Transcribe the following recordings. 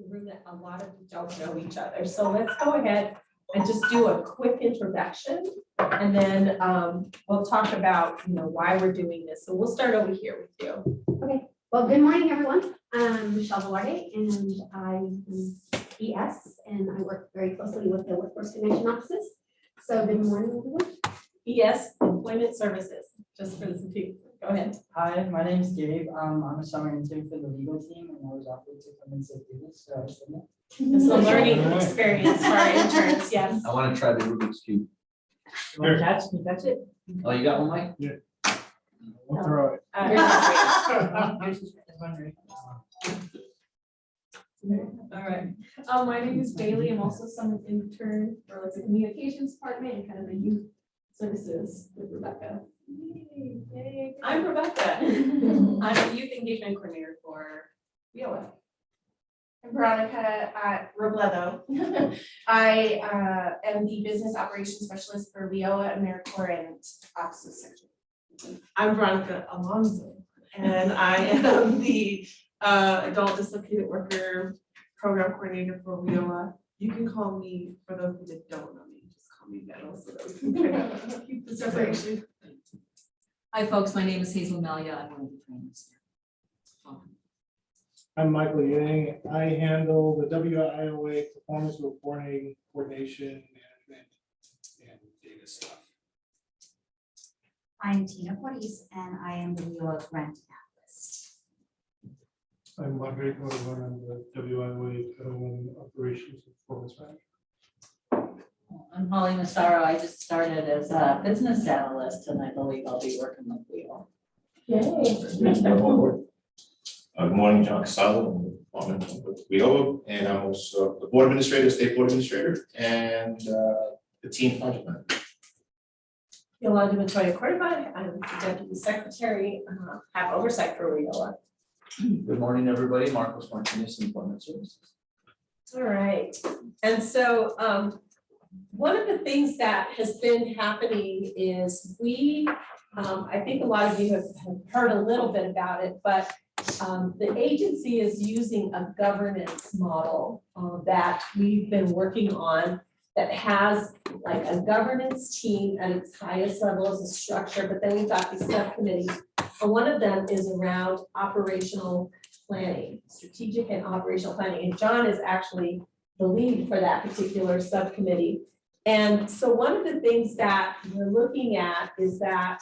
the room that a lot of you don't know each other. So let's go ahead and just do a quick introduction, and then we'll talk about, you know, why we're doing this. So we'll start over here with you. Okay, well, good morning, everyone. I'm Michelle Velarde, and I'm ES, and I work very closely with the Workforce Connection offices. So good morning, everyone. ES Employment Services, just for the people. Go ahead. Hi, my name is Gabe. I'm a summer intern for the legal team, and I was offered to come and sit through this, so I said no. It's a learning experience for our interns, yes. I want to try the Rubik's Cube. You want to catch? Can you catch it? Oh, you got one, Mike? We'll throw it. All right. My name is Bailey. I'm also some intern for the communications department and kind of the youth services with Rebecca. I'm Rebecca. I'm a youth engagement coordinator for WIOA. I'm Veronica Robledo. I am the business operations specialist for WIOA, AmeriCorps, and Offices Section. I'm Veronica Alonso, and I am the Adult Dislocated Worker Program Coordinator for WIOA. You can call me, for those who don't know me, just call me Meadow so that we can kind of keep the separation. Hi, folks. My name is Hazel Melia. I'm one of the trainers here. I'm Michael Yang. I handle the WIOA performance reporting, coordination, management, and data stuff. I'm Tina Portis, and I am the WIOA grant analyst. I'm Margaret Morgan. I'm the WIOA Federal Operations and Performance Manager. I'm Holly Massaro. I just started as a business analyst, and I believe I'll be working with WIOA. Good morning, John Casalo. I'm with WIOA, and I'm also the board administrator, state board administrator, and the team project manager. Yolanda Montoya Cordova, I'm the deputy secretary, have oversight for WIOA. Good morning, everybody. Marcos Martinez, Employment Services. All right, and so one of the things that has been happening is I think a lot of you have heard a little bit about it, but the agency is using a governance model that we've been working on that has like a governance team at its highest level as a structure, but then we've got these subcommittees. And one of them is around operational planning, strategic and operational planning. And John is actually the lead for that particular subcommittee. And so one of the things that we're looking at is that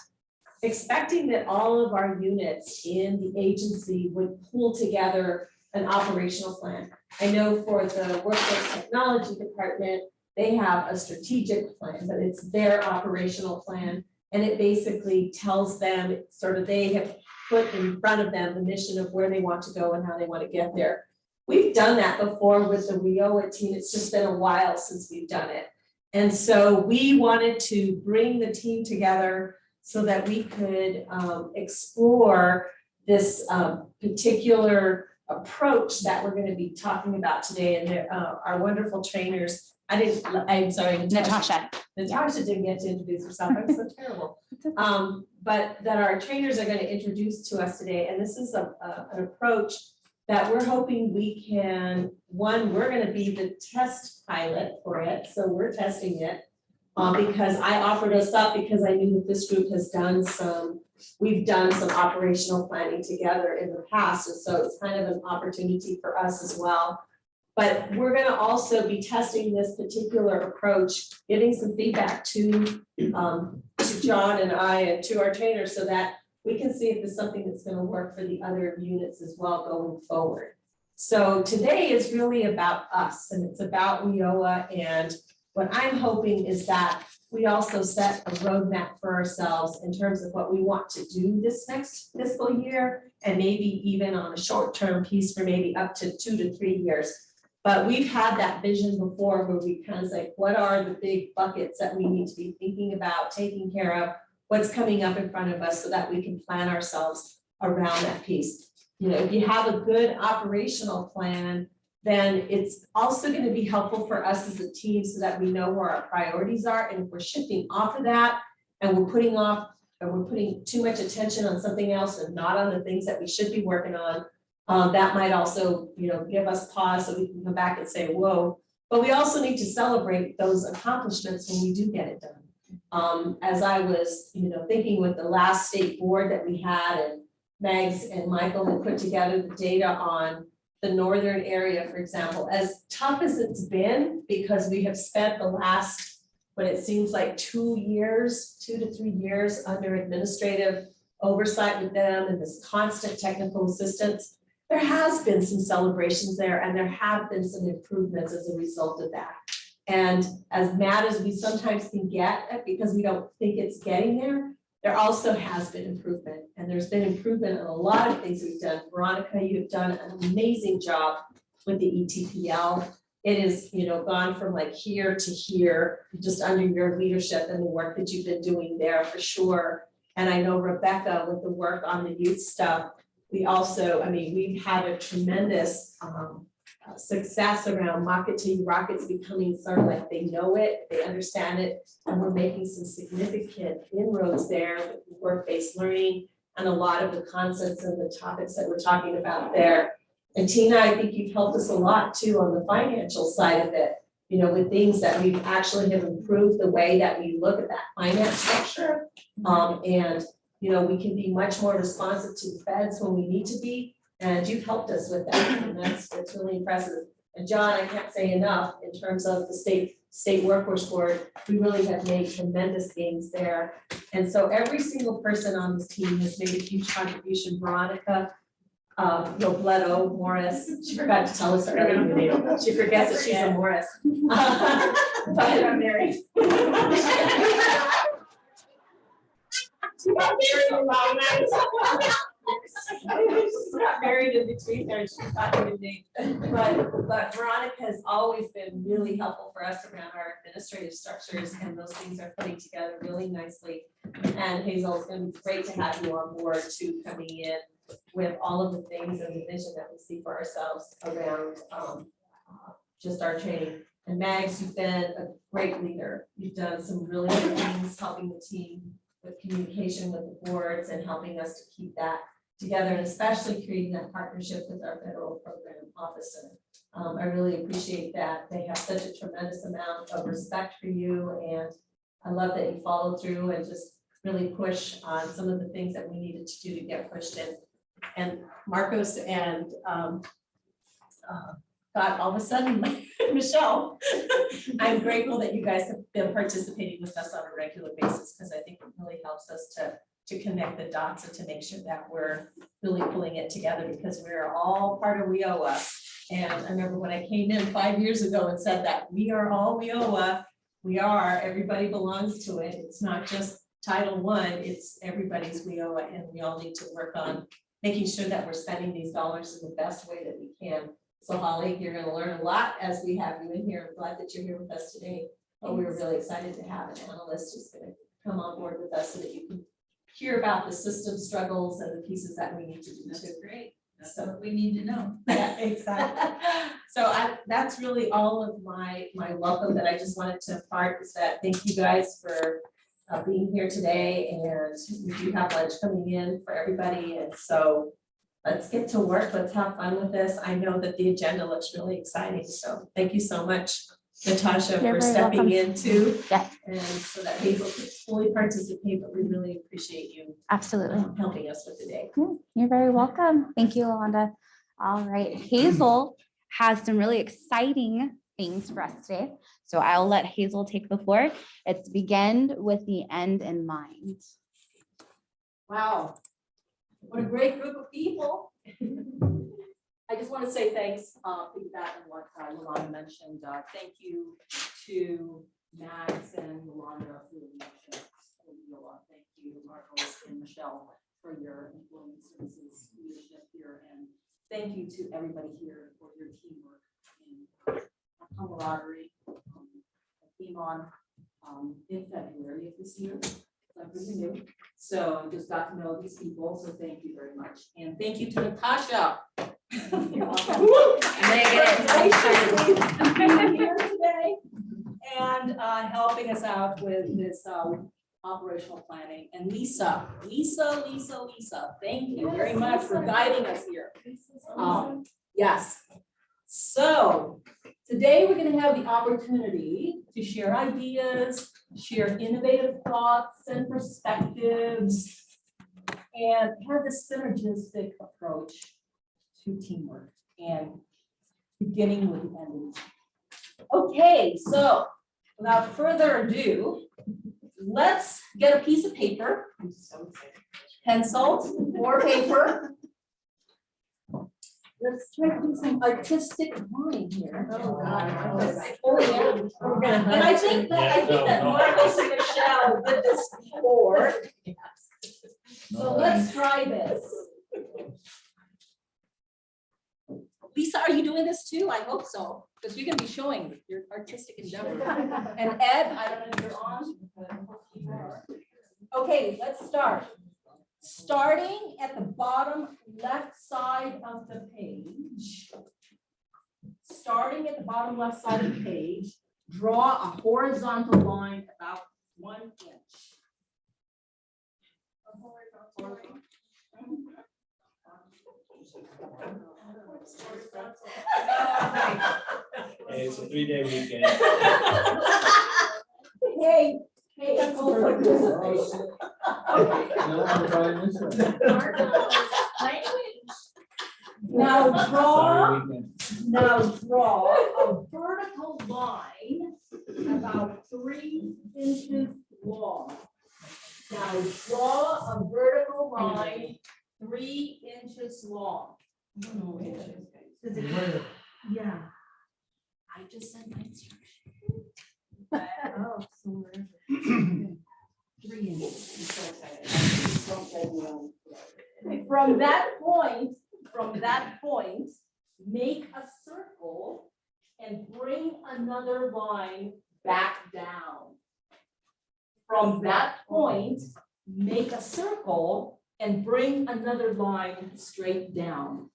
expecting that all of our units in the agency would pull together an operational plan. I know for the Workforce Technology Department, they have a strategic plan, but it's their operational plan. And it basically tells them sort of they have put in front of them the mission of where they want to go and how they want to get there. We've done that before with the WIOA team. It's just been a while since we've done it. And so we wanted to bring the team together so that we could explore this particular approach that we're going to be talking about today. And our wonderful trainers, I'm sorry, Natasha didn't get to introduce herself. I'm so terrible. But that our trainers are going to introduce to us today. And this is an approach that we're hoping we can, we're going to be the test pilot for it. So we're testing it because I offered us up because I knew that this group has we've done some operational planning together in the past. And so it's kind of an opportunity for us as well. But we're going to also be testing this particular approach, giving some feedback to John and I and to our trainers so that we can see if there's something that's going to work for the other units as well going forward. So today is really about us, and it's about WIOA. And what I'm hoping is that we also set a roadmap for ourselves in terms of what we want to do this next fiscal year, and maybe even on a short-term piece for maybe up to 2 to 3 years. But we've had that vision before where we kind of say, what are the big buckets that we need to be thinking about, taking care of, what's coming up in front of us so that we can plan ourselves around that piece. You know, if you have a good operational plan, then it's also going to be helpful for us as a team so that we know where our priorities are. And if we're shifting off of that and we're putting too much attention on something else and not on the things that we should be working on, That might also, give us pause so we can come back and say, whoa. But we also need to celebrate those accomplishments when we do get it done. As I was, thinking with the last state board that we had, and Megs and Michael had put together the data on the northern area, for example, as tough as it's been, because we have spent the last, what it seems like 2 to 3 years under administrative oversight with them and this constant technical assistance, there has been some celebrations there, and there have been some improvements as a result of that. And as mad as we sometimes can get because we don't think it's getting there, there also has been improvement, and there's been improvement in a lot of things we've done. Veronica, you've done an amazing job with the ETPL. It is, gone from like here to here, just under your leadership and the work that you've been doing there for sure. And I know Rebecca with the work on the youth stuff, we also, we've had a tremendous success around Makati Rockets becoming sort of like they know it, they understand it, and we're making some significant inroads there with work-based learning and a lot of the concepts and the topics that we're talking about there. And Tina, I think you've helped us a lot too on the financial side of it, with things that we've actually have improved the way that we look at that finance structure. And we can be much more responsive to the feds when we need to be. And you've helped us with that, and that's really impressive. And John, I can't say enough in terms of the state workforce board. We really have made tremendous gains there. And so every single person on this team has made a huge contribution. Veronica, Robledo, Morris, she forgot to tell us her other name. She forgets that she's a Morris. But I'm married. She got married in She's got married in between there, she's got a good name. But Veronica has always been really helpful for us around our administrative structures, and those things are putting together really nicely. And Hazel, it's gonna be great to have you on board too, coming in with all of the things and the vision that we see for ourselves around just our training. And Mags, you've been a great leader. You've done some really good things helping the team with communication with the boards and helping us to keep that together, and especially creating that partnership with our federal program officer. I really appreciate that. They have such a tremendous amount of respect for you, and I love that you followed through and just really push on some of the things that we needed to do to get pushed in. And Marcos and God, all of a sudden, Michelle, I'm grateful that you guys have been participating with us on a regular basis, because I think it really helps us to connect the dots and to make sure that we're really pulling it together, because we're all part of WIOA. And I remember when I came in 5 years ago and said that we are all WIOA, everybody belongs to it. It's not just Title I, it's everybody's WIOA, and we all need to work on making sure that we're spending these dollars in the best way that we can. So Holly, you're gonna learn a lot as we have you in here. I'm glad that you're here with us today. But we were really excited to have an analyst who's gonna come on board with us so that you can hear about the system struggles and the pieces that we need to do too. That's great. That's what we need to know. Yeah, exactly. So that's really all of my welcome that I just wanted to impart, is that thank you guys for being here today, and we do have lunch coming in for everybody, and so let's get to work. Let's have fun with this. I know that the agenda looks really exciting, so thank you so much, Natasha, You're for very stepping welcome. in too. Yes, And so that Hazel could fully participate, but we really appreciate you absolutely. helping us with the day. You're very welcome. Thank you, Yolanda. All right, Hazel has some really exciting things for us today. So I'll let Hazel take the floor. It's begin with the end in mind. Wow, what a great group of people. I just want to say thanks, piggyback on what Yolanda mentioned. Thank you to Max and Yolanda for the leadership. Thank you, Marcos and Michelle, for your employee services leadership here. And thank you to everybody here for your teamwork and camaraderie. I came on in February of this year. I'm pretty new, so I just got to know these people, so thank you very much. And thank you to Natasha. You're welcome. Congratulations for being here today and helping us out with this operational planning, and Lisa, thank you very much for guiding us here. Yes. So today we're going to have the opportunity to share ideas, share innovative thoughts and perspectives, and have this synergistic approach to teamwork and beginning with the ending. Okay, so without further ado, let's get a piece of paper, pencil or paper. Let's try to do some artistic drawing here. Oh, God. Oh, yeah. And I think that Marcus and Michelle did this before. So let's try this. Lisa, are you doing this too? I hope so, because you're gonna be showing your artistic endeavor. And Ed, I don't know if you're on. Okay, let's start. Starting at the bottom left side of the page. Starting at the bottom left side of the page, draw a horizontal line about 1 inch. Hey, it's a 3-day weekend. Hey, that's all participation. Now draw a vertical line about 3 inches long. Now draw a vertical line 3 inches long. Yeah. I just sent my instruction. Oh, so we're 3 inches. From that point, make a circle and bring another line back down. From that point, make a circle and bring another line straight down.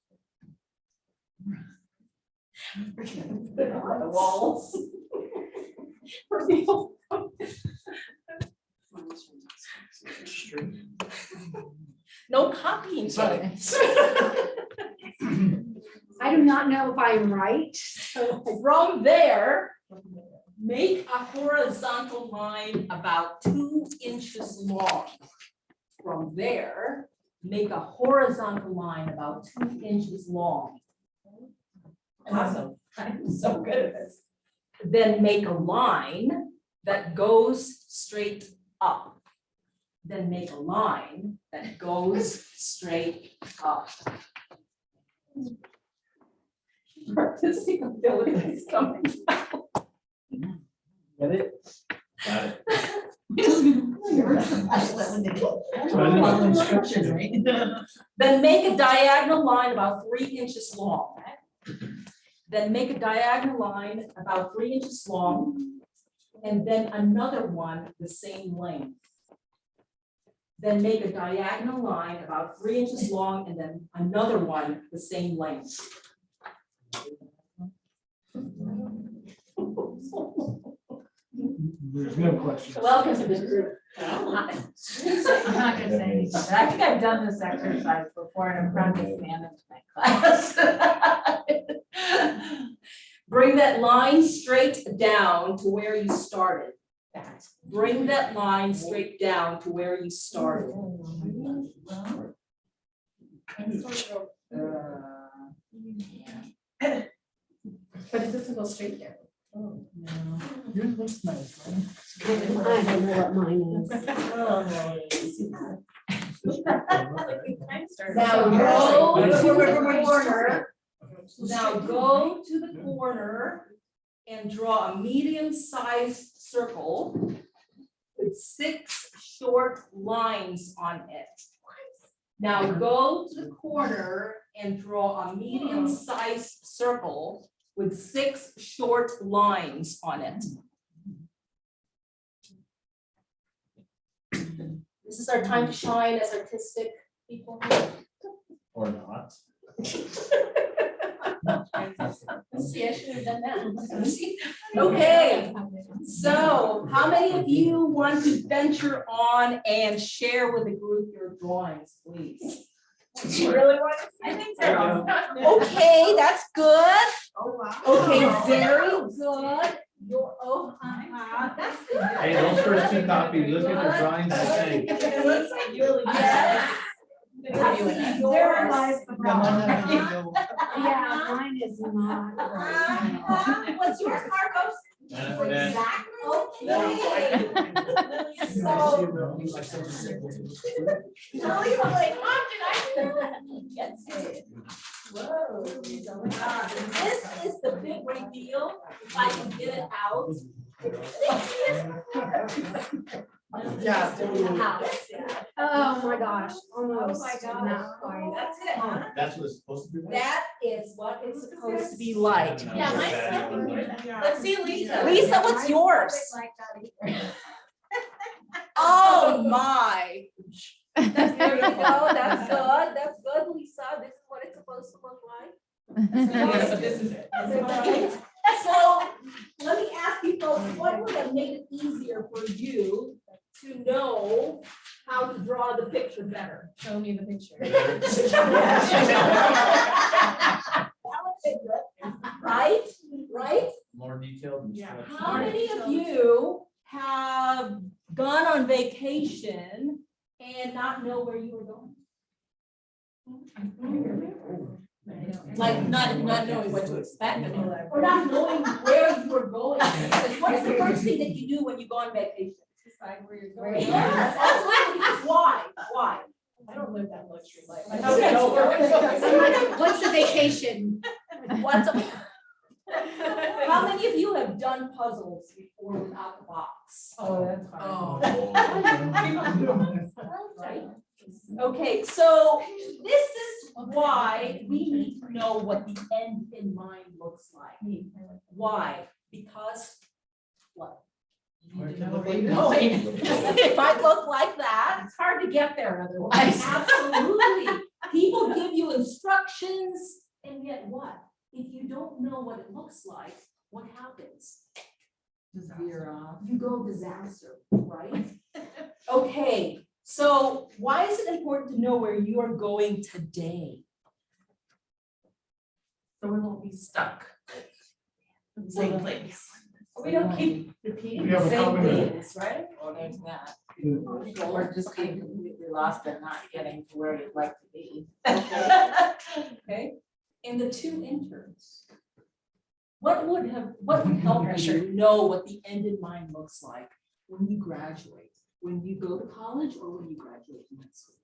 Put it on the walls. No copying. I do not know if I am right. So from there, make a horizontal line about 2 inches long. From there, make a horizontal line about 2 inches long. Awesome. I'm so good at this. Then make a line that goes straight up. Then make a line that goes straight up. Artistic ability is coming out. Get it? Got it. Follow instructions, right? Then make a diagonal line about 3 inches long. Then make a diagonal line about 3 inches long, and then another one the same length. Then make a diagonal line about 3 inches long, and then another one the same length. There's no question. Welcome to this group. I'm not gonna say anything, but I think I've done this exercise before in a project management class. Bring that line straight down to where you started. Bring that line straight down to where you started. But it doesn't go straight there. Oh, no. Yours looks nice, right? I don't know what mine is. Now go to the corner. Now go to the corner and draw a medium-sized circle with 6 short lines on it. Now go to the corner and draw a medium-sized circle with 6 short lines on it. This is our time to shine as artistic people. Or not. See, I should have done that. Okay, So how many of you want to venture on and share with the group your drawings, please? You really want to? I think so. Okay, that's good. Oh, wow. Okay, very good. Your, that's good. Hey, those first two copies, look at the drawings the same. It looks like really good. Yes. There lies the problem. Yeah. Yeah, mine is not. What's yours, Marcos? Exactly. Okay. So, no, you're like, Mom, did I do it? Yes. Whoa. This is the big reveal, if I can get it out. Yeah. Oh my gosh, almost. Oh my God. Not quite. That's it, huh? That's what it's supposed to be like? That is what it's supposed to be like. Yeah, mine's Let's see, Lisa. Lisa, what's yours? Oh, my. There you go. That's good. That's good, Lisa. This is what it's supposed to look like. Yeah, but this is it. Right? So let me ask you folks, what would have made it easier for you to know how to draw the picture better? Show me the picture. Right? Right? More detailed. Yeah. How many of you have gone on vacation and not know where you were going? Like not knowing what to expect or not knowing where you were going. Because what's the first thing that you do when you go on vacation? Decide where you're going. Yes, absolutely. Why? Why? I don't live that luxury life. Okay. What's a vacation? What's a How many of you have done puzzles before without the box? Oh, that's hard. Right? Okay, so this is why we need to know what the end in mind looks like. Why? Because what? You need to know where you're going. It might look like that. It's hard to get there otherwise. Absolutely. People give you instructions, and yet what? If you don't know what it looks like, what happens? Veer off. You go disaster, right? Okay, so why is it important to know where you are going today? So we won't be stuck in the same place. We don't keep repeating We the have a same common goal. things, right? Well, there's that. Or just being completely lost and not getting to where you'd like to be. Okay, and the two interns. What would help you know what the end in mind looks like when you graduate? When you go to college or when you graduate from high school?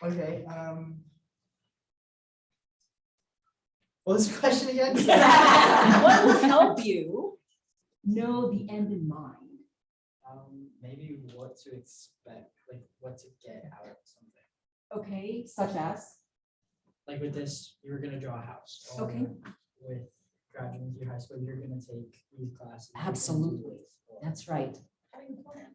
Okay, what was the question again? What would help you know the end in mind? Maybe what to expect, like what to get out of something. Okay, such as? Like with this, you were gonna draw a house. or Okay. With graduating through high school, you're gonna take these classes. Absolutely. That's right. Having a plan.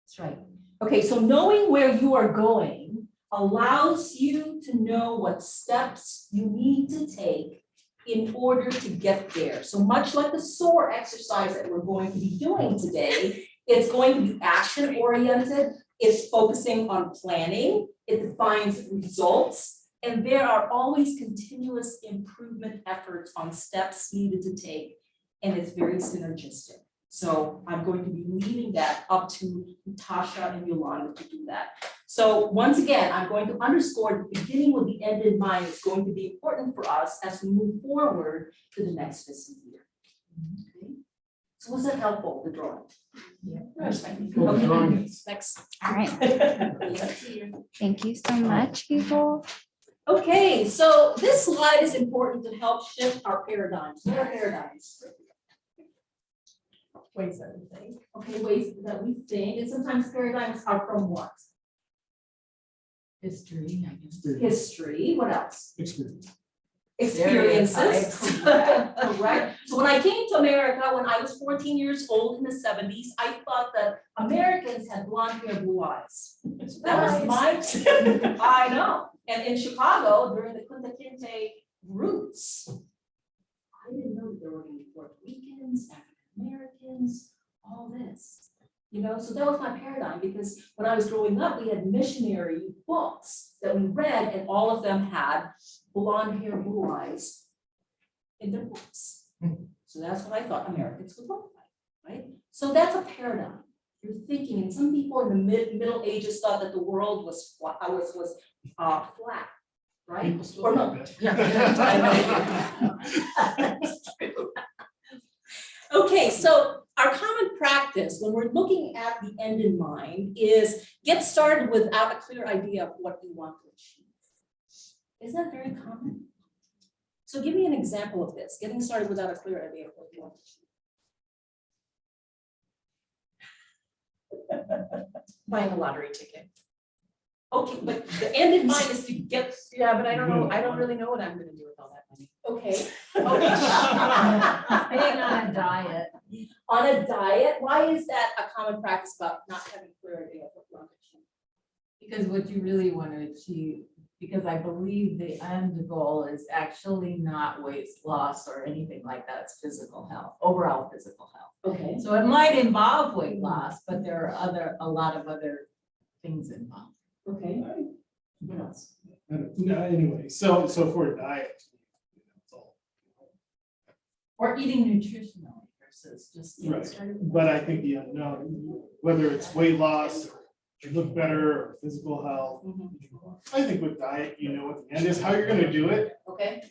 That's right. Okay, so knowing where you are going allows you to know what steps you need to take in order to get there. So much like the SOAR exercise that we're going to be doing today, it's going to be action oriented, it's focusing on planning, it defines results, and there are always continuous improvement efforts on steps needed to take, and it's very synergistic. So I'm going to be leading that up to Natasha and Yolanda to do that. So once again, I'm going to underscore the beginning with the end in mind is going to be important for us as we move forward to the next fiscal year. Okay. So was that helpful, the drawing? Yeah. Cool drawing. Okay, next. All right. Thank you so much, Hazel. Okay, so this slide is important to help shift our paradigms. What are paradigms? Ways that we think. Okay, ways that we think, and sometimes paradigms are from what? History, I guess. History, what else? Experience. Experiences. Correct. So when I came to America, when I was 14 years old in the 70s, I thought that Americans had blonde hair, blue eyes. That was my, I know. And in Chicago, during the Kunta Kinte roots. I didn't know there were gonna be Puerto Ricans, African Americans, all this. You know, so that was my paradigm, because when I was growing up, we had missionary books that we read, and all of them had blonde hair, blue eyes in their books. So that's what I thought Americans would look like, right? So that's a paradigm. You're thinking, and some people in the Middle Ages thought that the world was flat, flat, right? Or no, okay, so our common practice when we're looking at the end in mind is get started without a clear idea of what you want to achieve. Isn't that very common? So give me an example of this, getting started without a clear idea of what you want to achieve. Buying a lottery ticket. Okay, but the end in mind is to get, Yeah, but I don't really know what I'm gonna do with all that money. okay. Being on a diet. On a diet, why is that a common practice about not having a clear idea of what you want to achieve? Because what you really want to achieve, because I believe the end goal is actually not weight loss or anything like that, it's physical health, overall physical health. Okay. So it might involve weight loss, but there are a lot of other things involved. Okay. What else? No, anyway, so for a diet. It's all- Or eating nutritionally versus just getting Right. started. But I think the unknown, whether it's weight loss, or to look better, or physical health. I think with diet, you know what the end is, how you're gonna do it. Okay.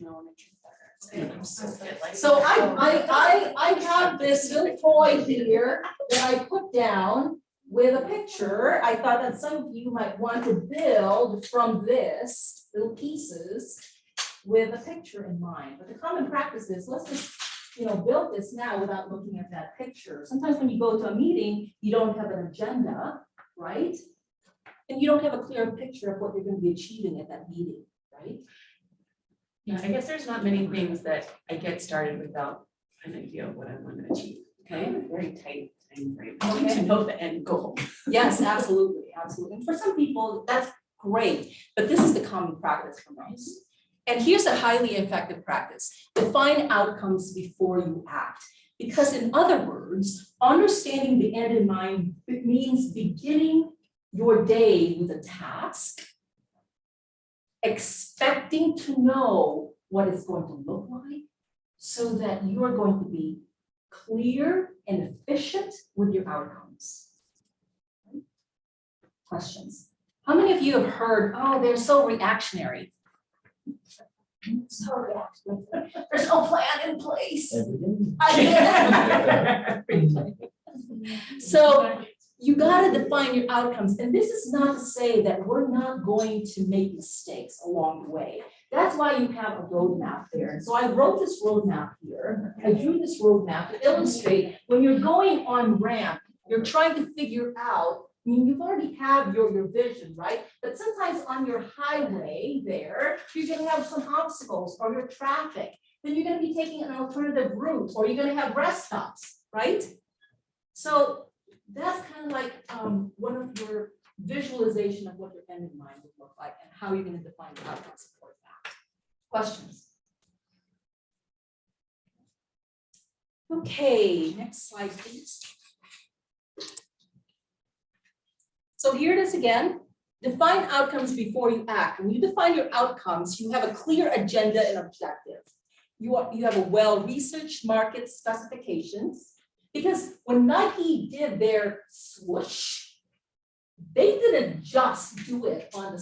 So So I have this little toy here that I put down with a picture. I thought that some of you might want to build from this little pieces with a picture in mind. But the common practice is let's just, build this now without looking at that picture. Sometimes when you go to a meeting, you don't have an agenda, right? And you don't have a clear picture of what you're going to be achieving at that meeting, right? Yeah, I guess there's not many things that I get started without an idea of what I want to achieve. I have a very tight time frame. I need to know the end goal. Yes, absolutely, absolutely. And for some people, that's great, but this is the common practice for most. And here's a highly effective practice. Define outcomes before you act. Because in other words, understanding the end in mind means beginning your day with a task, expecting to know what it's going to look like so that you are going to be clear and efficient with your outcomes. Questions? How many of you have heard, oh, they're so reactionary? So reactionary. There's no plan in place. So you got to define your outcomes. And this is not to say that we're not going to make mistakes along the way. That's why you have a roadmap there. And so I wrote this roadmap here. I drew this roadmap to illustrate when you're going on ramp, you're trying to figure out, I mean, you've already have your vision, right? But sometimes on your highway there, you're gonna have some obstacles or your traffic. Then you're gonna be taking an alternative route or you're gonna have rest stops, right? So that's kind of like one of your visualization of what your end in mind would look like and how you're gonna define the outcomes for that. Questions? Okay, next slide, please. So here it is again. Define outcomes before you act. When you define your outcomes, you have a clear agenda and objective. You have a well-researched market specifications. Because when Nike did their swoosh, they didn't just do it on the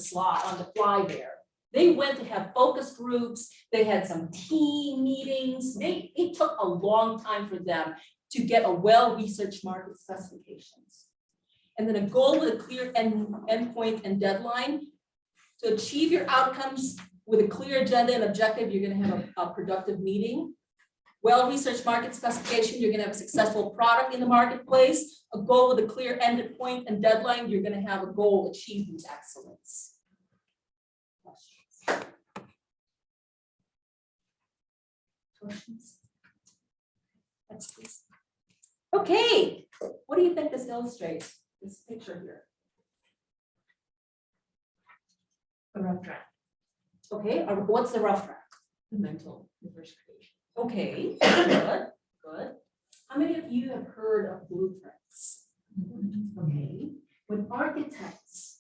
fly there. They went to have focus groups. They had some team meetings. It took a long time for them to get a well-researched market specifications. And then a goal with a clear endpoint and deadline. To achieve your outcomes with a clear agenda and objective, you're going to have a productive meeting. Well-researched market specification, you're going to have a successful product in the marketplace. A goal with a clear endpoint and deadline, you're going to have a goal achieved with excellence. Questions? Next, please. Okay, what do you think this illustrates? This picture here. A rough draft. Okay, what's the rough draft? The mental, the first creation. Okay, good, good. How many of you have heard of blueprints? Okay, when architects,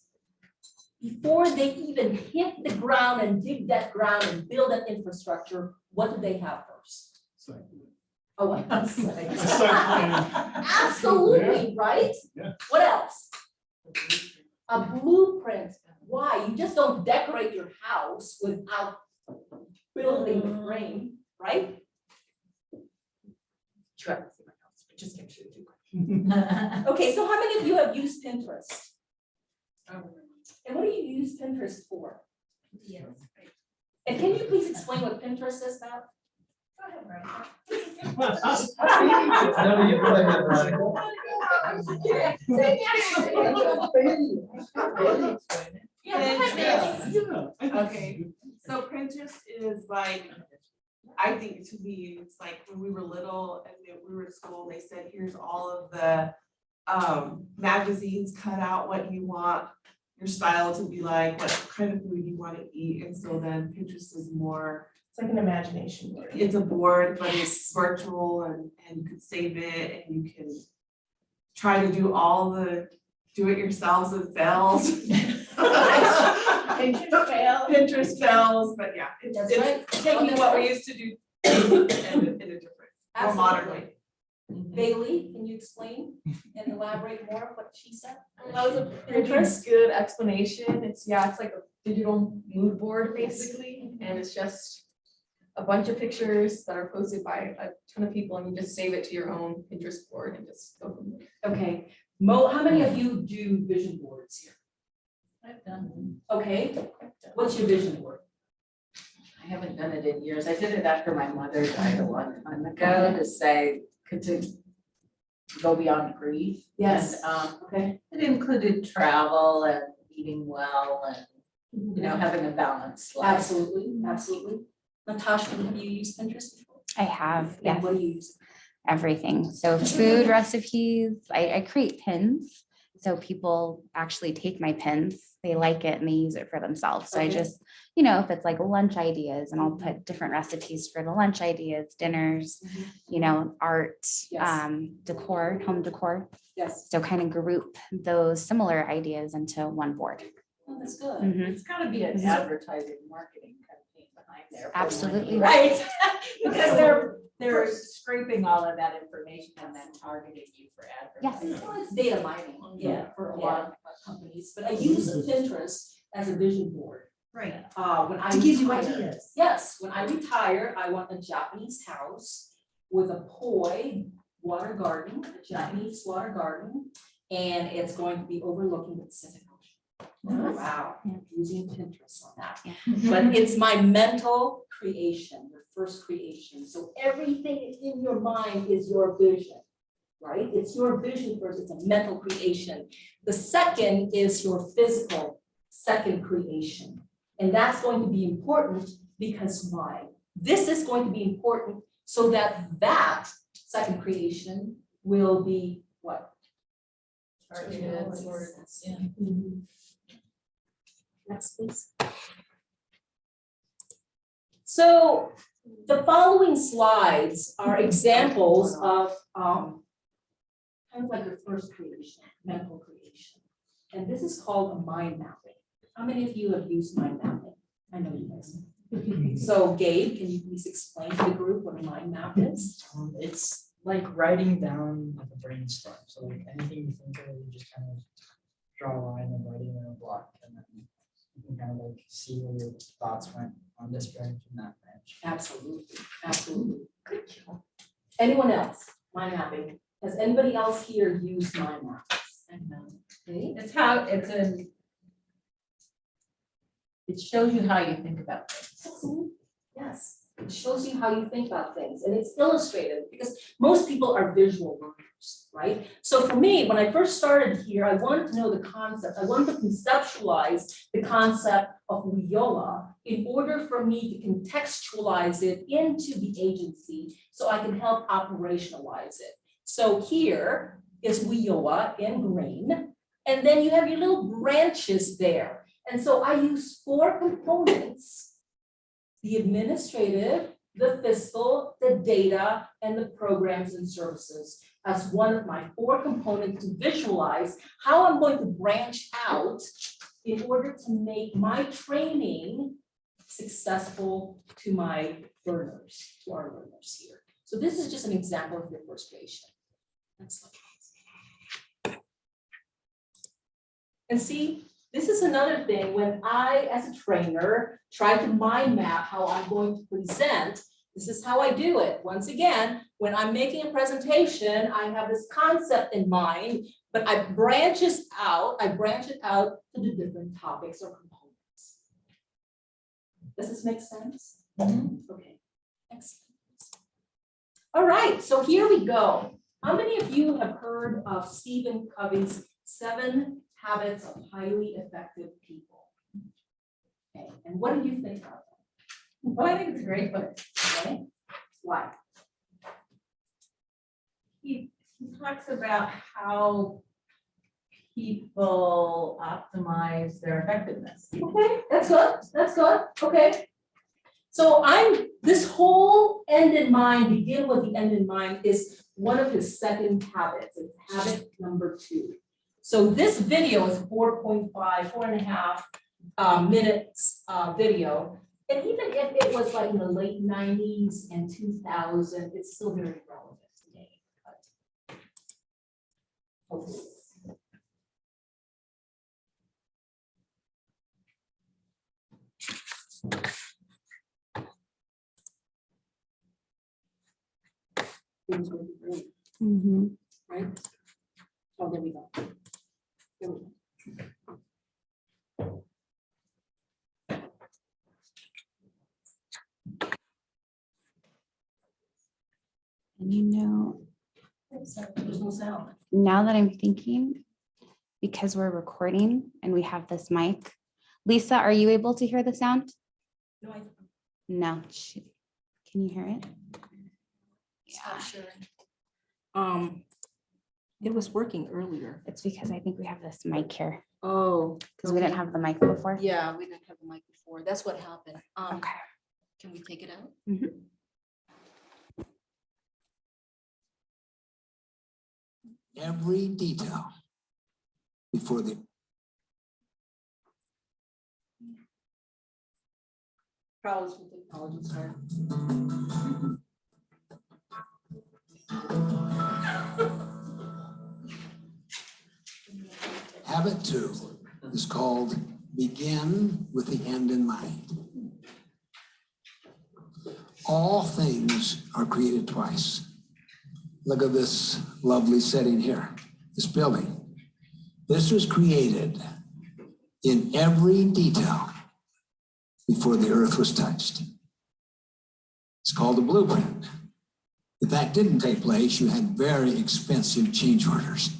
before they even hit the ground and dig that ground and build that infrastructure, what do they have first? Oh, I'm sorry. Absolutely, right? Yeah. What else? A blueprint. Why? You just don't decorate your house without building the frame, right? You haven't seen my house, but just can't show it too. Okay, so how many of you have used Pinterest? And what do you use Pinterest for? Yes. And can you please explain what Pinterest is about? Go ahead, Brian. No, you go ahead, Veronica. Okay, so Pinterest is like, I think to me, it's like when we were little and then we were at school, they said, here's all of the magazines, cut out what you want your style to be like, what kind of food you want to eat. And so then Pinterest is more, It's like an imagination board. it's a board, but it's virtual and you can save it and you can try to do all the do-it-yourselves and fails. Pinterest fail. Pinterest fails, but yeah, That's it's right. taking what we used to do in a different, more modern way. Bailey, can you explain and elaborate more on what she said? That was a pretty good explanation. It's, yeah, it's like a digital mood board basically, and it's just a bunch of pictures that are posted by a ton of people, and you just save it to your own Pinterest board and just go from there. Okay, how many of you do vision boards here? I've done. Okay, what's your vision board? I haven't done it in years. I did it after my mother died a long time ago to say, to go beyond grief. Yes. And, Okay. it included travel and eating well and, you know, having a balanced life. Absolutely, absolutely. Natasha, have you used Pinterest before? I have, And yes, what do you use? everything. So food recipes, I create pins. So people actually take my pins, they like it and they use it for themselves. So I Okay. just, you know, if it's like lunch ideas and I'll put different recipes for the lunch ideas, dinners, you know, art, Yes. decor, home decor. Yes. So kind of group those similar ideas into one board. Oh, that's good. Mhm. It's gotta be an advertising marketing campaign behind there. for Absolutely. money, Right. Because they're scraping all of that information and then targeting you for advertising. Well, it's data mining, yeah, for a lot of companies, but I use Pinterest as a vision board. Right. When I To give you retire. ideas. Yes, when I retire, I want a Japanese house with a koi water garden, a Japanese water garden, and it's going to be overlooking the Pacific Ocean. Oh, wow, using Pinterest on that. But it's my mental creation, your first creation. So everything in your mind is your vision, right? It's your vision first, it's a mental creation. The second is your physical second creation. And that's going to be important because why? This is going to be important so that that second creation will be what? Targeted. Yeah. Next, please. So the following slides are examples of kind of like your first creation, mental creation. And this is called a mind mapping. How many of you have used mind mapping? I know you guys. So Gabe, can you please explain to the group what a mind map is? It's like writing down like a brainstorm. So like anything you think of, you just kind of draw a line and write it in a block, and then you can kind of like see where your thoughts went on this branch and that branch. Absolutely, absolutely. Good job. Anyone else? Mind mapping. Has anybody else here used mind maps? Okay. It's how, it shows you how you think about things. Yes, it shows you how you think about things, and it's illustrated because most people are visual learners, right? So for me, when I first started here, I wanted to know the concept. I wanted to conceptualize the concept of WIOA in order for me to contextualize it into the agency so I can help operationalize it. So here is WIOA in green, and then you have your little branches there. And so I use 4 components the administrative, the fiscal, the data, and the programs and services as one of my 4 components to visualize how I'm going to branch out in order to make my training successful to my learners, to our learners here. So this is just an example of your frustration. Next slide. And see, this is another thing, when I, as a trainer, try to mind map how I'm going to present, this is how I do it. Once again, when I'm making a presentation, I have this concept in mind, but I branch it out to the different topics or components. Does this make sense? Okay, excellent. All right, so here we go. How many of you have heard of Stephen Covey's 7 Habits of Highly Effective People? Okay, and what do you think of that? Well, I think it's a great book. Okay, why? He talks about how people optimize their effectiveness. Okay, that's good, that's good, okay. So this whole end in mind, begin with the end in mind, is one of his 2nd habits. It's habit number 2. So this video is 4.5 minutes video. And even if it was like in the late 90s and 2000, it's still very relevant today. But hopefully. Things will be great, right? Oh, there we go. There we go. And you know, There's no sound. now that I'm thinking, because we're recording and we have this mic, Lisa, are you able to hear the sound? No, No. Can you hear it? yeah, sure. It was working earlier. It's because I think we have this mic here, Oh. because we didn't have the mic before. Yeah, we didn't have the mic before. That's what happened. Okay. Can we take it out? Every detail before the Problems with technology, sorry. habit 2 is called begin with the end in mind. All things are created twice. Look at this lovely setting here, this building. This was created in every detail before the earth was touched. It's called a blueprint. If that didn't take place, you had very expensive change orders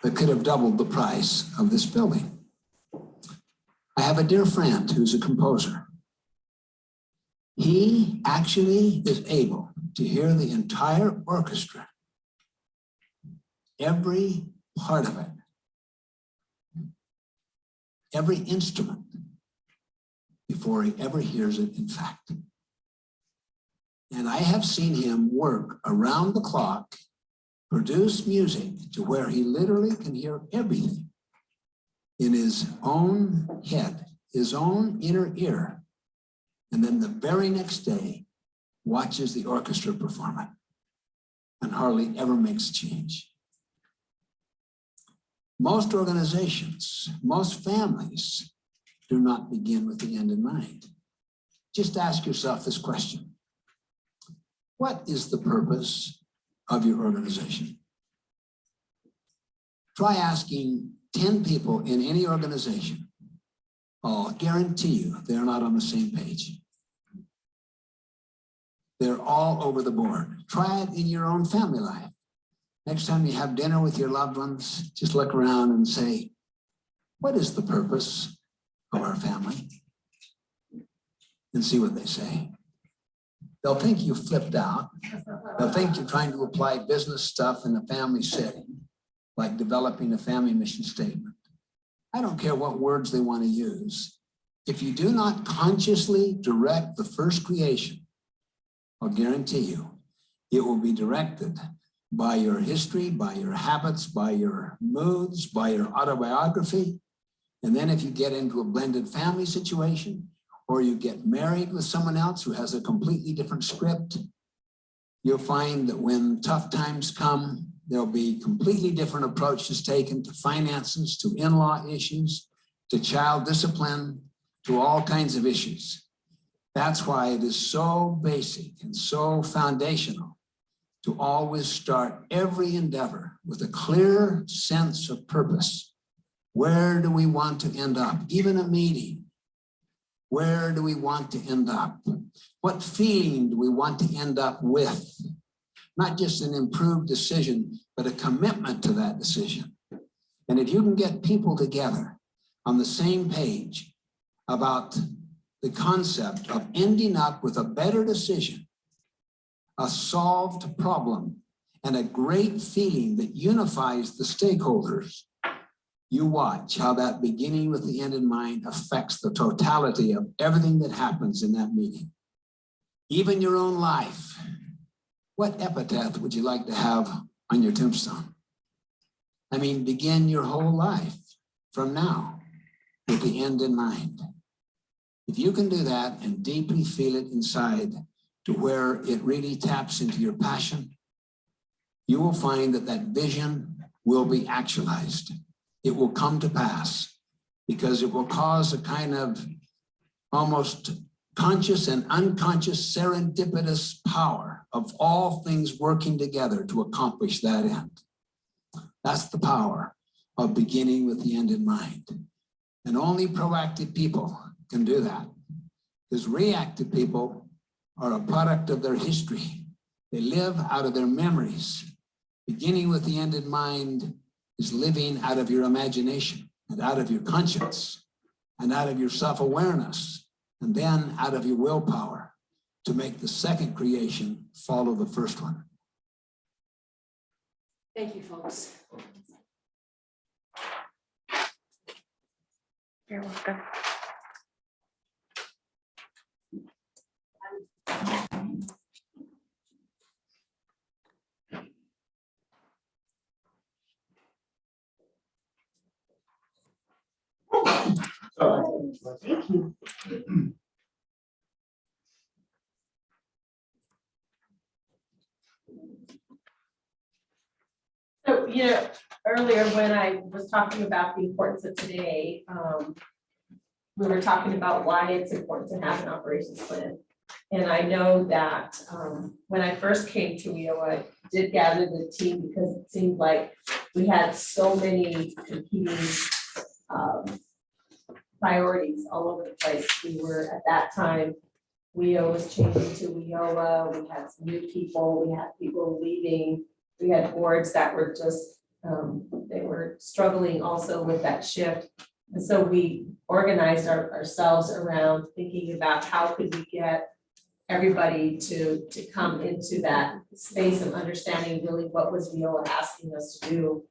that could have doubled the price of this building. I have a dear friend who's a composer. He actually is able to hear the entire orchestra, every part of it, every instrument, before he ever hears it in fact. And I have seen him work around the clock, produce music to where he literally can hear everything in his own head, his own inner ear. And then the very next day, watches the orchestra perform it and hardly ever makes a change. Most organizations, most families do not begin with the end in mind. Just ask yourself this question. What is the purpose of your organization? Try asking 10 people in any organization. I'll guarantee you they're not on the same page. They're all over the board. Try it in your own family life. Next time you have dinner with your loved ones, just look around and say, what is the purpose of our family? And see what they say. They'll think you flipped out. They'll think you're trying to apply business stuff in a family setting, like developing a family mission statement. I don't care what words they want to use. If you do not consciously direct the first creation, I'll guarantee you, it will be directed by your history, by your habits, by your moods, by your autobiography. And then if you get into a blended family situation, or you get married with someone else who has a completely different script, you'll find that when tough times come, there'll be completely different approaches taken to finances, to in-law issues, to child discipline, to all kinds of issues. That's why it is so basic and so foundational to always start every endeavor with a clear sense of purpose. Where do we want to end up? Even a meeting. Where do we want to end up? What feeling do we want to end up with? Not just an improved decision, but a commitment to that decision. And if you can get people together on the same page about the concept of ending up with a better decision, a solved problem, and a great feeling that unifies the stakeholders, you watch how that beginning with the end in mind affects the totality of everything that happens in that meeting. Even your own life. What epitaph would you like to have on your tombstone? I mean, begin your whole life from now with the end in mind. If you can do that and deeply feel it inside to where it really taps into your passion, you will find that that vision will be actualized. It will come to pass because it will cause a kind of almost conscious and unconscious serendipitous power of all things working together to accomplish that end. That's the power of beginning with the end in mind. And only proactive people can do that, because reactive people are a product of their history. They live out of their memories. Beginning with the end in mind is living out of your imagination and out of your conscience and out of your self-awareness, and then out of your willpower to make the second creation follow the first one. Thank you, folks. You're welcome. Thank you. So, earlier when I was talking about the importance of today, we were talking about why it's important to have an operations plan. And I know that when I first came to WIOA, I did gather the team because it seemed like we had so many competing priorities all over the place. We were at that time, WIOA was changing to WIOA. We had some new people. We had people leaving. We had boards that were just, they were struggling also with that shift. And so we organized ourselves around thinking about how could we get everybody to come into that space of understanding really what was WIOA asking us to do.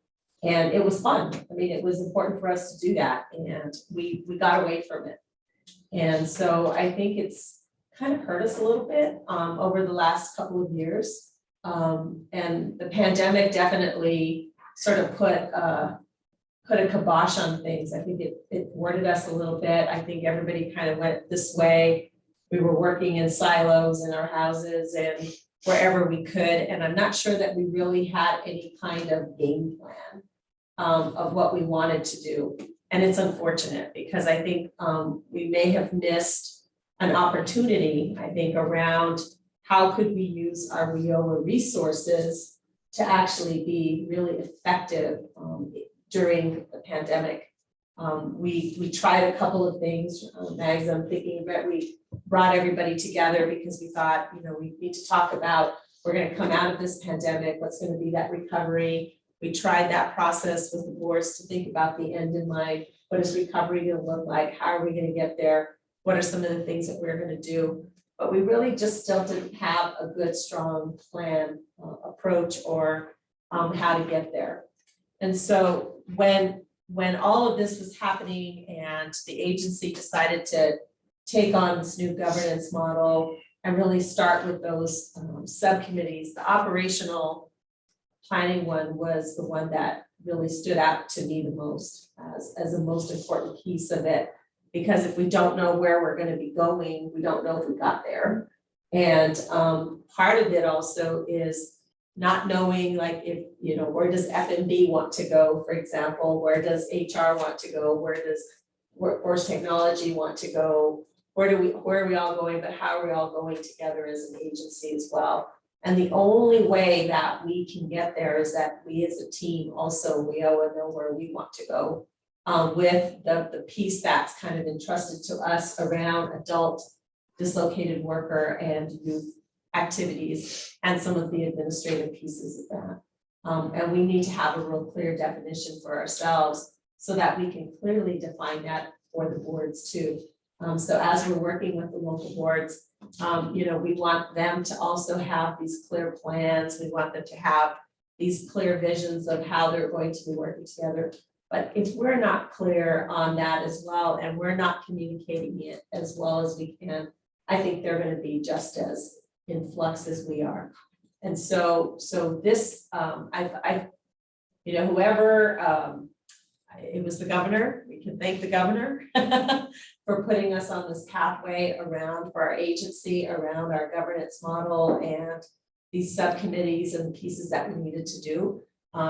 And it was fun. I mean, it was important for us to do that, and we got away from it. And so I think it's kind of hurt us a little bit over the last couple of years. And the pandemic definitely sort of put a kibosh on things. I think it thwarted us a little bit. I think everybody kind of went this way. We were working in silos in our houses and wherever we could. And I'm not sure that we really had any kind of game plan of what we wanted to do. And it's unfortunate because I think we may have missed an opportunity, I think, around how could we use our WIOA resources to actually be really effective during the pandemic. We tried a couple of things, Mags, I'm thinking that we brought everybody together because we thought, we need to talk about, we're going to come out of this pandemic, what's going to be that recovery. We tried that process with the boards to think about the end in mind. What is recovery going to look like? How are we going to get there? What are some of the things that we're going to do? But we really just still didn't have a good, strong plan, approach, or how to get there. And so when when all of this was happening and the agency decided to take on this new governance model and really start with those subcommittees, the operational planning one was the one that really stood out to me the most as the most important piece of it. Because if we don't know where we're gonna be going, we don't know if we got there. And part of it also is not knowing, like, if, you know, where does F&B want to go, for example, where does HR want to go, where does workforce technology want to go, where are we all going, but how are we all going together as an agency as well? And the only way that we can get there is that we as a team also, WIOA, know where we want to go. With the piece that's kind of entrusted to us around adult dislocated worker and youth activities and some of the administrative pieces of that. And we need to have a real clear definition for ourselves so that we can clearly define that for the boards too. So as we're working with the local boards, you know, we want them to also have these clear plans. We want them to have these clear visions of how they're going to be working together. But if we're not clear on that as well, and we're not communicating it as well as we can, I think they're going to be just as in flux as we are. And so this, you know, whoever, it was the governor, we can thank the governor for putting us on this pathway around for our agency, around our governance model and these subcommittees and the pieces that we needed to do.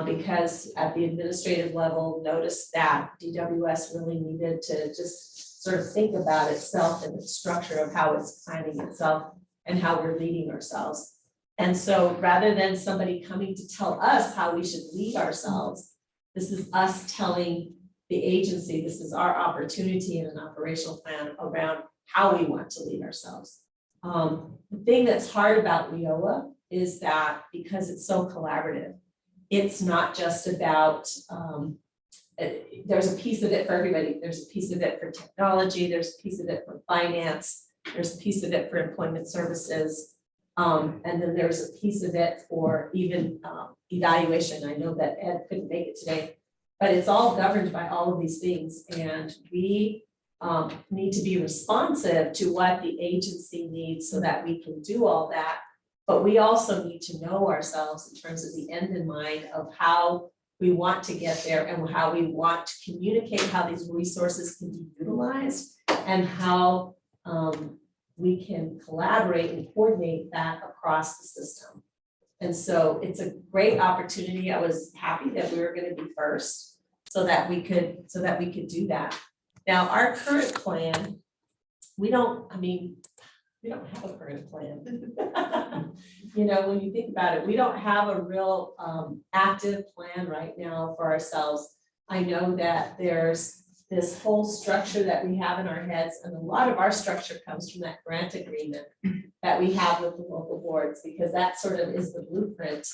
Because at the administrative level, noticed that DWS really needed to just sort of think about itself and its structure of how it's planning itself and how we're leading ourselves. And so rather than somebody coming to tell us how we should lead ourselves, this is us telling the agency, this is our opportunity in an operational plan around how we want to lead ourselves. The thing that's hard about WIOA is that because it's so collaborative, it's not just about, there's a piece of it for everybody. There's a piece of it for technology, there's a piece of it for finance, there's a piece of it for employment services, and then there's a piece of it for even evaluation. I know that Ed couldn't make it today, but it's all governed by all of these things, and we need to be responsive to what the agency needs so that we can do all that. But we also need to know ourselves in terms of the end in mind of how we want to get there and how we want to communicate how these resources can be utilized and how we can collaborate and coordinate that across the system. And so it's a great opportunity. I was happy that we were going to be first so that we could do that. Now, our current plan, we don't have a current plan. You know, when you think about it, we don't have a real active plan right now for ourselves. I know that there's this whole structure that we have in our heads, and a lot of our structure comes from that grant agreement that we have with the local boards, because that sort of is the blueprint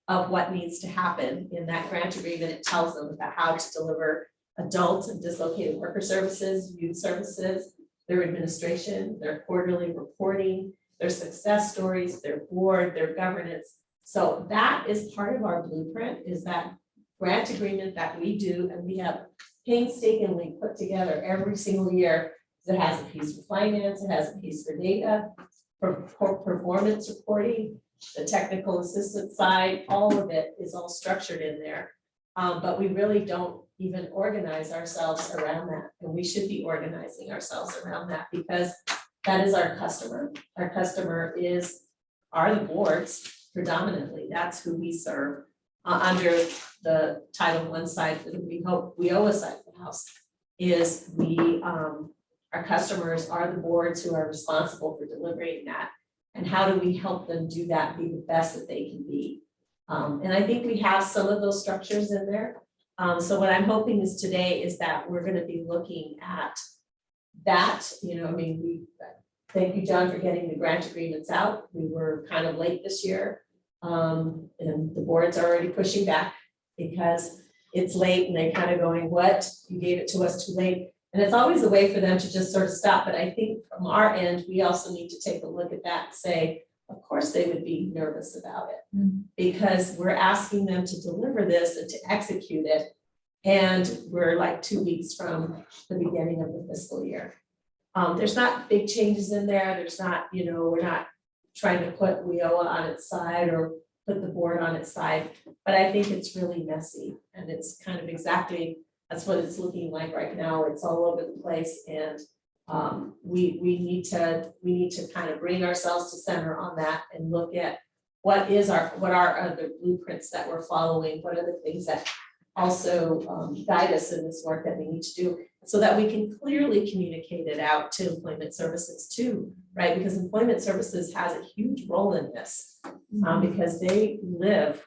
of what needs to happen. In that grant agreement, it tells them about how to deliver adult and dislocated worker services, youth services, their administration, their quarterly reporting, their success stories, their board, their governance. So that is part of our blueprint, is that grant agreement that we do, and we have painstakingly put together every single year. It has a piece for finance, it has a piece for data, for performance reporting, the technical assistance side, all of it is all structured in there. But we really don't even organize ourselves around that. And we should be organizing ourselves around that, because that is our customer. Our customer are the boards predominantly. That's who we serve under the Title I side, that we hope WIOA side of the house is our customers are the boards who are responsible for delivering that. And how do we help them do that, be the best that they can be? And I think we have some of those structures in there. So what I'm hoping is today is that we're going to be looking at that. You know, I mean, thank you, John, for getting the grant agreements out. We were kind of late this year. And the board's already pushing back because it's late and they're kind of going, what? You gave it to us too late. And it's always a way for them to just sort of stop. But I think from our end, we also need to take a look at that and say, of course they would be nervous about it, because we're asking them to deliver this and to execute it. And we're like 2 weeks from the beginning of the fiscal year. There's not big changes in there. There's not, we're not trying to put WIOA on its side or put the board on its side. But I think it's really messy and it's kind of exactly, that's what it's looking like right now. It's all over the place and we need to kind of bring ourselves to center on that and look at what are other blueprints that we're following, what are the things that also guide us in this work that we need to do, so that we can clearly communicate it out to employment services too, right? Because employment services has a huge role in this, because they live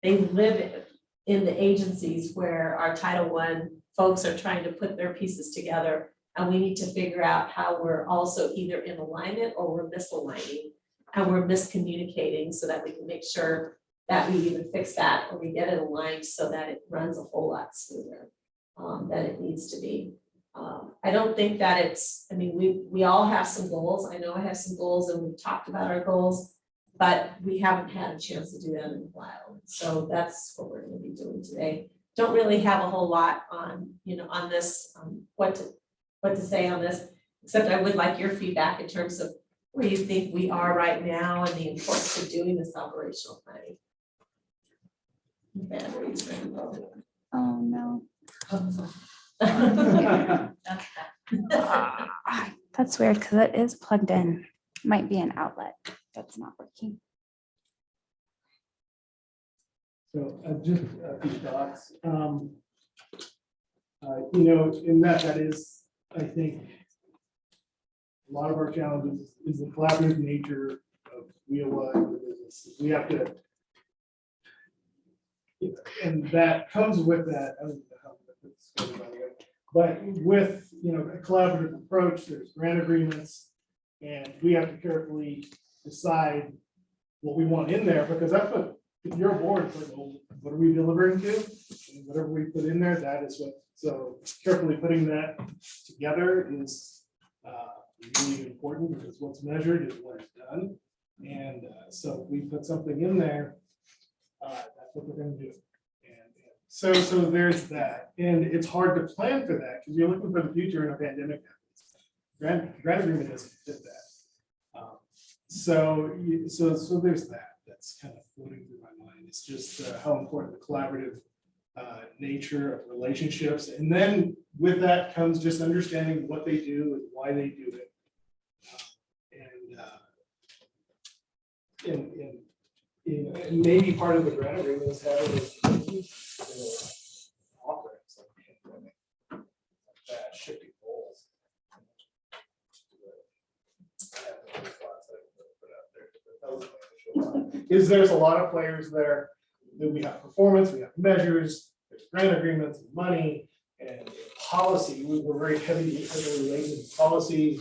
in the agencies where our Title I folks are trying to put their pieces together. And we need to figure out how we're also either in alignment or we're misaligning and we're miscommunicating so that we can make sure that we even fix that or we get it aligned so that it runs a whole lot smoother than it needs to be. I don't think that we all have some goals. I know I have some goals and we've talked about our goals, but we haven't had a chance to do that in a while. So that's what we're going to be doing today. Don't really have a whole lot on, on this, what to say on this, except I would like your feedback in terms of where you think we are right now and the importance of doing this operational planning. Batteries ready to go. Oh, no. That's weird because it is plugged in. Might be an outlet that's not working. So just a few thoughts. In that is, I think, a lot of our challenges is the collaborative nature of WIOA and the business. We have to, and that comes with that. I don't know how it's going, by the way, but with a collaborative approach, there's grant agreements, and we have to carefully decide what we want in there because that's what your board is like. Well, what are we delivering to? And whatever we put in there, that is what. So carefully putting that together is really important because what's measured is what is done. And so we put something in there, that's what we're going to do. And so there's that. And it's hard to plan for that because you're looking for the future and a pandemic happens. Grant agreement doesn't fit that. So there's that. That's kind of floating through my mind. It's just how important the collaborative nature of relationships. And then with that comes just understanding what they do and why they do it. And maybe part of the grant agreement is having offerings like that, shifting goals. Is there's a lot of players there. Then we have performance, we have measures, there's grant agreements, and money, and policy. We're very heavily related to policy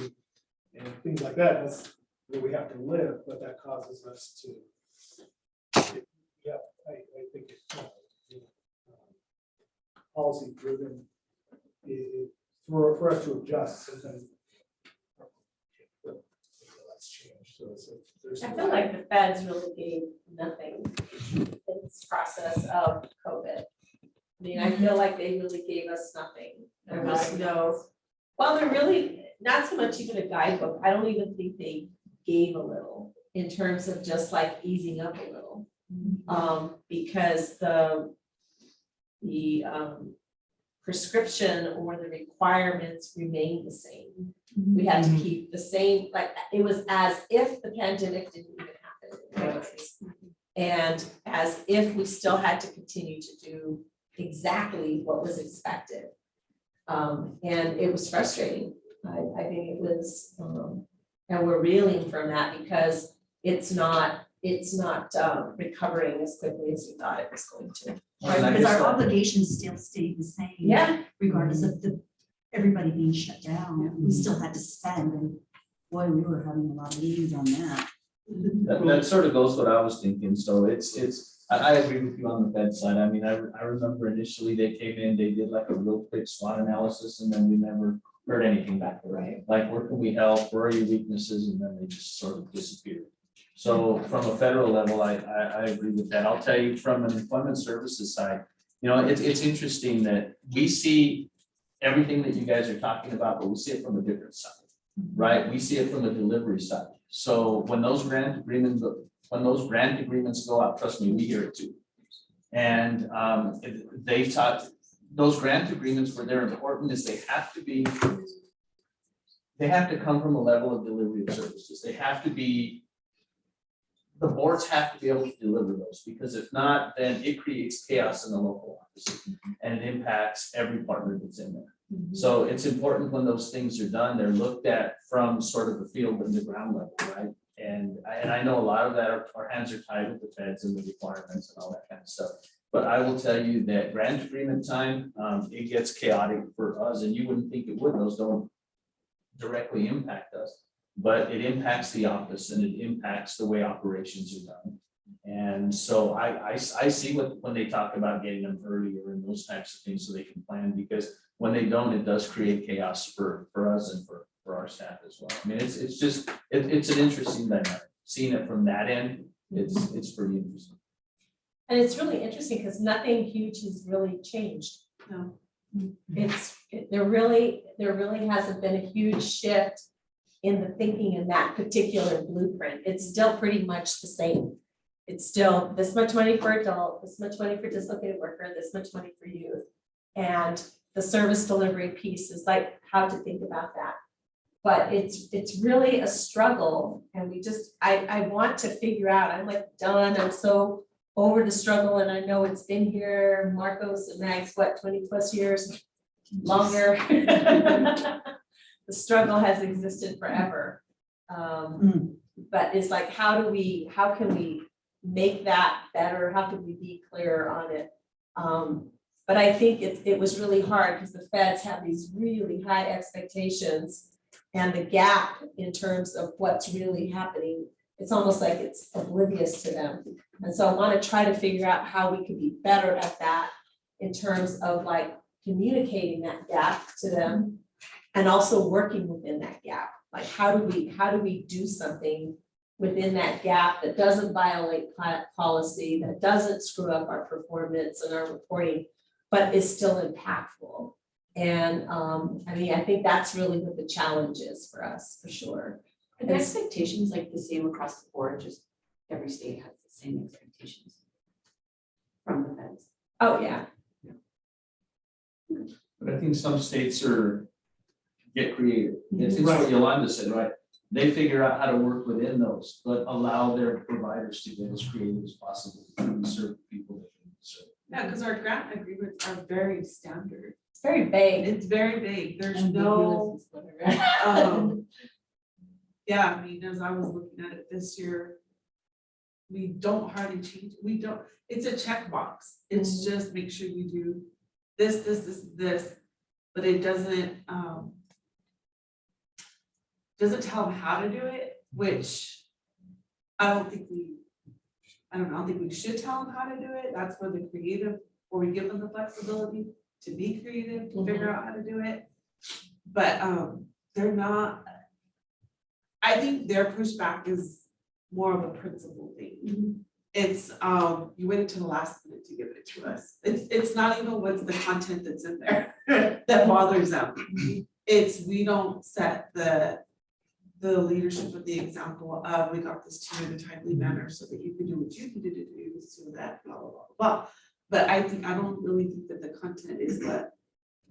and things like that. That's where we have to live, but that causes us to. Yeah, I think it's policy driven for us to adjust. Sometimes that's changed. So there's. I feel like the feds really gave nothing in this process of COVID. I mean, I feel like they really gave us nothing. There was they're really not so much even a guidebook. I don't even think they gave a little in terms of just like easing up a little. Because the prescription or the requirements remained the same. We had to keep the same, like it was as if the pandemic didn't even happen. And as if we still had to continue to do exactly what was expected. And it was frustrating. I think it was, and we're reeling from that because it's not recovering as quickly as we thought it was going to. Right, because our obligations still stayed the same. Yeah. Regardless of everybody being shut down, we still had to spend, and boy, we were having a lot of meetings on that. That sort of goes what I was thinking. So I agree with you on the Fed side. I mean, I remember initially they came in, they did like a real quick SWOT analysis, and then we never heard anything back. Right. Like, where can we help? Where are your weaknesses? And then they just sort of disappeared. So from a federal level, I agree with that. I'll tell you from an employment services side, You know, it's interesting that we see everything that you guys are talking about, but we see it from a different side, right? We see it from the delivery side. So when those grant agreements go out, trust me, we hear it too. And they taught, those grant agreements, where they're important is they have to come from a level of delivery of services. They have to be, the boards have to be able to deliver those, because if not, then it creates chaos in the local office and it impacts every partner that's in there. So it's important when those things are done, they're looked at from sort of the field and the ground level, right? And I know a lot of that, our hands are tied with the feds and the requirements and all that kind of stuff. But I will tell you that grant agreement time, it gets chaotic for us, and you wouldn't think it would. Those don't directly impact us, but it impacts the office and it impacts the way operations are done. And so I see when they talk about getting them earlier and those types of things so they can plan, because when they don't, it does create chaos for us and for our staff as well. I mean, it's an interesting dynamic. Seeing it from that end, it's pretty interesting. And it's really interesting because nothing huge has really changed. No. There really hasn't been a huge shift in the thinking in that particular blueprint. It's still pretty much the same. It's still this much money for adult, this much money for dislocated worker, this much money for youth. And the service delivery piece is like how to think about that. But it's really a struggle, and I want to figure out, I'm like done, I'm so over the struggle, and I know it's been here, Marcos and Max, what, 20+ years, longer. The struggle has existed forever. But it's like, how can we make that better? How can we be clearer on it? But I think it was really hard because the feds have these really high expectations, and the gap in terms of what's really happening, it's almost like it's oblivious to them. And so I want to try to figure out how we can be better at that in terms of like communicating that gap to them and also working within that gap. Like how do we do something within that gap that doesn't violate policy, that doesn't screw up our performance and our reporting, but is still impactful. And I mean, I think that's really what the challenge is for us, for sure. Are the expectations like the same across the board, just every state has the same expectations from the feds? Oh, yeah. But I think some states get creative. It's what Yolanda said, right? They figure out how to work within those, but allow their providers to get as creative as possible to serve people that they serve. Yeah, because our grant agreements are very standard. It's very vague. It's very vague. There's And no, whatever. yeah, I mean, as I was looking at it this year, we don't hardly change, it's a checkbox. It's just make sure you do this, but it doesn't tell them how to do it, which I don't think we should tell them how to do it. That's where the creative, where we give them the flexibility to be creative, to figure out how to do it. But they're not, I think their pushback is more of a principle thing. It's you waited till the last minute to give it to us. It's not even what's the content that's in there that bothers them. It's we don't set the leadership of the example of we got this to you in a timely manner so that you can do what you needed to do so that blah blah blah blah. But I don't really think that the content is what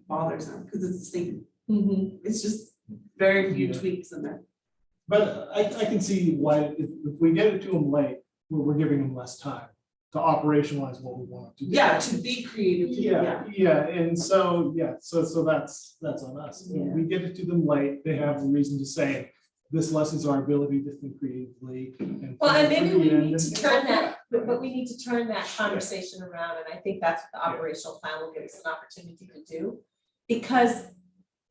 bothers them because it's the same. It's just very few tweaks in there. But I can see why if we get it to them late, we're giving them less time to operationalize what we want to do. Yeah, to be creative. Yeah, and so that's on us. When we get it to them late, they have a reason to say, this lessens our ability to think creatively. Well, and maybe we need to turn that, but we need to turn that conversation around, and I think that's what the operational plan will give us an opportunity to do. Because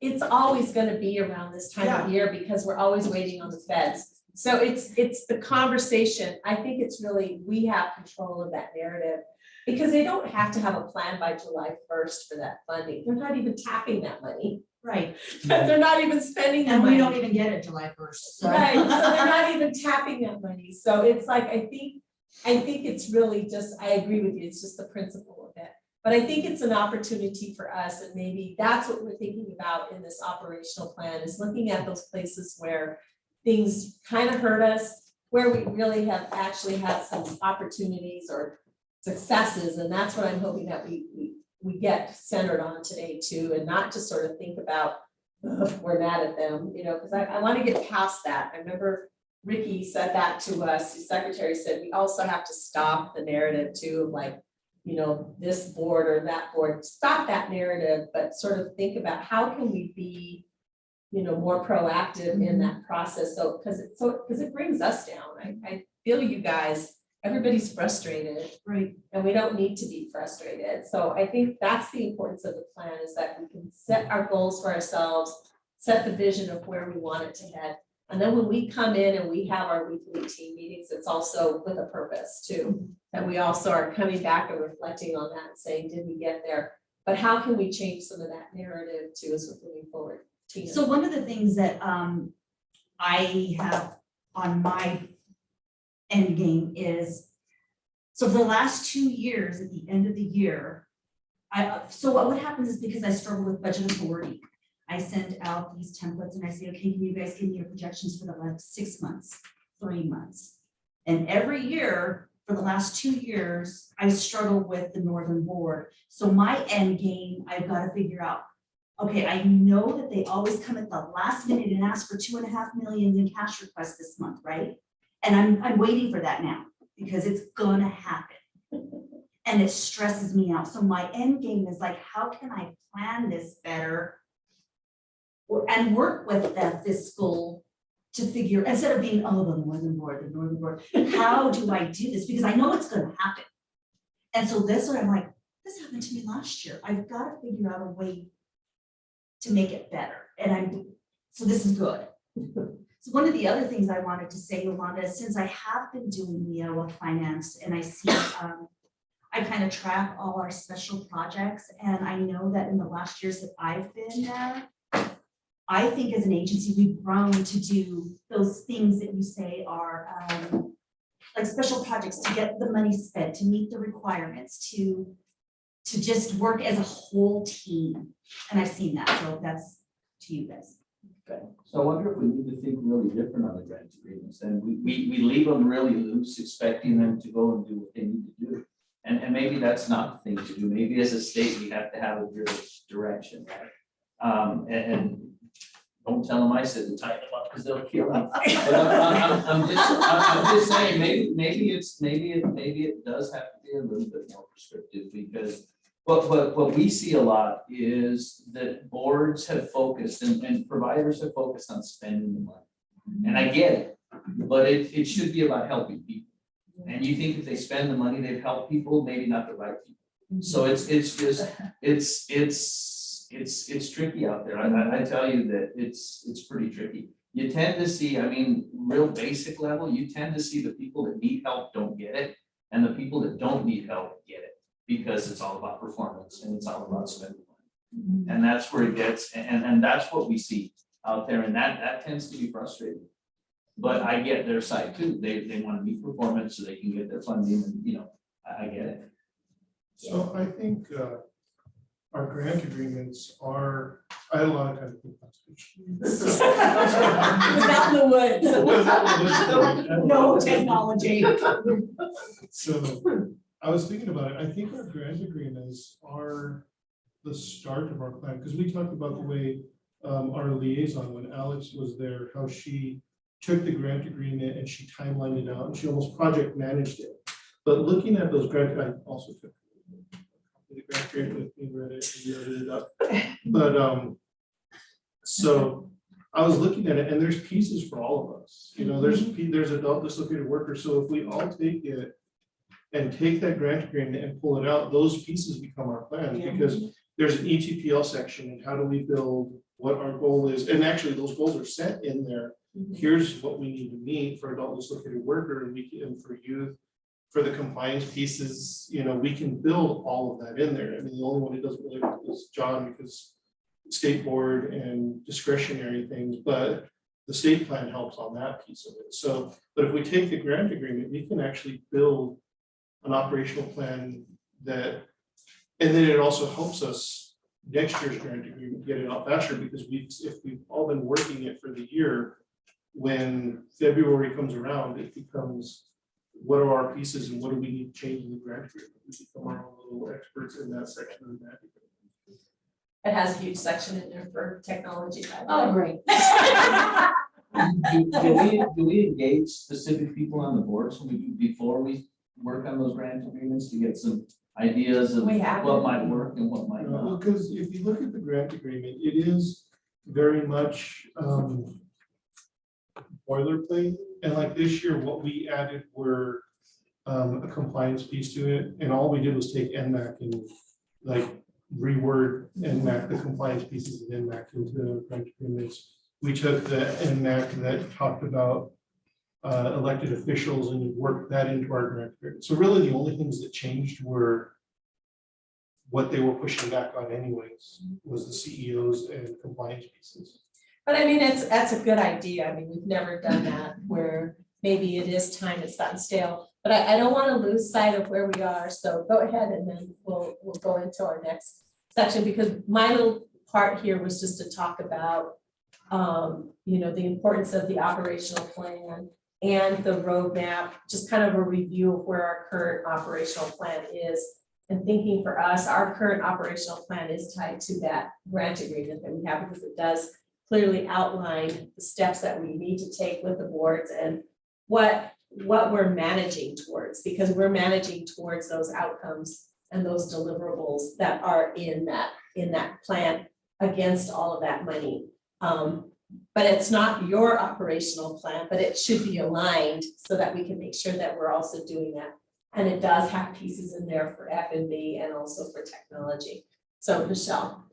it's always gonna be around this time of year because we're always waiting on the feds. So it's the conversation. I think it's really, we have control of that narrative because they don't have to have a plan by July 1st for that funding. They're not even tapping that money. Right. They're not even spending the And money. we don't even get it July 1st. Right, so they're not even tapping that money. So it's like, I think it's really just, I agree with you, it's just the principle of it. But I think it's an opportunity for us, and maybe that's what we're thinking about in this operational plan, is looking at those places where things kind of hurt us, where we really have actually had some opportunities or successes, and that's what I'm hoping that we get centered on today too, and not just sort of think about, "Ugh, we're mad at them," you know, because I want to get past that. I remember Ricky said that to us, the secretary said, we also have to stop the narrative too, of like, you know, this board or that board, stop that narrative, but sort of think about how can we be, you know, more proactive in that process. So, because it brings us down. I feel you guys, everybody's frustrated. Right. And we don't need to be frustrated. So I think that's the importance of the plan, is that we can set our goals for ourselves, set the vision of where we want it to head. And then when we come in and we have our weekly team meetings, it's also with a purpose too, that we also are coming back and reflecting on that and saying, did we get there? But how can we change some of that narrative too as we're moving forward? Tina? So one of the things that I have on my end game is, so for the last 2 years, at the end of the year, so what happens is, because I struggle with budget authority, I send out these templates and I say, okay, can you guys give me your projections for the last 6 months, 3 months? And every year for the last 2 years, I struggle with the Northern Board. So my end game, I've got to figure out, okay, I know that they always come at the last minute and ask for 2.5 million in cash requests this month, right? And I'm waiting for that now, because it's gonna happen. And it stresses me out. So my end game is like, how can I plan this better? And work with the fiscal to figure, instead of being, oh, the Northern Board, how do I do this? Because I know it's gonna happen. And so this one, I'm like, this happened to me last year. I've got to figure out a way to make it better. And so this is good. So one of the other things I wanted to say, Yolanda, is since I have been doing WIOA finance and I see, I kind of track all our special projects, and I know that in the last years that I've been there, I think as an agency, we've grown to do those things that you say are like special projects, to get the money spent, to meet the requirements, to just work as a whole team. And I've seen that, so that's to you guys. Okay. So I wonder if we need to think really different on the grant agreements, and we leave them really loose, expecting them to go and do what they need to do. And maybe that's not the thing to do. Maybe as a state, we have to have a real direction, right? And don't tell them I said to tighten them up, because they'll kill me. But I'm just saying, maybe it does have to be a little bit more prescriptive, because what we see a lot is that boards have focused and providers have focused on spending the money. And I get it, but it should be about helping people. And you think if they spend the money, they've helped people, maybe not the right people. So it's tricky out there. I tell you that it's pretty tricky. You tend to see, I mean, real basic level, you tend to see the people that need help don't get it, and the people that don't need help get it, because it's all about performance and it's all about spending money. And that's where it gets, and that's what we see out there, and that tends to be frustrating. But I get their side too. They want to meet performance so they can get their funding, and you know, I get it. So I think our grant agreements are, I had a lot of time to think about this. It was out in the woods. No technology. So I was thinking about it. I think our grant agreements are the start of our plan, because we talked about the way our liaison, when Alex was there, how she took the grant agreement and she timelined it out and she almost project managed it. But looking at those grant, I also took the grant agreement with me, read it, and wrote it up. But so I was looking at it, and there's pieces for all of us. You know, there's adult dislocated workers. So if we all take it and take that grant agreement and pull it out, those pieces become our plans, because there's an ETPL section, and how do we build what our goal is, and actually those goals are set in there. Here's what we need to meet for adult dislocated worker, and for youth, for the compliance pieces. You know, we can build all of that in there. I mean, the only one who doesn't really is John, because state board and discretionary things, but the state plan helps on that piece of it. So, but if we take the grant agreement, we can actually build an operational plan that And then it also helps us next year's grant agreement get it out faster because if we've all been working it for the year, when February comes around, it becomes, what are our pieces and what do we need to change in the grant agreement? We become our own little experts in that section of the grant agreement. It has a huge section in there for technology. by the Oh, way. great. Do we engage specific people on the boards before we work on those grant agreements to get some ideas of We have. what might work and what might Well, not? because if you look at the grant agreement, it is very much boilerplate. And like this year, what we added were a compliance piece to it. And all we did was take NMAC and like reword NMAC, the compliance pieces of NMAC into grant agreements. We took the NMAC that talked about elected officials and worked that into our grant agreement. So really the only things that changed were what they were pushing back on anyways, was the CEOs and compliance pieces. But I mean, that's a good idea. I mean, we've never done that where maybe it is time, it's gotten stale. But I don't want to lose sight of where we are. So go ahead and then we'll go into our next section because my little part here was just to talk about the importance of the operational plan and the roadmap, just kind of a review of where our current operational plan is. And thinking for us, our current operational plan is tied to that grant agreement that we have because it does clearly outline the steps that we need to take with the boards and what we're managing towards, because we're managing towards those outcomes and those deliverables that are in that plan against all of that money. But it's not your operational plan, but it should be aligned so that we can make sure that we're also doing that. And it does have pieces in there for F&B and also for technology. So Michelle.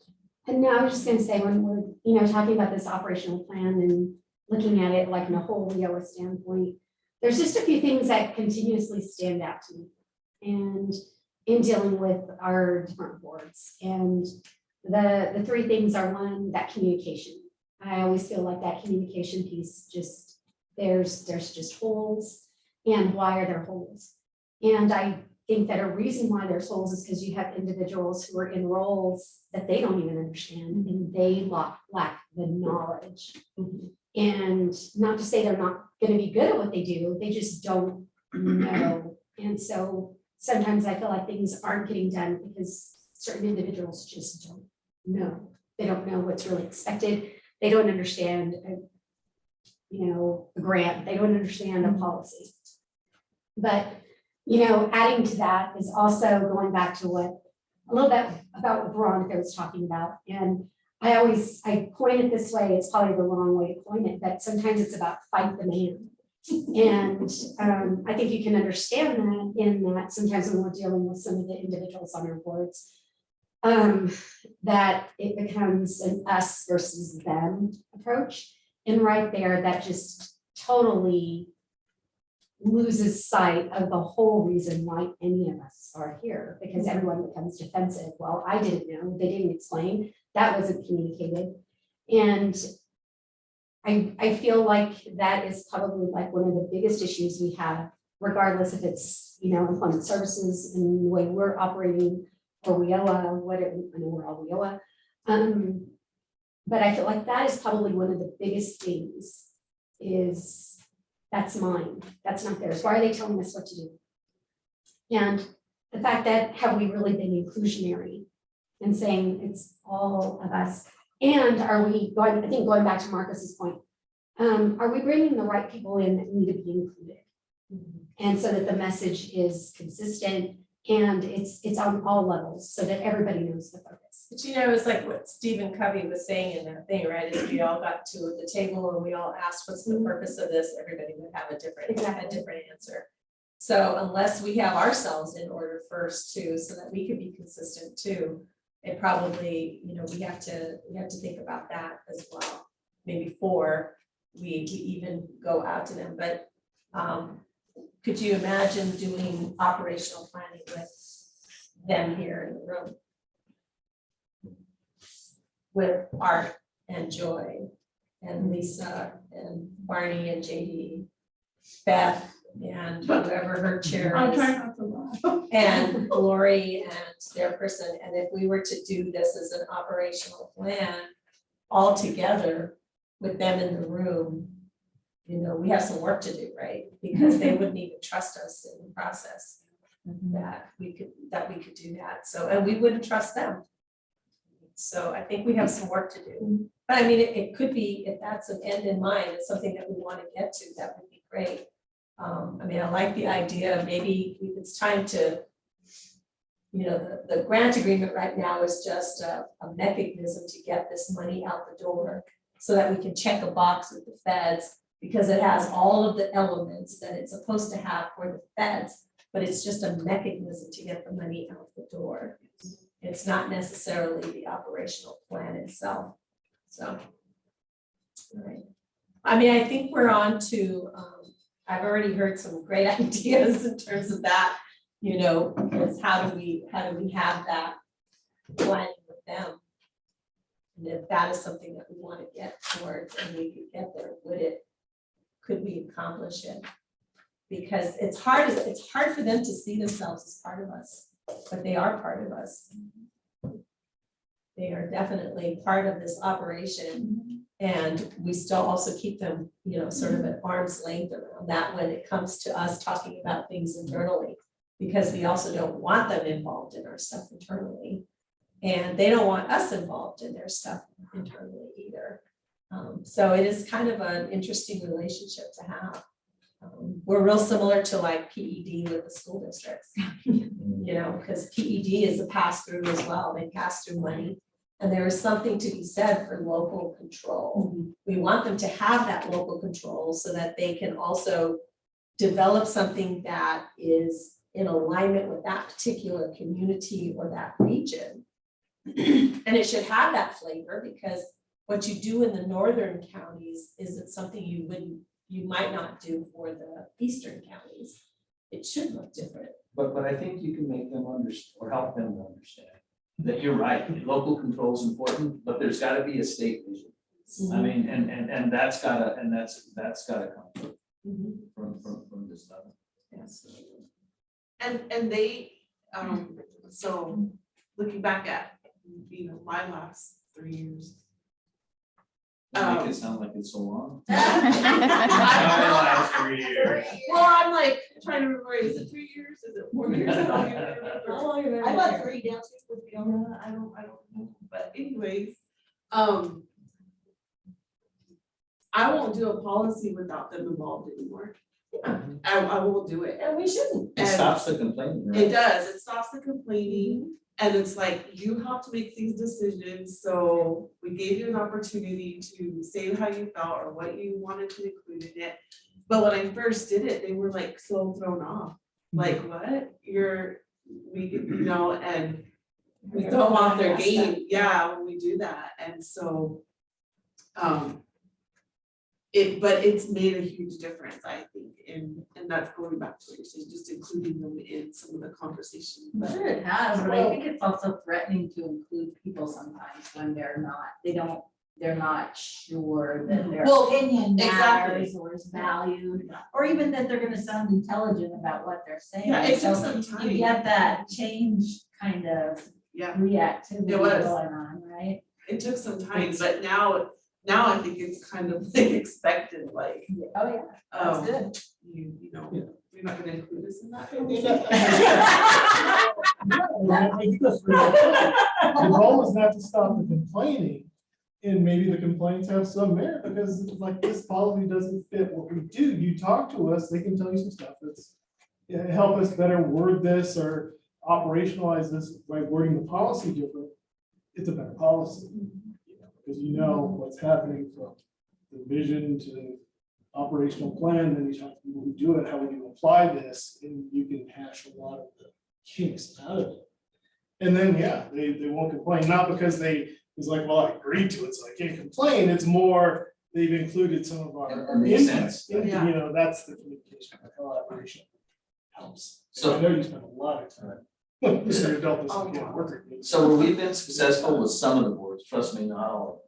And now I was just gonna say, when we're, talking about this operational plan and looking at it like in a whole WIOA standpoint, there's just a few things that continuously stand out to me. And in dealing with our different boards, and the three things are, one, that communication. I always feel like that communication piece just, there's just holes, and why are there holes? And I think that a reason why there's holes is because you have individuals who are in roles that they don't even understand and they lack the knowledge. And not to say they're not going to be good at what they do, they just don't know. And so sometimes I feel like things aren't getting done because certain individuals just don't know. They don't know what's really expected. They don't understand, a grant. They don't understand a policy. But adding to that is also going back to a little bit about what Veronica was talking about. And I coin it this way, it's probably the wrong way to coin it, but sometimes it's about fight the man. And I think you can understand that in that sometimes when we're dealing with some of the individuals on our boards, that it becomes an us versus them approach. And right there, that just totally loses sight of the whole reason why any of us are here, because everyone becomes defensive. Well, I didn't know, they didn't explain, that wasn't communicated. And I feel like that is probably like one of the biggest issues we have, regardless if it's, employment services and the way we're operating or WIOA, whatever, I know we're all WIOA. But I feel like that is probably one of the biggest things is that's mine, that's not theirs. Why are they telling us what to do? And the fact that have we really been inclusionary and saying it's all of us? And are we going, I think going back to Marcus's point, are we bringing the right people in that need to be included? And so that the message is consistent and it's on all levels so that everybody knows the purpose. But it's like what Stephen Covey was saying in that thing, right? Is we all got to the table and we all asked what's the purpose of this, everybody would have a different answer. So unless we have ourselves in order first too, so that we could be consistent too, it probably, we have to think about that as well, maybe before we even go out to them. But could you imagine doing operational planning with them here in the room? With Art and Joy and Lisa and Barney and JD, Beth and whoever her chair I'm is. trying not to laugh. And Lori and their person, and if we were to do this as an operational plan all together with them in the room, you know, we have some work to do, right? Because they wouldn't even trust us in the process that we could do that. So, and we wouldn't trust them. So I think we have some work to do. But I mean, it could be, if that's an end in mind, it's something that we want to get to, that would be great. I mean, I like the idea, maybe it's time to, you know, the grant agreement right now is just a mechanism to get this money out the door so that we can check a box with the feds, because it has all of the elements that it's supposed to have for the feds, but it's just a mechanism to get the money out the door. It's not necessarily the operational plan itself, so. All right. I mean, I think we're on to, I've already heard some great ideas in terms of that, you know, because how do we have that plan with them? And if that is something that we want to get towards and we could get there, could we accomplish it? Because it's hard for them to see themselves as part of us, but they are part of us. They are definitely part of this operation, and we still also keep them, you know, sort of at arm's length around that when it comes to us talking about things internally, because we also don't want them involved in our stuff internally, and they don't want us involved in their stuff internally either. So it is kind of an interesting relationship to have. We're real similar to like PED with the school districts, you know, because PED is a pass through as well. They pass through money. And there is something to be said for local control. We want them to have that local control so that they can also develop something that is in alignment with that particular community or that region. And it should have that flavor, because what you do in the northern counties isn't something you might not do for the eastern counties. It should look different. But I think you can make them understand, or help them to understand, that you're right, local control is important, but there's gotta be a state vision. I mean, and that's gotta come from this level. Yes. And they, so looking back at, you know, my last 3 years. Make it sound like it's so long. Well, I'm like trying to remember, is it 3 years? Is it 4 years? I don't even remember. How long have I I been got here? 3 dances with Fiona. I don't know. But anyways, I won't do a policy without them involved anymore. I won't do it. And we shouldn't. It stops the complaining, right? It does. It stops the complaining. And it's like, you have to make these decisions, so we gave you an opportunity to say how you felt or what you wanted to include in it. But when I first did it, they were like so thrown off, like, what? And we throw them off their game, yeah, when we do that, and so, but it's made a huge difference, I think, and that's going back to what you're saying, just including them in some of the conversation. I'm sure it has, but I think it's also threatening to include people sometimes when they're not sure that their Well, opinion exactly. matters or is valued, or even that they're gonna sound intelligent about what they're saying. Yeah, it took So some time. you get that change kind of Yeah, reactivity It was. going on, right? it took some time, but now I think it's kind of like expected, like, Oh, yeah, that's oh, good. you know, you're not gonna include us in that. The goal is not to stop the complaining, and maybe the complaints have some merit, because it's like, this policy doesn't fit what we do. You talk to us, they can tell you some stuff that's, help us better word this or operationalize this by wording the policy different. It's a better policy, because you know what's happening from the vision to the operational plan, then you talk to people who do it, how would you apply this, and you can hash a lot of the kinks out of it. And then, yeah, they won't complain, not because it's like, well, I agreed to it, so I can't complain. It's more, they've included some of our It makes inputs. sense. You Yeah. know, that's the communication, the collaboration helps. So So- I know you spend a lot of time. Mr. Adult doesn't get work. So where we've been successful with some of the boards, trust me, not all of them.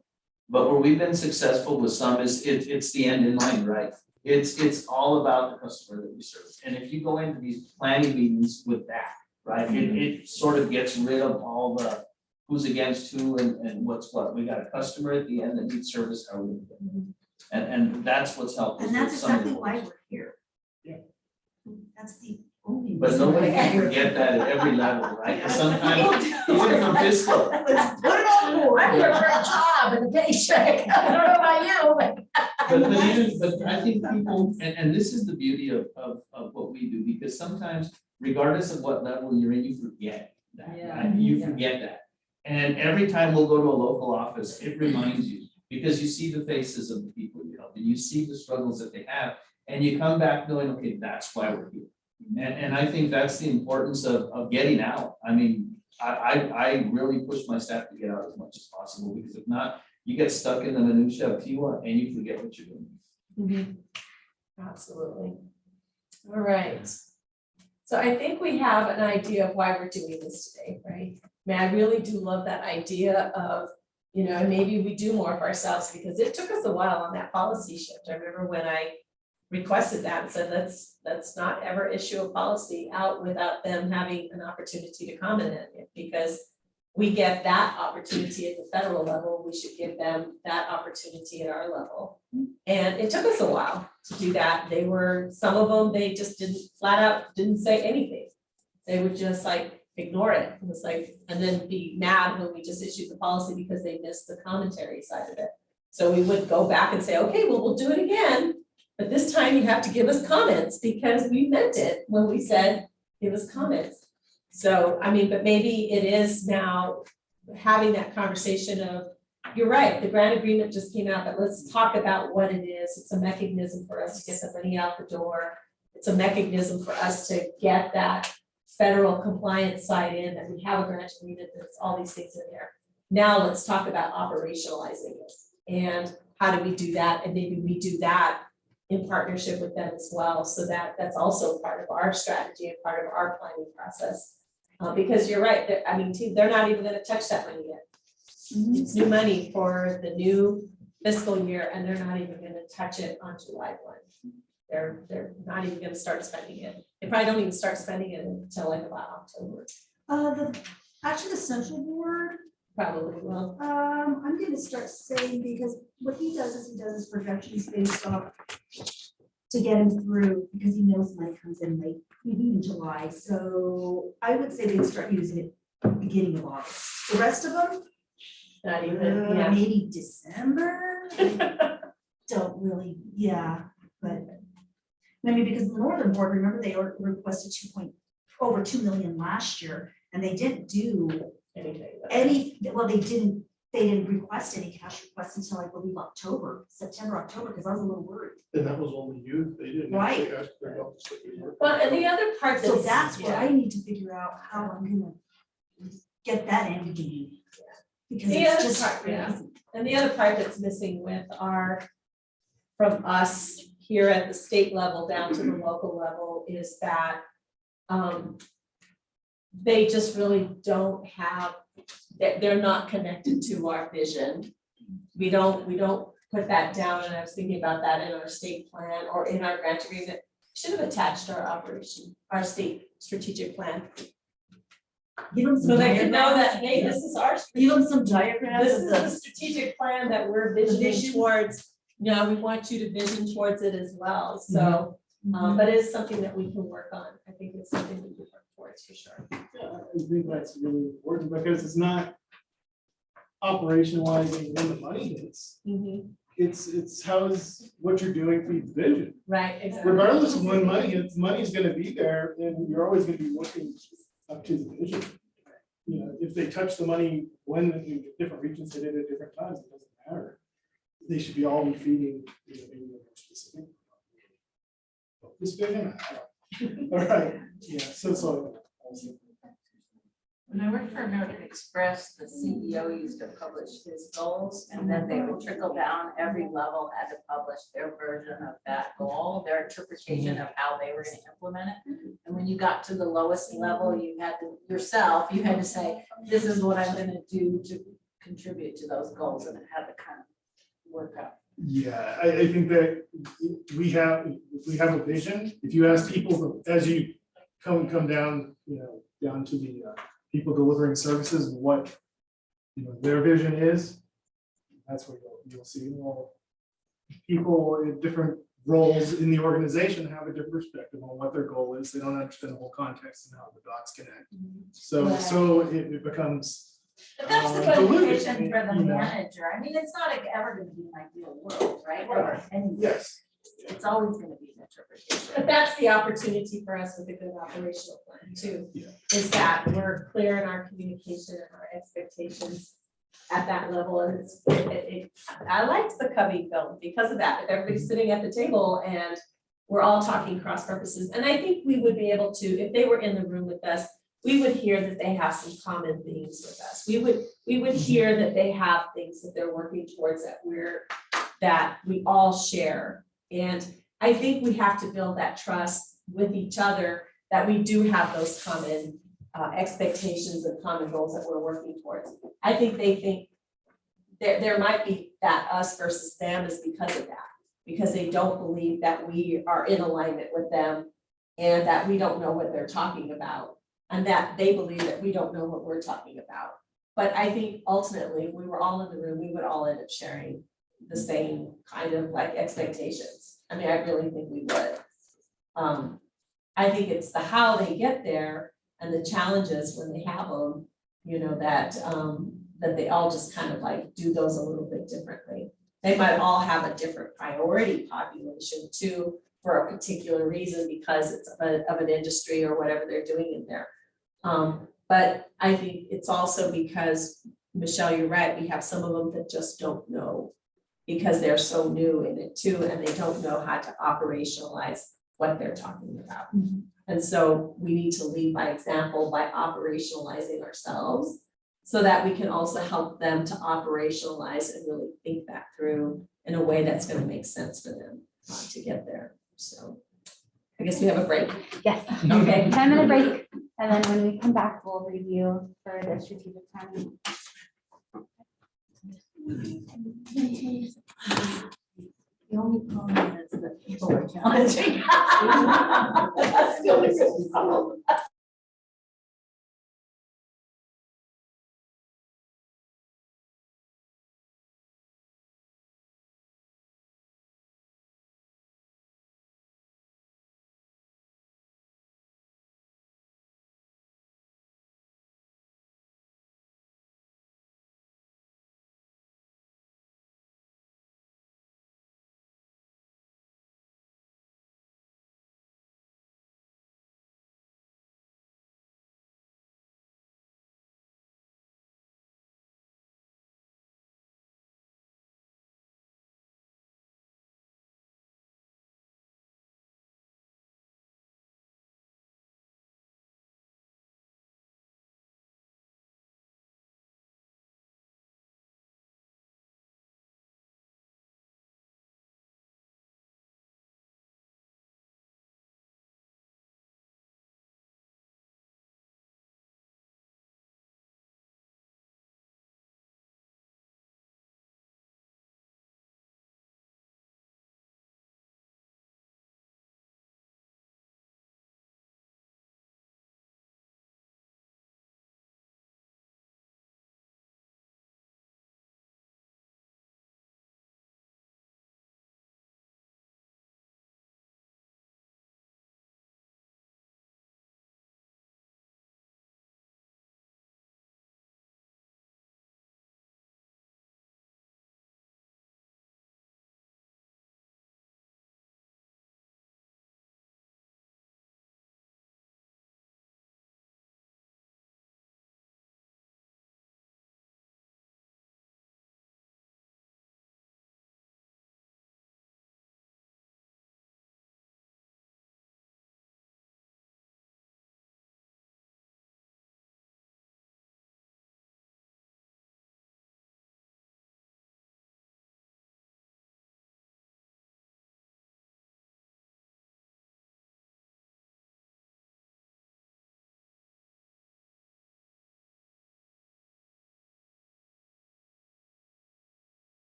But where we've been successful with some is it's the end in mind, right? It's all about the customer that we serve. And if you go into these planning meetings with that, right, it sort of gets rid of all the who's against who and what's what. We got a customer at the end that needs service, how we do it. And that's what's helped. us And that's with some of exactly the why ones. we're here. Yeah. That's the only. But reason nobody why can we're forget here. that at every level, right? 'Cause sometimes, even from fiscal, Let's put it on board. I'm here for a job and a paycheck. I don't know about you, but. but I think people, and this is the beauty of what we do, because sometimes regardless of what level you're in, you forget that, Yeah. right? You Yeah. forget that. And every time we'll go to a local office, it reminds you, because you see the faces of the people you help, and you see the struggles that they have, and you come back knowing, okay, that's why we're here. And I think that's the importance of getting out. I mean, I really push my staff to get out as much as possible, because if not, you get stuck in the minutia of Tiwa and you forget what you're doing. Absolutely. All right. So I think we have an idea of why we're doing this today, right? I mean, I really do love that idea of, you know, maybe we do more of ourselves, because it took us a while on that policy shift. I remember when I requested that and said, let's not ever issue a policy out without them having an opportunity to comment on it, because we get that opportunity at the federal level, we should give them that opportunity at our level. And it took us a while to do that. They were, some of them, they just didn't, flat out didn't say anything. They would just like ignore it. It was like, and then be mad when we just issued the policy because they missed the commentary side of it. So we would go back and say, okay, well, we'll do it again, but this time you have to give us comments, because we meant it when we said, give us comments. So, I mean, but maybe it is now having that conversation of, you're right, the grant agreement just came out, but let's talk about what it is. It's a mechanism for us to get the money out the door. It's a mechanism for us to get that federal compliance side in, that we have a grant agreement, there's all these things in there. Now let's talk about operationalizing it. And how do we do that? And maybe we do that in partnership with them as well, so that that's also part of our strategy and part of our planning process. Because you're right, I mean, they're not even gonna touch that money yet. It's new money for the new fiscal year, and they're not even gonna touch it on July 1. They're not even gonna start spending it. They probably don't even start spending it until like about October. Actually, the central board, Probably will. I'm gonna start saying, because what he does is he does his projections based off to get him through, because he knows money comes in late in July. So I would say they'd start using it beginning of August. The rest of them, Not even, yeah. maybe December. Don't really, yeah, but I mean, because the Northern Board, remember, they requested over 2 million last year, and they didn't do well, they didn't request any cash requests until I believe September, October, because I was a little worried. And that was only you, they didn't Right. actually ask their help to stick with work. Well, and the other part So that's. that's what yeah. I need to figure out, how I'm gonna get that end game. Because The it's other just part, yeah. crazy. And the other part that's missing with our, from us here at the state level down to the local level, is that they just really don't have, they're not connected to our vision. We don't put that down, and I was thinking about that in our state plan or in our grant agreement. Should have attached our state strategic plan. Give them some So they can know that, diagrams. hey, this is our. Give them some diagrams. This of is the- the strategic plan that we're visioning vision. towards. No, we want you to vision towards it as well, so, but it is something that we can work on. I think it's something we can work towards for sure. Yeah, I think that's really important, because it's not operationalizing when the money hits. It's how's what you're doing for your vision. Right, exactly. Regardless of when money hits, money's gonna be there, and you're always gonna be working up to the vision. You know, if they touch the money when in different regions hit it at different times, it doesn't matter. They should be all be feeding, you know, being more specific. This vision, all right, yeah, so. When I worked for American Express, the CEO used to publish his goals, and then they would trickle down. Every level had to publish their version of that goal, their interpretation of how they were going to implement it. And when you got to the lowest level, you had to say, this is what I'm going to do to contribute to those goals, and it had to kind of work out Yeah, I think that we have a vision. If you ask people, as you come down, down to the people delivering services, what, their vision is, that's what you'll see. Well, people in different roles in the organization have a different perspective on what their goal is. They don't understand the whole context and how the dots connect. So it becomes. But that's the diluted, motivation for the you know. manager. I mean, it's not ever gonna be an ideal world, right? Right. And Yes. it's always gonna be an interpretation. But that's the opportunity for us with a good operational plan too, Yeah. is that we're clear in our communication and our expectations at that level, and I liked the Covey film because of that, everybody's sitting at the table and we're all talking cross purposes, and I think we would be able to, if they were in the room with us, we would hear that they have some common themes with us, we would hear that they have things that they're working towards that we all share, and I think we have to build that trust with each other, that we do have those common expectations and common goals that we're working towards. I think they think there might be that us versus them is because of that, because they don't believe that we are in alignment with them and that we don't know what they're talking about, and that they believe that we don't know what we're talking about. But I think ultimately, if we were all in the room, we would all end up sharing the same kind of like expectations. I mean, I really think we would. I think it's the how they get there and the challenges when they have them, that they all just kind of like do those a little bit differently. They might all have a different priority population too, for a particular reason, because it's of an industry or whatever they're doing in there. But I think it's also because, Michelle, you're right, we have some of them that just don't know, because they're so new in it too, and they don't know how to operationalize what they're talking about. And so we need to lead by example by operationalizing ourselves, so that we can also help them to operationalize and really think that through in a way that's going to make sense for them to get there. So I guess we have a break. Yes, Okay. 10-minute break, and then when we come back, we'll review for the strategic planning. The only problem is that people are challenging. That's the only problem.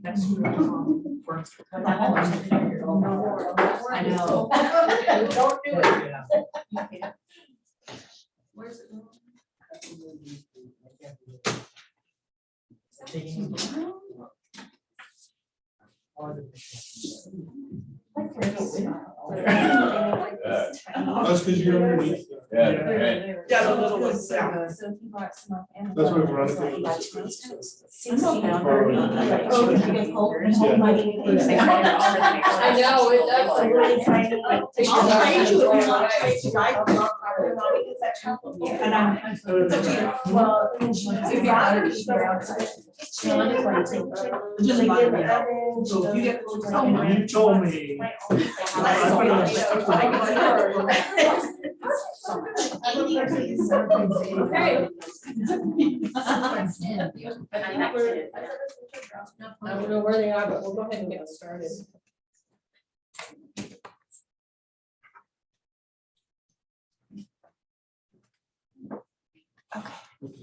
Next year. I know. Don't do it. Where's it? Taking all the pictures. That's because you're underneath. Yeah, right. Yeah, the little ones, yeah. That's what Veronica was. I know, it does. I'll trade you if you want to trade you. And I'm. Well. So you get. You told me. Okay. I don't know where they are, but we'll go ahead and get started.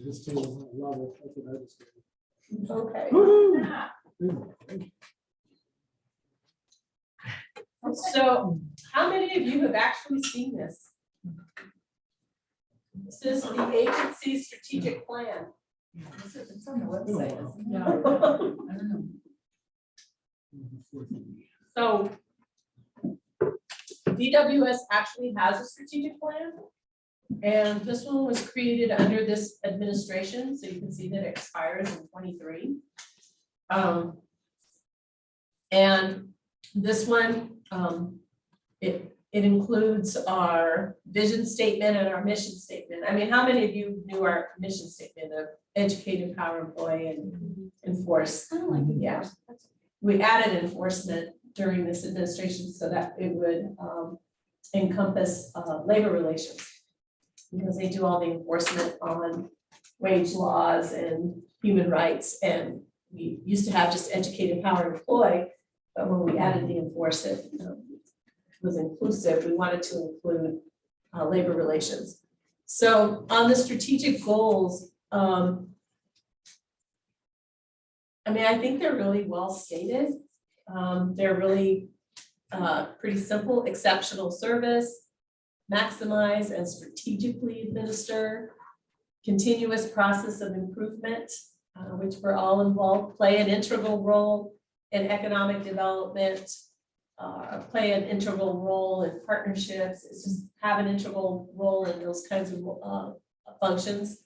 This table's not level, that's what I just did. Okay. So how many of you have actually seen this? This is the agency strategic plan. It's on the website. So DWS actually has a strategic plan. And this one was created under this administration, so you can see that it expires in 23. And this one, it includes our vision statement and our mission statement. I mean, how many of you knew our mission statement of educate, empower, employ, and enforce? Yeah, we added enforcement during this administration so that it would encompass labor relations, because they do all the enforcement on wage laws and human rights. And we used to have just educate, empower, employ, but when we added the enforce, it was inclusive. We wanted to include labor relations. So on the strategic goals, I mean, I think they're really well stated. They're really pretty simple: exceptional service, maximize and strategically administer, continuous process of improvement, which we're all involved, play an integral role in economic development, play an integral role in partnerships. It's just have an integral role in those kinds of functions.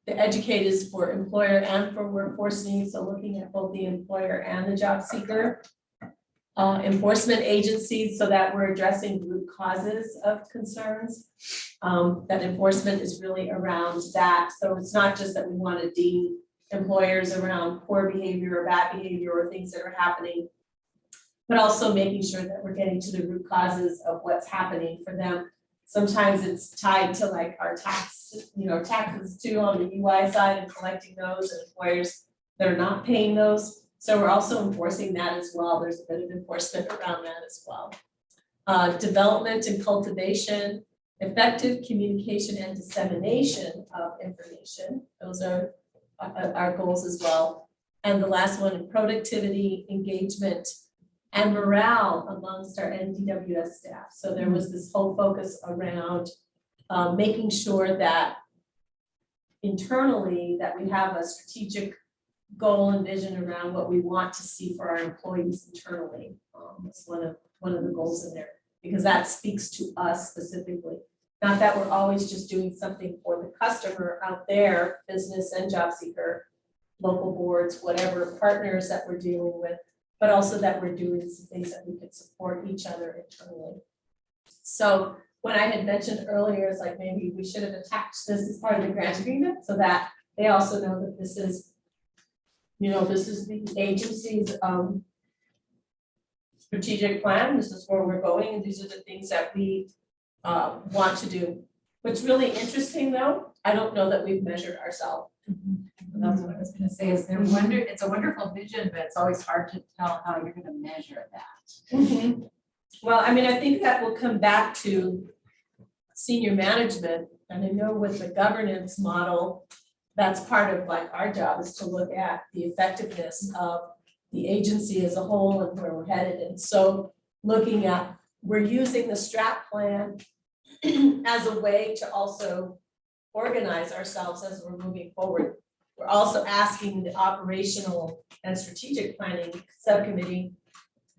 The educate is for employer and for workforce needs, so looking at both the employer and the job seeker. Enforcement agencies, so that we're addressing root causes of concerns. That enforcement is really around that. So it's not just that we want to deem employers around poor behavior or bad behavior or things that are happening, but also making sure that we're getting to the root causes of what's happening for them. Sometimes it's tied to like our tax, taxes too on the UI side and collecting those, and employers that are not paying those. So we're also enforcing that as well. There's a bit of enforcement around that as well. Development and cultivation, effective communication and dissemination of information. Those are our goals as well. And the last one, productivity, engagement, and morale amongst our NDWS staff. So there was this whole focus around making sure that internally that we have a strategic goal and vision around what we want to see for our employees internally. It's one of the goals in there, because that speaks to us specifically. Not that we're always just doing something for the customer out there, business and job seeker, local boards, whatever partners that we're dealing with, but also that we're doing some things that we could support each other internally. So when I had mentioned earlier, it's like maybe we should have attached this as part of the grant agreement so that they also know that this is, this is the agency's strategic plan. This is where we're going, and these are the things that we want to do. What's really interesting though, I don't know that we've measured ourselves. That's what I was gonna say, it's a wonderful vision, but it's always hard to tell how you're gonna measure that. Well, I mean, I think that will come back to senior management, and I know with the governance model, that's part of like our job is to look at the effectiveness of the agency as a whole and where we're headed. And so looking at, we're using the strat plan as a way to also organize ourselves as we're moving forward. We're also asking the operational and strategic planning subcommittee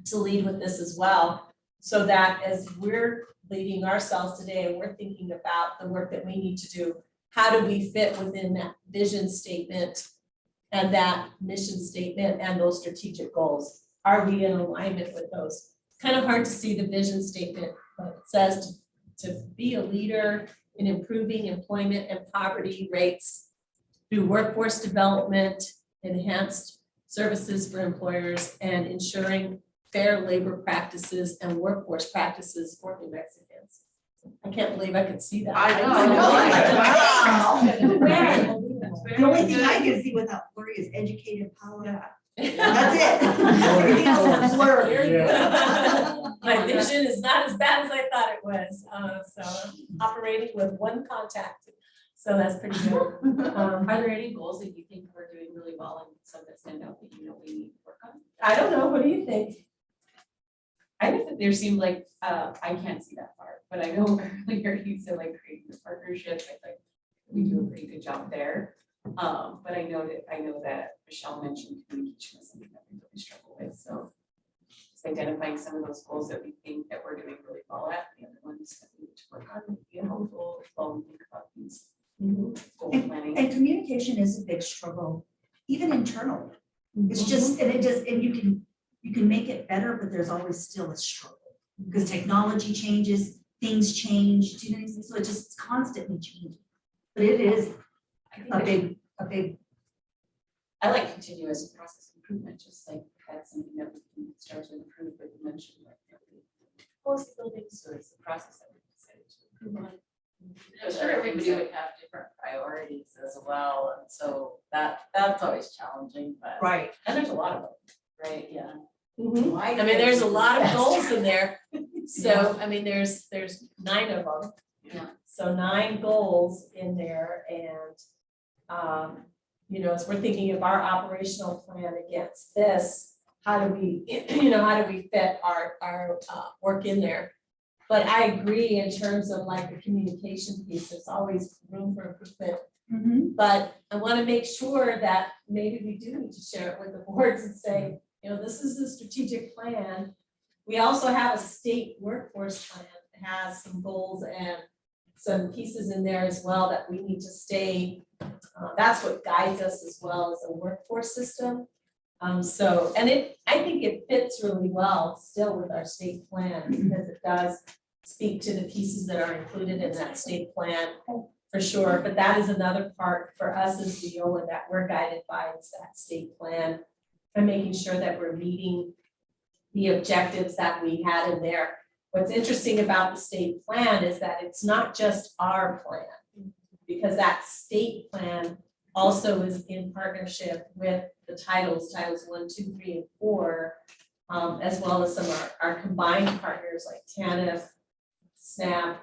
to lead with this as well, so that as we're leading ourselves today and we're thinking about the work that we need to do, how do we fit within that vision statement and that mission statement and those strategic goals? Are we in alignment with those? It's kind of hard to see the vision statement, but it says to be a leader in improving employment and poverty rates through workforce development, enhanced services for employers, and ensuring fair labor practices and workforce practices for New Mexicans. I can't believe I could see that. I know. Wow. The only thing I can see without blurry is educated power. That's it. Everything else is blurry. Yeah. My vision is not as bad as I thought it was, so operating with one contact, so that's pretty good. Are there any goals that you think we're doing really well and some that stand out that you know we need to work on? I don't know, what do you think? I think that there seemed like, I can't see that far, but I know earlier you said like creating the partnerships, I think we do a pretty good job there. But I know that Michelle mentioned communication is something that we really struggle with, so it's identifying some of those goals that we think that we're doing really well at, the other ones that we need to work on would be helpful while we think about these goal planning. And communication is a big struggle, even internally. It's just, and you can make it better, but there's always still a struggle. Because technology changes, things change, do you know, so it just constantly changing. But it is a big. I like continuous process improvement, just like that's something that we can start to improve, but you mentioned like policy building, so it's the process that we decided to improve on. I'm sure everybody would have different priorities as well, and so that's always challenging, but. Right. And there's a lot of them, right, yeah. I mean, there's a lot of goals in there, so, I mean, there's 9 of them. Yeah. So 9 goals in there, and, you know, as we're thinking of our operational plan against this, how do we, how do we fit our work in there? But I agree in terms of like the communication piece, there's always room for improvement. But I want to make sure that maybe we do need to share it with the boards and say, you know, this is the strategic plan. We also have a state workforce plan that has some goals and some pieces in there as well that we need to stay. That's what guides us as well as a workforce system. So, and I think it fits really well still with our state plan because it does speak to the pieces that are included in that state plan for sure. But that is another part for us as WIOA that we're guided by is that state plan and making sure that we're meeting the objectives that we had in there. What's interesting about the state plan is that it's not just our plan, because that state plan also is in partnership with the titles 1, 2, 3, and 4, as well as some of our combined partners like TANF, SNAP,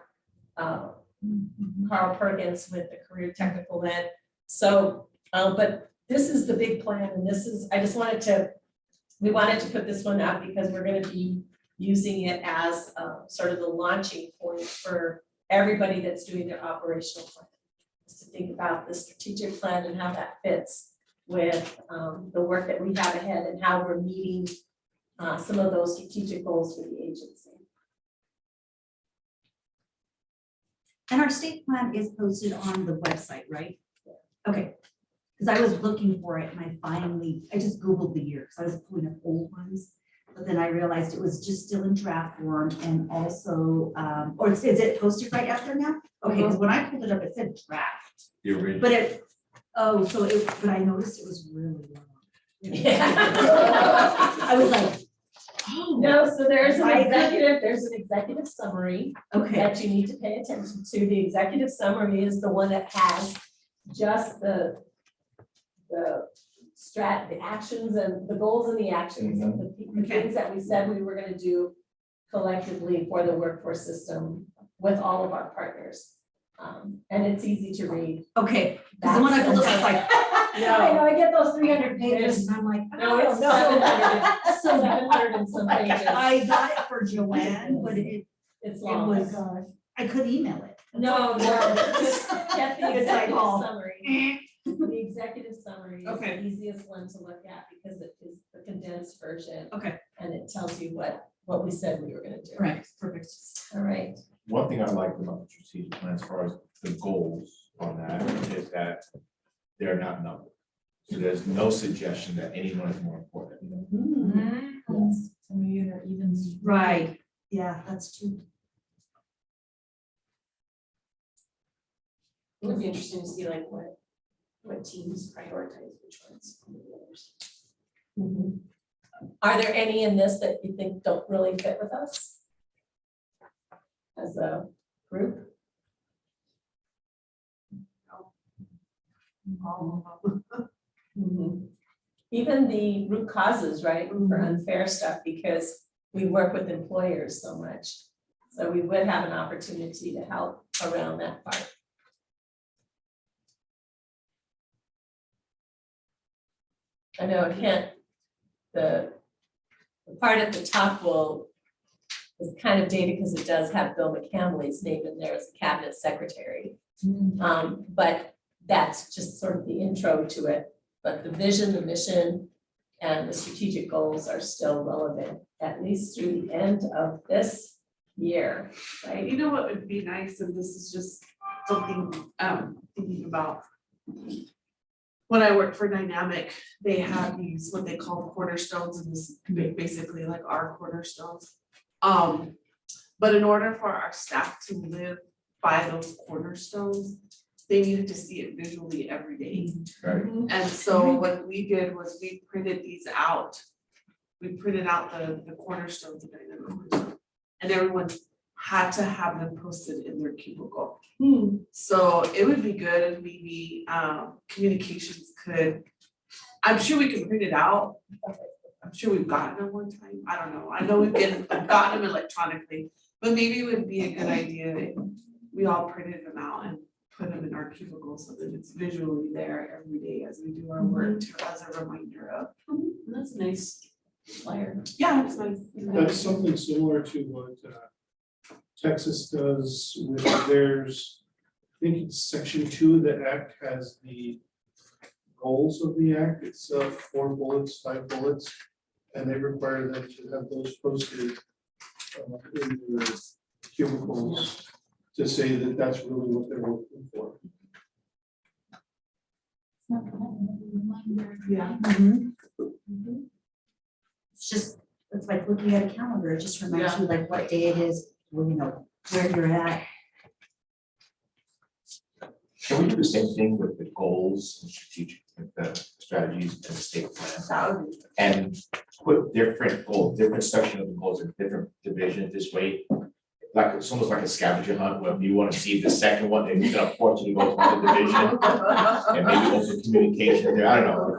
Carl Perkins with the Career Technical Ed. So, but this is the big plan, and this is, we wanted to put this one out because we're going to be using it as sort of the launching point for everybody that's doing their operational plan. Just to think about the strategic plan and how that fits with the work that we have ahead and how we're meeting some of those strategic goals for the agency. And our state plan is posted on the website, right? Okay, because I was looking for it and I just Googled the year, because I was pulling up old ones. But then I realized it was just still in draft form and also, or is it posted right after now? Okay, because when I pulled it up, it said draft. You're ready. But but I noticed it was really long. Yeah. I was like, oh. No, so there's an executive summary Okay, that you need to pay attention to. The executive summary is the one that has just the actions and the goals and the actions, the things that we said we were gonna do collectively for the workforce system with all of our partners. And it's easy to read. Okay, because the one I pulled up was like, I know, I get those 300 pages and I'm like, I No, don't it's know. 700 and some pages. I got it for Joanne, but it It's it long. was, I could email it. No, just get the It's like, executive oh. summary. The executive summary is Okay. the easiest one to look at because it is the condensed version. Okay. And it tells you what we said we were gonna do. Right, perfect. All right. One thing I liked about the strategic plan as far as the goals on that is that they're not numbered. So there's no suggestion that anyone is more important. Yes. To me, they're even. Right, yeah, that's true. It would be interesting to see like what teams prioritize which ones. over the others. Mhm. Are there any in this that you think don't really fit with us? As a group? Mhm. Even the root causes, right, for unfair stuff, because we work with employers so much. So we would have an opportunity to help around that part. I know it can't, the part at the top is kind of dated because it does have Bill McCamley's name in there as a cabinet secretary. But that's just sort of the intro to it. But the vision, the mission, and the strategic goals are still relevant, at least through the end of this year, right? You know what would be nice, and this is just something thinking about. When I worked for Dynamic, they have these, what they call cornerstones, and this is basically like our cornerstones. But in order for our staff to live by those cornerstones, they needed to see it visually every day. Right. And so what we did was we printed these out. We printed out the cornerstones of Dynamic, and everyone had to have them posted in their cubicle. So it would be good if maybe communications could, I'm sure we can print it out. I'm sure we've gotten them one time. I don't know. I know we've gotten them electronically, but maybe it would be a good idea if we all printed them out and put them in our cubicle so that it's visually there every day as we do our work as a reminder of. That's a nice flyer. Yeah, it's nice. That's something similar to what Texas does with theirs. I think it's section 2 of the act has the goals of the act. It's 4 bullets, 5 bullets, and they require them to have those posted in their cubicles to say that that's really what they're looking for. Yeah. It's just, it's like looking at a calendar, it just reminds you like what day it is, well, you know, where you're at. Can we do the same thing with the goals and strategic, with the strategies and the state plan? And put different goals, different section of the goals in different divisions this way? Like, it's almost like a scavenger hunt, where you want to see the second one, then you can unfortunately go to another division. And maybe open communication there, I don't know.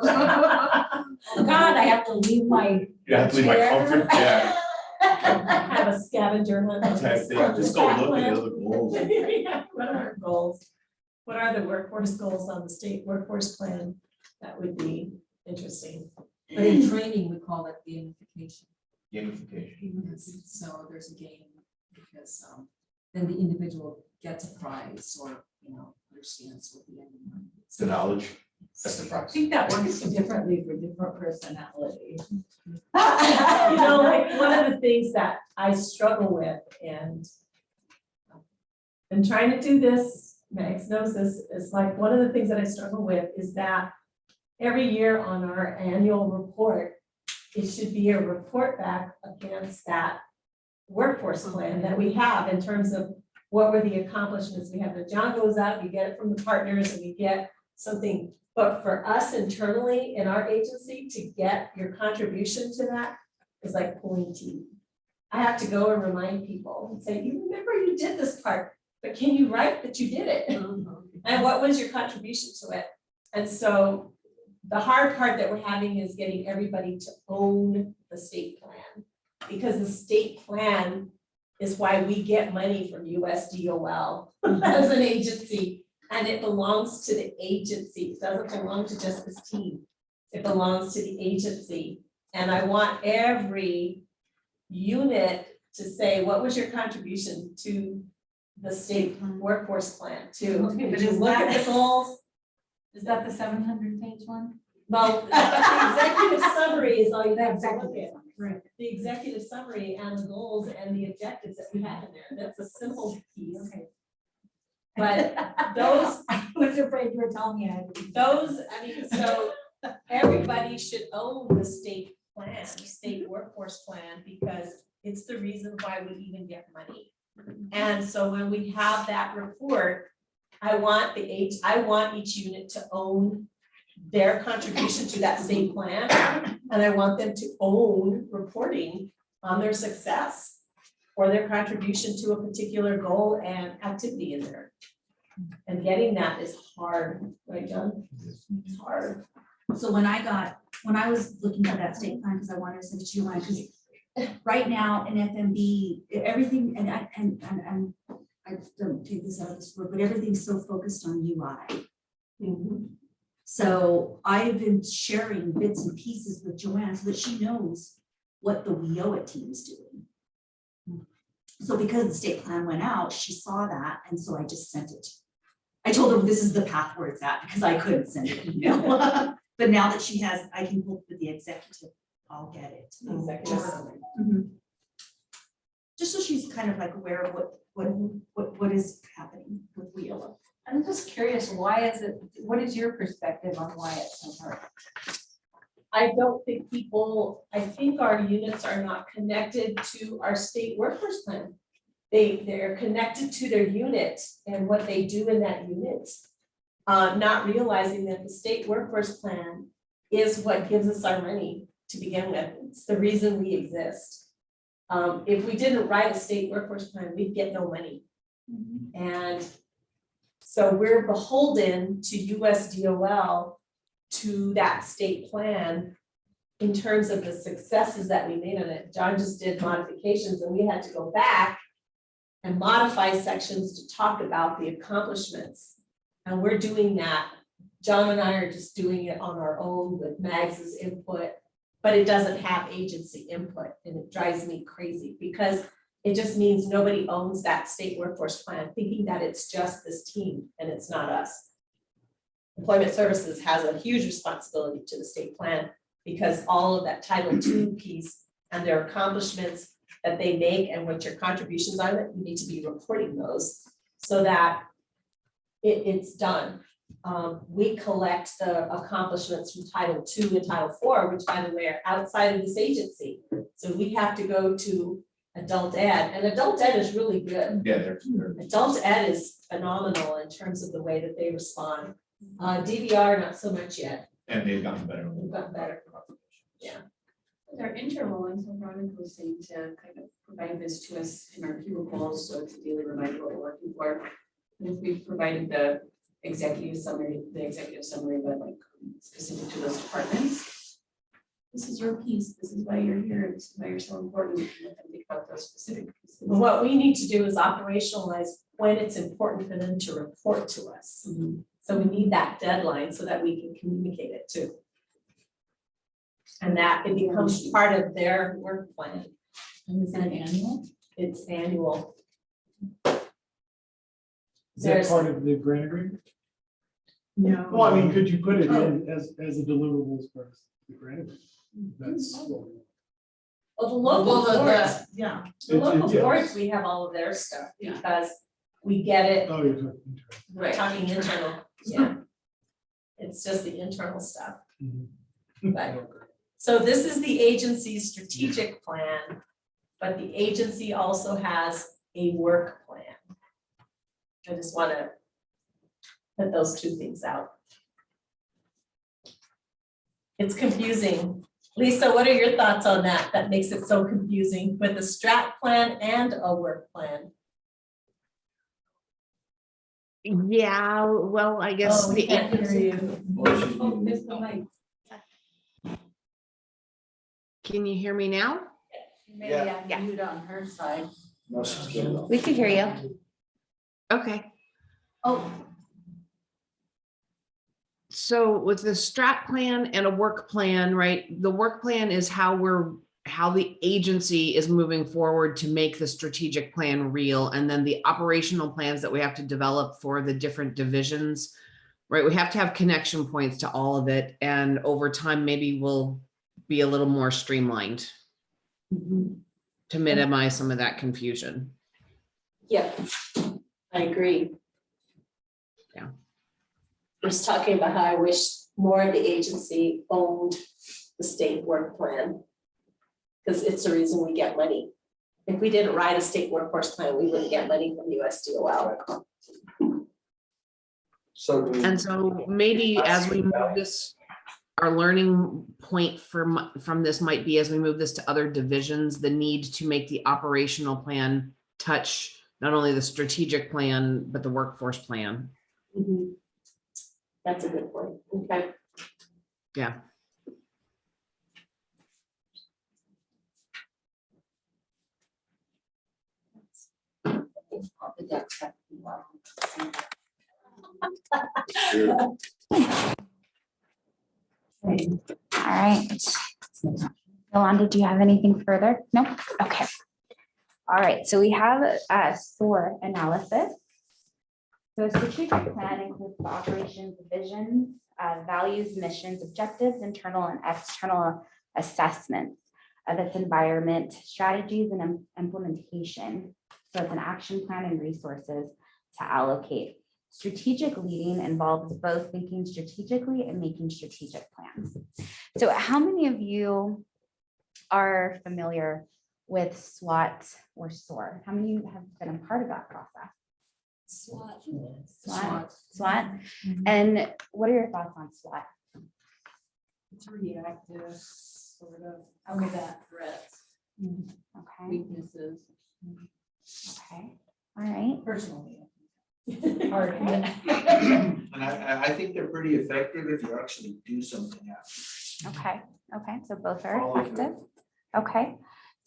Oh God, I have to leave my. You have to leave my comfort, yeah. Have a scavenger hunt. Type thing, just go look at the other goals. Yeah, what are our goals? What are the workforce goals on the state workforce plan? That would be interesting. But in training, we call it gamification. Gamification. Yes, so there's a game because then the individual gets a prize or, you know, understands what the end is. The knowledge, that's the I price. think that works differently for different personalities. You know, like one of the things that I struggle with and trying to do this, Max knows this, is like one of the things that I struggle with is that every year on our annual report, it should be a report back against that workforce plan that we have in terms of what were the accomplishments we have. The John goes out, we get it from the partners and we get something. But for us internally in our agency to get your contribution to that is like pulling teeth. I have to go and remind people and say, you remember you did this part, but can you write that you did it? And what was your contribution to it? And so the hard part that we're having is getting everybody to own the state plan. Because the state plan is why we get money from USDOL as an agency. And it belongs to the agency. It doesn't belong to just this team. It belongs to the agency. And I want every unit to say, what was your contribution to the state workforce plan too? Okay, but Did you is look at that- the goals? Is that the 700-page one? Well, the executive summary is all you have to look at. Right. The executive summary and the goals and the objectives that we have in there. That's a simple piece. Okay. But those, I was afraid you were telling me I had to. those, I mean, so everybody should own the state plan, state workforce plan, because it's the reason why we even get money. And so when we have that report, I want each unit to own their contribution to that state plan. And I want them to own reporting on their success or their contribution to a particular goal and activity in there. And getting that is hard, right, John? It's hard. So when I was looking at that state plan, because I wanted to send it to you, because right now in FMB, everything, and I don't take this out of this word, but everything's so focused on UI. Mm-hmm. So I've been sharing bits and pieces with Joanne so that she knows what the WIOA team is doing. So because the state plan went out, she saw that, and so I just sent it. I told her this is the path where it's at, because I couldn't send an email. But now that she has, I can look with the executive, I'll get it. Executive summary. Mhm. Just so she's kind of like aware of what is happening with WIOA. I'm just curious, why is it, what is your perspective on why it's so hard? I don't think I think our units are not connected to our state workforce plan. They're connected to their unit and what they do in that unit. Not realizing that the state workforce plan is what gives us our money to begin with. It's the reason we exist. If we didn't write a state workforce plan, we'd get no money. And so we're beholden to USDOL, to that state plan in terms of the successes that we made on it. John just did modifications and we had to go back and modify sections to talk about the accomplishments. And we're doing that. John and I are just doing it on our own with Mags's input, but it doesn't have agency input, and it drives me crazy because it just means nobody owns that state workforce plan, thinking that it's just this team and it's not us. Employment Services has a huge responsibility to the state plan because all of that Title II piece and their accomplishments that they make and what your contributions are, that you need to be reporting those so that it's done. We collect the accomplishments from Title II and Title IV, which by the way are outside of this agency. So we have to go to adult ed, and adult ed is really good. Yeah, they're. Adult ed is phenomenal in terms of the way that they respond. DVR, not so much yet. And they've gotten better. We've gotten better. Yeah. They're interrolling, so Veronica was saying to kind of provide this to us in our cubicles, so it's a daily reminder what we're working for. And if we've provided the executive summary, but like specific to those departments. This is your piece, this is why you're here, this is why you're so important, and let them think about those specific pieces. What we need to do is operationalize when it's important for them to report to us. So we need that deadline so that we can communicate it too. And that it becomes part of their work plan. And is that annual? It's annual. Is that part of the grant agreement? No. Well, I mean, could you put it in as a deliverable as part of the grant agreement? That's. Well, the local boards, Yeah. the local yes. boards, we have all of their stuff Yeah. because we get it, Oh, you're talking. we're talking internal, yeah. It's just the internal stuff. But, so this is the agency's strategic plan, but the agency also has a work plan. I just want to put those two things out. It's confusing. Lisa, what are your thoughts on that? That makes it so confusing with a strat plan and a work plan. Yeah, well, I guess Oh, we can't hear you. Oh, missed the mic. Can you hear me now? Maybe I mute on her side. No, she's good. We can hear you. Okay, Oh, so with the strat plan and a work plan, right? The work plan is how the agency is moving forward to make the strategic plan real. And then the operational plans that we have to develop for the different divisions, right? We have to have connection points to all of it. And over time, maybe we'll be a little more streamlined to minimize some of that confusion. Yeah, I agree. Yeah. I was talking about how I wish more of the agency owned the state work plan. Because it's the reason we get money. If we didn't write a state workforce plan, we wouldn't get money from USDOL. And so maybe as we move this, our learning point from this might be, as we move this to other divisions, the need to make the operational plan touch not only the strategic plan, but the workforce plan. That's a good point. Okay. Yeah. All right. Yolanda, do you have anything further? No? Okay. All right, so we have a SOAR analysis. So a strategic plan includes the operations, visions, values, missions, objectives, internal and external assessments of its environment, strategies, and implementation. So it's an action plan and resources to allocate. Strategic leading involves both thinking strategically and making strategic plans. So how many of you are familiar with SWOT or SOAR? How many have been a part of that process? SWOT. And what are your thoughts on SWOT? It's reactive, sort of, combat threats, Okay, weaknesses, okay, all right. personally. Okay. And I think they're pretty effective if you actually do something after. Okay, so both are Follow effective. Okay,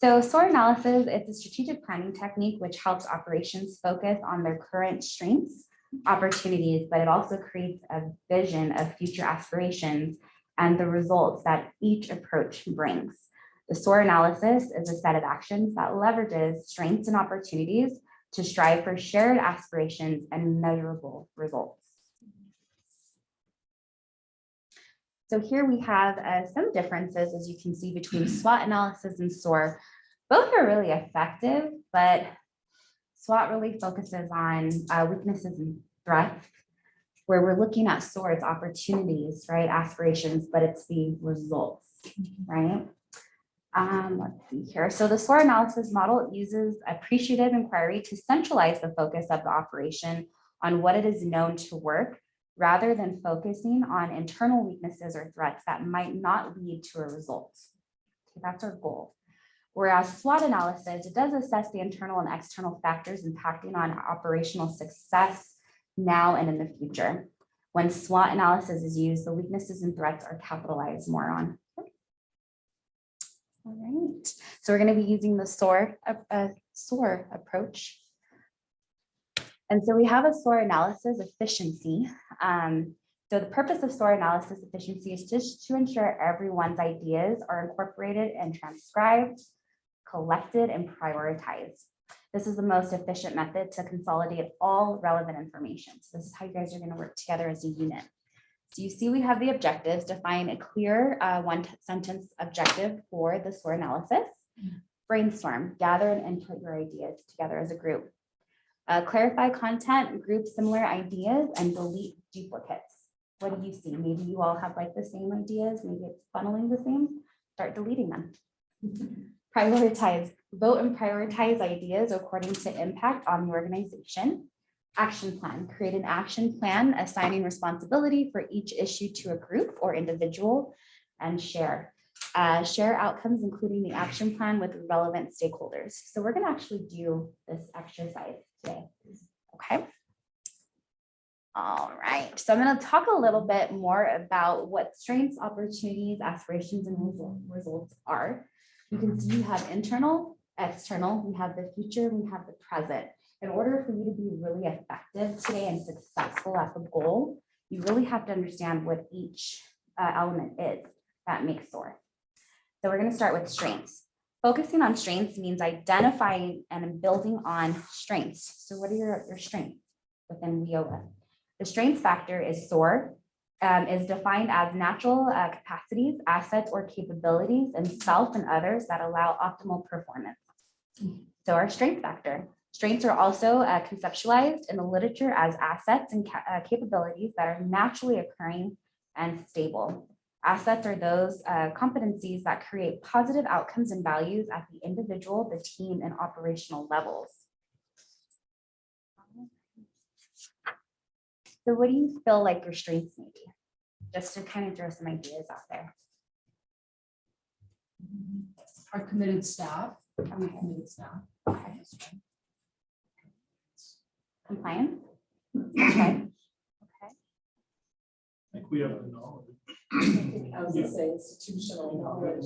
so SOAR analysis, it's a strategic planning technique which helps operations focus on their current strengths, opportunities, but it also creates a vision of future aspirations and the results that each approach brings. The SOAR analysis is a set of actions that leverages strengths and opportunities to strive for shared aspirations and measurable results. So here we have some differences, as you can see, between SWOT analysis and SOAR. Both are really effective, but SWOT really focuses on weaknesses and threats, where we're looking at SOAR, it's opportunities, right, aspirations, but it's the results, right? Let's see here. So the SOAR analysis model uses appreciative inquiry to centralize the focus of the operation on what it is known to work, rather than focusing on internal weaknesses or threats that might not lead to a result. Okay, that's our goal. Whereas SWOT analysis, it does assess the internal and external factors impacting on operational success now and in the future. When SWOT analysis is used, the weaknesses and threats are capitalized more on. All right, so we're going to be using the SOAR approach. And so we have a SOAR analysis efficiency. So the purpose of SOAR analysis efficiency is just to ensure everyone's ideas are incorporated and transcribed, collected, and prioritized. This is the most efficient method to consolidate all relevant information. So this is how you guys are going to work together as a unit. So you see we have the objectives, define a clear one-sentence objective for the SOAR analysis. Brainstorm, gather and input your ideas together as a group. Clarify content, group similar ideas, and delete duplicates. What do you see? Maybe you all have like the same ideas, maybe it's funneling the same, start deleting them. Prioritize, vote and prioritize ideas according to impact on the organization. Action plan, create an action plan assigning responsibility for each issue to a group or individual, and share. Share outcomes, including the action plan with relevant stakeholders. So we're going to actually do this exercise today. Okay. All right. So I'm going to talk a little bit more about what strengths, opportunities, aspirations, and results are. You can see you have internal, external, we have the future, we have the present. In order for you to be really effective today and successful at the goal, you really have to understand what each element is that makes SOAR. So we're going to start with strengths. Focusing on strengths means identifying and building on strengths. So what are your strengths within WIOA? The strengths factor is SOAR, is defined as natural capacities, assets, or capabilities in self and others that allow optimal performance. So our strength factor. Strengths are also conceptualized in the literature as assets and capabilities that are naturally occurring and stable. Assets are those competencies that create positive outcomes and values at the individual, the team, and operational levels. So what do you feel like your strengths may be? Just to kind of throw some ideas out there. Our committed staff, committed staff. Okay. Compliance? Okay. I think we have the knowledge. I was gonna say institutional knowledge.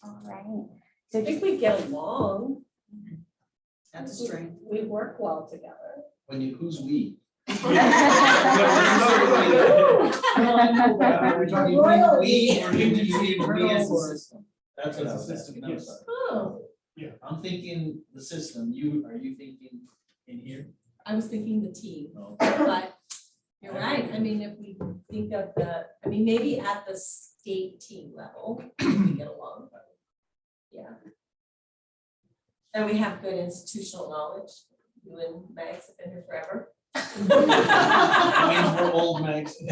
All right. I think we get along. That's a strength. We work well together. Who's we? Royally. as the system? That's what I was asking. I'm Yes. sorry. Oh, I'm thinking the system. Are you thinking in here? I was thinking the team, No. but you're right. I mean, if we think of maybe at the state team level, we get along. Yeah. And we have good institutional knowledge. You and Max have been here forever. That means we're old, Max. You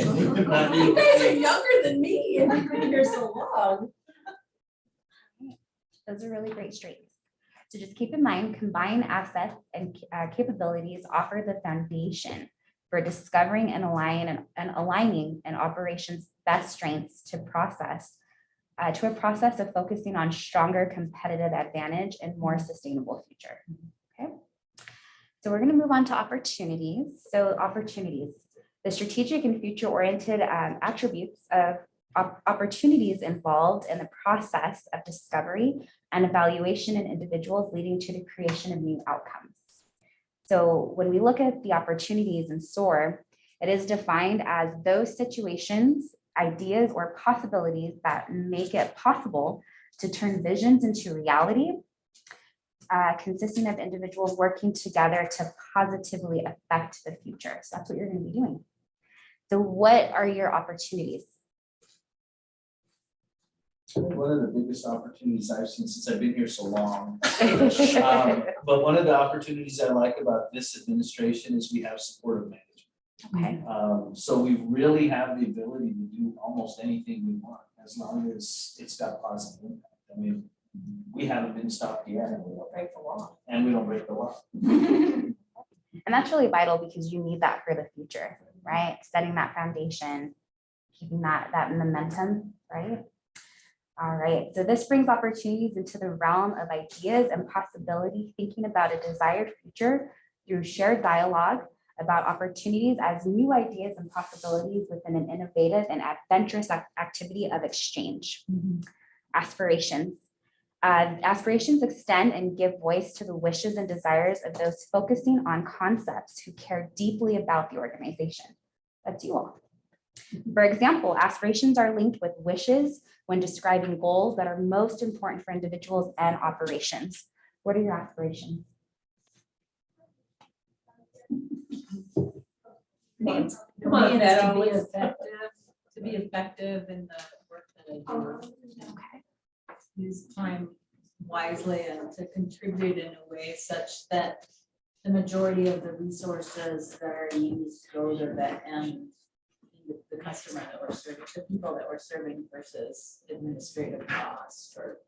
guys are younger than me and you've been here so long. Those are really great strengths. So just keep in mind, combined assets and capabilities offer the foundation for discovering and aligning an operation's best strengths to a process of focusing on stronger competitive advantage and more sustainable future. Okay. So we're going to move on to opportunities. So opportunities, the strategic and future-oriented attributes of opportunities involved in the process of discovery and evaluation in individuals leading to the creation of new outcomes. So when we look at the opportunities in SOAR, it is defined as those situations, ideas, or possibilities that make it possible to turn visions into reality, consisting of individuals working together to positively affect the future. So that's what you're going to be doing. So what are your opportunities? One of the biggest opportunities I've seen since I've been here so long. But one of the opportunities I like about this administration is we have supportive management. Okay. So we really have the ability to do almost anything we want as long as it's got positive impact. I mean, we haven't been stopped yet and we don't break the law. And that's really vital because you need that for the future, right? Setting that foundation, keeping that momentum, right? All right, so this brings opportunities into the realm of ideas and possibility, thinking about a desired future through shared dialogue about opportunities as new ideas and possibilities within an innovative and adventurous activity of exchange. Aspirations. Aspirations extend and give voice to the wishes and desires of those focusing on concepts who care deeply about the organization. That's you all. For example, aspirations are linked with wishes when describing goals that are most important for individuals and operations. What are your aspirations? Come on, Beto. To be effective in the work that I do. Okay. Use time wisely and to contribute in a way such that the majority of the resources that are used go to the end, the customer that we're serving, the people that we're serving versus administrative cost or.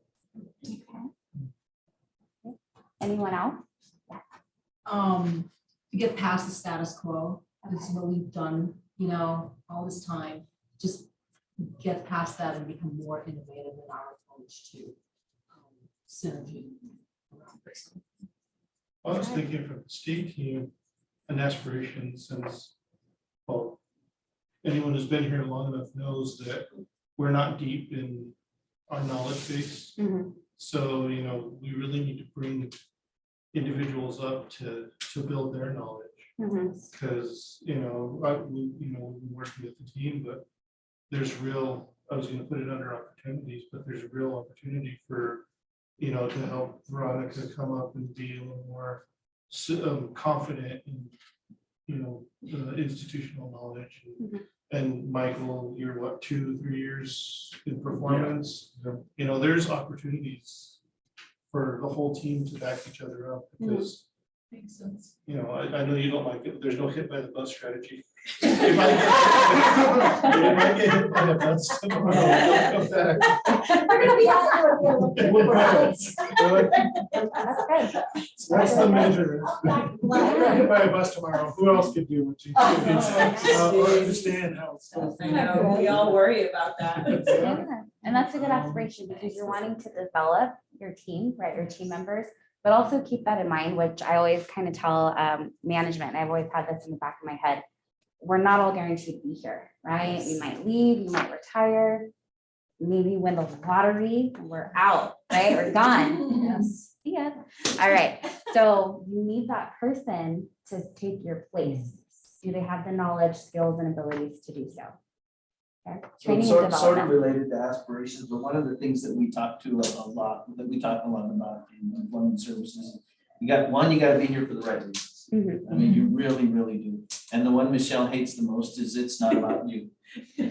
Okay. Anyone else? To get past the status quo. This is what we've done, all this time. Just get past that and become more innovative in our approach to synergy around this. I was thinking from the state team, an aspiration since, well, anyone who's been here long enough knows that we're not deep in our knowledge base. Mhm. So, you know, we really need to bring individuals up to build their knowledge. Mhm. Because, we've been working with the team, but there's real, I was gonna put it under opportunities, but there's a real opportunity for, to help Veronica come up and be a little more confident in, institutional knowledge. And Michael, you're what, 2-3 years in performance? There's opportunities for the whole team to back each other up because Makes sense. I know you don't like it, but there's no hit by the bus strategy. If I get hit by a bus tomorrow, I'll come back. We're gonna be out there with you. We're back. That's good. That's the measure. If I got hit by a bus tomorrow, who else could do what you do? I'll understand how it's done. I know, we all worry about that. Yeah, and that's a good aspiration because you're wanting to develop your team, right, your team members, but also keep that in mind, which I always kind of tell management, and I've always had this in the back of my head. We're not all guaranteed to be here, right? We might leave, you might retire, maybe win the lottery, and we're out, right? We're gone. Yes. See ya. All right, so you need that person to take your place. Do they have the knowledge, skills, and abilities to do so? Okay. So Training it's and sort of development. related to aspirations, but one of the things that we talk a lot about in employment services, you gotta be here for the right reasons. Mhm. I mean, you really, really do. And the one Michelle hates the most is it's not about you. But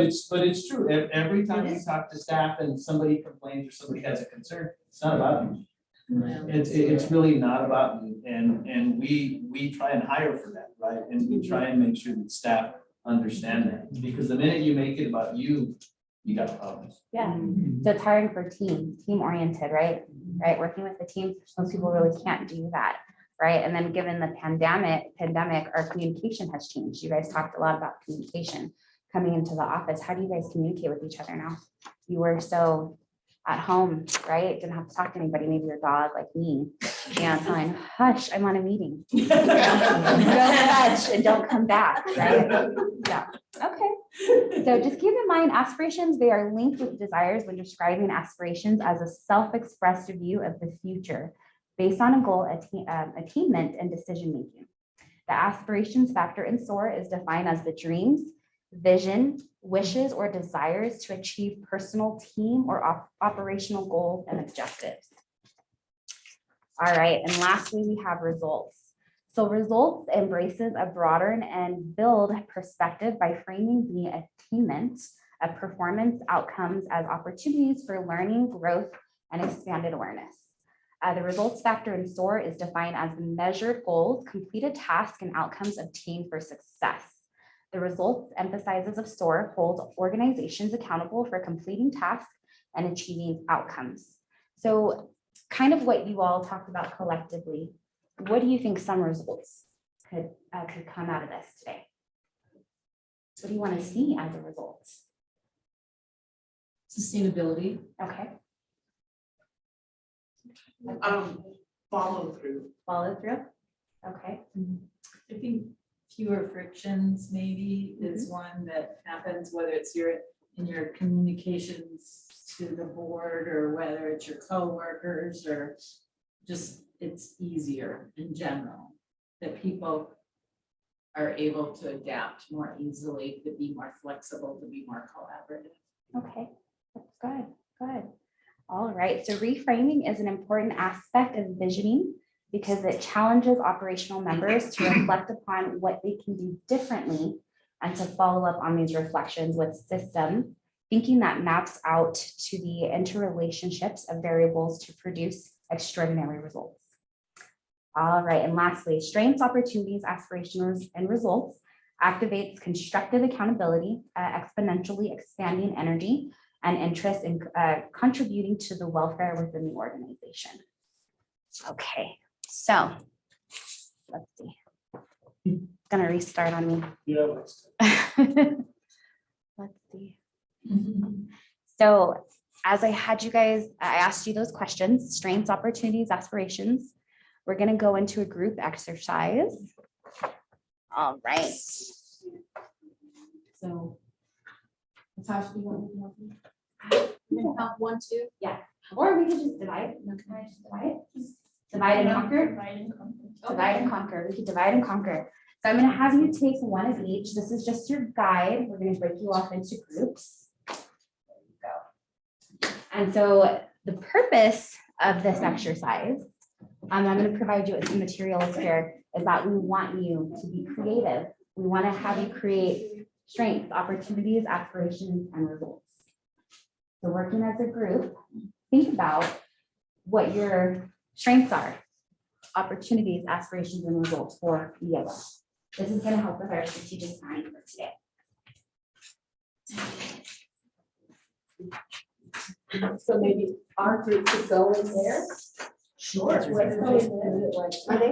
it's true. Every time we talk to staff and somebody complains or somebody has a concern, it's not about you. It's really not about you, and we try and hire for that, right? And we try and make sure that staff understand that, because the minute you make it about you, you got problems. Yeah, so it's hiring for team oriented, right? Right, working with the team, most people really can't do that, right? And then given the pandemic, our communication has changed. You guys talked a lot about communication coming into the office. How do you guys communicate with each other now? You were so at home, right? Didn't have to talk to anybody, maybe your dog like me, telling, hush, I'm on a meeting. Don't touch and don't come back, right? Yeah, okay. So just keep in mind, aspirations, they are linked with desires when describing aspirations as a self-expressed view of the future based on a goal, attainment, and decision-making. The aspirations factor in SOAR is defined as the dreams, vision, wishes, or desires to achieve personal, team, or operational goals and objectives. All right, and lastly, we have results. So results embraces a broader and build perspective by framing the attainment of performance outcomes as opportunities for learning, growth, and expanded awareness. The results factor in SOAR is defined as the measured goals, completed tasks, and outcomes obtained for success. The results emphasizes of SOAR holds organizations accountable for completing tasks and achieving outcomes. So kind of what you all talked about collectively, what do you think some results could come out of this today? What do you want to see as a result? Sustainability. Okay. Follow through. Follow through. Okay. I think fewer frictions maybe is one that happens, whether it's in your communications to the board or whether it's your coworkers or just it's easier in general, that people are able to adapt more easily, to be more flexible, to be more collaborative. Okay, that's good, good. All right, so reframing is an important aspect of visioning because it challenges operational members to reflect upon what they can do differently and to follow up on these reflections with system thinking that maps out to the interrelationships of variables to produce extraordinary results. All right, and lastly, strengths, opportunities, aspirations, and results activates constructive accountability, exponentially expanding energy and interest in contributing to the welfare within the organization. Okay, so let's see. It's gonna restart on me. Yeah. Let's see. So as I asked you those questions, strengths, opportunities, aspirations. We're gonna go into a group exercise. All right. So Natasha, do you want me to help you? I'm gonna count 1, 2. Yeah, or we could just divide. No, can I just divide? Divide and conquer. Divide and conquer. We could divide and conquer. So I'm gonna have you take one of each. This is just your guide. We're gonna break you off into groups. There you go. And so the purpose of this exercise, I'm gonna provide you with some materials here, is that we want you to be creative. We want to have you create strengths, opportunities, aspirations, and results. So working as a group, think about what your strengths are, opportunities, aspirations, and results for WIOA. This is going to help with our strategic plan for today. So maybe our group could go in there. Sure. Let's go in there. Are they?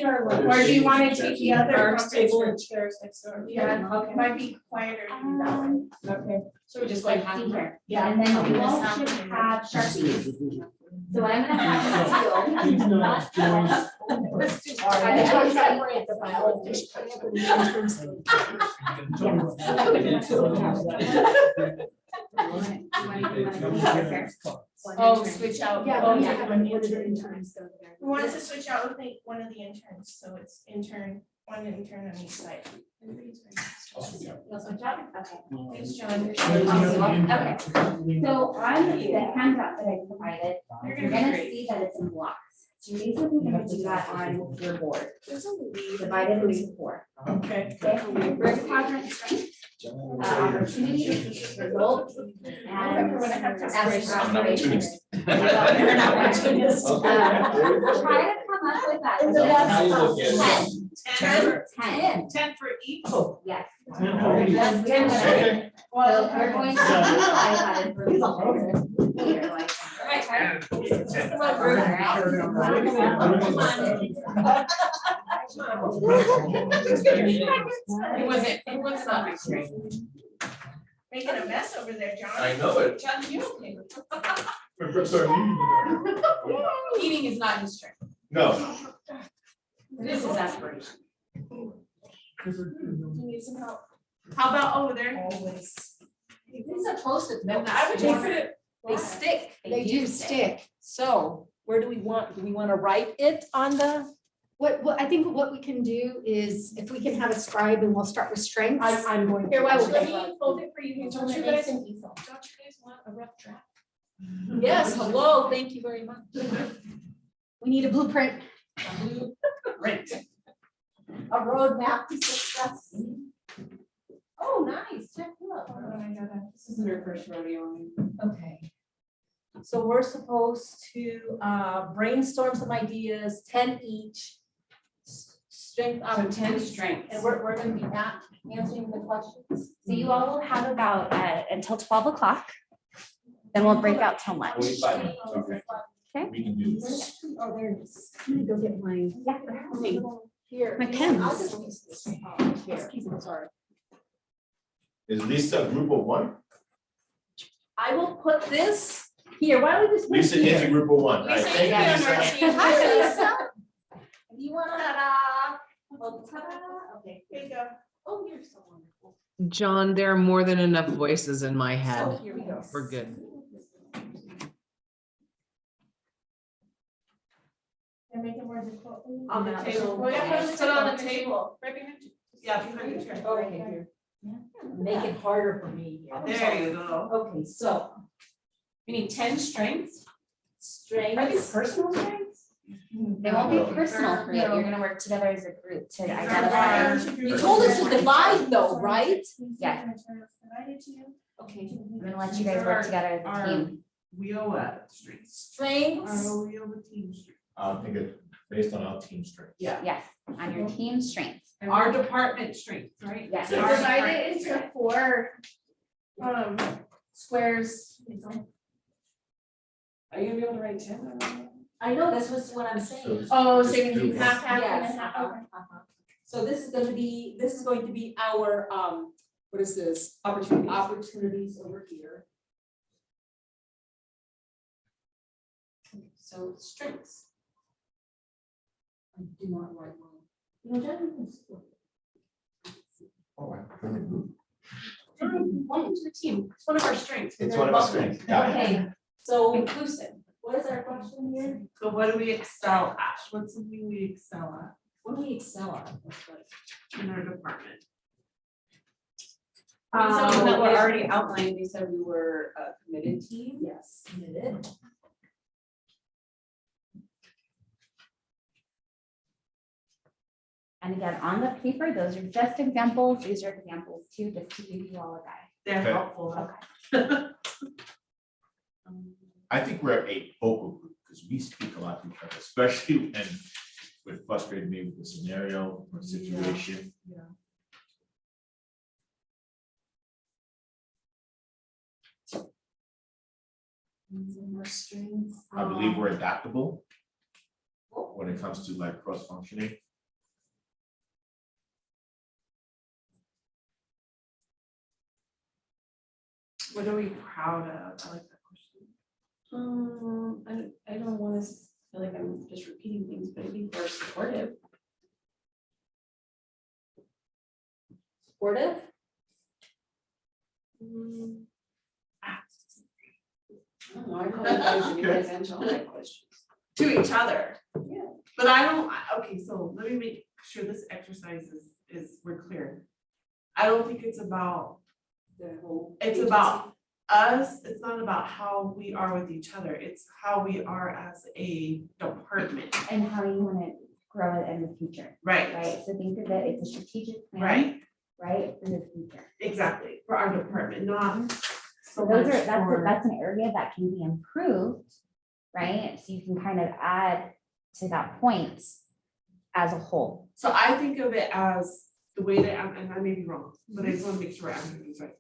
Or do you want to take the other Our conference table room? and chairs next door. Yeah, okay, might be quieter to do that way. Okay. So we just Like like. here. Yeah. And then you all should have Sharpies. So what I'm gonna have you do. Let's do. I think I'll separate the biologists. Oh, switch out. Yeah, Oh, we yeah. have one of the interns go there. We wanted to switch out with one of the interns, so it's one intern on each side. You'll switch out? Okay. Thanks, John. Okay. So on the handout that I provided, You're you're gonna be gonna great. see that it's in blocks. So you're basically gonna do that on your board, divided into 4. Okay. Okay, first quadrant strength, opportunities, results, and aspirations. Try to come up with that. How you look at it? 10. 10 for each. Yes. Okay. Yes, we have that. So we're going to utilize that information. It was not restrained. Making a mess over there, John. I know it. John, you okay? Eating is not his strength. No. This is aspiration. Do you need some help? How about over there? Always. These are Post-it notes. I would just put it. They stick. They do stick. So where do we want to write it on the? What I think what we can do is if we can have a scribe and we'll start with strengths. I'm going. Here, why to- don't let me fold it for you? Don't you guys want a rough draft? Yes, hello, thank you very much. We need a blueprint. Right. A roadmap to success. Oh, nice, check it out. This isn't your first rodeo. Okay. So we're supposed to brainstorm some ideas, 10 each. Strength, opportunity, strengths. and we're gonna be answering the questions. So you all will have about until 12 o'clock. Then we'll break out till lunch. 45 minutes, okay. Okay. We can do this. Oh, there it is. Let me go get mine. Yeah. Okay. Here. My pens. I'll just use this. Here. Sorry. Is Lisa a group of 1? I will put this here. Why don't we just? put it Lisa is a here? group of 1. All right, Lisa, thank you you, on our Lisa. team. Hi, Lisa. If you wanna, well, ta-da. Okay. Here you go. Oh, you're so wonderful. John, there are more than enough voices in my So head. here we go. We're good. And make it more difficult. On the table. Well, yeah, put it on the table. Right behind you. Yeah, behind your chair. Oh, right here. Make it harder for me here. There you go. Okay, so We need 10 strengths. strength. Are these personal strengths? They won't be personal for you. You're gonna work together as a group to identify. You told us to divide though, right? Yeah. Provided to you. Okay. I'm gonna let you guys work together as a team. WIOA strengths. Strengths. WIOA team strength. I think it's based on our team strength. Yes, on your team strengths. Our department strength, right? Yes. So divide it into 4 squares. Are you gonna be able to write 10? I know, that's what I'm saying. Oh, so you're gonna do half, half, Yes, So this is going to be our, what is this? Opportunities over here. So strengths. I do not write well. You know, Jen, you can split. Oh, I printed group. Welcome to the team. It's one of our strengths. It's We're one of our welcoming. strengths, yeah. Okay, so inclusive. What is our question here? So what do we excel at? What's something we excel at What do we excel at? That's what- in our department? Something that were Um, already outlined, we said we were a committed team. Yes, committed. And again, on the paper, those are just examples. These are examples too, just to give you all a guide. They're Okay. helpful. Okay. I think we're a vocal group because we speak a lot to each other, especially when we're frustrated maybe with the scenario or situation. Yeah. Our strengths. I believe we're adaptable when it comes to like cross functioning. What are we proud of? I like that question. I don't wanna feel like I'm just repeating things, but I think we're supportive. Supportive? I don't know, I call you guys, and you guys answer all my questions. To each other. Yeah. But I don't, okay, so let me make sure this exercise is, we're clear. I don't think it's about, The whole. it's about us, it's not about how we are with each other, it's how we are as a department. And how you want to grow it in the future, Right, right? So think of it, it's a strategic plan, right, right, for the future. exactly, for our department, not so So those much are, for. that's an area that can be improved, right? So you can kind of add to that point as a whole. So I think of it as the way that and I may be wrong, but I just want to make sure I'm doing this right.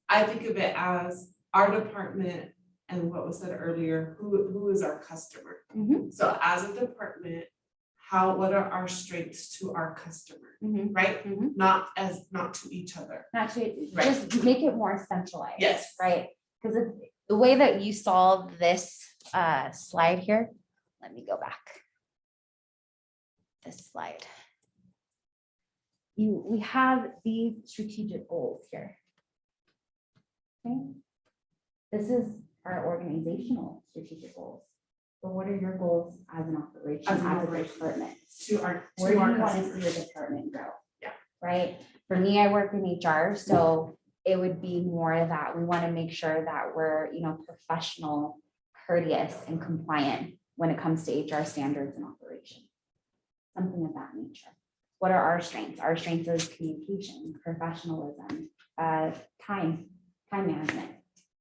I think of it as our department and what was said earlier, who is our customer? Mhm. So as a department, what are our strengths to our customer, Mhm. right? Mhm. Not to each other. Not to, Right. just make it more centralized. Yes. Right, because the way that you solve this slide here, let me go back. This slide. We have these strategic goals here. Okay. This is our organizational strategic goals. But what are your goals as an operation, As as an a operation. department? Where Where do you want to customers. see your department grow? Yeah. Right? For me, I work in HR, so it would be more that we want to make sure that we're, professional, courteous, and compliant when it comes to HR standards and operation. Something of that nature. What are our strengths? Our strengths is communication, professionalism, time management.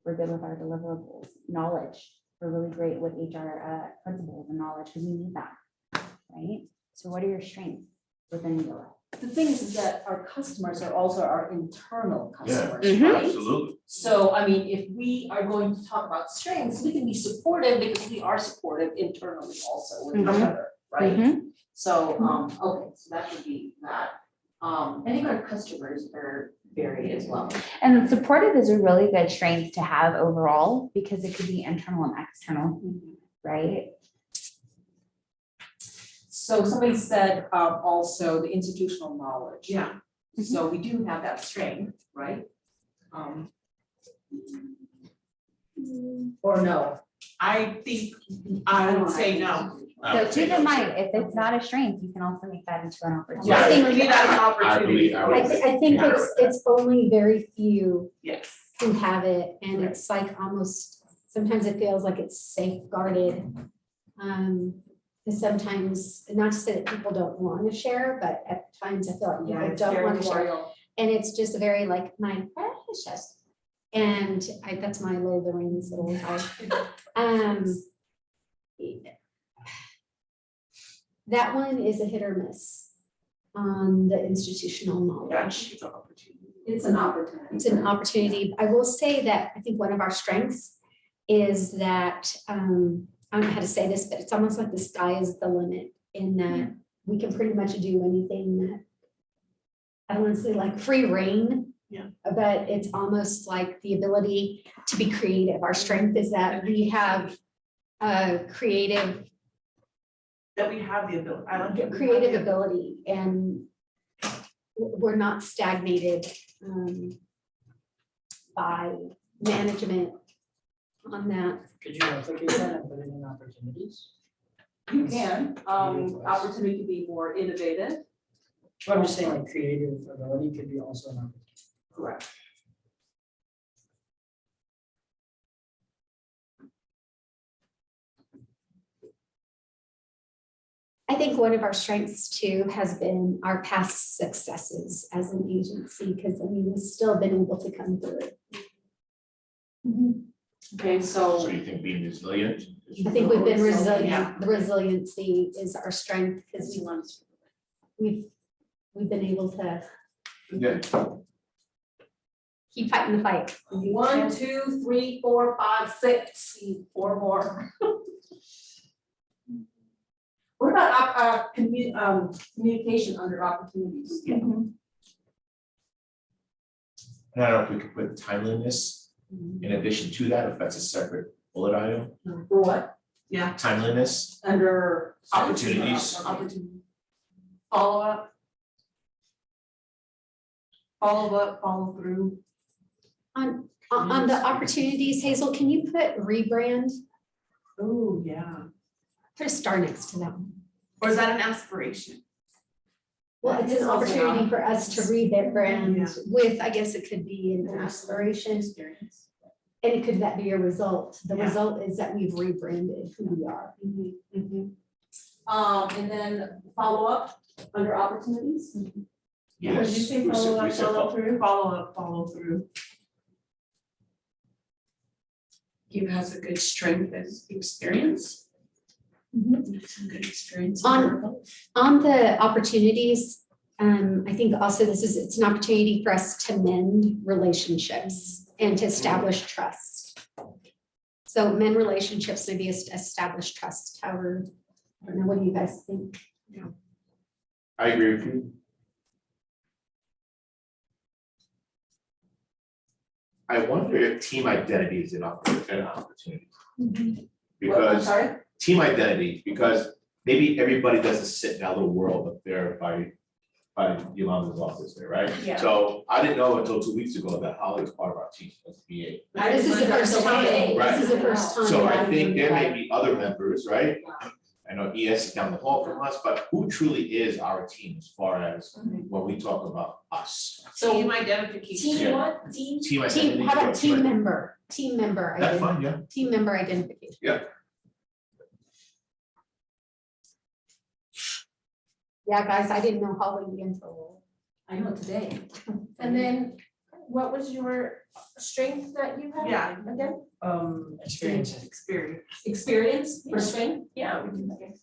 We're good with our deliverables, knowledge. We're really great with HR principles and knowledge because we need that, right? So what are your strengths within WIOA? The thing is that our customers are also our internal customers, Mhm. right? Absolutely. So, I mean, if we are going to talk about strengths, we can be supportive because we are supportive internally also with each Mhm. other, right? Mhm. So, okay, so that would be that. I think our customers are varied as well. And supportive is a really good strength to have overall because it could be internal and external, right? So somebody said also the institutional knowledge. Yeah. So we do have that strength, right? Or no? I think I would say no. So keep in mind, if it's not a strength, you can also make that into an opportunity. Yeah, I think- for me, that's an I opportunity. believe, I would. I think it's only very few Yes. who have it, and it's like almost, sometimes it feels like it's safeguarded. And sometimes, not to say that people don't want to share, but at times I feel like Yeah, people it's don't want to share. territorial. And it's just very like, my precious. And that's my Lord of the Rings little type. That one is a hit or miss on the institutional knowledge. It's an opportunity. It's an opportunity. It's an opportunity. I will say that I think one of our strengths is that, I don't know how to say this, but it's almost like the sky is the limit in that we can pretty much do anything that, I don't want to say like free reign. Yeah. But it's almost like the ability to be creative. Our strength is that we have creative That we have the ability. I like it. We have creative the ability and we're not stagnated. by management on that. Could you replicate that and put it in opportunities? You can, opportunity to be more innovative. Well, I'm just saying like creative ability could be also an opportunity. Correct. I think one of our strengths too has been our past successes as an agency, because I mean, we've still been able to come through it. Okay, So so you think being resilient? I think we've been Yeah. resilient. The resiliency is our strength because we've been able to Yeah. keep fighting the fight. 1, 2, 3, 4, 5, 6, 4 more. What about communication under opportunities? And I don't know if we could put timeliness in addition to that, if that's a separate bullet item, For what? timeliness, Under opportunities. Opportunity. Follow up. Follow through. On the opportunities, Hazel, can you put rebrand? Oh, yeah. Put a star next to that one. Or is that an aspiration? Well, it's an opportunity for us to rebrand Yeah. with, I guess it could be an aspiration. And it could that be a result? The Yeah. result is that we've rebranded who we are. And then follow up under opportunities. Yeah, did you say We said- follow we up, said follow through, follow up, follow through? You has a good strength as experience. Some good experience. On the opportunities, I think also it's an opportunity for us to mend relationships and to establish trust. So mend relationships, maybe establish trust, however, I don't know, what do you guys think? I agree with you. I wonder if team identity is an opportunity. Because Sorry? team identity, because maybe everybody doesn't sit in that little world up there by Yolanda's office there, right? Yeah. So I didn't know until 2 weeks ago that Holly was part of our team as VA. This is the first time, this is the first time. So that I I've think been there may invited. be other members, right? I know ES is down the hall from us, but who truly is our team as far as when we talk about us? Team identification. Team what? Team? Team identity. How about team identity. member? Team member. That's identi- fine, yeah. Team member identification. Yeah. Yeah, guys, I didn't know Holly until. I know today. And then what was your strength that you had? Yeah. Again? Experiences. Experience for strength? Yeah, we can, I guess.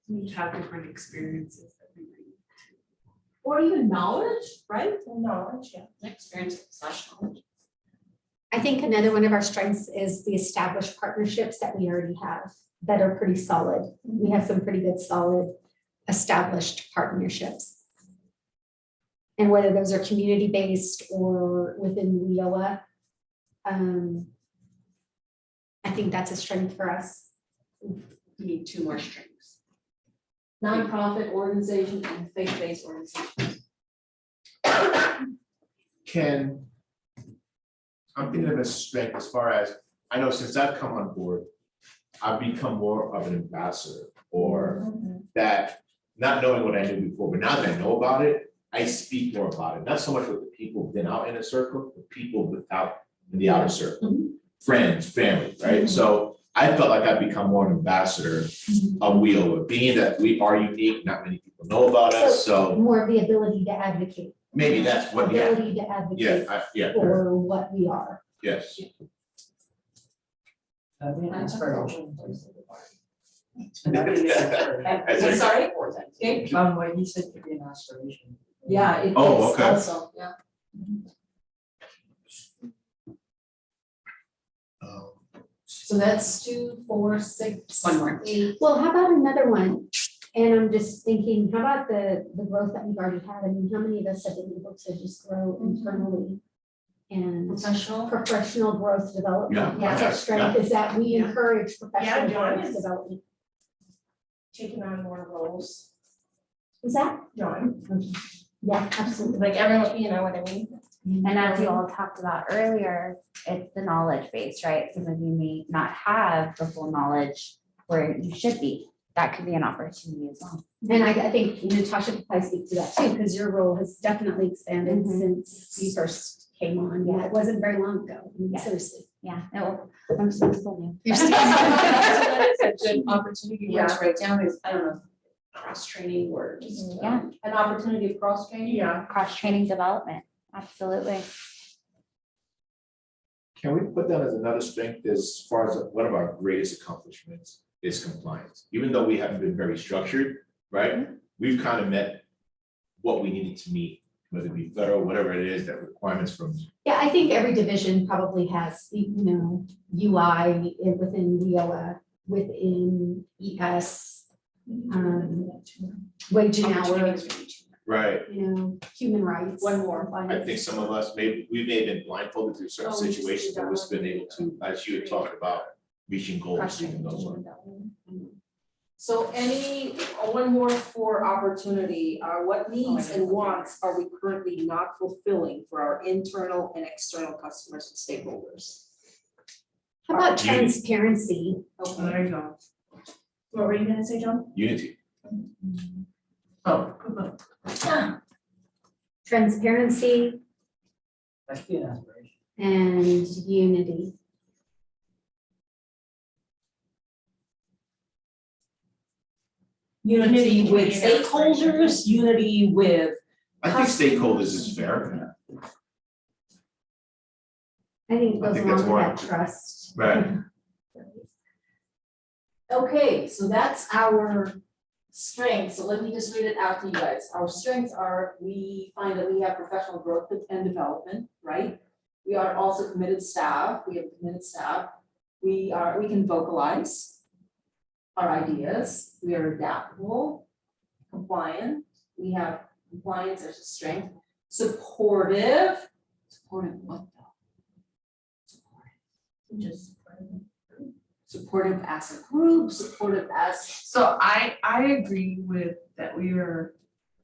We have different experiences that we bring. Or even knowledge, right? Knowledge, yeah. Experience slash knowledge. I think another one of our strengths is the established partnerships that we already have that are pretty solid. We have some pretty good solid established partnerships. And whether those are community-based or within WIOA, I think that's a strength for us. We need 2 more strengths. Nonprofit organization and faith-based organization. I'm thinking of a strength as far as, I know since I've come on board, I've become more of an ambassador, or that, not knowing what I knew before, but now that I know about it, I speak more about it, not so much with the people within our inner circle, but people without in the outer circle, friends, family, right? So I felt like I've become more an ambassador of WIOA, being that we are unique, not many people know about us, so More of the ability to advocate. maybe that's what, yeah, Ability to advocate yeah, for what we are. yes. That'd be an inspiration. As a- Sorry? Okay. What you said could be an aspiration. Yeah, it is Oh, okay. also, yeah. So that's 2, 4, 6. One more. 8. Well, how about another one? And I'm just thinking, how about the growth that we've already had? I mean, how many of us have been able to just grow internally? And professional growth development. Yeah, That's our strength, is that we Yeah. encourage professional John growth is- development. Taking on more roles. Is that? Yeah, absolutely. Like everyone, you know what I mean? And as you all talked about earlier, it's the knowledge base, right? Some of you may not have the full knowledge where you should be. That could be an opportunity as well. And I think Natasha could probably speak to that too, because your role has definitely expanded Mhm. since you first came on. Yeah, it wasn't very long ago, Yeah. seriously. Yeah, no, I'm still new. You're still- That is a good opportunity Yeah. to write down is, I don't know, cross-training or just Yeah. an opportunity of cross-training. Yeah. Cross-training development, absolutely. Can we put that as another strength as far as one of our greatest accomplishments is compliance? Even though we haven't been very structured, right? We've kind of met what we needed to meet, whether it be federal, whatever it is, that requirements from. Yeah, I think every division probably has, UI within WIOA, within ES, wage and hour, Right. human rights. One more. I think some of us, we may have been blindfolded through certain situations, but we've been able to, as you had talked about, reaching goals. even though- So one more for opportunity, what needs and wants are we currently not fulfilling for our internal and external customers and stakeholders? How about transparency? Okay, There you go. What were you gonna say, John? Unity. Oh. Transparency That's be an aspiration. and unity. unity with stakeholders, unity with. I think stakeholders is fair. I think it I goes think that's along with more- that trust. Right. Okay, so that's our strengths. So let me just read it out to you guys. Our strengths are, we find that we have professional growth and development, right? We are also committed staff. We have committed staff. We can vocalize our ideas. We are adaptable, compliant. We have compliance as a strength. Supportive. Supportive what though? Supportive. Just supportive as a group, supportive as. So I agree with that we are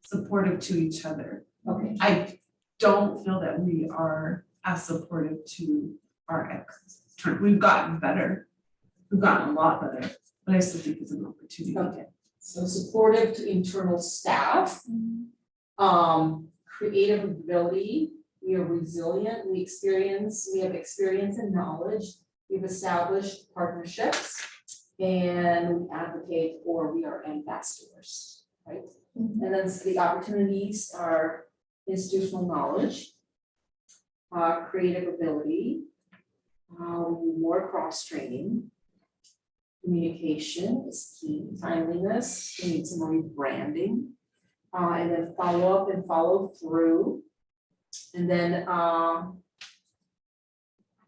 supportive to each other. Okay. I don't feel that we are as supportive to our ex. We've gotten better. We've gotten a lot better, but I still think it's an opportunity. Okay, so supportive to internal staff. Creative ability, we are resilient, we have experience and knowledge. We've established partnerships and we advocate or we are ambassadors, right? And then the opportunities are institutional knowledge, creative ability, more cross-training, communication is key, timeliness, we need some more rebranding, and then follow up and follow through. And then, I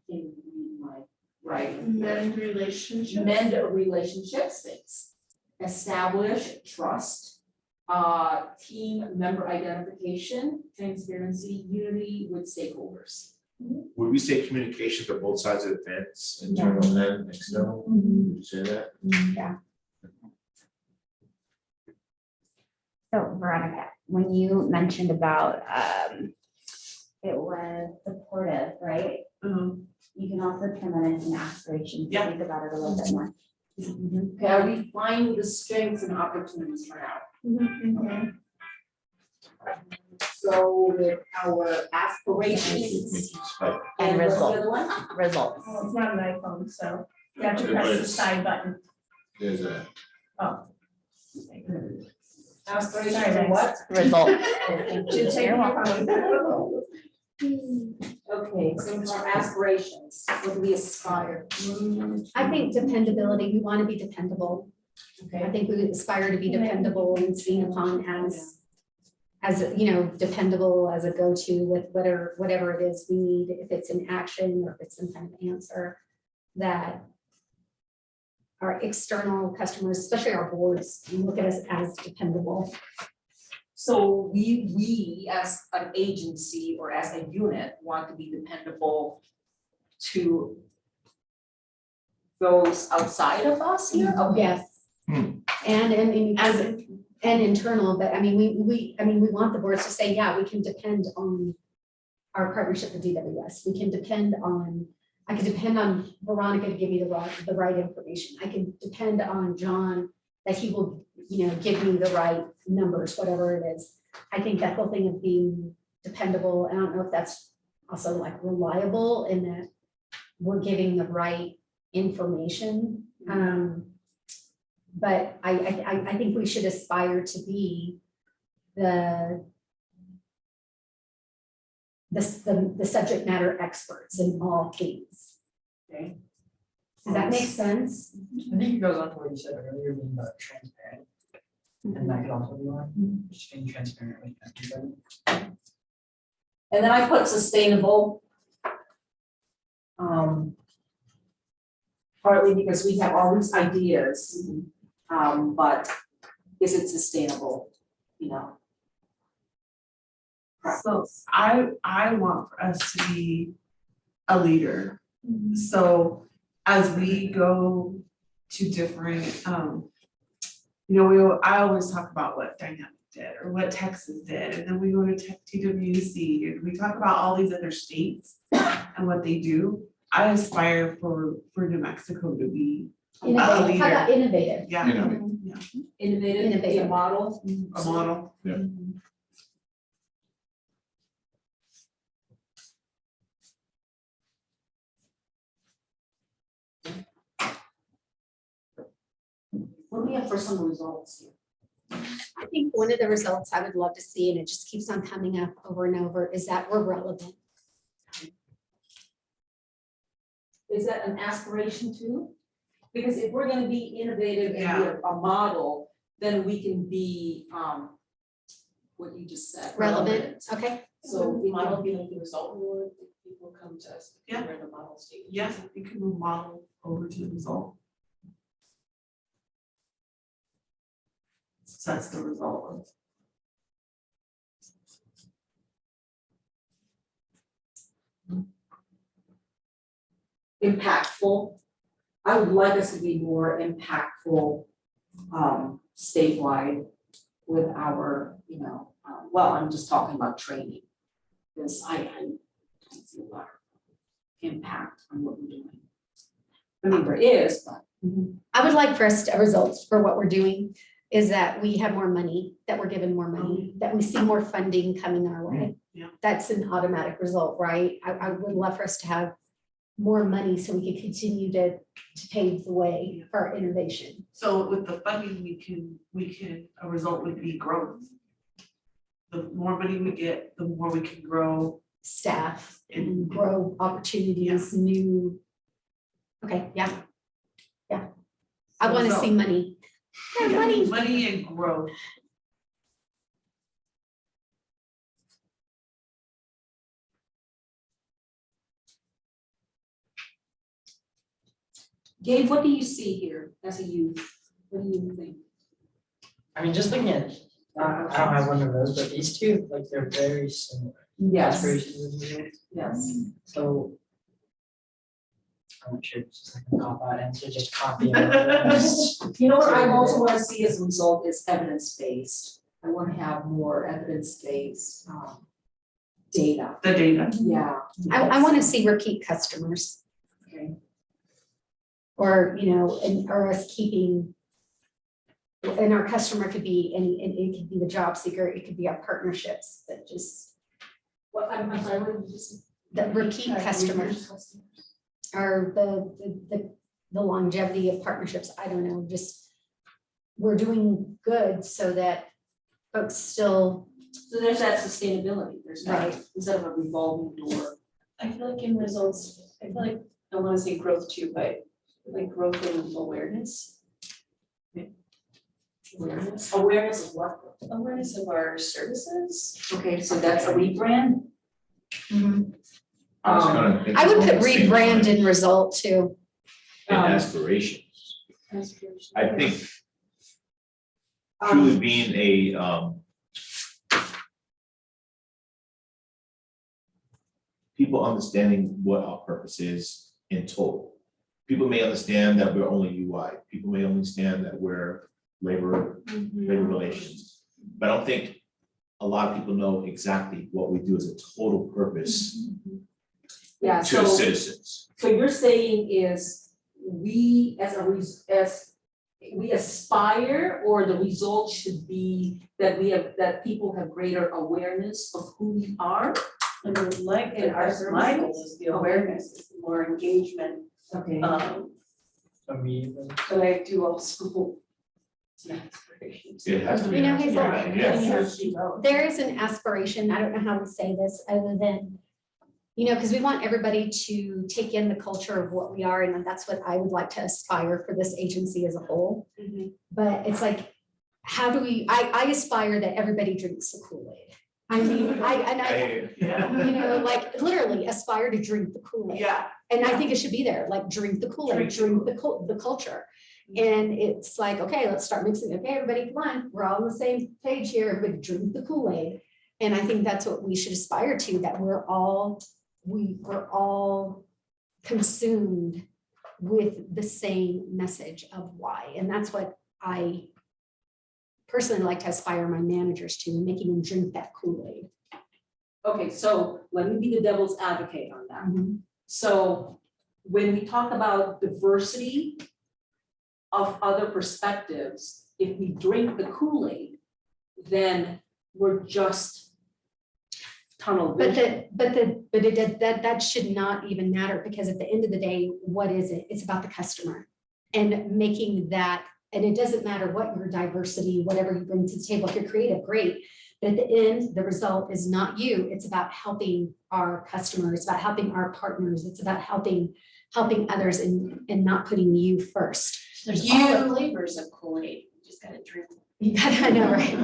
can read my writing. Mend relationships. Mend relationships, things. Establish trust, team member identification, transparency, unity with stakeholders. Would we say communication to both sides of the fence, internal and external? Would you say that? Yeah. So Veronica, when you mentioned about, it was supportive, right? You can also turn that into an aspiration, Yeah. think about it a little bit more. Okay, are we fine with the strengths and opportunities for now? Okay. So with our aspirations. And what's the other results, one? results. Well, it's not an iPhone, so you have to Yeah, press the it's- side button. There's a. Aspirations and what? Results. You're welcome. Okay, so our aspirations, what do we aspire? I think dependability, we want to be dependable. I Okay, think we aspire to be dependable and seen upon as, dependable as a go-to with whatever it is we need, if it's an action or if it's some kind of answer that our external customers, especially our boards, look at us as dependable. so we as an agency or as a unit want to be dependable to those outside of us here? Okay. Yes. And because and internal, but I mean, we want the boards to say, yeah, we can depend on our partnership with DWS. We can depend on, I can depend on Veronica to give me the right information. I can depend on John that he will, give me the right numbers, whatever it is. I think that whole thing of being dependable, and I don't know if that's also like reliable in that we're giving the right information. But I think we should aspire to be the subject matter experts in all things. Okay. Does that make sense? I think it goes on to what you said earlier, being about transparent. And that could also be one, just being transparent with everybody. And then I put sustainable. Partly because we have all these ideas, but is it sustainable, So I want for us to be a leader. So as we go to different, I always talk about what Dynamic did or what Texas did, and then we go to TWC and we talk about all these other states and what they do. I aspire for New Mexico to be a Innovative. leader. How about innovative? Yeah. Yeah. Innovative, be a model. A model. Yeah. What do we have for some results here? I think one of the results I would love to see, and it just keeps on coming up over and over, is that we're relevant. Is that an aspiration too? Because if we're gonna be innovative and be a model, then we can be, what you just said. Relevant, okay. So we model being the result, or people come to us, Yeah. we're in the model stage. Yes, you can move model over to the result. So that's the result. Impactful. I would like us to be more impactful, statewide with our, well, I'm just talking about training. Because I see a lot of impact on what we're doing. I mean, there is, but. I would like for us to, results for what we're doing is that we have more money, that we're given more money, that we see more funding coming our way. Yeah. That's an automatic result, right? I would love for us to have more money so we can continue to pave the way for our innovation. So with the funding, we can, a result would be growth. The more money we get, the more we can grow. Staff and grow opportunities, new. Okay, yeah. Yeah. I want to see money. Yeah, money. Money and growth. Gabe, what do you see here as a youth? What do you think? I mean, just looking at, I don't have one of those, but these two, like, they're very similar. Yes. Aspirations and results. Yes. So. I'm not sure it's just like a cop out answer, just copy. it. You know what I also want to see as a result is evidence-based. I want to have more evidence-based data. The data. Yeah. I want to see repeat customers. Okay. Or, or us keeping. And our customer could be, and it could be the job seeker, it could be our partnerships that just. Well, I'm sorry, what did you just? The repeat customers. Or the longevity of partnerships, I don't know, just. We're doing good so that folks still. So there's that sustainability, there's that, Right. instead of a revolving door. I feel like in results, I feel like I want to say growth too, but like growth in awareness. Awareness of what? Awareness of our services. Okay, so that's a rebrand? I was gonna think I would along put the same rebrand line. in result too. And aspirations. I think truly being a, people understanding what our purpose is in total. People may understand that we're only UI. People may understand that we're labor relations. But I don't think a lot of people know exactly what we do as a total purpose Yeah, to the so, citizens. so you're saying is we as we aspire, or the result should be that that people have greater awareness of who we are? And I would like, And our my services. goal is the awareness, is the more engagement, Okay. but I do also. some aspirations. It has to be. You know, an Hazel, aspiration, yes. Yes. There is an aspiration, I don't know how to say this other than, you know, because we want everybody to take in the culture of what we are, and that's what I would like to aspire for this agency as a whole. But it's like, how do we, I aspire that everybody drinks the Kool-Aid. I mean, you know, like literally aspire to drink the Kool-Aid. Yeah. And I think it should be there, like drink the Kool-Aid, drink the culture. And it's like, okay, let's start mixing. Okay, everybody, come on, we're all on the same page here. Everybody drink the Kool-Aid. And I think that's what we should aspire to, that we're all consumed with the same message of why. And that's what I personally like to aspire my managers to, making them drink that Kool-Aid. Okay, so let me be the devil's advocate on that. So when we talk about diversity of other perspectives, if we drink the Kool-Aid, then we're just tunnel vision. That should not even matter, because at the end of the day, what is it? It's about the customer and making that, and it doesn't matter what your diversity, whatever you bring to the table, if you're creative, great. But at the end, the result is not you. It's about helping our customers, it's about helping our partners, it's about helping others and not putting you first. There's all the flavors of Kool-Aid, you just gotta drink. You gotta, I know, right?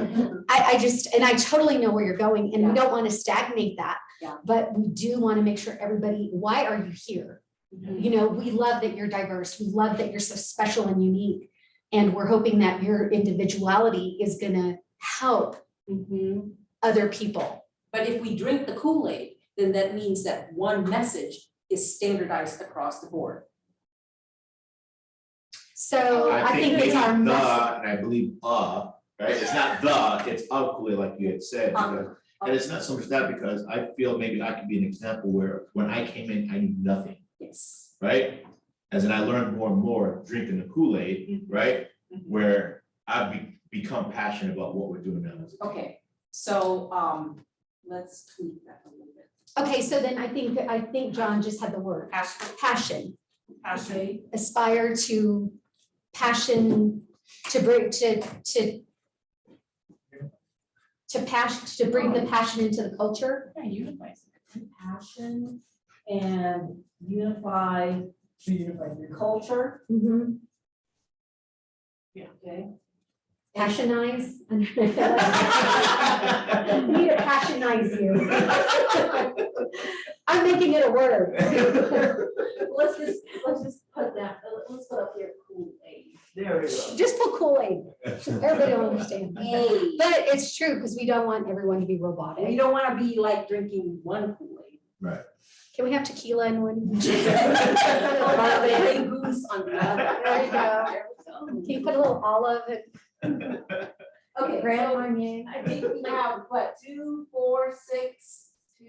I totally know where you're going, and we don't want to stagnate that. Yeah. But we do want to make sure everybody, why are you here? You know, we love that you're diverse. We love that you're so special and unique. And we're hoping that your individuality is gonna help other people. But if we drink the Kool-Aid, then that means that one message is standardized across the board. So I think it's our the, message. and I believe, right? It's not the, it's of Kool-Aid, like you had said. because- And it's not so much that, because I feel maybe I could be an example where when I came in, I knew nothing, Yes. right? As in I learned more and more drinking the Kool-Aid, right? Where I've become passionate about what we're doing now. as a team. Okay, so let's tweak that a little bit. Okay, so then I think John just had the word, passion. Okay. Aspire to passion, to bring, to bring the passion into the culture. Yeah, unify. Passion and unify your culture. Yeah. Okay. Passionize. We need to passionize you. I'm making it a word. Let's just put that, let's put up here Kool-Aid. There we go. Just put Kool-Aid. Everybody will understand. Hey. But it's true, because we don't want everyone to be robotic. We don't want to be like drinking one Kool-Aid. Right. Can we have tequila in one? Hey, goose on the other. There you go. Can you put a little olive and Okay, Grand so Marnier? I think we have what, 2, 4, 6, 2,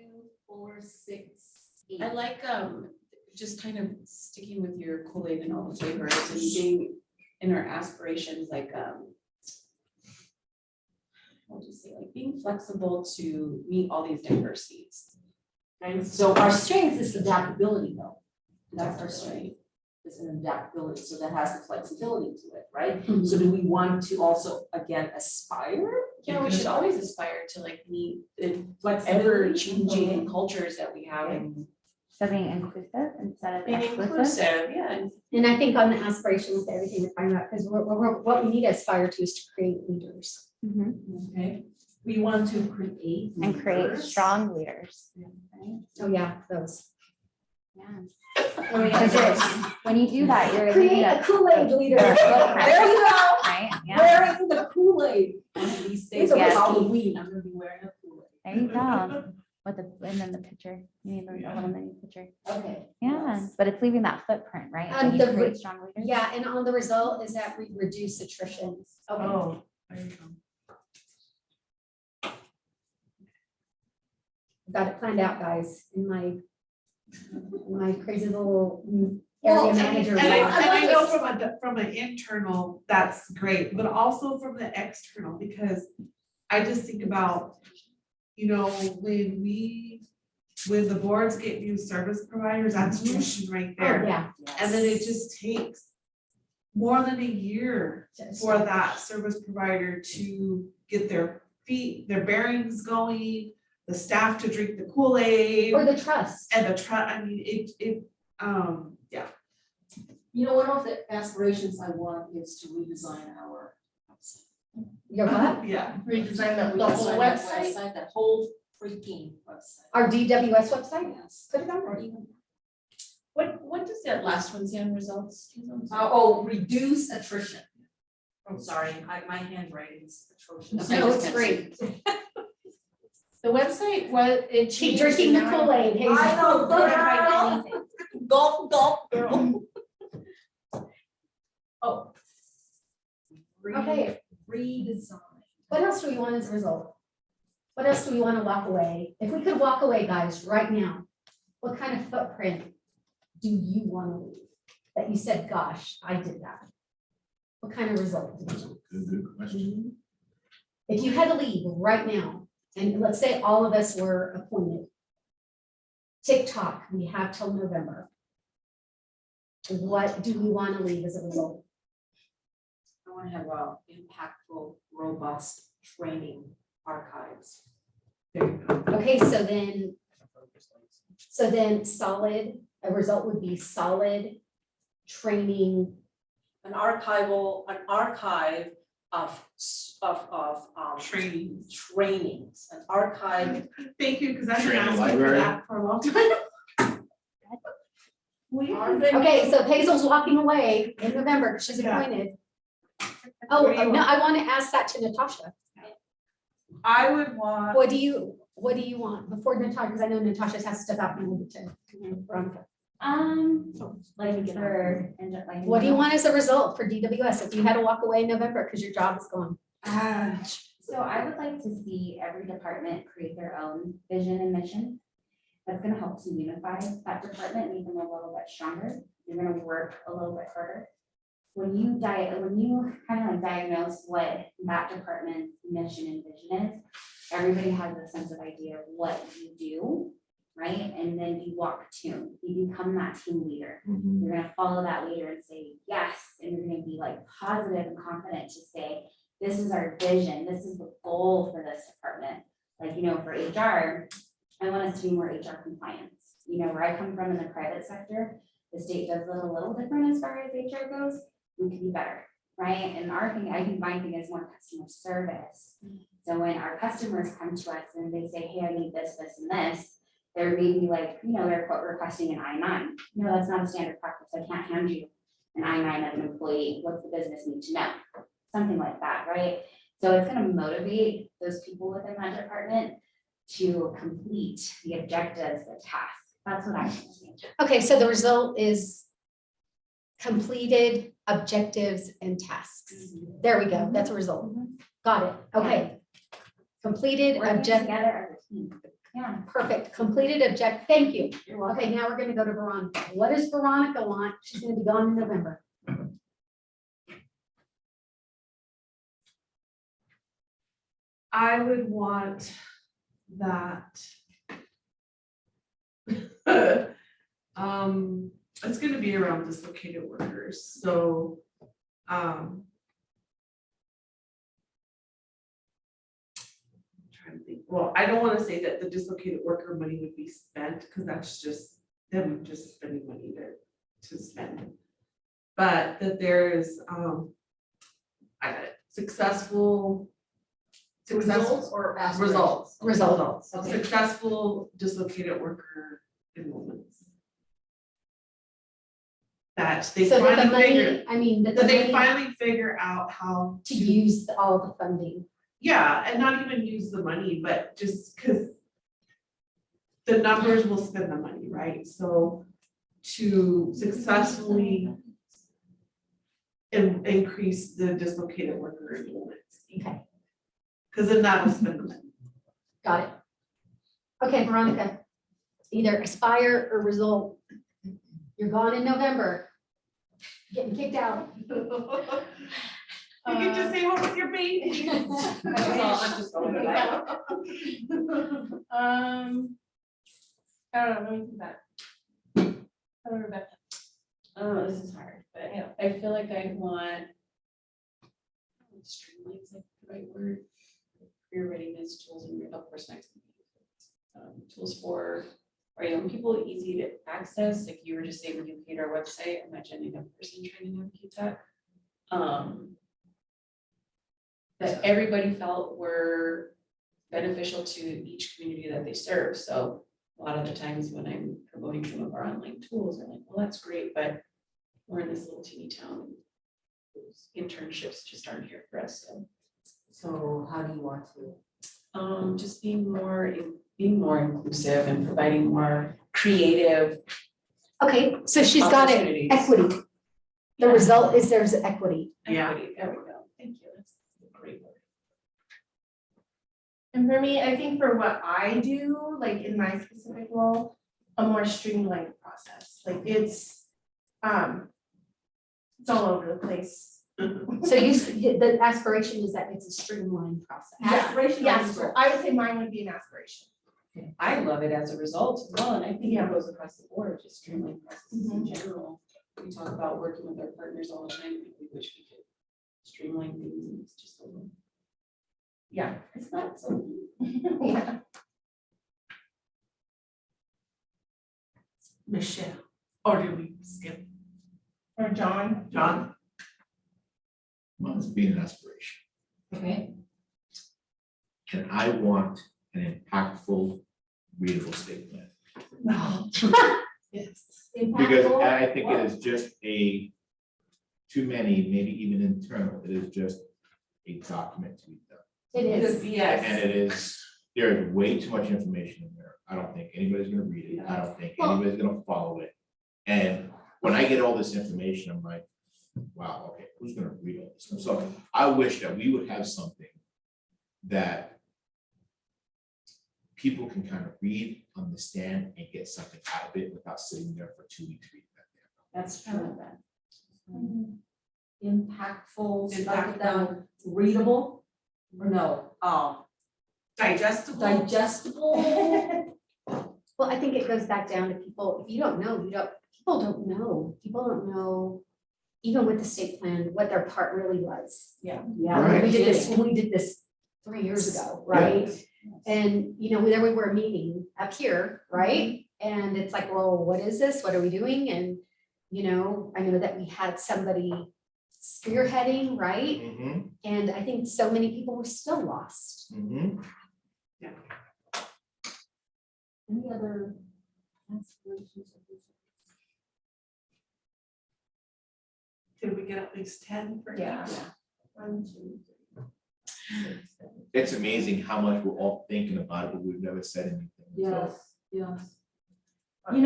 4, 6, 8. I like just kind of sticking with your Kool-Aid and all the flavors and being in our aspirations, like what do you say, like being flexible to meet all these diverse needs. And so our strength is adaptability though. That's our strength. It's an adaptability, so that has the flexibility to it, right? So do we want to also, again, aspire? Yeah, we should always aspire to like meet the Flexibility. ever-changing cultures that we have and So being inclusive instead of being exclusive. inclusive, yeah. And I think on the aspiration with everything we're talking about, because what we need to aspire to is to create leaders. Okay, we want to create. And create leaders. strong leaders. Right? Oh, yeah, those. Yeah. When you do that, you're Create leading a Kool-Aid leader. There you go. right? Yeah. Wearing the Kool-Aid. These days, Yes. Halloween, I'm gonna be wearing a Kool-Aid. There you go. with the, and then the picture, you need a little mini picture. Okay. Yeah, yes. but it's leaving that footprint, right? When you The create strong leaders. Yeah, and on the result is that we reduce attrition. Okay. Oh, there you go. Got it planned out, guys, in my crazy little Well, area and manager. I know from an internal, that's great, but also from the external, because I just think about, you know, when the boards get new service providers, that's attrition right Oh, there. yeah. And then it just takes more than a year for that service provider to get their bearings going, the staff to drink the Kool-Aid. Or the trust. And I mean, yeah. You know, one of the aspirations I want is to redesign our website. Your what? Yeah. Redesign the whole website, the whole freaking website. Our DWS website? Yes. Put it on. Or even, What does that last one say on results? reduce attrition. I'm sorry, my handwriting is atrocious. No, it's great. The website, what it Keep changed. drinking the and now- Kool-Aid. Hazel. I know, Don't write anything. Gulp, gulp, girl. Oh. Okay. Redesign. What else do we want as a result? What else do we want to walk away? If we could walk away, guys, right now, what kind of footprint do you want to leave? That you said, gosh, I did that. What kind of result? did you want? Good question. If you had to leave right now, and let's say all of us were appointed. TikTok, we have till November. What do we want to leave as a result? I want to have impactful, robust training archives. Okay, so then solid, a result would be solid training. An archive of trainings, an archive. Thank you, because I've been Training asking for library. that for a long time. Okay, so Hazel's walking away in November, she's appointed. Oh, What do you no, I want to ask that to Natasha. I would want. What do you want before Natasha, because I know Natasha has to step out in a little bit to Veronica. Like for, and like. What do you want as a result for DWS if you had to walk away in November because your job is gone? So I would like to see every department create their own vision and mission. That's gonna help to unify that department, make them a little bit stronger. You're gonna work a little bit harder. When you kind of like diagnose what that department's mission and vision is, everybody has a sense of idea of what you do, right? And then you walk tune, you become that team leader. You're gonna follow that leader and say yes, and you're gonna be like positive and confident to say, this is our vision, this is the goal for this department. Like, you know, for HR, I want us to be more HR compliance. You know, where I come from in the private sector, the state does it a little different as far as HR goes. We can be better, right? And our thing, I think my thing is more customer service. So when our customers come to us and they say, hey, I need this, this, and this, they're maybe like, you know, they're requesting an I-9. No, that's not a standard practice. I can't hand you an I-9 as an employee. What's the business need to know? Something like that, right? So it's going to motivate those people within that department to complete the objectives, the tasks. That's what I think. Okay, so the result is completed objectives and tasks. There we go. That's a result. Got it. Okay. Completed Working object. together as a team. Yeah. Perfect. Completed object. Thank you. Okay, now we're going to go to Veronica. What does Veronica want? She's going to be gone in November. I would want that. It's gonna be around dislocated workers, so, I'm trying to think, well, I don't wanna say that the dislocated worker money would be spent, because that's just them just spending money to spend. But that there is, successful Results or aspirations? results. Results. Okay. Successful dislocated worker enrollments. That they So that the finally figure, money, I mean, that the that they money finally figure out how to use all the funding. yeah, and not even use the money, but just because the numbers will spend the money, right? So to successfully increase the dislocated worker enrollments. Okay. Because then that'll spend the money. Got it. Okay, Veronica, either aspire or result. You're gone in November. Getting kicked out. You can just say, what was your baby? I'm just going with that. I don't know, let me think back. Hello, Rebecca. Oh, this is hard, but yeah, I feel like I want. Streamline is like the right word. Career readiness tools and of course next. Tools for our young people, easy to access, like you were just saying when you create our website, imagine a young person trying to navigate that. That everybody felt were beneficial to each community that they serve, so a lot of the times when I'm promoting some of our online tools, they're like, well, that's great, but we're in this little teeny town. Those internships just aren't here for us, so. So how do you want to? Just being more inclusive and providing more creative. Okay, so she's got it, opportunities. equity. The result is there's equity. Yeah. Equity, there we go, thank you, that's a great word. And for me, I think for what I do, like in my specific role, a more streamlined process, like it's all over the place. So the aspiration is that it's a streamlined process. Aspiration, yes, I would say mine would be an aspiration. I love it as a result as well, and I think Yeah. it goes across the board, just streamline processes in general. We talk about working with our partners all the time, we wish we could streamline things, and it's just a little. Yeah, it's not so easy. Yeah. Michelle, or did we skip? Or John. John? Mine's being an aspiration. Okay. And I want an impactful, readable state plan. No. Yes. Because I think it is just too many, maybe even internal, it is just a document to be done. It is. Yes. And it is, there is way too much information in there. I don't think anybody's gonna read it. I don't think anybody's gonna follow it. And when I get all this information, I'm like, wow, okay, who's gonna read all this stuff? So I wish that we would have something that people can kind of read, understand, and get something out of it without sitting there for 2 weeks reading that. That's true. Impactful, write it down, readable, or no, Digestible. digestible. Well, I think it goes back down to people, if you don't know, people don't know. People don't know, even with the state plan, what their part really was. Yeah. Yeah, when we did this 3 years ago, right? And, there we were meeting up here, right? And it's like, well, what is this? What are we doing? And, I know that we had somebody spearheading, right? Mm-hmm, And I think so many people were still lost. mm-hmm. Any other aspirations? Did we get at least 10 for each? Yeah. 1, 2, 3. It's amazing how much we're all thinking about it, but we've never said anything. So, Yes. When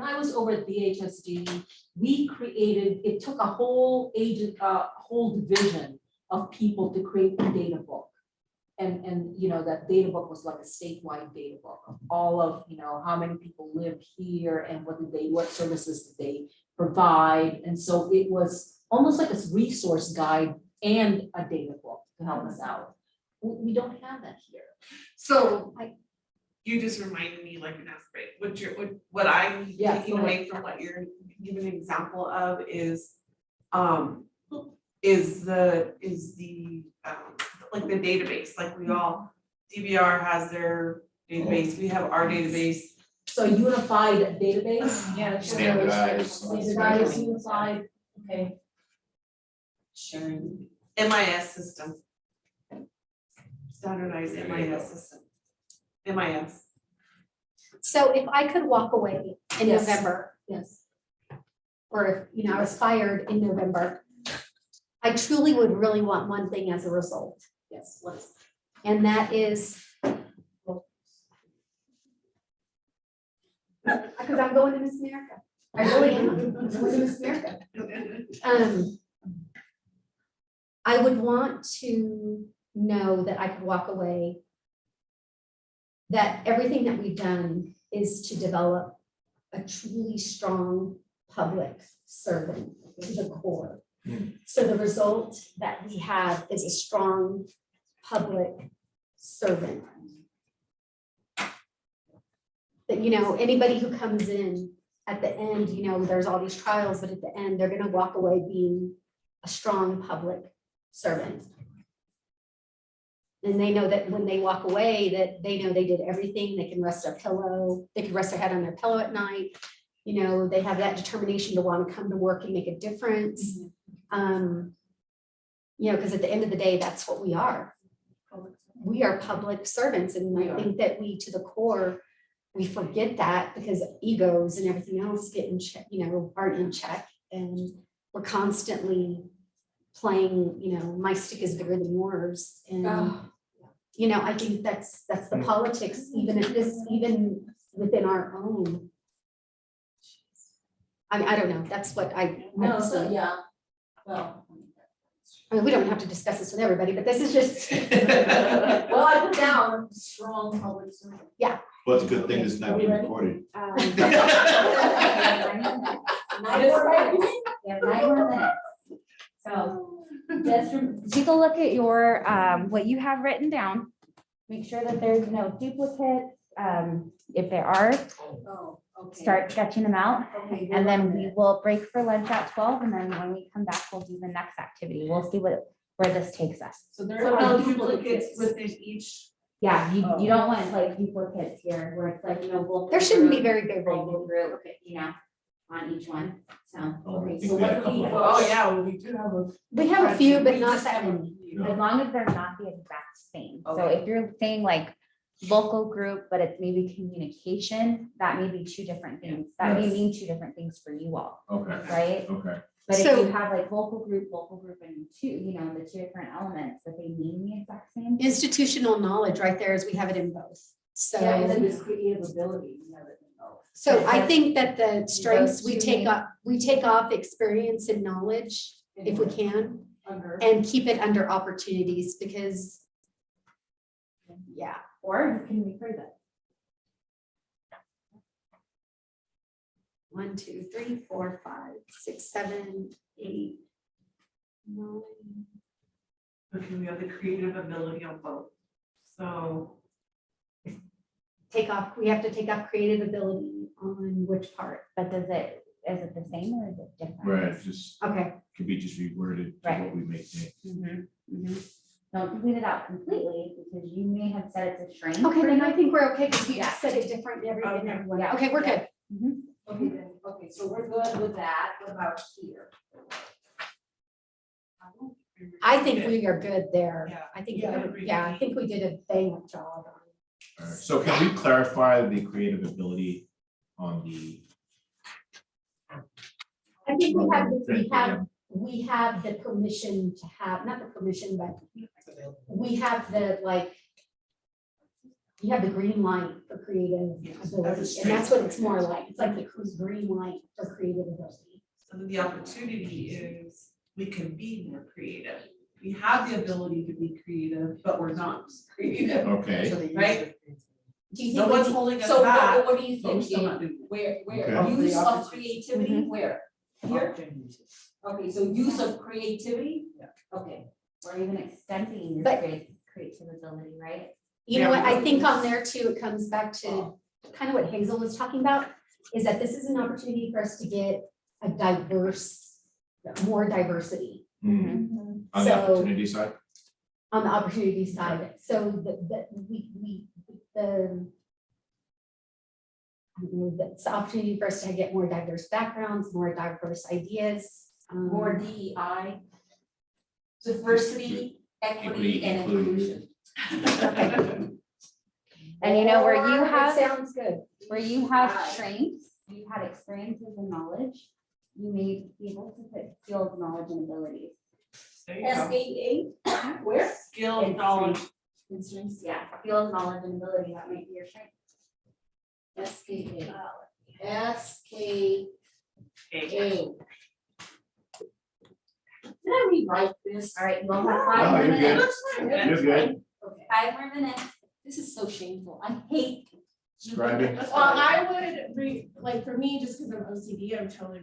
I was over at BHSD, we created, it took a whole division of people to create a data book. And that data book was like a statewide data book of all of, how many people live here and what services did they provide. And so it was almost like a resource guide and a data book to help us out. We don't have that here. So you just reminded me like an aspirate, what I'm taking away from what you're giving an example of is the like the database, like we all, DBR has their database, we have our database. So unified database? Yeah. Standardized. Unified, okay. Sharing. MIS system. Standardized MIS system. MIS. So if I could walk away in Yes. November, Yes. or if, I was fired in November, I truly would really want one thing as a result. Yes, what is? And that is Because I'm going to Miss America. I really am. I'm going to Miss America. I would want to know that I could walk away, that everything that we've done is to develop a truly strong public servant to the core. So the result that we have is a strong public servant. That, you know, anybody who comes in at the end, you know, there's all these trials, but at the end, they're gonna walk away being a strong public servant. And they know that when they walk away, that they know they did everything, they can rest their pillow, they can rest their head on their pillow at night. You know, they have that determination to want to come to work and make a difference. You know, because at the end of the day, that's what we are. We are public servants, and I think that we, to the core, we forget that because egos and everything else get in check, you know, aren't in check, and we're constantly playing, you know, my stick is bigger than yours, and you know, I think that's the politics, even at this, even within our own. I don't know, that's what I. No, so, yeah, well. I mean, we don't have to discuss this with everybody, but this is just. Well, I put down strong public servant. Yeah. Well, it's a good thing it's not being recorded. So just take a look at your, what you have written down. Make sure that there's no duplicates. If there are, start sketching them out. And then we will break for lunch at 12. And then when we come back, we'll do the next activity. We'll see where this takes us. So there are no duplicates within each. Yeah, you don't want like duplicates here where it's like, you know, we'll. There shouldn't be very big. Local group, you know, on each one, so. Okay, So what do we? Oh, yeah, well, we do have a. We have a few, but not that many. As long as they're not the exact same. So if you're saying like local group, but it's maybe communication, that may be two different things. That may mean two different things for you all, Okay, right? okay. But if So- you have like local group, and two, you know, the two different elements that they mean the exact same. Institutional knowledge right there is we have it in both. So. Yeah, and then this creative ability, you have it in both. So I think that the strengths we two take main- off, we take off experience and knowledge if we can, Under. and keep it under opportunities, because. Yeah, Or you can rephrase it. 1, 2, 3, 4, 5, 6, 7, 8, 9. Okay, we have the creative ability on both. So Take off, we have to take off creative ability on which part? But is it the same or is it different? Right, it's just, Okay, could be just reworded to Right. what we make it. Don't complete it out completely because you may have said it's a strength. okay, for then you. I think we're okay, because we Yeah. just said it different, everything, Okay. everyone. Yeah. Okay, we're good. Okay, then, okay, so we're good with that. What about here? I think we are good there. Yeah. I think, Yeah, I agree. I think we did a bang up job. All right, so can we clarify the creative ability on the? I think we have the permission to have, not the permission, but we have the, like, you have the green light for creative ability, and that's what it's more like. It's like the green light for creative ability. So then the opportunity is we can be more creative. We have the ability to be creative, but we're not creative, Okay, right? Do you No think, one's holding us So back. what do you but we're think, still not Dave? doing it. Where Okay. use of creativity, where? Here? Opportunities. Okay, so use of creativity? Yeah. Okay. Or even extending your But- creative ability, right? you know what, I think on there too, it comes back to kind of what Hazel was talking about, is that this is an opportunity for us to get a more diversity on the So- opportunity side, on the opportunity side. So the I don't know, that's the opportunity for us to get more diverse backgrounds, more diverse ideas. More DEI, diversity, equity, and inclusion. inclusion. And you know where you It have, sounds good. where you have strengths, you had experiences and knowledge, you may be able to put skills, knowledge, and abilities. There you go. SAA, where? Skill, And knowledge. Yeah, skills, knowledge, and ability, that might be your strength. SAA. SKA. Did I rewrite this? All right, you all have No, 5 you're good. minutes. You're good. Okay. 5 more minutes. This is so shameful. I hate. Describe Well, I would like, for me, just because I'm OCD, I'm totally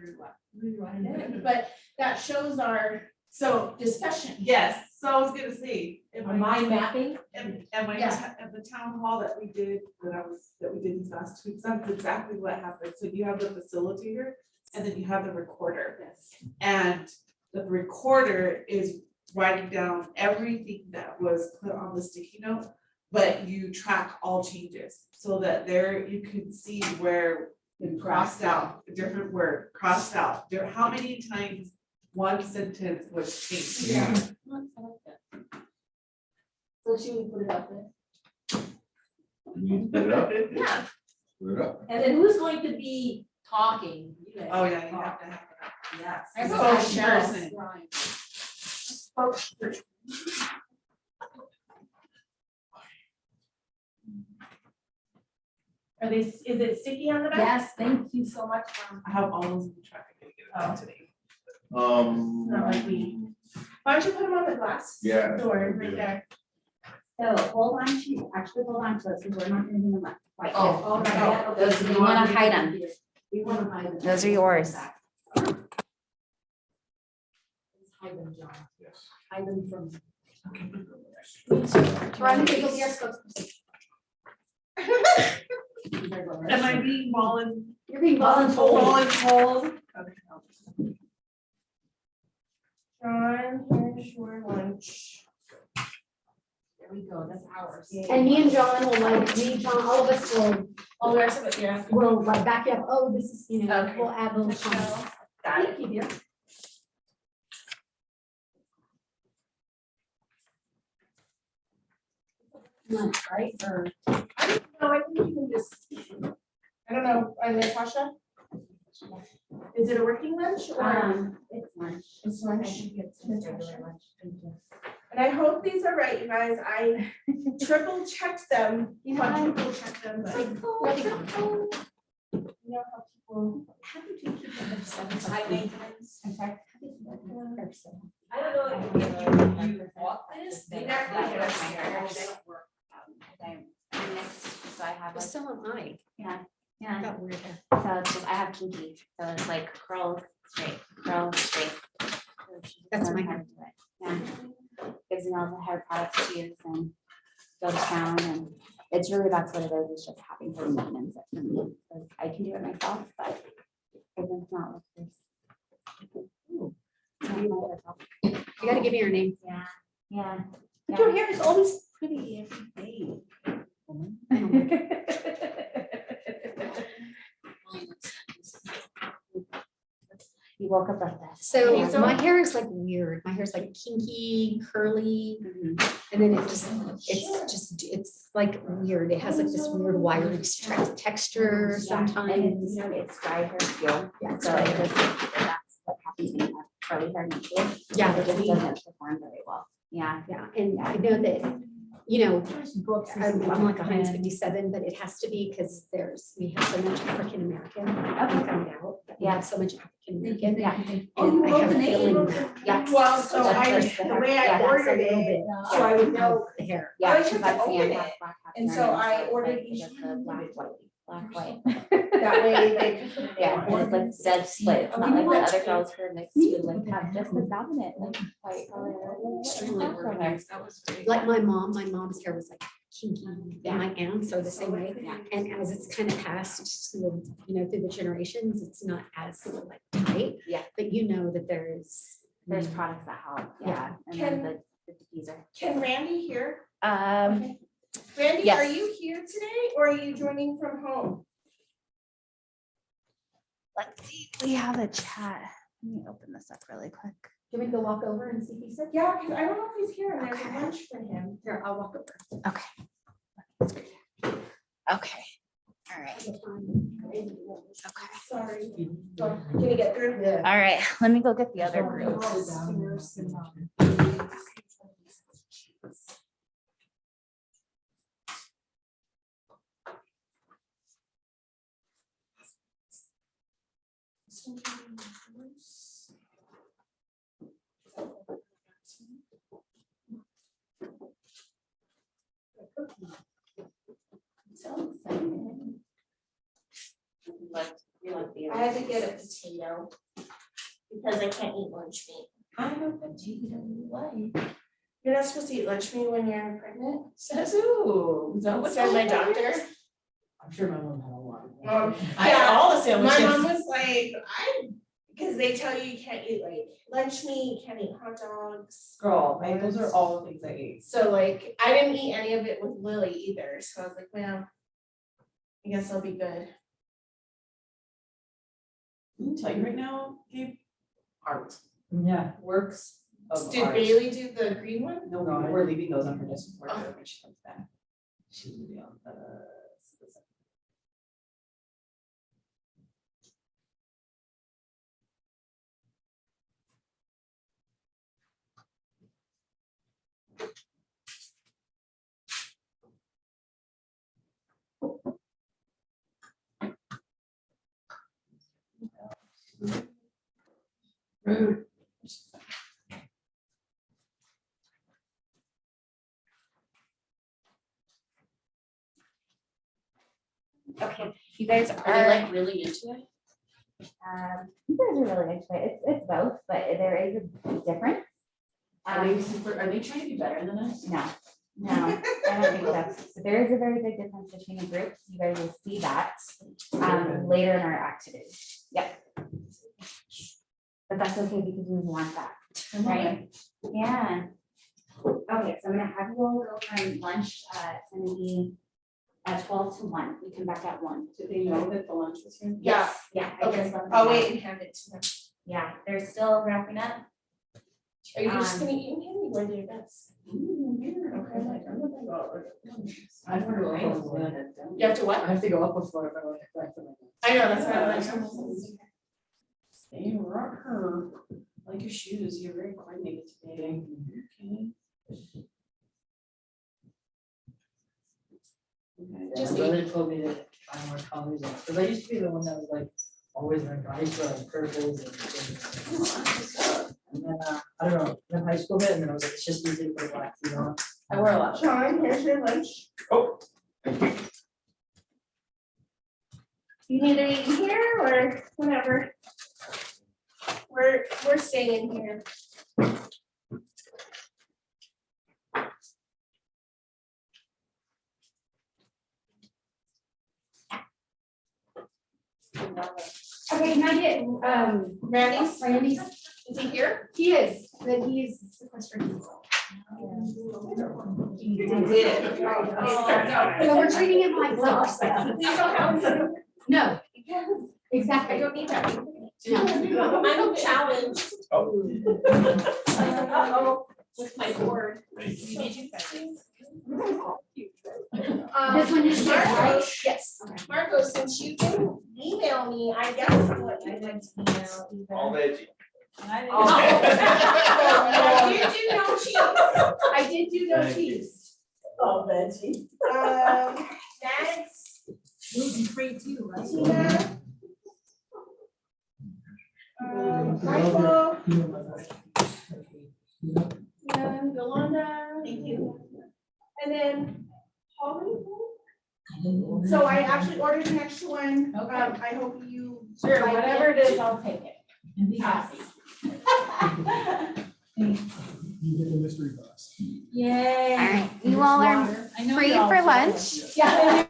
rewriting it, but that shows our, so discussion. Yes, so I was gonna say. Mind mapping? And Yeah. at the town hall that we did, that we did these last 2 weeks, that's exactly what happened. So you have the facilitator and then you have the recorder. Yes. And the recorder is writing down everything that was put on the sticky note, but you track all changes so that there you can see where you crossed out a different word, crossed out, there, how many times one sentence was changed. Yeah. I like that. So should we put it up there? You put it up. Yeah. Put it up. And then who's going to be talking? You guys Oh, yeah, you talk. have to have that. Yes. As a Spokesperson. Spokesperson. Are they, is it sticky on the back? Yes, thank you so much. I have all those in the track. I gotta get it out today. Not like we. Why don't you put them on the glass? Yeah. Door right there. So hold on to, actually hold on to it, so we're not gonna do them right. Oh, here. right. Okay. Those, you wanna hide them. We want to hide them. Those are yours. Let's hide them, John. Yes. Hide them from. Veronica, you'll be our spokesperson. Am I being You're being voluntold. voluntold? John, here's your lunch. There we go, that's ours. And me and John will like, me, John, all of us will, All the rest of it, yeah. will like back you up. Oh, this is, you know, Okay. we'll add little comments. Thank you, dear. Lunch, right? Or No, I think you can just, I don't know, Natasha? Is it a working lunch or? It's lunch. It's I lunch. think it's just regular lunch. Thank you. And I hope these are right, you guys. I triple checked them, quadruple checked them, but you know how people. How did you keep it at 7? high maintenance. I'm sorry. How did you keep it at 7? I don't know if you bought this. They That never was get my us first. there. I mixed, so I have Well, like, so am I. yeah, I yeah. got weird hair. So it's just, I have kinky, so it's like curls, straight, curls, straight. That's my hair. Yeah. Gives me all the hair products to use and go to town, and it's really, that's what it is, it's just having her maintenance it for me. 'Cause I can do it myself, but it's not with this. Ooh. It's not my hair problem. You gotta give me your name. Yeah, yeah. But your hair is always pretty every day. You woke up like this. So Yeah. my hair is like weird. My hair is like kinky, curly, and then it's like weird. It has like this weird wiry texture sometimes. And you know, it's dry hair too. Yeah, So it just, that's what happens when you have curly hair naturally. Yeah, It just we- doesn't perform very well. Yeah. Yeah, and I know that, you know, I'm like 157, but it has to be because we have so much African American. I found out that we have so much African American. Yeah. And I have a feeling that, Yeah. Well, so That's the the way hair. I Yeah, ordered a little it, bit. so I would know. The hair. Yeah, I because took that's to the open black, it, black, black and hair, so I it's ordered like each just the one. black, white. That way they could put it Yeah, on. and it's like dead split. It's not like the other girls who are mixed who like have just the dominant like white color. Extremely organized. That was great. Like my mom's hair was like kinky, and my aunts are the same way. And as it's kind of passed through, through the generations, it's not as like tight. Yeah. But you know that there's products that help. Yeah. And Can- then the diffuser. Can Randy hear? Um, Randy, yes. are you here today or are you joining from home? let's see, we have a chat. Let me open this up really quick. Do you want me to go walk over and see if he's there? Yeah, because I don't know if he's here and there's a lunch for him. Here, I'll walk over. Okay. Okay. All right. Okay. Sorry. Can you get through? All right, let me go get the other group. So exciting. I had to get a potato because I can't eat lunch meat. I'm a potato, why? You're not supposed to eat lunch meat when you're pregnant, Says who? Is that what? said my doctor. I'm sure my mom had a lot. I had all the sandwiches. My mom was like, because they tell you can't eat like lunch meat, can't eat hot dogs. Girl, man, those are all the things I ate. So like, I didn't eat any of it with Lily either, so I was like, well, I guess I'll be good. Let me tell you right now, Gabe, art, Yeah. works of Did art. Bailey do the green one? No, we're leaving those on her desk for her when she comes back. She's gonna be on the. Rude. Okay, you guys Are they are, like really into it? you guys are really into it. It's both, but there is a difference. Are they trying to be better than us? No, no, I don't think so. So there is a very big difference between the groups. You guys will see that later in our activities. Yep. But that's okay because we want that, right? Yeah. Okay, so I'm gonna have you all go from lunch. It's gonna be 12 to 1. We come back at 1. Did they know that the lunch was here? Yeah. Yeah. I Okay, just let them I'll know. wait and hand it to them. Yeah, they're still wrapping up. Are you just gonna eat and hand me one of your best? I don't know. You have to what? I have to go up before if I want to get back to my. I know, that's why I like. Stay rock her. I like your shoes, you're very coordinated today. Okay. My brother told me to try more colors, because I used to be the one that was like always wearing, I used to wear like purples and then, I don't know, then high school hit, and then I was like, it's just easy to put black, you know? I wear a lot. Sean, here's your lunch. Oh. You need to eat here or whatever. We're staying here. Okay, can I get, Randy's? is he here? He is, but he's sequestered. He did. So we're treating him like lunch. Please don't help him. No, exactly. I don't need that. No. I'm challenged. Oh. Uh-oh, with my board. This one is yours, right? Marcos, yes. Marcos, since you didn't email me, I guess what you'd like to email either. All veggie. I did do no cheese. I did do no Thank you. cheese. Oh, Betty. That's Gluten free too, right? Tina. Michael and Yolanda. Thank you. And then Holly. So I actually ordered an extra one. I hope you. Sure, like whatever it is, I'll take it. And be happy. You get the mystery box. Yay. All right, you all are free for lunch. Yeah.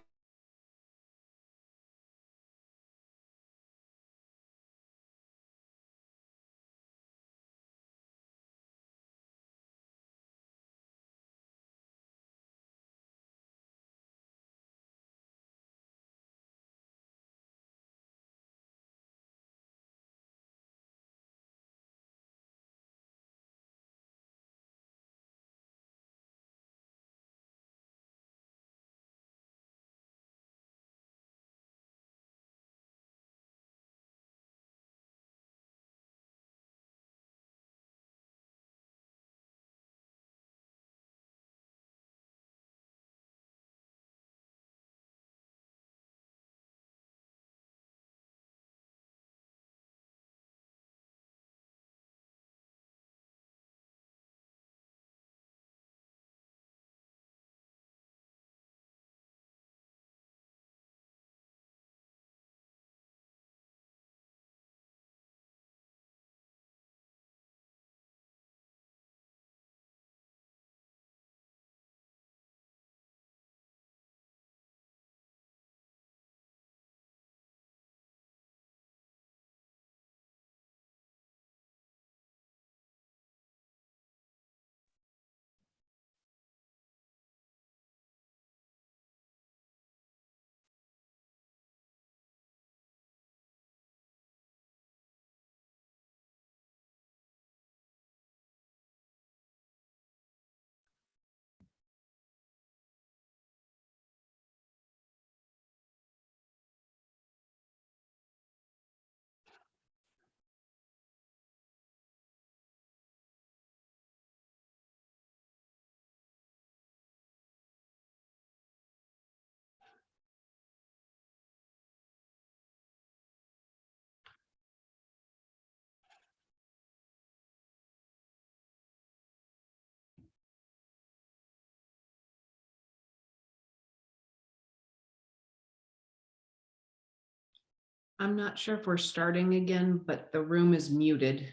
I'm not sure if we're starting again, but the room is muted.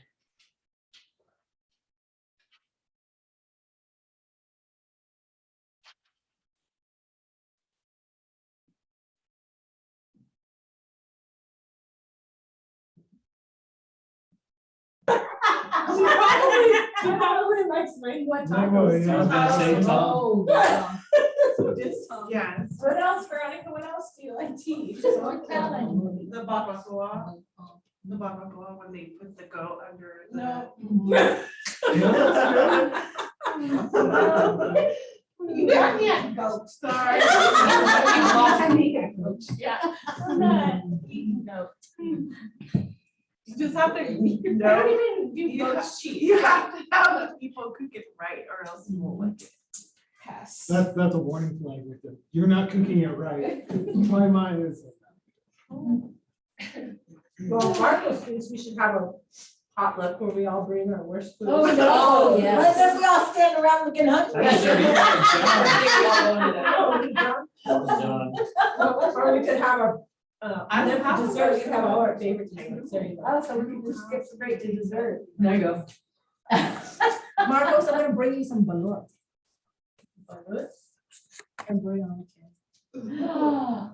She probably likes rainbow Rainbow, tacos. yeah, I was gonna say Oh, Tom. Yes. What else, Veronica, what else do you like to eat? The barbacoa. The barbacoa when they put the goat under the. You got me at goat. Sorry. Yeah. I'm not eating goat. You just have to, I don't even do you goat have, cheese. you have to have the people cook it right or else you won't like it. Pass. That's a warning flag with them. You're not cooking it right. My mind is. Well, Marcos thinks we should have a potluck where we all bring our worst food. Oh, no. Oh, yes. Then we all stand around looking hungry. Or we could have a, and then for dessert, we could have all our favorite desserts. There you go. Oh, so we can just skip straight to dessert. There you go. Marcos, I'm gonna bring you some balot. And bring on the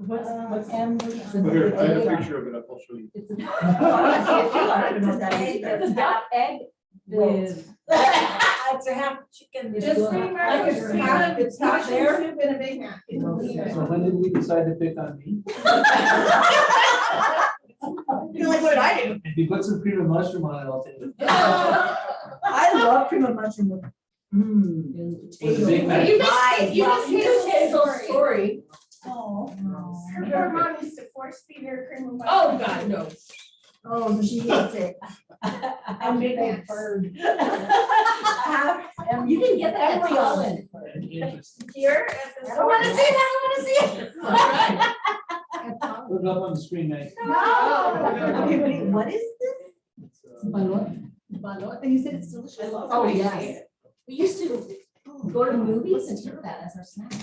What's Here, I have a picture of it up, I'll show you. It's about egg with. It's a half chicken. It's Just good. pretty much, it's half there. Soup and a Big Mac. So when did we decide to pick on me? You're like, what did I do? If you put some cream and mushroom on it, I'll take it. I love cream of mushroom with. With a Big Mac. You just hit Hazel's story. Oh. Her Her mom used to force feed her cream of mushroom. Oh, God, no. Oh, so she hates it. I'm big Mac bird. You can get that at Holland. Here at the. I don't wanna see that, I wanna see it. Look up on the screen, Meg. No. Okay, wait, what is this? Balot. Balot, and you said it's delicious. Oh, yes. We used to go to the movies and eat that as our snack.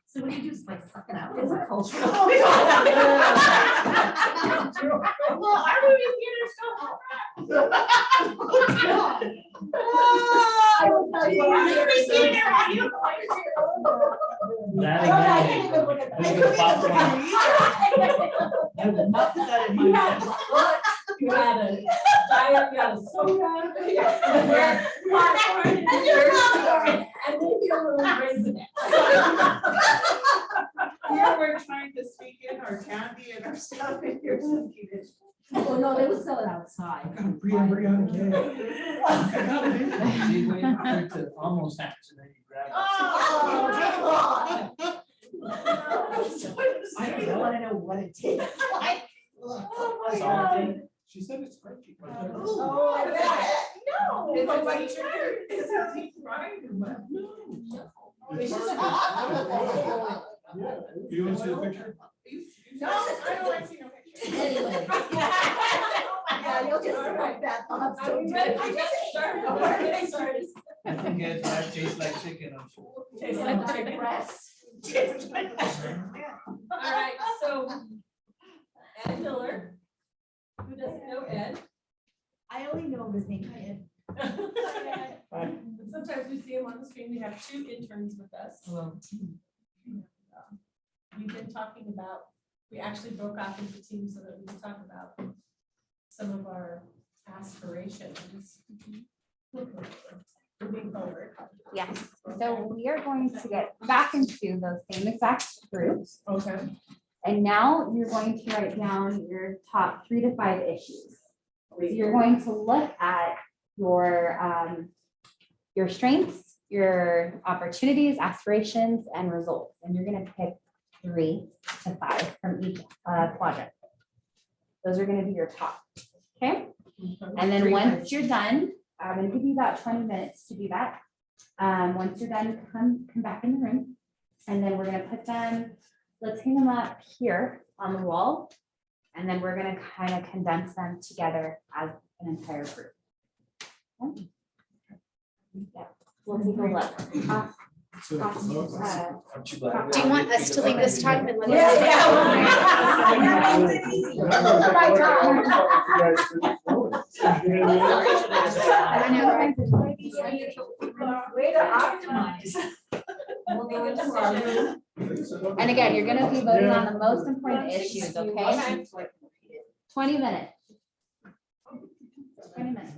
So what do you do, is like suck it out? It's a cultural. Well, our movie theaters don't. I will tell you. I've never seen it. Have you? That I again. can't even look at that. Look at the popcorn. You had what? You had a diet, you had a soda. You had popcorn, and your popcorn, and then you were raising it. Here we're trying to speak in our candy and our stuff and you're just kidding. Well, no, they would sell it outside. Pre-embryonic egg. See, wait for it to almost hatch and then you grab it. Oh, I don't even wanna know what it tastes like. oh my God. She said it's crunchy. Oh, I bet. No. It's like it's a deep fried or what? It's just- Yeah, you want to see the picture? No, I don't like seeing a picture. Anyway. Yeah, you'll just write that thoughts. Are we ready? I just started. Oh, we're getting started. I think it tastes like chicken, I'm sure. Tastes like chicken breast. All right, so Ed Miller, who doesn't know Ed? I only know his name, Ed. Sometimes we see him on the screen. We have 2 interns with us. We've been talking about, we actually broke off into teams so that we can talk about some of our aspirations. Moving forward. Yes, so we are going to get back into those same exact groups. Okay. And now you're going to write down your top 3 to 5 issues. So you're going to look at your strengths, your opportunities, aspirations, and results. And you're going to pick 3 to 5 from each quadrant. Those are going to be your top. Okay. And then once you're done, I'm going to give you about 20 minutes to do that. Once you're done, come back in the room. And then we're going to put them, let's hang them up here on the wall. And then we're going to kind of condense them together as an entire group. Okay. Yeah, we'll take a look. So, Aren't you glad? Do you want us to leave this time and let? I know, right? Way to optimize. And again, you're gonna be voting on the most important issues, okay? 20 minutes. 20 minutes.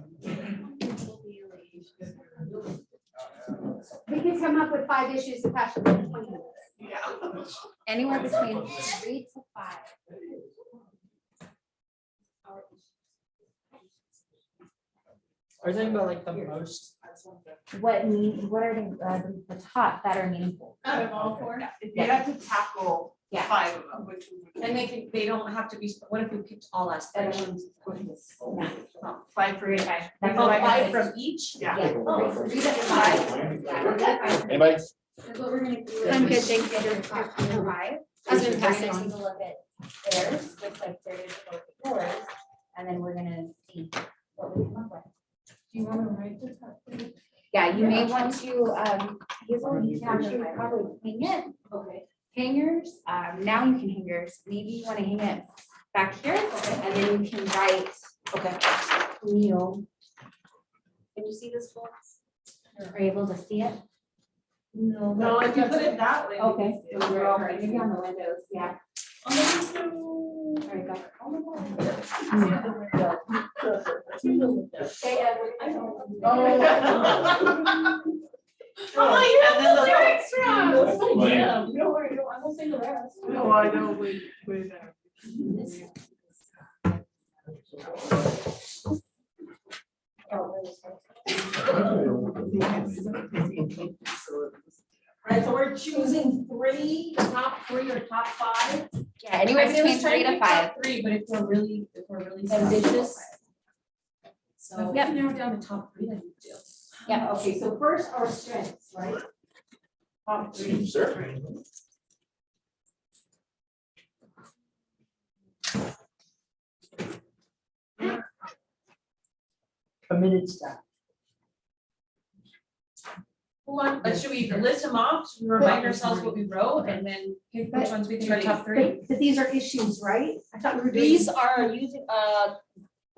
We can come up with 5 issues to pass within 20 minutes. Anywhere between 3 to 5. Are you talking about like the most? What are the top that are meaningful? Out of all 4? If you have to tackle Yeah. 5 of them, which would. And they don't have to be, what if we picked all aspirations? 5 for 5. That's Oh, all I got. 5 from each? Yeah. Oh, 3 to 5. Anybody? That's what we're gonna do. I'm good, thank you. Five. I was gonna We're pass gonna it on. take a look at theirs, looks like they're gonna go with yours, and then we're gonna see what we come up with. Do you want to write the top 3? Yeah, you may want to, Hazel, you can actually probably hang it. Okay. Hangers, now you can hang yours, maybe you wanna hang it back here, and then you can write. Okay. Neil. Can you see this, folks? Are you able to see it? No, if you put it that way. Okay. it would work. Maybe on the windows, yeah. Alright, got it. Oh my God. Okay, Edward, I know. Oh, you have the lyrics wrong. Yeah, don't worry, I won't sing the rest. No, I know, wait. Right, so we're choosing 3, top 3 or top 5. Yeah, anywhere I was between trying 3 to pick 5. top 3, but if we're really Ambitious. So. Yep. Narrow down to top 3, then we do. Yeah. Okay, so first our strengths, right? Top 3. Sir. Committed staff. Hold on, should we list them off? Should we remind ourselves what we wrote and then pick which ones we think are top 3? But these are issues, right? I thought we were doing. These are using,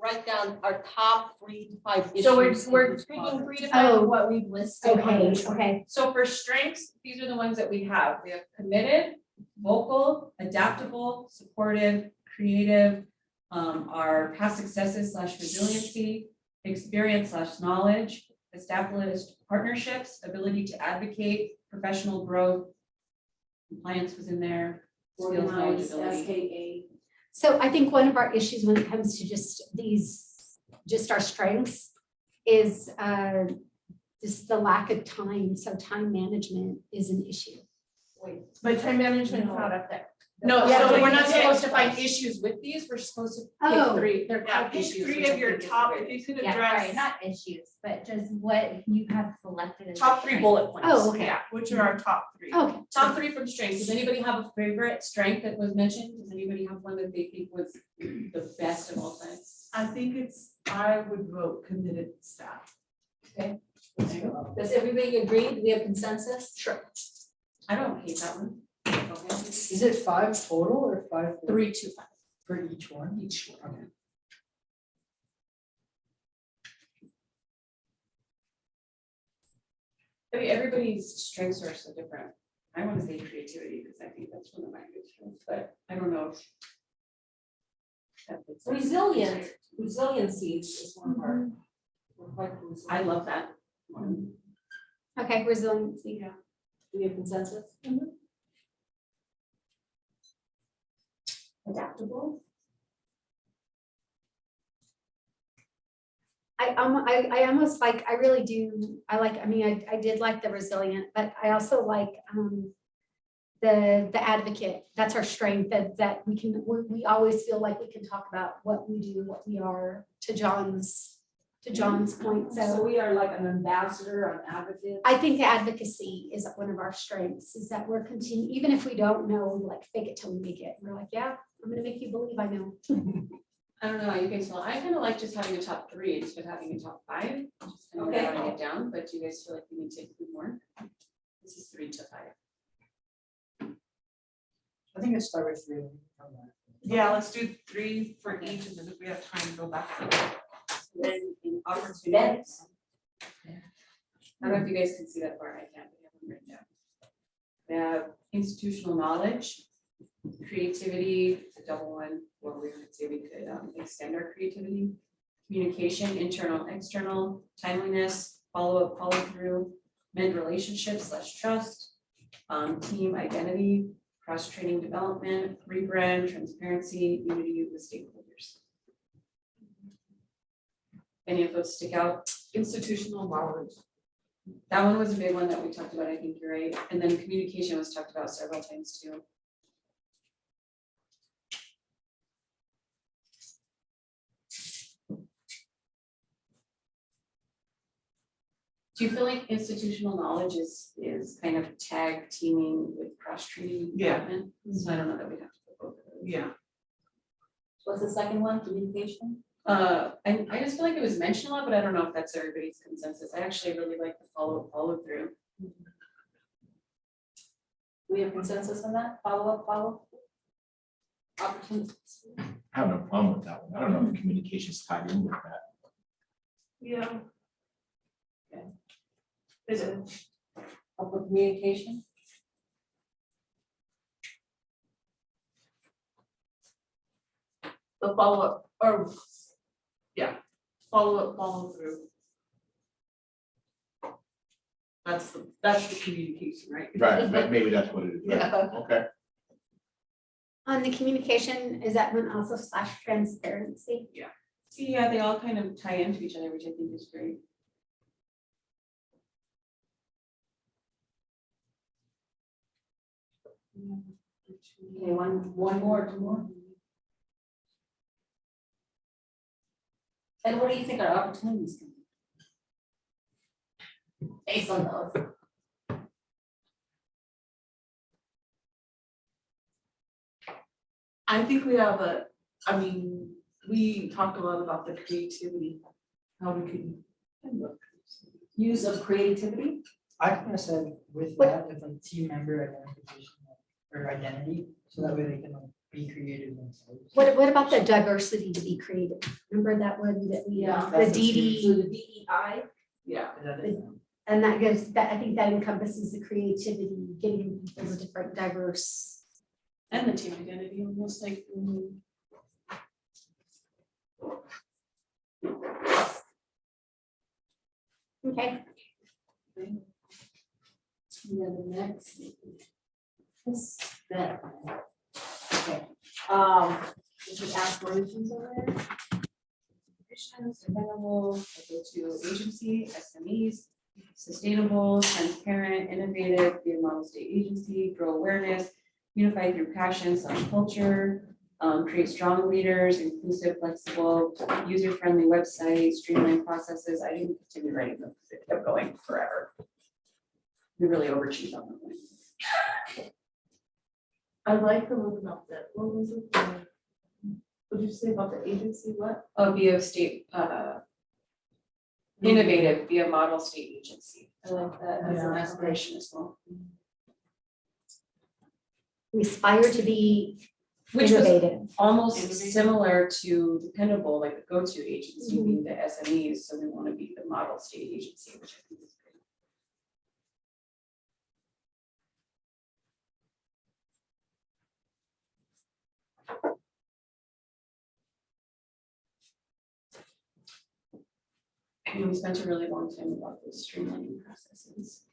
write down our top 3 to 5 issues. So we're in each picking quadrant. 3 to 5 Oh, of what we've listed. on Okay, each one. okay. So for strengths, these are the ones that we have. We have committed, vocal, adaptable, supportive, creative, our past successes / resiliency, experience / knowledge, established partnerships, ability to advocate, professional growth, compliance was in there, skills, Organized, knowledgeability. SKA. So I think one of our issues when it comes to just our strengths is just the lack of time. So time management is an issue. Wait, But time management's not up there. No, Yeah, so so we're you not pick- supposed to find issues with these, we're supposed to Oh. pick 3. They're Yeah, top pick issues. 3 which I of your think is top, great. if you could Yeah, sorry, address not issues, but just what you have selected. as top 3 your bullet points. Oh, okay. yeah, which are our top 3. Okay. Top 3 from strengths. Does anybody have a favorite strength that was mentioned? Does anybody have one that they think was the best of all time? I would vote committed staff. Does everybody agree? Do we have consensus? Sure. I don't hate that one. Okay. Is it 5 total or 5? 3 to 5. For each one? Each one. Okay. I mean, everybody's strengths are so different. I want to say creativity because I think that's one of my good strengths, but I don't know if. that fits in. Resiliency is one of our. we're quite resilient. I love that one. Okay, resiliency. Do we have consensus? Adaptable. I almost like, I really do, I mean, I did like the resilient, but I also like the advocate. That's our strength, that we always feel like we can talk about what we do, what we are, to John's point, So so. we are like an ambassador, an advocate. I think advocacy is one of our strengths, is that we're even if we don't know, like fake it till we make it. We're like, yeah, I'm gonna make you believe I know. I don't know how you guys feel. I kind of like just having a top 3 instead of having a top 5. Just kind of Okay. narrowing it down, but do you guys feel like we need to include more? This is 3 to 5. I think it's start with 3. From that. Yeah, let's do 3 for each, and then if we have time, go back. Then in opportunities. I don't know if you guys can see that far, I can't, but I have them written down. We have institutional knowledge, creativity, a double one, or we could say we could extend our creativity. Communication, internal, external, timeliness, follow-up, follow-through, mend relationships / trust, team identity, cross-training development, rebrand, transparency, unity with stakeholders. Any of those stick out? Institutional knowledge. That one was a big one that we talked about, I think you're right. And then communication was talked about several times too. Do you feel like institutional knowledge is kind of tag teaming with cross-training Yeah. development? So I don't know that we have to put both of those. Yeah. What's the second one, communication? I just feel like it was mentioned a lot, but I don't know if that's everybody's consensus. I actually really like the follow through. We have consensus on that, follow. Opportunities. I have no problem with that one. I don't know if communication's tied in with that. Yeah. Okay. Is it? Upper communication. The follow-up, or, yeah, follow through. That's the communication, right? Right, but maybe that's what it is. right? Yeah. Okay. On the communication, is that one also / transparency? See, yeah, they all kind of tie into each other, which I think is great. Okay, one more, 2 more. And what do you think our opportunities can be? Based on those. I think we have we talked a lot about the creativity, how we can. Use of creativity. I kind of said with that, with like team member identification or identity, so that way they can like be creative themselves. What about the diversity to be creative? Remember that one that we, the That's DD, So the DEI. Yeah. Is that it? and that gives, that, I think that encompasses the creativity, getting people different diverse. And the team identity, almost like. Okay. And then the next. This, that. Okay, this is aspirations over there. Ambitions, dependable, I go to agency, SMEs, sustainable, transparent, innovative, be a model state agency, grow awareness, unify through passion / culture, create strong leaders, inclusive, flexible, user-friendly website, streamline processes. I didn't continue writing them because it kept going forever. We really overachieved on that one. I like the one about that. What was it? What did you say about the agency? What? Oh, be a state, innovative, be a model state agency. I like that as an Yeah. aspiration as well. We aspire to be Which was innovative. almost Innovative. similar to dependable, like the go-to agency being the SMEs, so we want to be the model state agency, which I think is great. And we spent a really long time about those streamlining processes.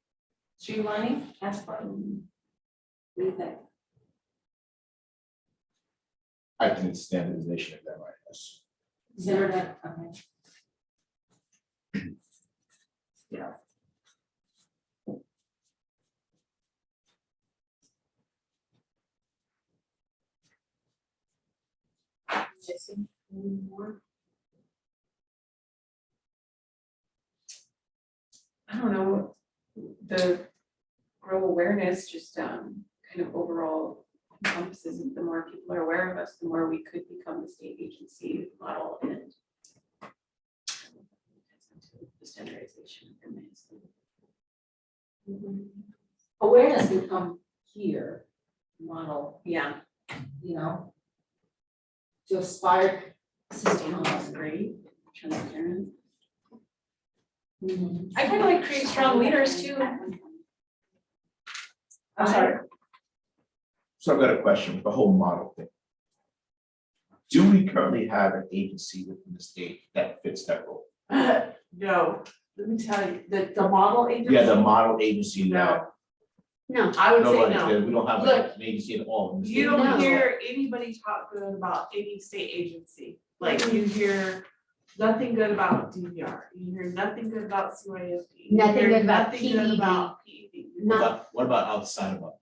Streamlining, that's part of it. What do you think? I think it's standardization of them, I guess. Consider that, okay. Yeah. Jason, any more? I don't know, the grow awareness just kind of overall encompasses, the more people are aware of us, the more we could become the state agency model and the standardization of awareness can come here, model, Yeah. you know? To aspire. Sustainable is great. Transparent. I kind of like create strong leaders too. I'm sorry. So I've got a question, the whole model thing. Do we currently have an agency within the state that fits that role? No, let me tell you, the model agency. Yeah, the model agency that, No, I would say nobody, no. we don't have Look, an agency at all in the state. You No. don't hear anybody talk good about any state agency, like you hear nothing good about DVR, you hear nothing good about CYFD. you Nothing hear good about nothing good PED. about PED. not, What about outside of our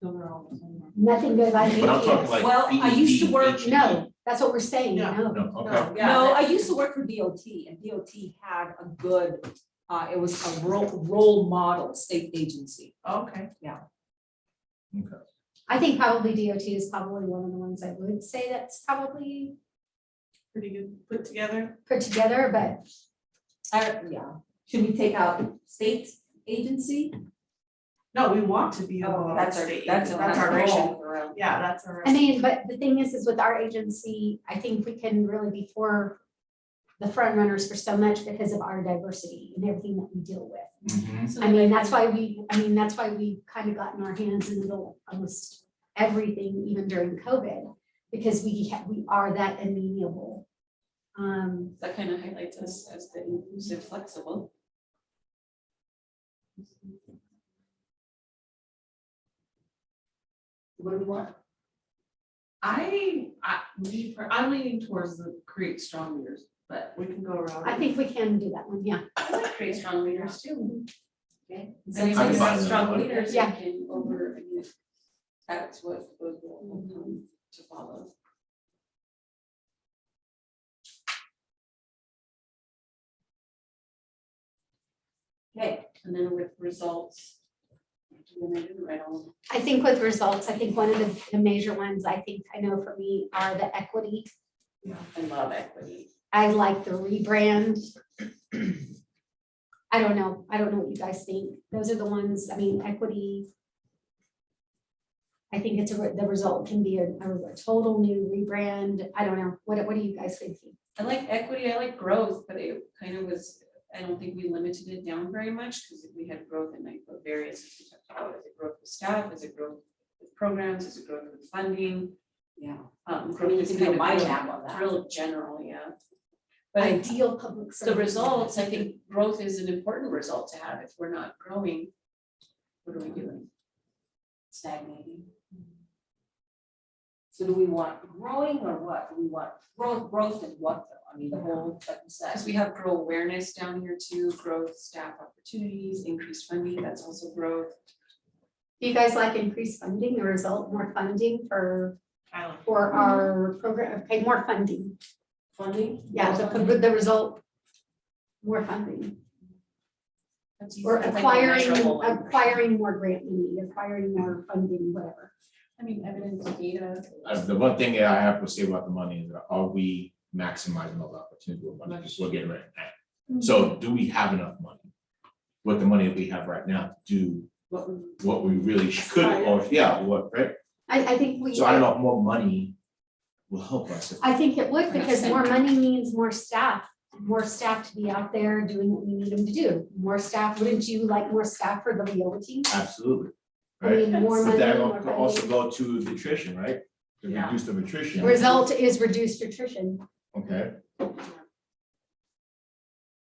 Those are all the same. nothing good about building? But I'm talking DPS. like. Well, I used to work- PED, No, that's what we're saying, No. no. No, okay. Yeah, No, I used to work for DOT and DOT had a good, it was a role model state agency. okay. I think probably DOT is probably one of the ones I would say that's probably Pretty good put together. put together, but Yeah, should we take out state agency? No, we want to be a Oh, model that's our- state that's agency. our That's our aspiration. goal. Yeah, that's our. I mean, but the thing is with our agency, I think we can really be for the front runners for so much because of our diversity and everything that we deal with. Mhm. I mean, that's why we kind of got in our hands in the middle of almost everything, even during COVID, because we are that amenable. That kind of highlights us as the inclusive, flexible. What do we want? I'm leaning towards the create strong leaders, but we can go around. I think we can do that one, yeah. I like create strong leaders too. Okay. I mean, I'm when you fine have with strong that. leaders, you Yeah. can that's what will come to follow. Okay, and then with results. Then I didn't write all of them. I think with results, I think one of the major ones, I think, I know for me, are the equity. I love equity. I like the rebrand. I don't know what you guys think. Those are the ones, I mean, equity. I think the result can be a total new rebrand. I don't know. What are you guys thinking? I like equity, I like growth, but it kind of was, I don't think we limited it down very much, because if we had growth in like the various, we talked about, is it growth with staff, is it growth with programs, is it growth with funding? Yeah. Growth is you can do kind a of mind map on that. real general, yeah. But Ideal public service. the results, I think growth is an important result to have. If we're not growing, what are we doing? Stagnating. So do we want growing or what? Do we want growth and what though? I mean, the whole, like you said. Because we have grow awareness down here too, growth, staff opportunities, increased funding, that's also growth. Do you guys like increased funding, the result, more funding for I like. our program, okay, more funding? Funding? Yeah, the result, more funding. That's easy. Or That's like a measurable one. acquiring more grant money, acquiring more funding, whatever. I mean, evidence, data. The one thing that I have to say about the money is that are we maximizing all the opportunity with money, because we're getting right now. So do we have enough money? With the money that we have right now, do what we really should, or, yeah, what, right? I think we. So I don't know if more money will help us. I think it would, because Percent. more money means more staff to be out there doing what we need them to do. More staff, wouldn't you like more staff for the WIOA team? Absolutely. I Right? mean, more But money, that more will also funding. go to the attrition, right? To Yeah. reduce the attrition. Result is reduced attrition. Okay.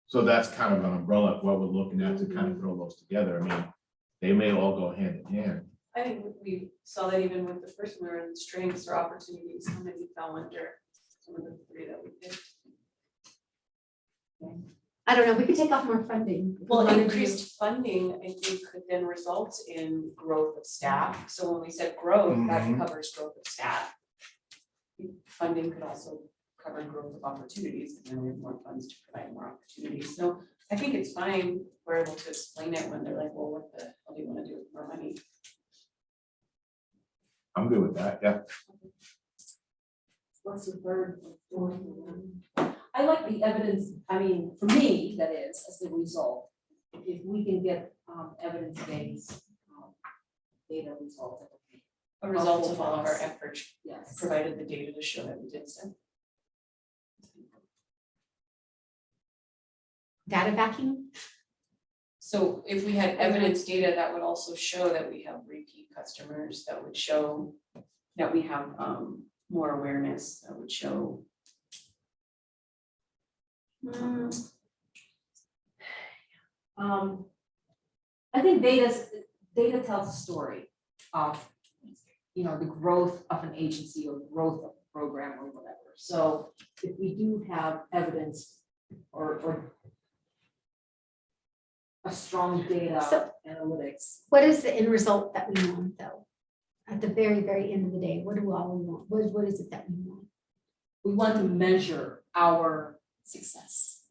So that's kind of an umbrella of what we're looking at to kind of throw those together. I mean, they may all go hand in hand. I think we saw that even with the first one, in strengths or opportunities, how many fell under some of the three that we did. I don't know, we could take off more funding. if we Well, wanted to. increased funding, I think, could then result in growth of staff. So when we said growth, that Mhm. covers growth of staff. Funding could also cover growth of opportunities, and then we have more funds to provide more opportunities. So I think it's fine, we're able to explain it when they're like, well, what the hell do you want to do with more money? I'm good with that, yeah. What's the third? I like the evidence, I mean, for me, that is, as the result. If we can get evidence-based data results. A result of all of our efforts, Yes. provided the data to show that we did so. Data vacuum? So if we had evidence data, that would also show that we have repeat customers, that would show that we have more awareness, that would show. I think data tells a story of, you know, the growth of an agency or growth of a program or whatever. So if we do have evidence or a strong data So- analytics. What is the end result that we want though? At the very, very end of the day, what do all we want? What is it that we want? We want to measure our success.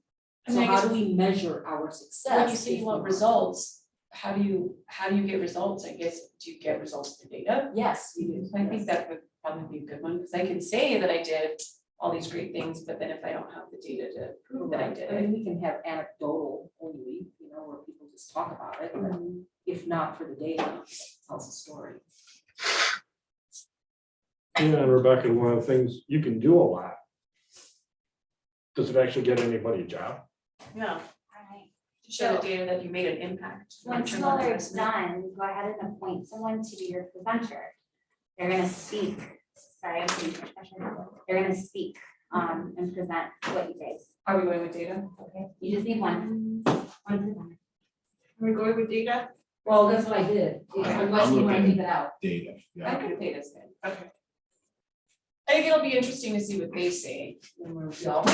I So mean, I how guess do we measure our success? When you say if you we want results, how do you get results? I guess, do you get results through data? Yes, you do. I think that would probably be a good one, because I can say that I did all these great things, but then if I don't have the data to prove that I did I it. mean, we can have anecdotal only, you know, where people just talk about it, but if not for the data, it tells a story. Yeah, and Rebecca, one of the things, you can do a lot. Does it actually get anybody a job? Yeah. Alright. To show the data that you made an impact. When return on Smaller is investment. done, go ahead and appoint someone to be your presenter. They're gonna speak, sorry, I'm being professional. They're gonna speak and present what you guys, Are we going with data? okay? You just need one presenter. Are we going with data? Well, that's what I did, unless you want to leave it out. Data, I think data's good. Okay. I think it'll be interesting to see what they say when we're all.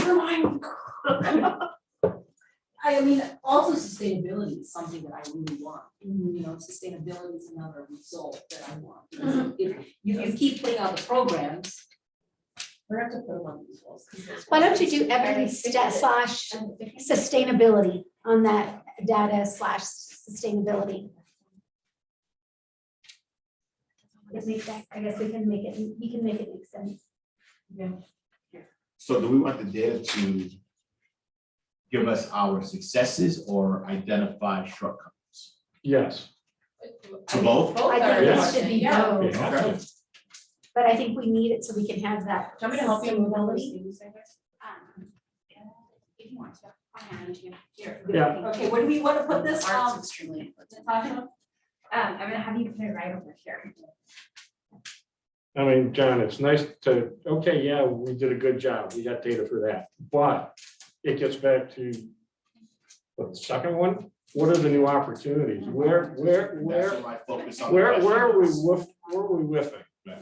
I mean, also sustainability is something that I really want. You know, sustainability is another result that I want. Because if you keep putting out the programs. We're gonna have to put them on these walls. 'Cause those Why don't walls you are do super evidence very slash sustainability on that data slash sustainability? It makes sense. I guess we can make it make sense. So do we want the data to give us our successes or identify shortcomings? Yes. To both? Both I are think it Yes. should be yeah. both, Okay. but I think we need it so we can have that. Do you want me to help you move all those sustainability. things, I guess? If you want to, I'll hand it to you. Here. Yeah. Okay, where do we want to put this? Art's extremely important. Natasha, I'm gonna have you put it right over here. I mean, John, it's nice to, okay, yeah, we did a good job. We got data for that. But it gets back to the second one. What are the new opportunities? That's what I focus on. Where are we whiffing? Yeah,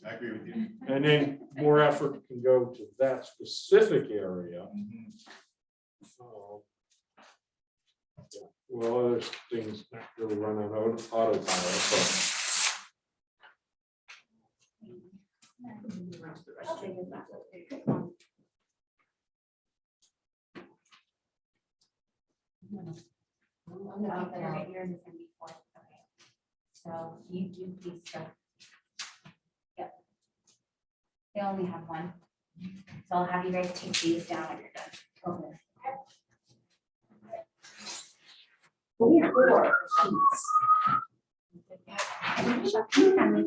I agree with you. And then more effort can go to that specific area. Oh. Yeah. Well, other things not really run on autopilot, so. I'm gonna put it right here in the 74. Okay. So you do please check. Yep. They only have one. So I'll have you guys take these down when you're done. Okay. We have 4 sheets. And there's a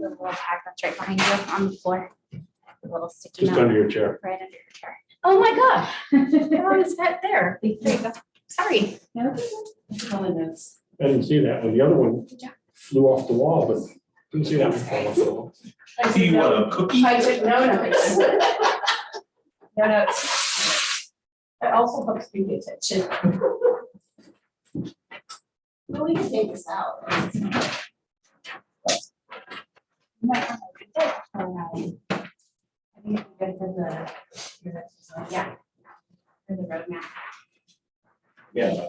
little tag that's right behind you on the floor. A little sticky Just note under your chair. right under your chair. Oh my gosh. Oh, it's right there. There you go. Sorry. Probably notes. I didn't see that one. The other one flew off the wall, but didn't see that one fall off the wall. Do you want a cookie? I took no notes. No notes. It also helps me pay attention. Well, we can take this out. I think it's good for the, yeah. For the roadmap. Yeah.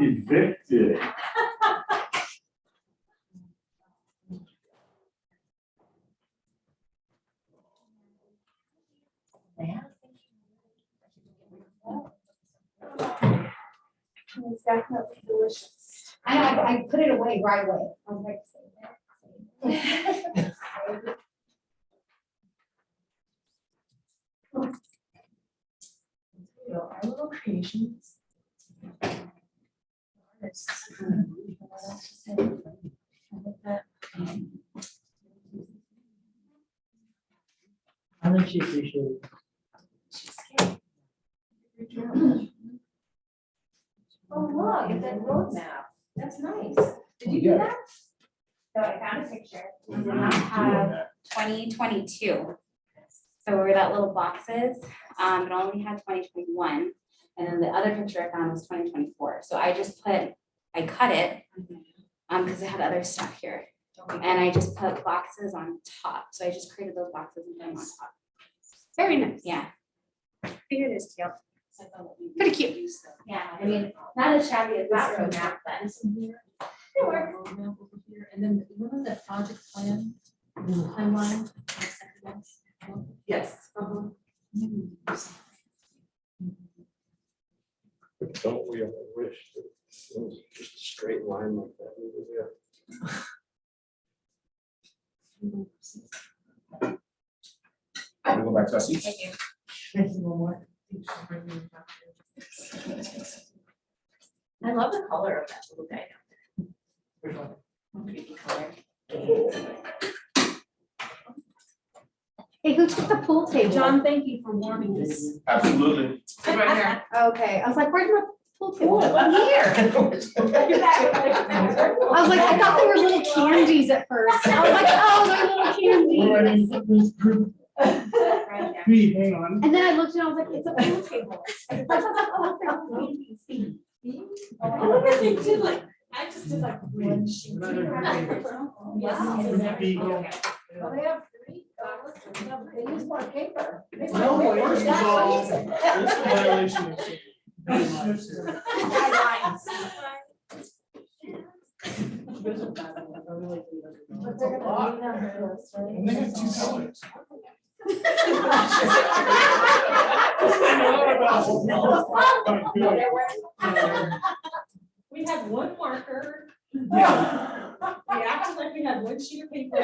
Evicted. It's definitely delicious. I put it away right away. I was like, Our little creations. I think she appreciated it. oh, look, it's a roadmap. That's nice. Did you do Yeah. that? So I found a picture. I did not have 2022. So where that little box is, it only had 2021. And then the other picture I found was 2024. So I just put, I cut it, because it had other stuff here. And I just put boxes on top. So I just created those boxes and put them on top. Very nice. Yeah. Figured it's cute. Pretty cute. Yeah, I mean, not as shabby as that roadmap, but. It works. Over here, and then remember the project plan, timeline? Yes. But don't we ever wish that it was just a straight line like that over there? We'll go back to our seats. I love the color of that little guy. Which one? Creepy color. Hey, who took the pool table? John, thank you for warming this. Absolutely. Right here. Okay, I was like, where's my pool table? Here. I was like, I thought they were little candies at first. I was like, oh, they're little candies. Right there. B, hang on. And then I looked and I was like, it's a pool table. I was like, oh, they're candies. Oh, look at they did like, I just did like one sheet. We're not gonna do Yes. B. Well, they have three. They use more paper. No, first of all, this is a violation of guidelines here. But they're gonna leave them first, right? And they have two colors. We had one marker. Yeah. We acted like we had one sheet of paper.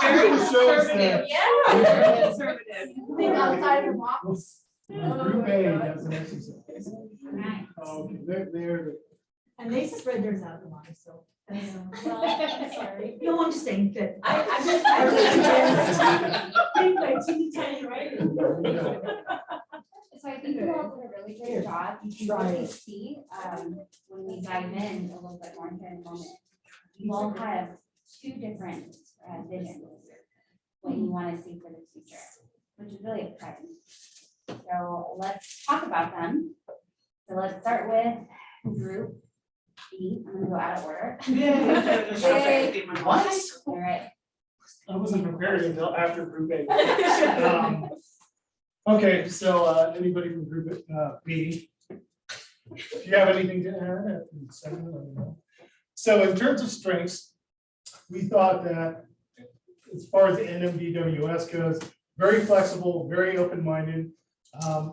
Very conservative. Yeah. Conservative. Think outside the box. Group A has an exercise. Okay, they're. And they spread theirs out a lot, so. Well, I'm sorry. No, I'm just saying that. My teeny tiny writing. So I think you all did a really great job. You can really see, when we dive in a little bit more here in a moment. You all have two different visions, what you want to see for the future, which is really exciting. So let's talk about them. So let's start with group B. I'm gonna go out of order. What? All right. I wasn't prepared until after group A. Okay, so anybody from group B? If you have anything to add, let me know. So in terms of strengths, we thought that as far as the NMDWS goes, very flexible, very open-minded.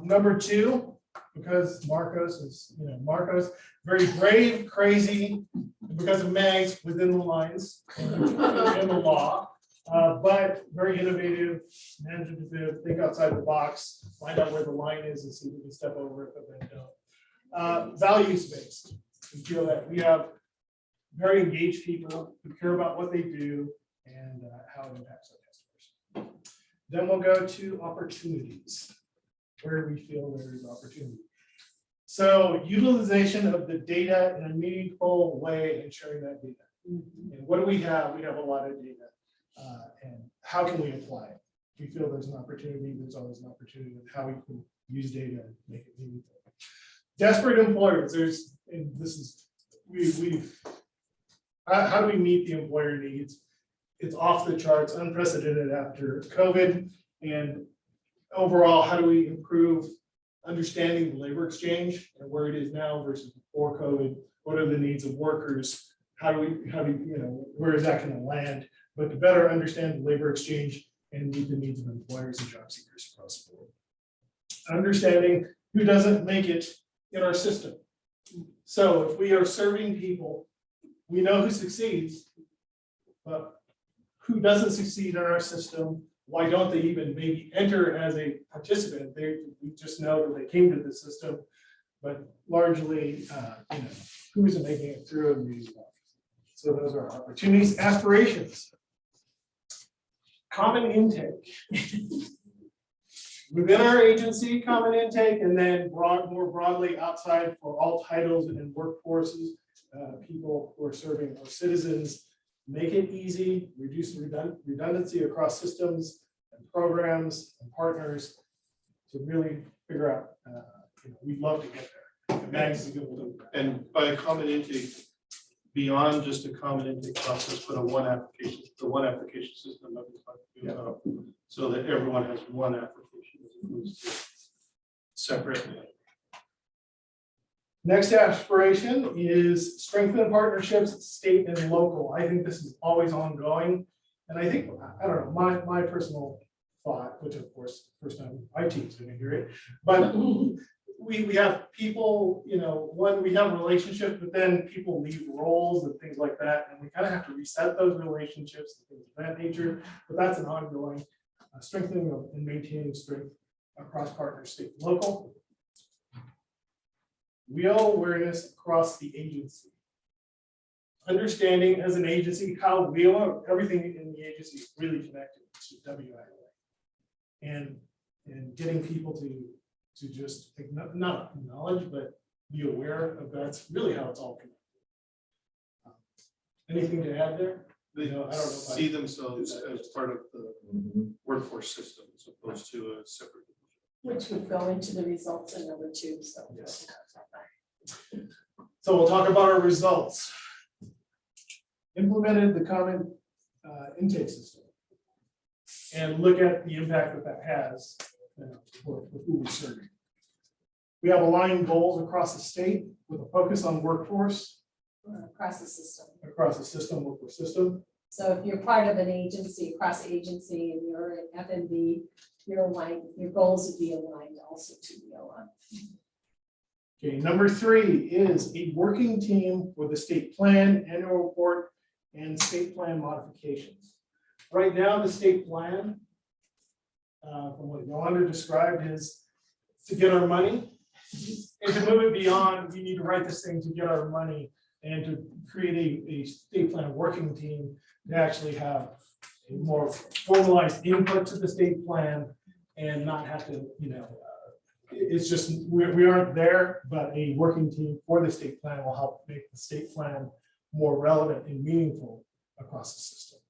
Number two, because Marcos is, Marcos, very brave, crazy, because of Mags within the lines and the law. But very innovative, imaginative, think outside the box, find out where the line is and see if we can step over it, but then don't. Values-based, we feel that we have very engaged people who care about what they do and how it impacts our customers. Then we'll go to opportunities, where we feel there is opportunity. So utilization of the data in a meaningful way and sharing that data. And what do we have? We have a lot of data. And how can we apply it? We feel there's an opportunity, there's always an opportunity of how we can use data and make it meaningful. Desperate employers, and this is, how do we meet the employer needs? It's off the charts, unprecedented after COVID. And overall, how do we improve understanding the labor exchange and where it is now versus before COVID? What are the needs of workers? How do we, where is that going to land? But to better understand the labor exchange and meet the needs of employers and job seekers across the board. Understanding who doesn't make it in our system. So if we are serving people, we know who succeeds, but who doesn't succeed in our system? Why don't they even maybe enter as a participant? We just know that they came to the system, but largely, who isn't making it through and these. So those are opportunities, aspirations. Common intake. Within our agency, common intake, and then more broadly outside for all titles and workforces, people who are serving our citizens. Make it easy, reduce redundancy across systems and programs and partners to really figure out, we'd love to get there. And Mags is going to do that. And by a common intake, beyond just a common intake process, but the one application system that we talked about, so that everyone has one application as opposed to separate. Next aspiration is strengthen partnerships, state and local. I think this is always ongoing. And I think, I don't know, my personal thought, which of course, first time my team's gonna hear it, but we have people, we have relationships, but then people leave roles and things like that. And we kind of have to reset those relationships and things of that nature, but that's an ongoing strengthening and maintaining strength across partners, state and local. WIOA awareness across the agency. Understanding as an agency how WIOA, everything in the agency is really connected to WIOA. And getting people to just not acknowledge, but be aware of that's really how it's all connected. Anything to add there? They I don't know. see themselves as part of the workforce system as opposed to a separate. Which would go into the results in number 2, so. Yes. So we'll talk about our results. Implemented the common intake system and look at the impact that has for who we're serving. We have aligned goals across the state with a focus on workforce. Across the system. Across the system, workforce system. So if you're part of an agency, across agency, and you're in FNB, you're aligned, your goals would be aligned also to WIOA. Okay, number 3 is a working team for the state plan, annual report, and state plan modifications. Right now, the state plan, from what Yolanda described, is to get our money. And to move it beyond, we need to write this thing to get our money and to create a state plan working team to actually have a more formalized input to the state plan and not have to, it's just, we aren't there, but a working team for the state plan will help make the state plan more relevant and meaningful across the system.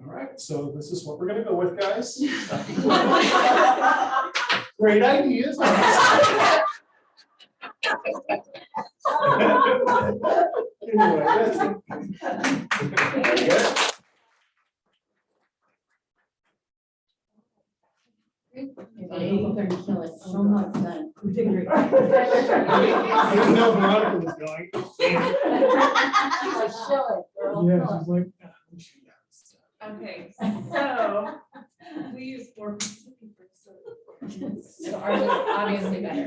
All right, so this is what we're gonna go with, guys. Great ideas. Anyway, that's it. They're killing so much then. We did great. I didn't know Veronica was going. Yeah, she's like. Okay, so we use 4 pieces of paper, so. So ours is obviously better.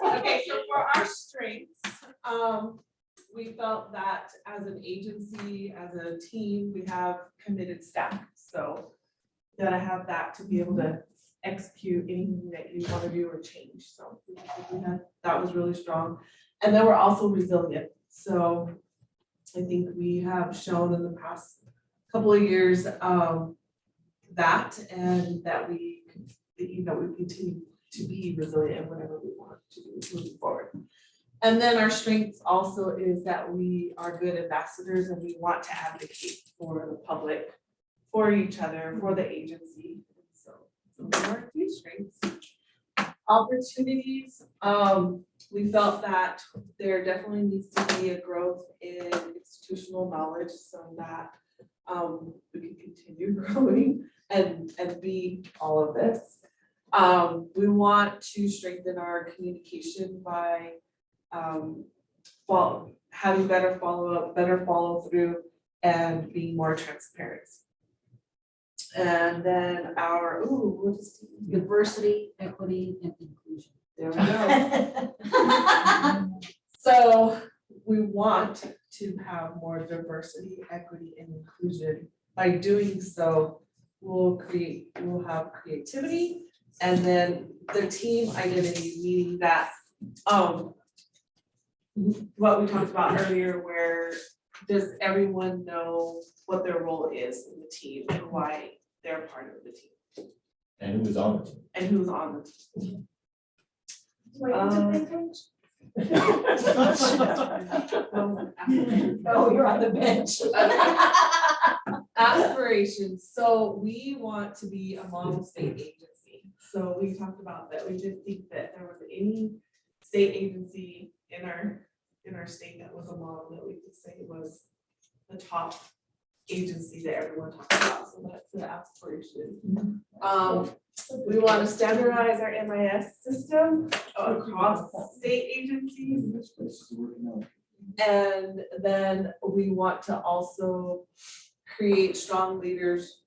Okay, so for our strengths, we felt that as an agency, as a team, we have committed staff. So you gotta have that to be able to execute anything that you want to do or change. So that was really strong. And then we're also resilient. So I think we have shown in the past couple of years that we continue to be resilient whenever we want to do moving forward. And then our strength also is that we are good ambassadors and we want to advocate for the public, for each other, for the agency. So those are our 2 strengths. Opportunities, we felt that there definitely needs to be a growth in institutional knowledge so that we can continue growing and be all of this. We want to strengthen our communication by having better follow-up, better follow-through, and being more transparent. And then our, what is Diversity, equity, and inclusion. there we go. So we want to have more diversity, equity, and inclusion. By doing so, we'll have creativity, and then the team identity, meaning that, what we talked about earlier, where does everyone know what their role is in the team and why they're part of the team? And who's on the team? And who's on the team? Oh, you're on the bench. Aspirations, so we want to be a model state agency. So we talked about that, we didn't think that there was any state agency in our state that was a model that we could say was the top agency that everyone talks about, so that's the aspiration. We want to standardize our MIS system across state agencies. And then we want to also create strong leaders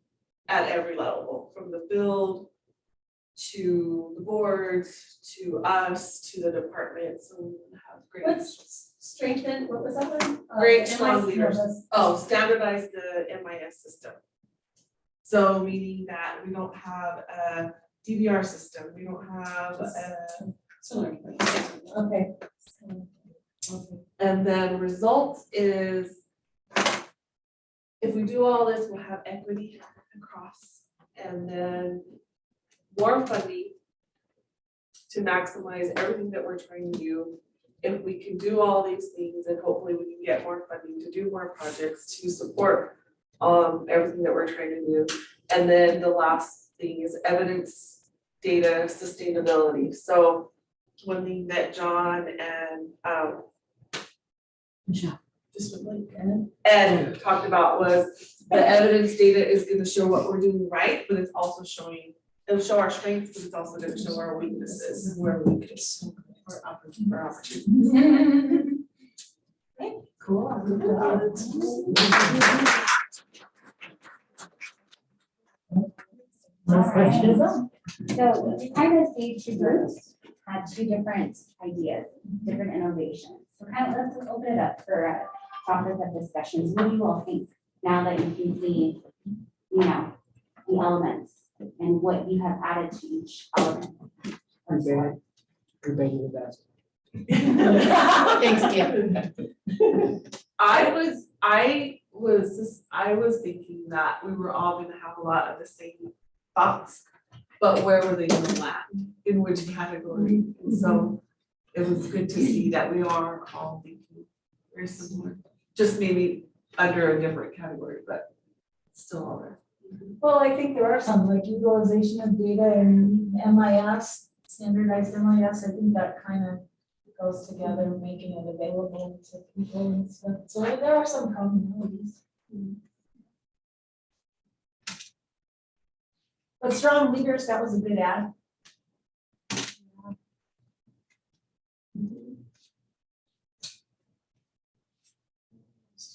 at every level, from the field to the boards, to us, to the departments, and we have great. Let's strengthen, what was that one? Great strong leaders. Oh, standardize the MIS system. So meaning that we don't have a DVR system, we don't have a. Okay. And then results is, if we do all this, we'll have equity across, and then more funding to maximize everything that we're trying to do. If we can do all these things, and hopefully we can get more funding to do more projects to support everything that we're trying to do. And then the last thing is evidence, data, sustainability. So one thing that John and Ed talked about was the evidence data is going to show what we're doing right, but it's also showing, it'll show our strengths, but it's also going to show our weaknesses, where we could or opportunities. Cool. So kind of these two groups had two different ideas, different innovations. So kind of let's open it up for a topic of discussions. What do you all think now that you can see, you know, the elements and what you have added to each element? Everybody the best. Thanks, Kim. I was thinking that we were all gonna have a lot of the same thoughts, but where were they gonna land, in which category? And so it was good to see that we are all thinking very similar, just maybe under a different category, but still all there. Well, I think there are some, like utilization of data and MIS, standardized MIS, I think that kind of goes together, making it available to people and stuff. So there are some commonalities. But strong leaders, that was a good ad.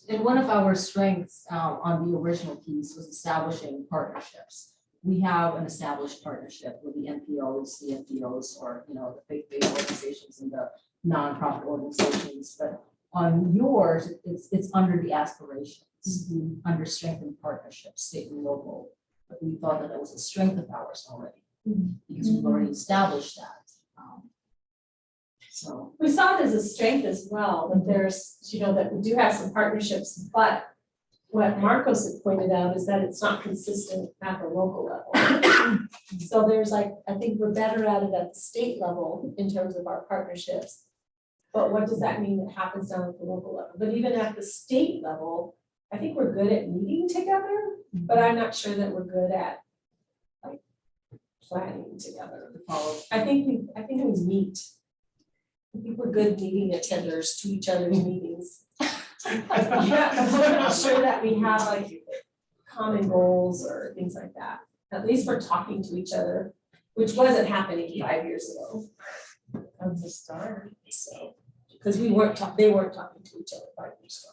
And one of our strengths on the original piece was establishing partnerships. We have an established partnership with the NPOs, the NPOs, or the faith-based organizations and the nonprofit organizations. But on yours, it's under the aspirations, under strengthened partnerships, state and local. But we thought that was a strength of ours already, because we've already established that. So We saw it as a strength as well, that there's, that we do have some partnerships, but what Marcos had pointed out is that it's not consistent at the local level. So there's I think we're better at it at the state level in terms of our partnerships. But what does that mean that happens down at the local level? But even at the state level, I think we're good at meeting together, but I'm not sure that we're good at planning together. I think we meet. I think we're good meeting attenders to each other's meetings. I'm not sure that we have common goals or things like that. At least we're talking to each other, which wasn't happening 5 years ago. That's a start. So, because they weren't talking to each other 5 years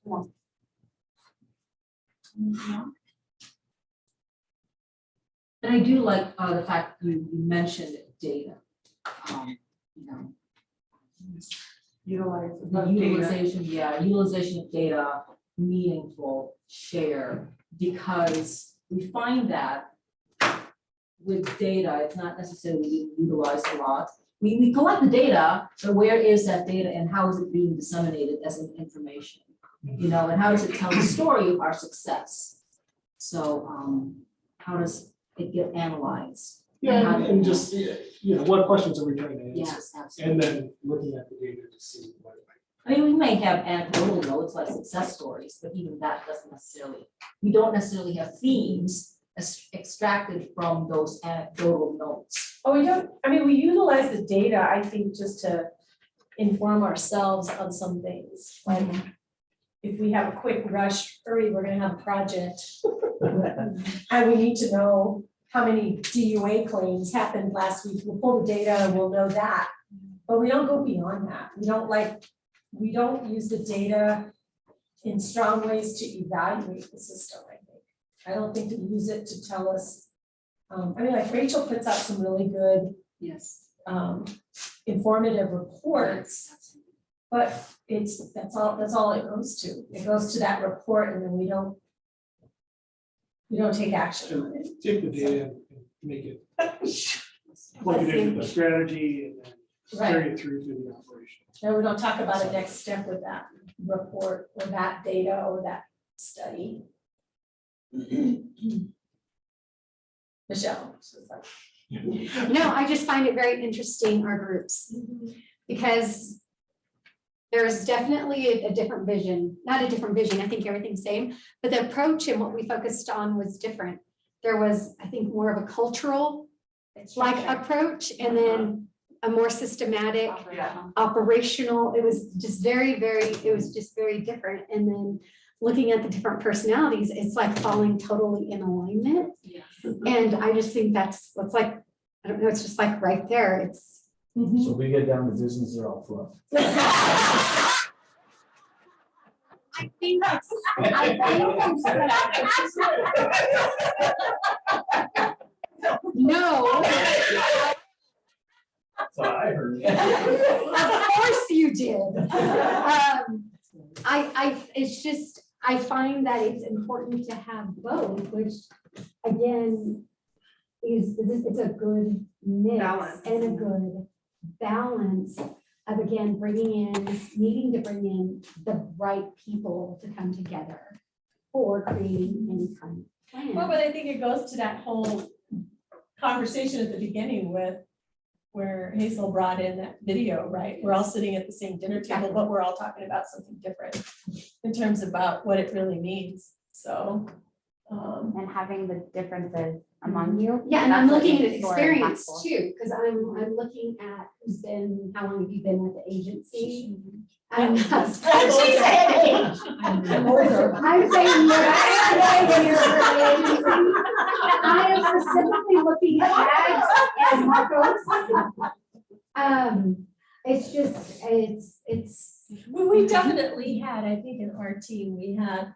ago. And I do like the fact you mentioned data. You know, Utilize the the data. utilization of data, meaningful, share, because we find that with data, it's not necessarily utilized a lot. We collect the data, but where is that data and how is it being disseminated as an information? You know, and how does it tell the story of our success? So how does it get analyzed? Yeah, and just, you know, what questions are we trying to answer? Yes, absolutely. And then looking at the data to see what it I mean, we may have anecdotal notes like success stories, but even that doesn't necessarily, we don't necessarily have themes extracted from those anecdotal notes. Oh, we don't, I mean, we utilize the data, I think, just to inform ourselves on some things, like if we have a quick rush, hurry, we're gonna have a project. And we need to know how many DUA claims happened last week, we'll pull the data and we'll know that. But we don't go beyond that, we don't use the data in strong ways to evaluate the system, I think. I don't think we use it to tell us, I mean, like Rachel puts out some really good Yes. informative reports, but that's all it goes to. It goes to that report and then we don't take action on it. Take the data and make it, plug it into the strategy and then carry it through to the operation. And we don't talk about a next step with that report or that data or that study. Michelle. No, I just find it very interesting, our groups, because there's definitely a different vision, not a different vision, I think everything's same, but the approach and what we focused on was different. There was, I think, more of a cultural approach, and then a more systematic, operational, it was just very different. And then looking at the different personalities, it's like falling totally in alignment. And I just think that's like, I don't know, it's just like right there, it's. So we get down to business, they're all fluff. I think no. So I heard. Of course you did. It's just, I find that it's important to have both, which again, it's a good mix and a good balance of, again, needing to bring in the right people to come together for creating any kind of plan. Well, but I think it goes to that whole conversation at the beginning with where Hazel brought in that video, right? We're all sitting at the same dinner table, but we're all talking about something different in terms about what it really means. So. And having the differences among you. Yeah, and I'm that's what looking at makes SOAR experience impactful. too, because I'm looking at how long have you been with the agency? I'm saying what I am here for the agency. I am specifically looking at Mags and Marcos. It's just, it's. Well, we definitely had, I think in our team, we had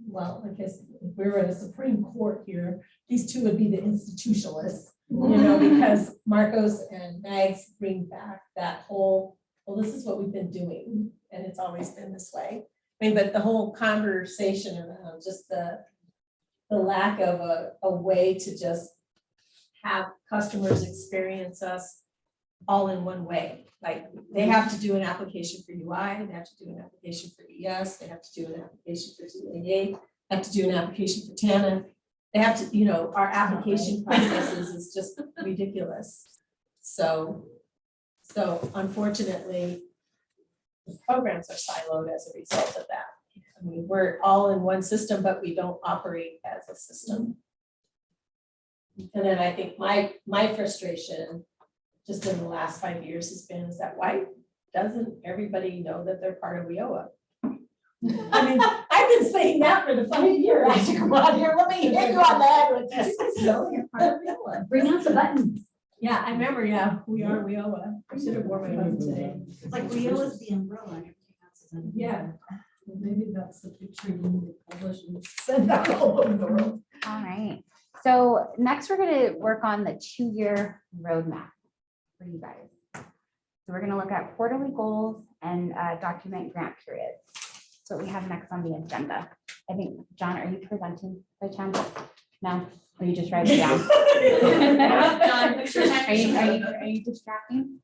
well, I guess if we were at a Supreme Court here, these two would be the institutionalists, you know, because Marcos and Mags bring back that whole, well, this is what we've been doing, and it's always been this way. I mean, but the whole conversation around just the lack of a way to just have customers experience us all in one way. Like they have to do an application for UI, they have to do an application for ES, they have to do an application for TAA, they have to do an application for TANF. They have to, you know, our application processes is just ridiculous. So unfortunately, the programs are siloed as a result of that. I mean, we're all in one system, but we don't operate as a system. And then I think my frustration just in the last 5 years has been is that why doesn't everybody know that they're part of WIOA? I mean, I've been saying that for the 5 years. I should come on here, let me hit you on the head with this. No, you're part of WIOA. Bring out the buttons. Yeah, I remember, we are WIOA. I should have worn my button today. It's like WIOA is the umbrella and everything else is under. Yeah. Maybe that's the picture you need to send out all over the world. All right. So next we're gonna work on the 2-year roadmap for you guys. So we're gonna look at quarterly goals and document grant periods. So what we have next on the agenda. I think, John, are you presenting by chance? No, or you just writing it down? John, picture time. Are you distracting?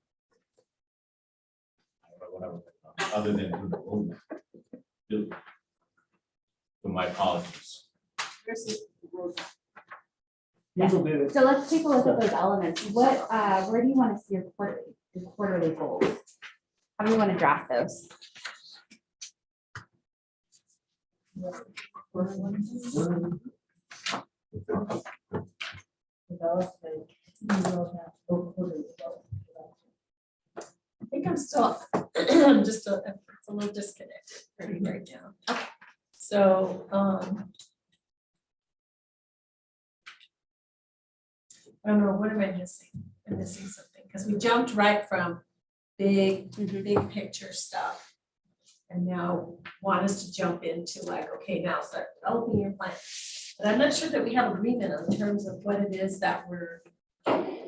Other than do the roadmap. So my apologies. Here's the roadmap. Yeah. People did it. So let's take a look at those elements. What, where do you want to see your quarterly goals? How do you want to draft those? I think I'm still, I'm just it's a little disconnected right now. So, I don't know, what am I missing? I'm missing something, because we jumped right from big picture stuff. And now want us to jump into like, okay, now start developing your plan. But I'm not sure that we have agreement in terms of what it is that we're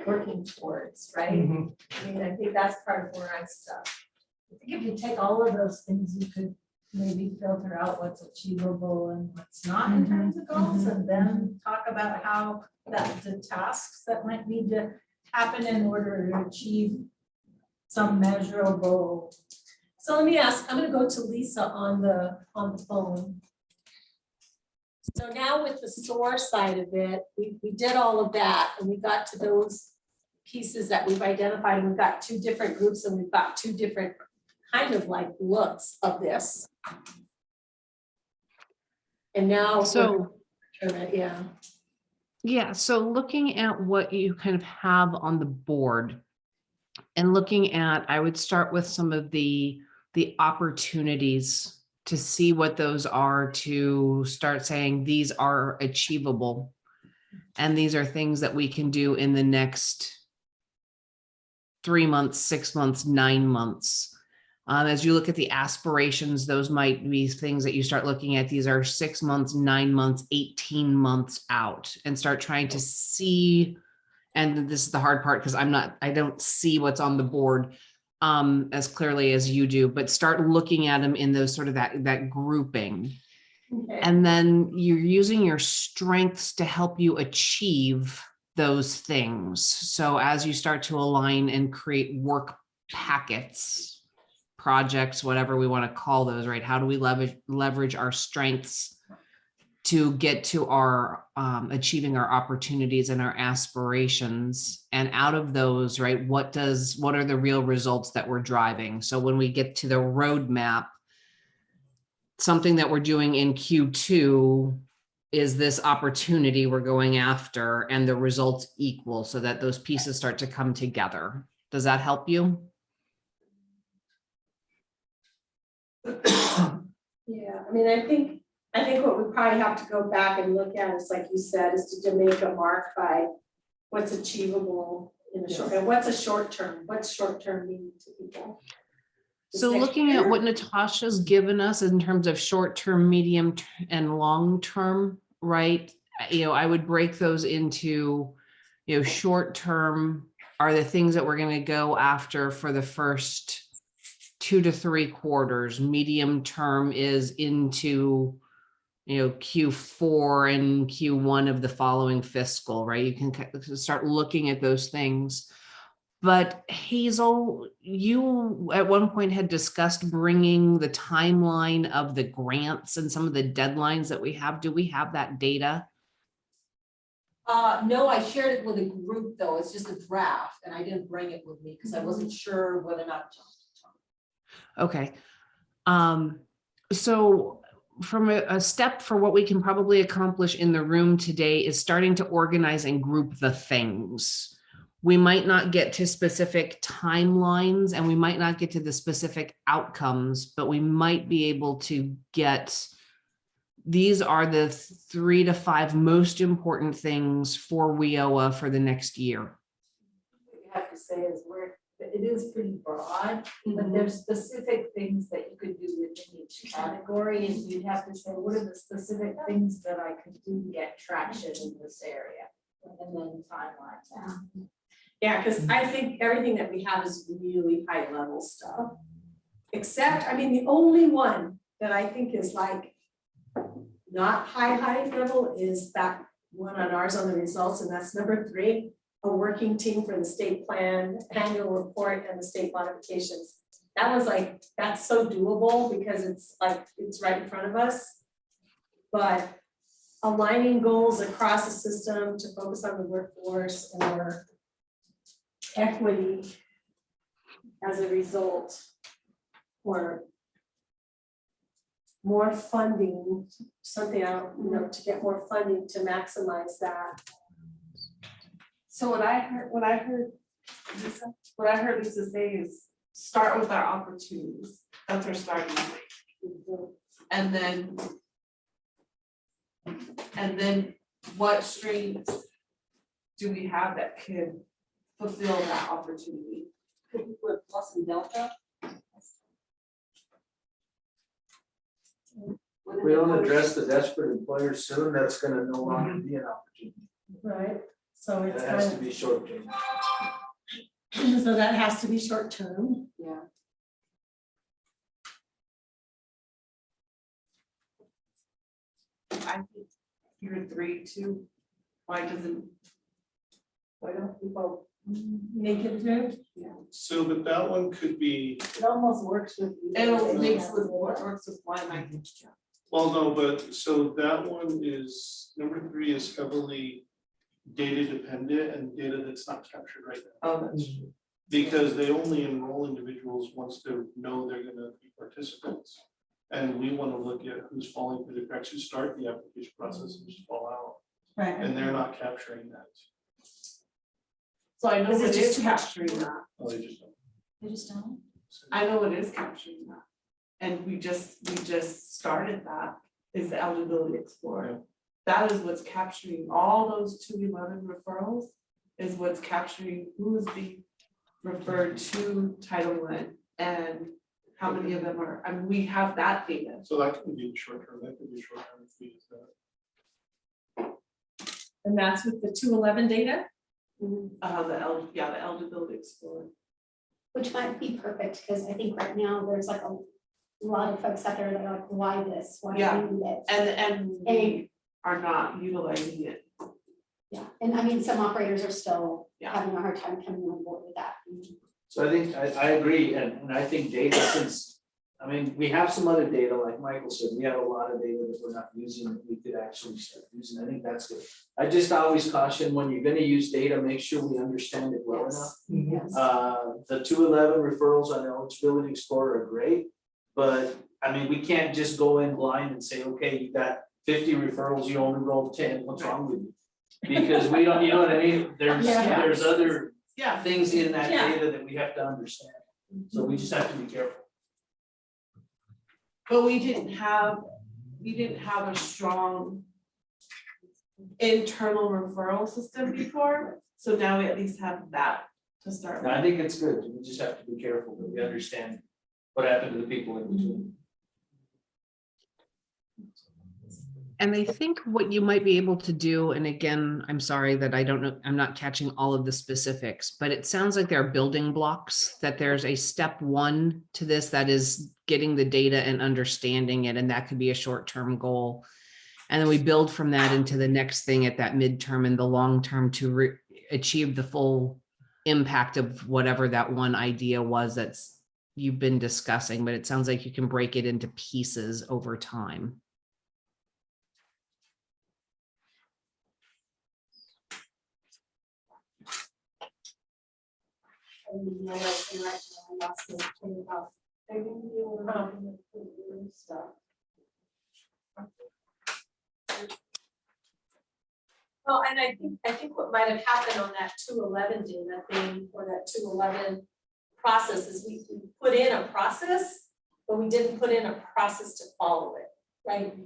working towards, right? I mean, I think that's part of where I'm stuck. I think if you take all of those things, you could maybe filter out what's achievable and what's not in terms of goals, and then talk about how the tasks that might need to happen in order to achieve some measurable. So let me ask, I'm gonna go to Lisa on the phone. So now with the SOAR side of it, we did all of that and we got to those pieces that we've identified. And we've got 2 different groups and we've got 2 different kind of like looks of this. And now. So, Yeah. yeah, so looking at what you kind of have on the board and looking at, I would start with some of the opportunities to see what those are, to start saying these are achievable. And these are things that we can do in the next 3 months, 6 months, 9 months. As you look at the aspirations, those might be things that you start looking at. These are 6 months, 9 months, 18 months out, and start trying to see. And this is the hard part because I don't see what's on the board as clearly as you do, but start looking at them in those sort of that grouping. Okay. And then you're using your strengths to help you achieve those things. So as you start to align and create work packets, projects, whatever we want to call those, right? How do we leverage our strengths to get to our achieving our opportunities and our aspirations? And out of those, right, what are the real results that we're driving? So when we get to the roadmap, something that we're doing in Q2 is this opportunity we're going after, and the results equal, so that those pieces start to come together. Does that help you? Yeah, I mean, I think what we probably have to go back and look at is, like you said, is to make a mark by what's achievable in the short, and what's short term mean to people. So looking at what Natasha's given us in terms of short-term, medium and long-term, right? I would break those into, short-term are the things that we're going to go after for the first 2 to 3 quarters. Medium term is into, Q4 and Q1 of the following fiscal, right? You can start looking at those things. But Hazel, you at one point had discussed bringing the timeline of the grants and some of the deadlines that we have. Do we have that data? No, I shared it with a group though. It's just a draft and I didn't bring it with me because I wasn't sure whether or not. Okay. So from a step for what we can probably accomplish in the room today is starting to organize and group the things. We might not get to specific timelines and we might not get to the specific outcomes, but we might be able to get, these are the 3 to 5 most important things for WIOA for the next year. What you have to say is it is is pretty broad, but there's specific things that you could do within each category, and you'd have to say, what are the specific things that I could do to get traction in this area? And then timeline that. Yeah, because I think everything that we have is really high level stuff. Except, I mean, the only one that I think is like not high level is that one on ours on the results, and that's number 3, a working team for the state plan, annual report, and the state modifications. That was like, that's so doable because it's like, it's right in front of us. But aligning goals across the system to focus on the workforce or equity as a result, or more funding, something I don't, you know, to get more funding to maximize that. So what I heard Lisa say is start with our opportunities. That's our starting point. And then what streams do we have that can fulfill that opportunity? Could we put plus and delta? If we don't address the desperate employers soon, that's gonna no longer be an opportunity. Right, so it's That has to be short term. so that has to be short term. Yeah. I think year 3 too. Why don't we both make it through? Yeah. So that one could be, It almost works with. It'll mix with what works with one, I think. well, no, but so that one is, number 3 is heavily data dependent and data that's not captured right now. Oh, that's true. Because they only enroll individuals once they know they're gonna be participants. And we wanna look at who's falling through the cracks, who start the application process and just fall out. Right. And they're not capturing that. So I know Is it it just is too much? capturing that. Oh, they just don't. They just don't. I know it is capturing that. And we just started that, is the eligibility explorer. That is what's capturing all those 211 referrals, is what's capturing who is being referred to Title I and how many of them are, I mean, we have that data. So that could be short term, that could be short term fees. And that's with the 211 data? The eligibility explorer. Which might be perfect, because I think right now there's like a lot of folks out there that are like, why this, why do Yeah. we need it? And we are not utilizing it. Yeah, and I mean, some operators are still Yeah. having a hard time coming on board with that. So I think, I agree, and I think data, since, I mean, we have some other data, like Michael said, we have a lot of data that we're not using, that we could actually start using, I think that's good. I just always caution, when you're gonna use data, make sure we understand it well enough. Yes. The 211 referrals on eligibility explorer are great, but I mean, we can't just go in blind and say, okay, you got 50 referrals, you only rolled 10, what's wrong with you? Because we don't, you know what I mean, there's other things in that data that we have to understand, so we just have to be careful. But we didn't have a strong internal referral system before, so now we at least have that to start with. I think it's good, we just have to be careful that we understand what happened to the people in between. And I think what you might be able to do, and again, I'm sorry that I don't know, I'm not catching all of the specifics, but it sounds like there are building blocks, that there's a step 1 to this that is getting the data and understanding it, and that could be a short-term goal. And then we build from that into the next thing at that midterm and the long term to achieve the full impact of whatever that one idea was that's you've been discussing, but it sounds like you can break it into pieces over time. Well, and I think what might have happened on that 211 data thing, or that 211 process, is we put in a process, but we didn't put in a process to follow it, right?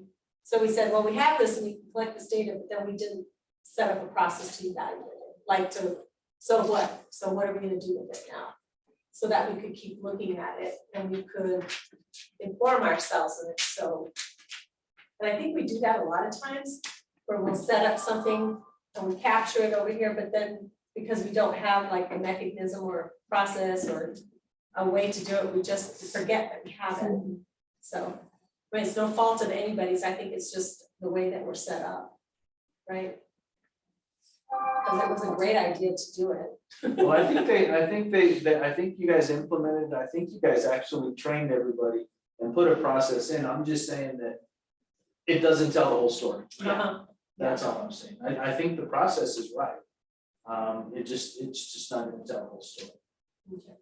So we said, well, we have this and we can collect this data, but then we didn't set up a process to evaluate it, like to, so what are we gonna do with it now? so that we could keep looking at it and we could inform ourselves of it, so. And I think we do that a lot of times, where we'll set up something and we capture it over here, but then because we don't have like a mechanism or process or a way to do it, we just forget that we have it. So, I mean, it's no fault of anybody's, I think it's just the way that we're set up, right? Because it was a great idea to do it. Well, I think you guys implemented, I think you guys actually trained everybody and put a process in. I'm just saying that it doesn't tell the whole story. Uh-huh. That's all I'm saying. I think the process is right. It's just not gonna tell the whole story. Okay.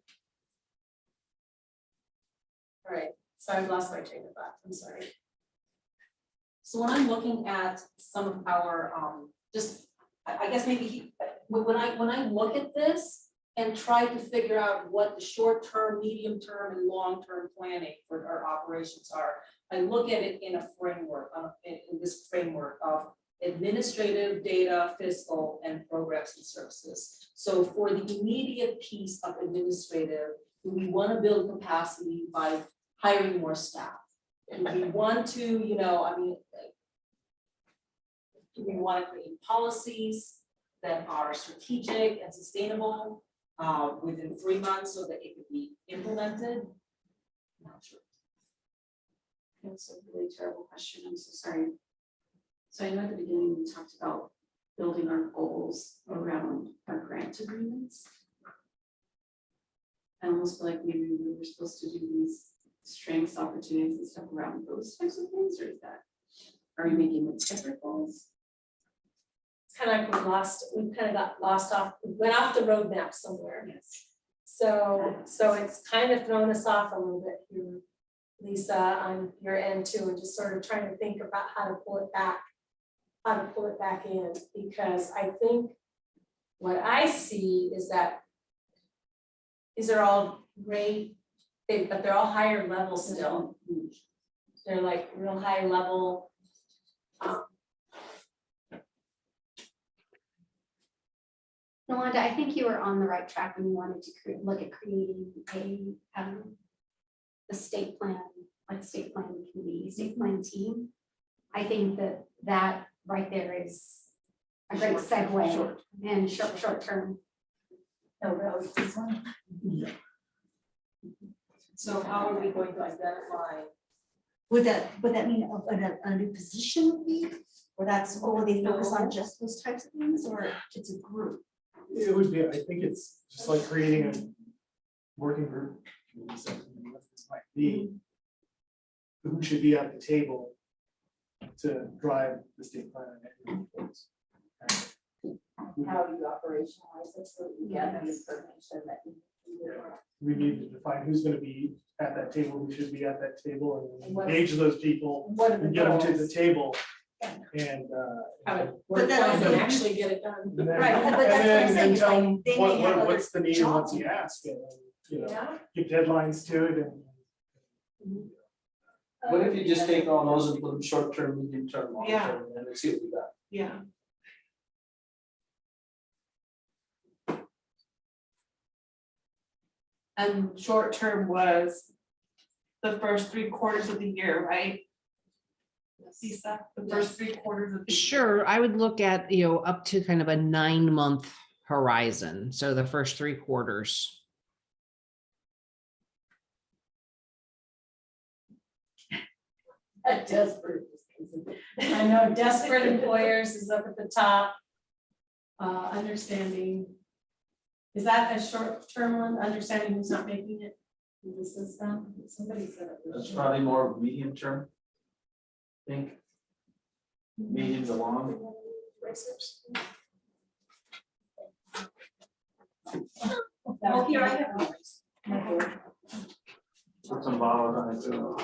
All right, so I've lost my train of thought, I'm sorry. So when I'm looking at some of our, I guess maybe, when I look at this and try to figure out what the short-term, medium-term, and long-term planning for our operations are, I look at it in a framework, in this framework of administrative, data, fiscal, and programs and services. So for the immediate piece of administrative, we want to build capacity by hiring more staff. And we want to, do we want to create policies that are strategic and sustainable within 3 months so that it could be implemented? Not sure. That's a really terrible question. I'm so sorry. So I know at the beginning we talked about building our goals around our grant agreements. I almost feel like maybe we were supposed to do these strengths, opportunities and stuff around those types of things, or is that, are we making them separate goals? It's kind of like we kind of got lost off, we went off the roadmap somewhere. Yes. So it's kind of thrown us off a little bit here, Lisa, on your end too, and just sort of trying to think about how to pull it back in, because I think what I see is that these are all great, but they're all higher level still. They're like real high level. Yolanda, I think you were on the right track when you wanted to look at creating a state plan, like state planning committee, state plan team. I think that right there is a great segue and short term. No, that was this one. So how are we going to identify? Would that mean a new position would be, or will they focus on just those types of things, or it's a group? It would be, I think it's just like creating a working group. Might be who should be at the table to drive the state plan. How do you operationalize it so that you get the information that you need? We need to define who's going to be at that table, who should be at that table, and what- engage those people What are the and get them to goals? the table. And But then also actually get it done. then- Right, but and that's what I'm then saying, it's tell like them they may have other what's the need and what's the jobs. ask, and Yeah. give deadlines to it, and What if you just take all those and put them short term, medium term, long Yeah. term, and let's see what we got. Yeah. And short term was the first 3 quarters of the year, right? Lisa, the first 3 quarters of the year. Sure, I would look at, up to kind of a 9-month horizon. So the first 3 quarters. Desperate. I know desperate employers is up at the top. Understanding. Is that a short-term one, understanding who's not making it in the system? Somebody said it. That's probably more medium term. Think. Medium to long. Oh, here I have. Put some bottles on it too.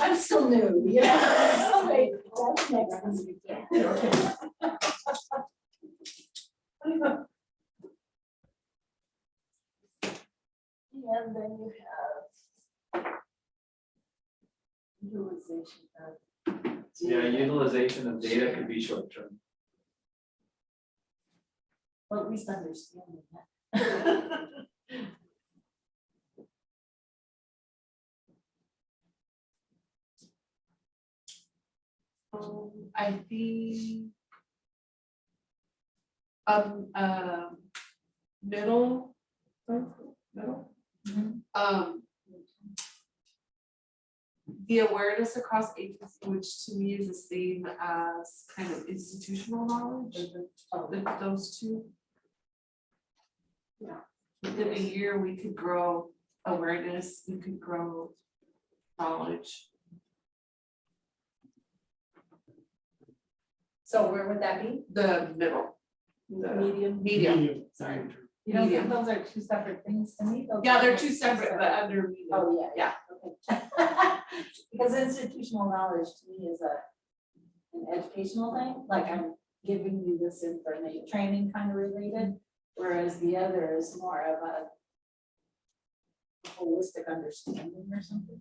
I'm still new, yeah. Okay, that's next. And then you have utilization of. Yeah, utilization of data could be short term. Well, at least understanding that. I think middle, the awareness across agency, which to me is the same as kind of institutional knowledge, those two. Yeah, within a year, we could grow awareness, we could grow knowledge. So where would that be? The middle. Medium? Medium, sorry. You don't think Medium. those are two separate things to me? Those Yeah, are they're almost two separate, but under medium. Oh, yeah. Yeah. Okay. Because institutional knowledge to me is an educational thing, like I'm giving you this information, training kind of related, whereas the other is more of a holistic understanding or something.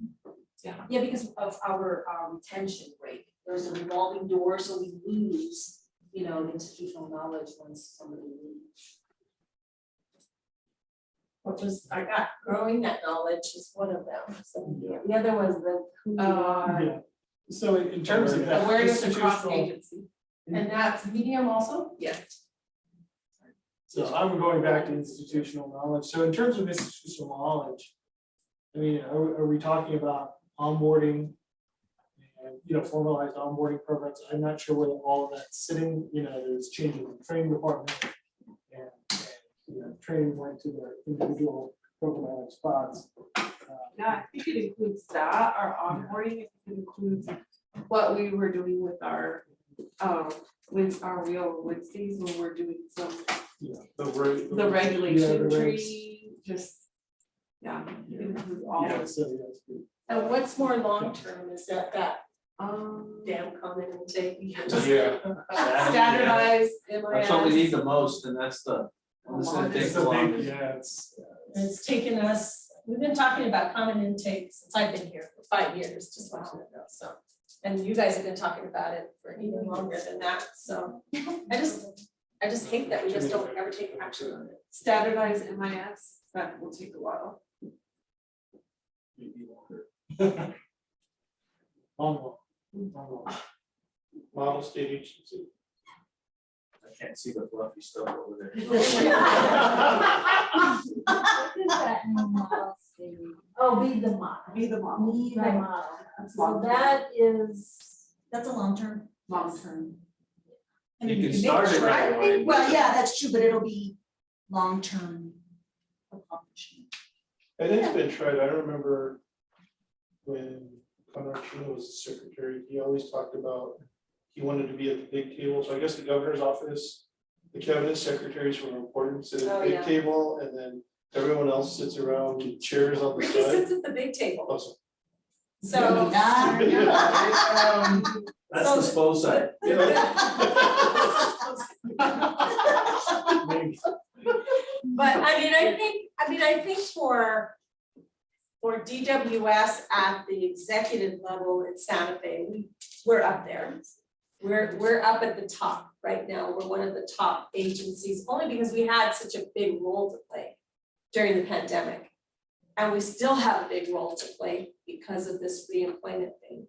Yeah, because of our retention rate, there's a revolving door, so we lose, you know, the institutional knowledge once somebody leaves. Which was, I got growing that knowledge is one of them, so. The other was the who you are. Yeah. So in terms of that. Awareness across institutional- agency. And that's medium also? Yeah. So I'm going back to institutional knowledge. So in terms of institutional knowledge, I mean, are we talking about onboarding and, you know, formalized onboarding programs? I'm not sure where all of that's sitting, you know, there's changes in the training department and, you know, training went to their individual programmatic spots. Yeah, I think it includes that, our onboarding, it includes what we were doing with our WIOA Wednesdays when we're doing some, Yeah, the regulation regs. training, just, yeah, it includes all Yeah, of it. so that's good. And what's more long-term is that damn common intake. Yeah. Standardized MIS. That's what we need the most, and that's the, it's gonna take It's the a big- longest. Yeah, It's taken us, we've been talking about common intake since I've been here for 5 years, just watching it go, so. And you guys have been talking about it for even longer than that, so I just hate that we just don't ever take action on it. Standardized MIS, that will take a while. maybe longer. Model state agency. I can't see the fluffy stuff over there. What is that model state? Oh, be the model. Be the model. Be the Right. model. That's So long-term. that is, That's a long term. Long term. You can start it right away. Well, yeah, that's true, but it'll be long term accomplishment. I think it's been tried. I remember when Conrad was the secretary, he always talked about, he wanted to be at the big table. So I guess the governor's office, the cabinet secretaries were important, sit at Oh, the big yeah. table, and then everyone else sits around in chairs on the Ricky side. sits at the big table, Awesome. so. That's the SPO side. But I think for DWS at the executive level in Santa Fe, we're up there. We're up at the top right now. We're one of the top agencies, only because we had such a big role to play during the pandemic. And we still have a big role to play because of this reemployment thing.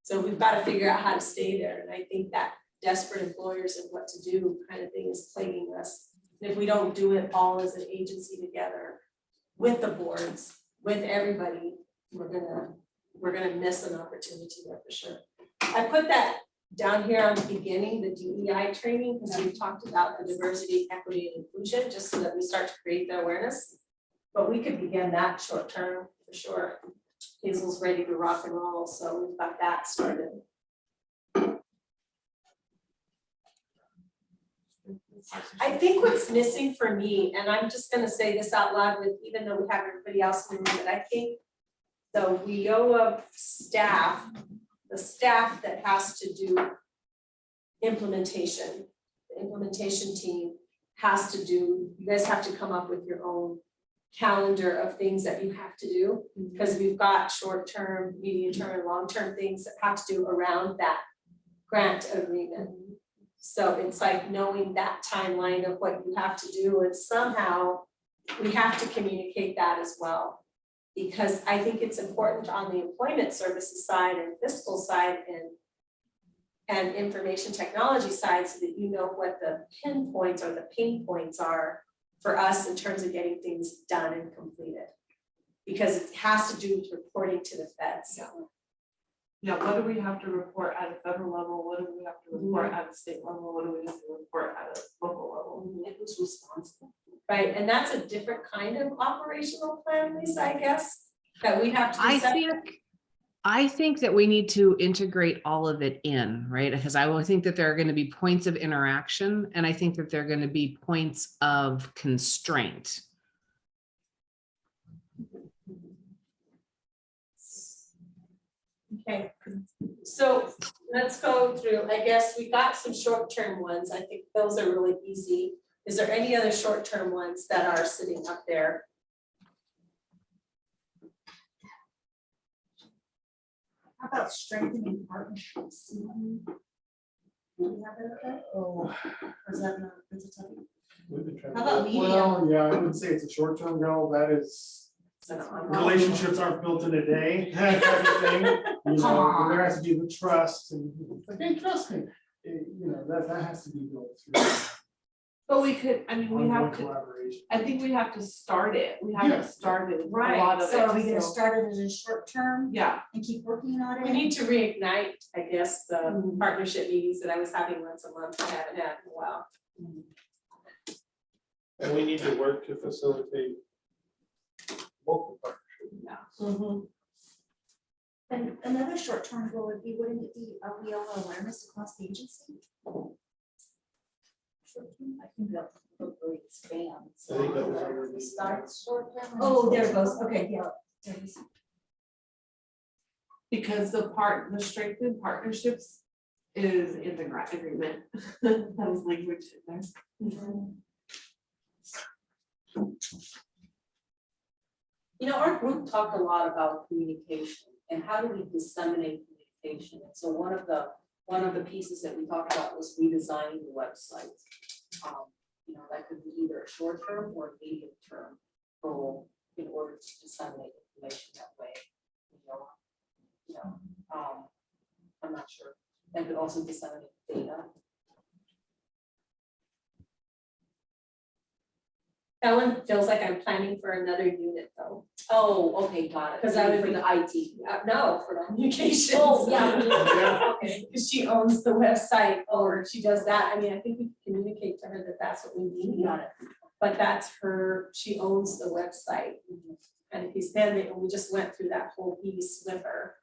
So we've got to figure out how to stay there. And I think that desperate employers and what to do kind of thing is plaguing us. And if we don't do it all as an agency together with the boards, with everybody, we're gonna miss an opportunity there for sure. I put that down here on the beginning, the DEI training, because we talked about the diversity, equity, and inclusion, just so that we start to create the awareness. But we could begin that short term for sure. Hazel's ready to rock and roll, so we've got that started. I think what's missing for me, and I'm just gonna say this out loud with, even though we have everybody else in the room, but I think the WIOA staff, the staff that has to do implementation, the implementation team has to do, you guys have to come up with your own calendar of things that you have to do, because we've got short-term, medium-term, and long-term things that have to do around that grant agreement. So it's like knowing that timeline of what you have to do, and somehow we have to communicate that as well. Because I think it's important on the employment services side and fiscal side and information technology side, so that you know what the pinpoints or the pain points are for us in terms of getting things done and completed. Because it has to do with reporting to the feds. Yeah, what do we have to report at a federal level? What do we have to report at a state level? What do we have to report at a local level? It was responsible. Right, and that's a different kind of operational plan, Lisa, I guess, that we have to. I think that we need to integrate all of it in, right? Because I will think that there are going to be points of interaction, and I think that there are going to be points of constraint. Okay, so let's go through, I guess we got some short-term ones. I think those are really easy. Is there any other short-term ones that are sitting up there? How about strengthening partnerships? Do we have it okay? Oh, Or is that not, is it something? we've been trying to How about do it. medium? Well, yeah, I would say it's a short-term goal. That is, relationships aren't built in a day, that type of thing. You know, there has to be the trust and, like, hey, trust me, you know, that has to be built through But we could, I mean, we ongoing have to, collaboration. I think we have to start it. We Yeah. haven't started a lot of it. So are we gonna start it as a short term Yeah. and keep working on it? We need to reignite, I guess, the partnership meetings that I was having once a month. I haven't had in a while. And we need to work to facilitate local partnerships. And another short-term goal would be, wouldn't it be a WIOA awareness across the agency? I think that probably expands. I think that was already. Start short-term. Oh, there it goes, okay, yeah. There it is. Because the strengthened partnerships is in the grant agreement. That's language in there. You know, our group talked a lot about communication and how do we disseminate communication? And so one of the pieces that we talked about was redesigning the website. You know, that could be either a short-term or a medium-term goal in order to disseminate information that way. I'm not sure. That could also disseminate data. That one feels like I'm planning for another unit though. Oh, okay, got it. Because I would for be- the IT. No, for the communications. Oh, yeah. Okay, because she owns the website or she does that. I mean, I think we can communicate to her that that's what we need. Got it. But that's her, she owns the website. And if you stand there, and we just went through that whole piece with her.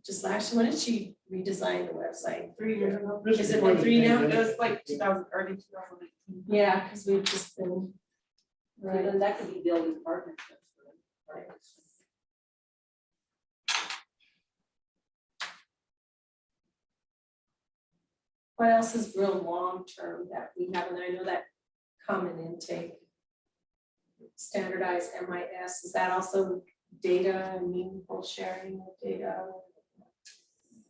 Just last, when did she redesign the website? 3 years ago. Is it been 3 now? It was like 2000, early 2019. Yeah, because we've just been. Right, and that could be building partnerships, right? What else is real long-term that we have, and I know that common intake. Standardized MIS, is that also data and meaningful sharing of data?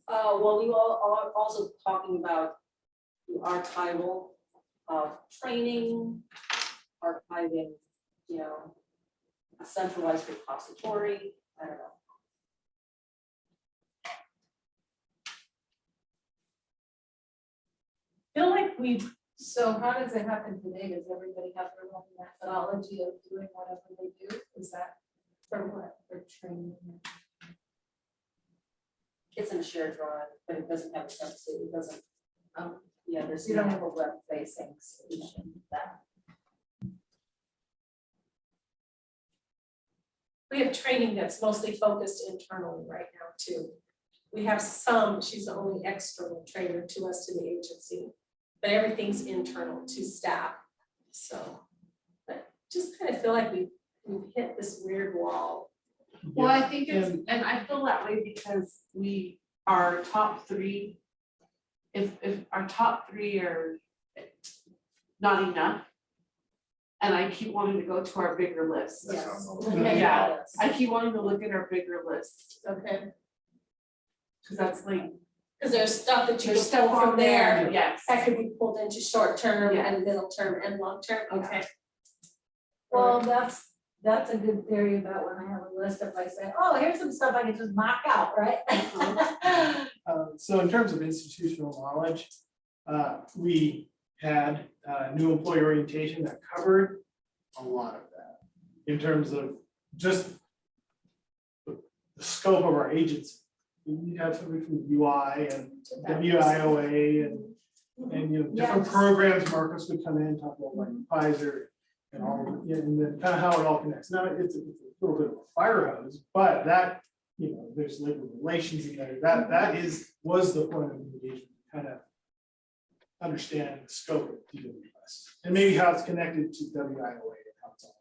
Well, we all are also talking about the archival of training, archiving, you know, a centralized repository, I don't know. I feel like we've, so how does it happen today? Does everybody have their own methodology of doing whatever they do? Is that for what, for training? It's in a shared drive, but it doesn't have a subset, it doesn't, yeah, there's. You don't have a web-facing solution that. We have training that's mostly focused internally right now too. We have some, she's the only external trainer to us, to the agency, but everything's internal to staff, so. But just kind of feel like we've hit this weird wall. Well, I think it's, and I feel that way because our top 3, if our top 3 are not enough, and I keep wanting to go to our bigger list. Yes. Yeah, I keep wanting to look at our bigger list. Okay. Cause that's like, Because there's stuff that you There's can pull stuff from on there. there, Yes. that could be pulled into short term Yeah. and middle term and long term, okay. Well, that's a good theory about when I have a list of, I say, oh, here's some stuff I can just knock out, right? So in terms of institutional knowledge, we had new employee orientation that covered a lot of that. In terms of just the scope of our agency. You have somebody from UI and WIOA and you know, different Yes. programs. Marcus would come in and talk about like Pfizer and all, and then kind of how it all connects. Now, it's a little bit of a fire hose, but that, you know, there's labor relations in there. Was the point of engagement, to kind of understand the scope of DWS and maybe how it's connected to WIOA and how it's all.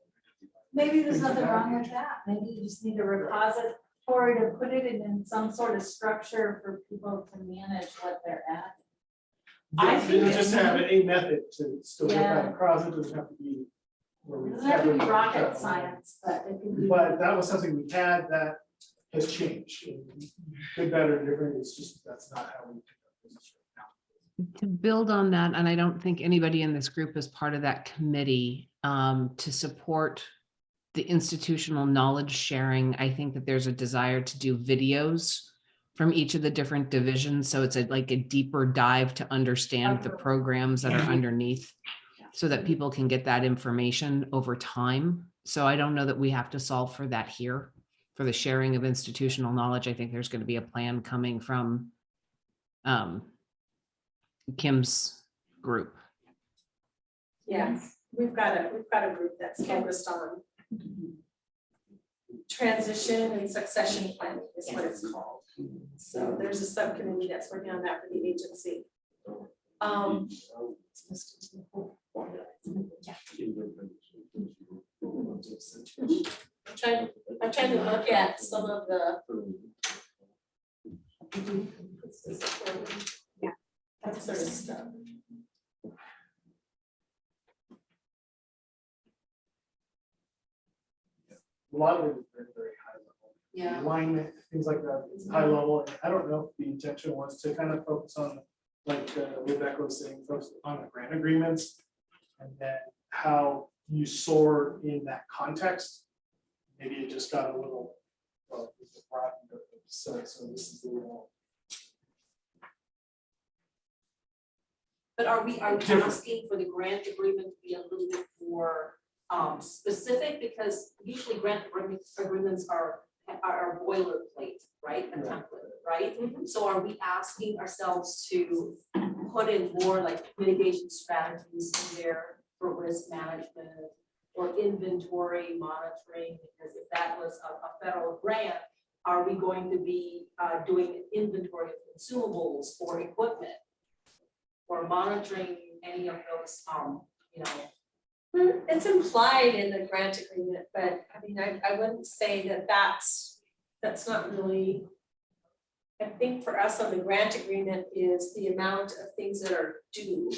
Maybe there's nothing wrong with that. Maybe you just need a repository to put it in some sort of structure for people to manage what they're at. I think You just have a method to still get that Yeah. across. It doesn't have to be. Where we It doesn't have to be have rocket science, but it can be. But that was something we had that has changed. Good, better, and different. It's just, that's not how we do business right now. To build on that, and I don't think anybody in this group is part of that committee, to support the institutional knowledge sharing, I think that there's a desire to do videos from each of the different divisions. So it's like a deeper dive to understand the programs that are underneath so that people can get that information over time. So I don't know that we have to solve for that here, for the sharing of institutional knowledge. I think there's going to be a plan coming from Kim's group. Yes, we've got a group that's focused on transition and succession planning is what it's called. So there's a subcommittee that's working on that for the agency. I'm trying to look at some of the. Yeah, that sort of stuff. A lot of it is very, very high level. Yeah. Alignment, things like that, it's high level. And I don't know if the intention was to kind of focus on, like, Rebecca was saying, focus on the grant agreements. And then how you soar in that context. Maybe it just got a little, well, so this is the little. But are we Different. asking for the grant agreement to be a little bit more specific? Because usually grant agreements are boilerplate, right? A template, right? So are we asking ourselves to put in more like mitigation strategies in there for risk management or inventory monitoring? Because if that was a federal grant, are we going to be doing an inventory of consumables or equipment? Or monitoring any of those, you know. It's implied in the grant agreement, but I mean, I wouldn't say that that's not really. I think for us on the grant agreement is the amount of things that are due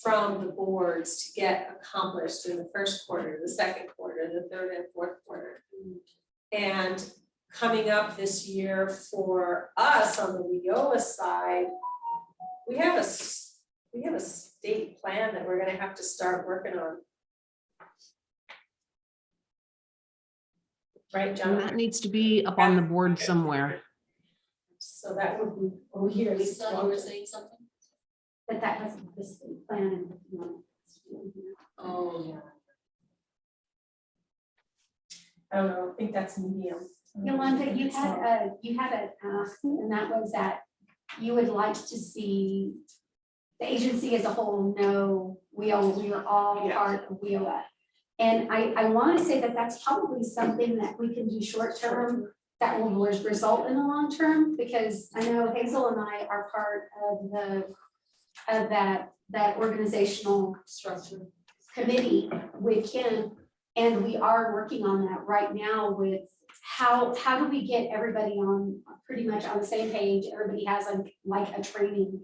from the boards to get accomplished in the first quarter, the second quarter, the third and fourth quarter. And coming up this year for us on the WIOA side, we have a state plan that we're gonna have to start working on. Right, And John? that needs to be up on the board somewhere. So that would be over here. Lisa, you were saying something? But that hasn't the state plan. Oh, yeah. I don't know, I think that's medium. Yolanda, you had an ask, and that was that you would like to see the agency as a whole know we are all part of WIOA. And I want to say that that's probably something that we can do short term that will result in the long term, because I know Hazel and I are part of that organizational structure committee with Kim, and we are working on that right now with how do we get everybody on pretty much on the same page. Everybody has like a training,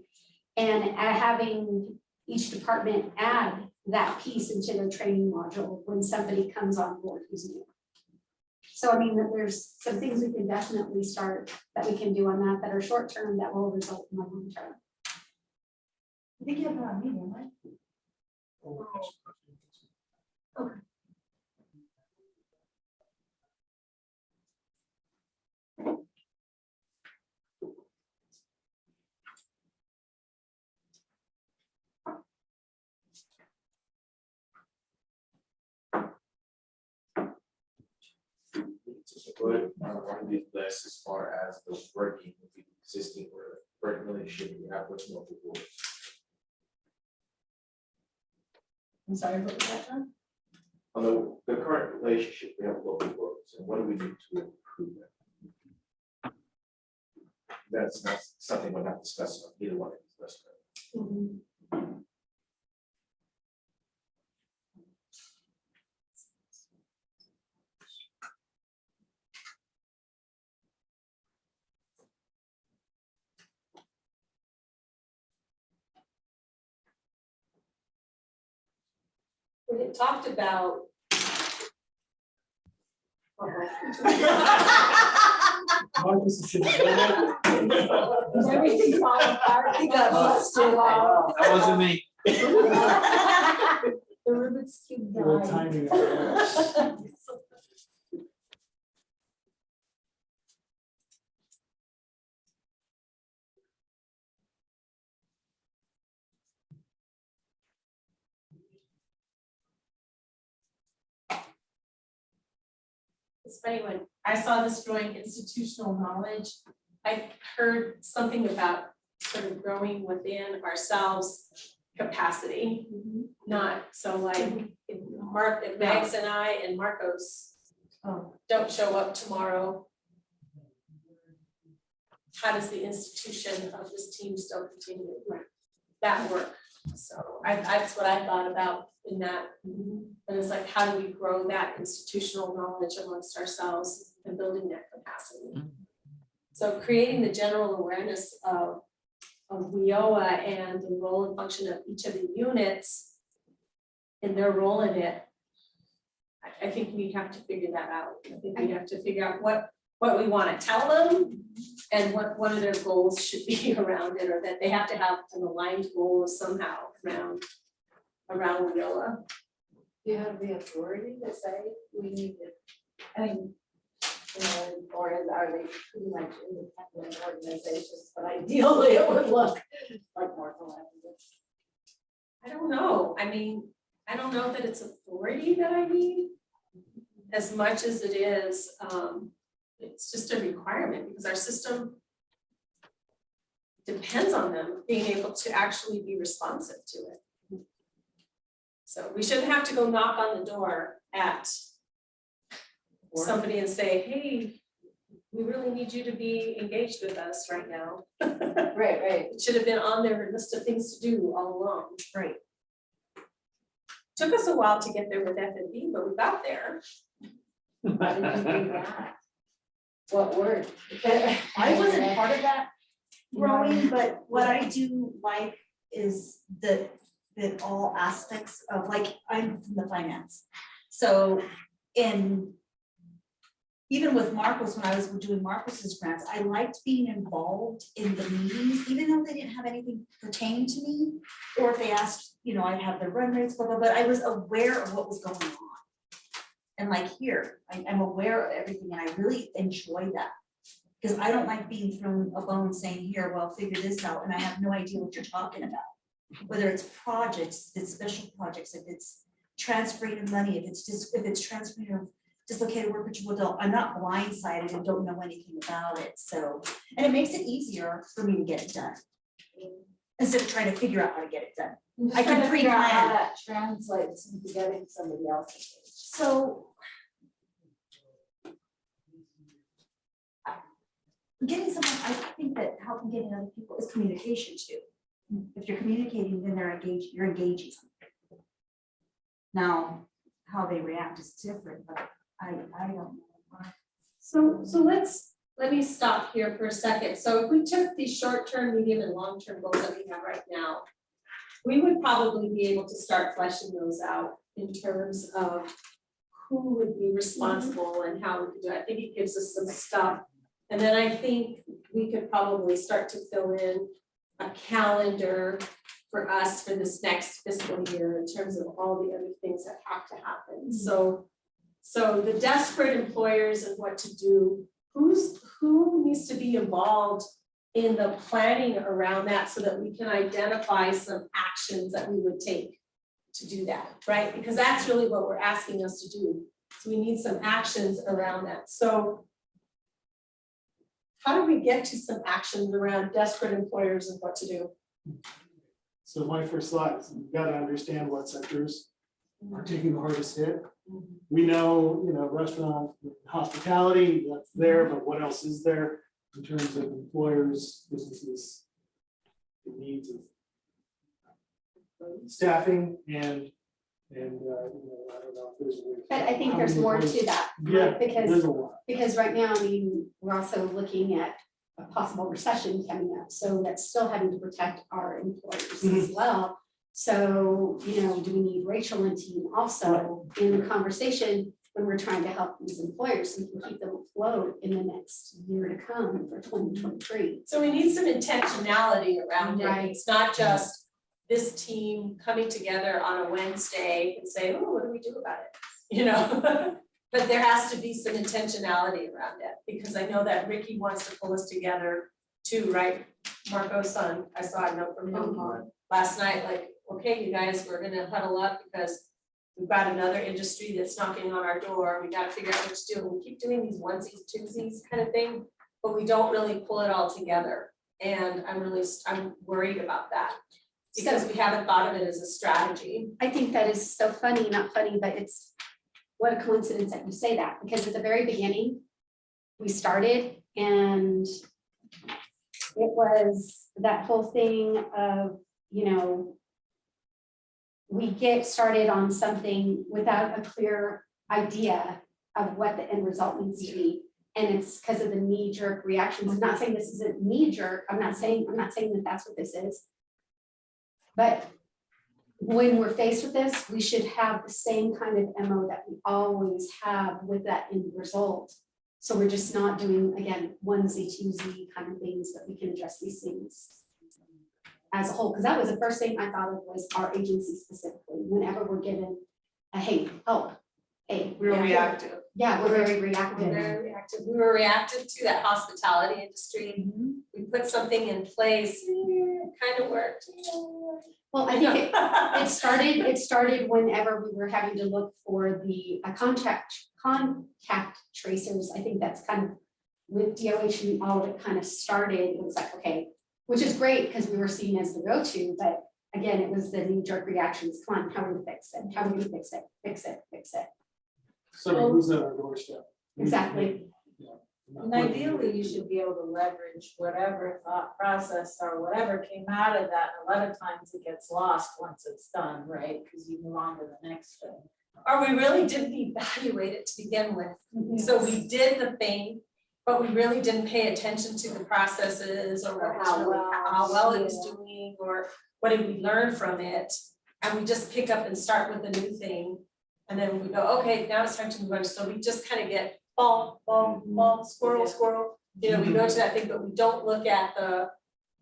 and having each department add that piece into their training module when somebody comes on board who's new. So I mean, that there's some things we can definitely start, that we can do on that are short term, that will result in the long term. I think you have that on me, right? What on the list as far as the working with the existing or working relationship we have with multiple boards? I'm sorry, what was that, John? On the current relationship we have with local boards, and what do we do to improve that? That's not something we're not discussing, either one of us. We had talked about. Everything fall apart, he got busted. That wasn't me. The Rubik's Cube Good guy. timing. It's funny, when I saw this growing institutional knowledge, I heard something about sort of growing within ourselves capacity. Not, so like, if Mags and I and Marcos don't show up tomorrow, how does the institution of this team still continue that work? So that's what I thought about in that. And it's like, how do we grow that institutional knowledge amongst ourselves and building that capacity? So creating the general awareness of WIOA and the role and function of each of the units and their role in it. I think we have to figure that out. I think we have to figure out what we want to tell them and what of their goals should be around it, or that they have to have an aligned goal somehow around WIOA. You have the authority to say we need to, I mean, or are they pretty much independent organizations, but ideally it would look like more collaborative. I don't know. I mean, I don't know that it's authority that I need as much as it is, it's just a requirement because our system depends on them being able to actually be responsive to it. So we shouldn't have to go knock on the door at somebody and say, hey, we really need you to be engaged with us right now. Right. It should have been on their list of things to do all along. Right. Took us a while to get there with FNB, but we got there. How did you do that? What word? I wasn't part of that growing, but what I do like is that all aspects of, like, I'm from the finance. So even with Marcos, when I was doing Marcos's grants, I liked being involved in the meetings, even though they didn't have anything pertaining to me. Or if they asked, I'd have the run rates, blah, blah, but I was aware of what was going on. And like here, I'm aware of everything and I really enjoy that. Because I don't like being thrown a bone saying, here, well, figure this out, and I have no idea what you're talking about. Whether it's projects, if it's special projects, if it's transferring of money, if it's transferring of dislocated work, which I'm not blindsided and don't know anything about it. So, and it makes it easier for me to get it done. Instead of trying to figure out how to get it done. I can figure out how pre-plan. that translates into getting somebody else's. So getting someone, I think that helping getting other people is communication too. If you're communicating, then you're engaging. Now, how they react is different, but I don't know. So let me stop here for a second. So if we took the short-term, medium, and long-term goals that we have right now, we would probably be able to start fleshing those out in terms of who would be responsible and how we could do it. I think it gives us some stuff. And then I think we could probably start to fill in a calendar for us for this next fiscal year in terms of all the other things that have to happen. So the desperate employers and what to do, who needs to be involved in the planning around that so that we can identify some actions that we would take to do that, right? Because that's really what we're asking us to do. So we need some actions around that. So how do we get to some actions around desperate employers and what to do? So my first slide is you've got to understand what sectors are taking the hardest hit. We know, restaurant, hospitality, that's there, but what else is there in terms of employers, businesses, the needs of staffing and I don't know if there's a way. But I think there's more to that. Yeah, Because there's a lot. Because right now, I mean, we're also looking at a possible recession coming up, so that's still having to protect our employers as well. So, do we need Rachel and team also in the conversation when we're trying to help these employers, so we can keep them afloat in the next year to come for 2023. So we need some intentionality around it. Right. It's not just this team coming together on a Wednesday and say, oh, what do we do about it? But there has to be some intentionality around it, because I know that Ricky wants to pull us together too, right? Marco's son, I saw a note from him last night, like, okay, you guys, we're gonna huddle up because we've got another industry that's knocking on our door. We gotta figure out what to do. We keep doing these onesies, twosies kind of thing, but we don't really pull it all together. And I'm worried about that, because we haven't thought of it as a strategy. I think that is so funny, not funny, but it's what a coincidence that you say that, because at the very beginning, we started and it was that whole thing of, we get started on something without a clear idea of what the end result needs to be. And it's because of the knee-jerk reactions. I'm not saying this isn't knee-jerk. I'm not saying that that's what this is. But when we're faced with this, we should have the same kind of MO that we always have with that end result. So we're just not doing, again, onesie, twosie kind of things, that we can address these things as a whole. Because that was the first thing I thought of, was our agency specifically. Whenever we're given a, hey, help, hey. We're reactive. Yeah, we're very reactive. We're very reactive. We were reactive to that hospitality industry. We put something in place, it kind of worked. Well, I think it started whenever we were having to look for the contact tracers. I think that's kind of with DOH and all of it kind of started. It was like, okay, which is great because we were seen as the go-to, but again, it was the knee-jerk reactions. Come on, how do we fix it? How do we fix it? Fix it, fix it. So who's at our doorstep? Exactly. And ideally, you should be able to leverage whatever thought process or whatever came out of that. A lot of times it gets lost once it's done, right? Because you move on to the next thing. Or we really didn't evaluate it to begin with. So we did the thing, but we really didn't pay attention to the processes or how well it was doing, or what did we learn from it. And we just pick up and start with a new thing. And then we go, okay, now it's time to move on. So we just kind of get ball, squirrel. We go to that thing, but we don't look at the,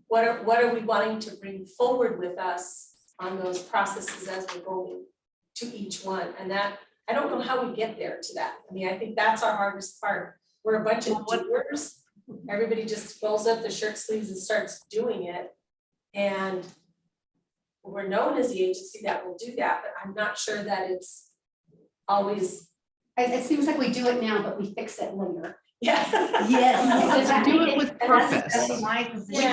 what are we wanting to bring forward with us on those processes as we're going to each one. And that, I don't know how we get there to that. I mean, I think that's our hardest part. We're a bunch of doers. Everybody just rolls up the shirt sleeves and starts doing it. And we're known as the agency that will do that, but I'm not sure that it's always. It seems like we do it now, but we fix it later. Yeah. Yes. Let's do it with purpose. That's my position.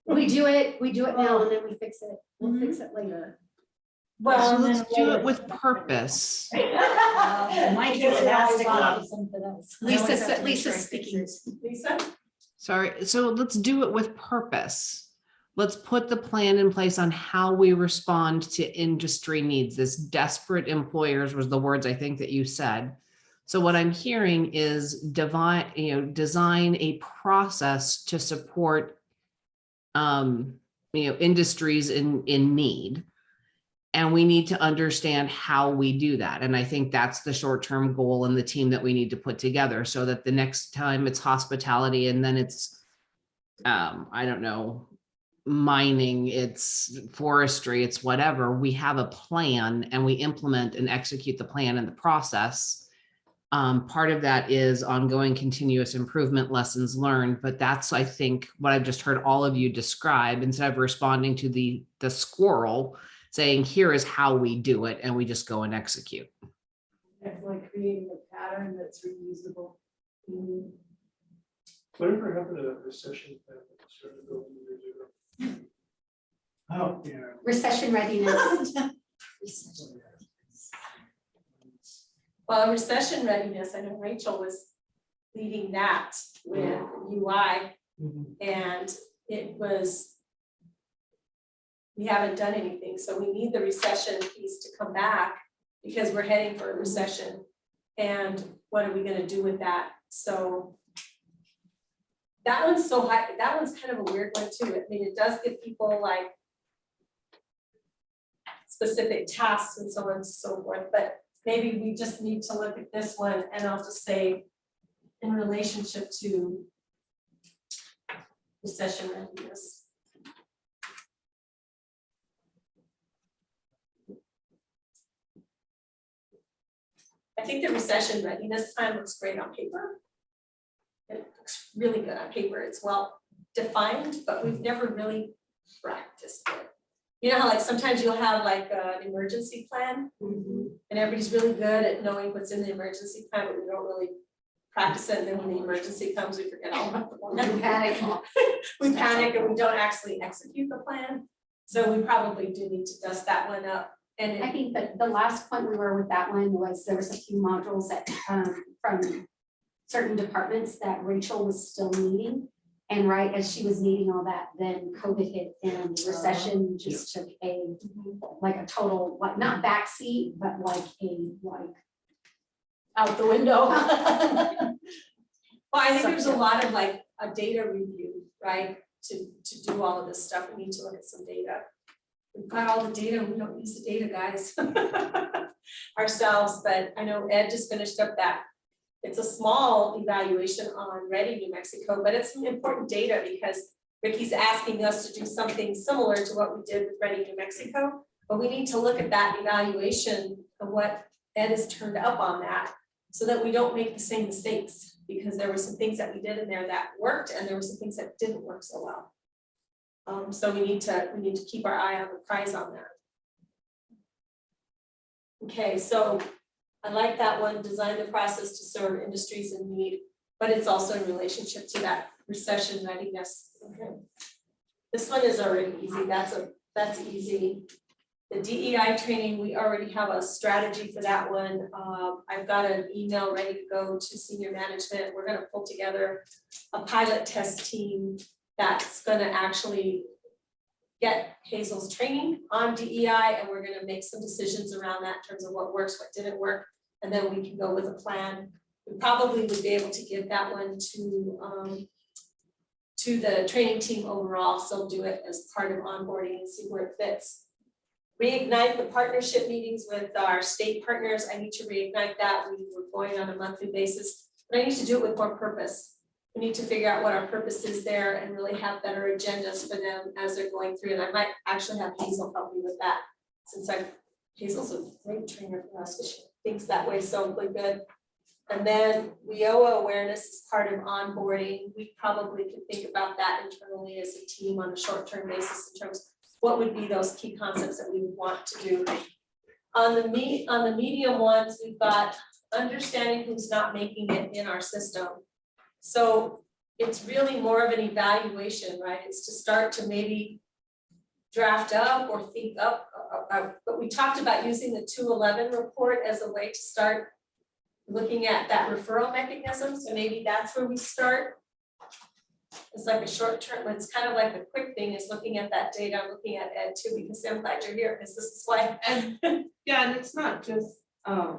We do it now and then we fix it. We'll fix it later. Well, so let's do it with purpose. Mike is Lisa speaking. Lisa? Sorry, so let's do it with purpose. Let's put the plan in place on how we respond to industry needs. This desperate employers was the words I think that you said. So what I'm hearing is design a process to support industries in need. And we need to understand how we do that. And I think that's the short-term goal and the team that we need to put together so that the next time it's hospitality and then it's, I don't know, mining, it's forestry, it's whatever, we have a plan and we implement and execute the plan and the process. Part of that is ongoing continuous improvement, lessons learned, but that's, I think, what I've just heard all of you describe instead of responding to the squirrel, saying, here is how we do it, and we just go and execute. It's like creating a pattern that's reusable. Whatever happened to that recession? Plan that started building years ago? Oh, yeah. Recession readiness. Well, recession readiness, I know Rachel was leading that with UI, and it was, we haven't done anything, so we need the recession piece to come back because we're heading for a recession. And what are we gonna do with that? So that one's so high, that one's kind of a weird one too. I mean, it does give people like specific tasks and so on and so forth, but maybe we just need to look at this one, and I'll just say in relationship to recession readiness. I think the recession readiness plan looks great on paper. It looks really good on paper. It's well defined, but we've never really practiced it. You know how like sometimes you'll have like an emergency plan and everybody's really good at knowing what's in the emergency plan, but we don't really practice it. And then when the emergency comes, we forget all about the plan. We panic. We panic and we don't actually execute the plan. So we probably do need to dust that one up. And I think that the last point we were with that one was there was a few modules that from certain departments that Rachel was still needing. And right as she was needing all that, then COVID hit and recession just took a like a total, like not backseat, but like out the window. Well, I think there's a lot of like a data review, right? To do all of this stuff, we need to look at some data. We've got all the data, we don't use the data, guys, ourselves, but I know Ed just finished up that. It's a small evaluation on Ready, New Mexico, but it's some important data because Ricky's asking us to do something similar to what we did with Ready, New Mexico, but we need to look at that evaluation of what Ed has turned up on that so that we don't make the same mistakes, because there were some things that we did in there that worked and there were some things that didn't work so well. So we need to keep our eye on the prize on that. Okay, so I like that one, design the process to serve industries in need, but it's also in relationship to that recession readiness. Okay. This one is already easy, that's easy. The DEI training, we already have a strategy for that one. I've got an email ready to go to senior management. We're gonna pull together a pilot test team that's gonna actually get Hazel's training on DEI, and we're gonna make some decisions around that in terms of what works, what didn't work, and then we can go with a plan. We probably would be able to give that one to the training team overall, so do it as part of onboarding and see where it fits. Reignite the partnership meetings with our state partners. I need to reignite that. We were going on a monthly basis, but I need to do it with more purpose. We need to figure out what our purpose is there and really have better agendas for them as they're going through. And I might actually have Hazel help me with that, since Hazel's a great trainer for us. She thinks that way so good. And then WIOA awareness is part of onboarding. We probably could think about that internally as a team on a short-term basis in terms of what would be those key concepts that we would want to do. On the medium ones, we've got understanding who's not making it in our system. So it's really more of an evaluation, right? It's to start to maybe draft up or think up, but we talked about using the 211 report as a way to start looking at that referral mechanism. So maybe that's where we start. It's like a short term, it's kind of like the quick thing is looking at that data. I'm looking at Ed too, because I'm glad you're here, because this is why. And yeah, and it's not just, I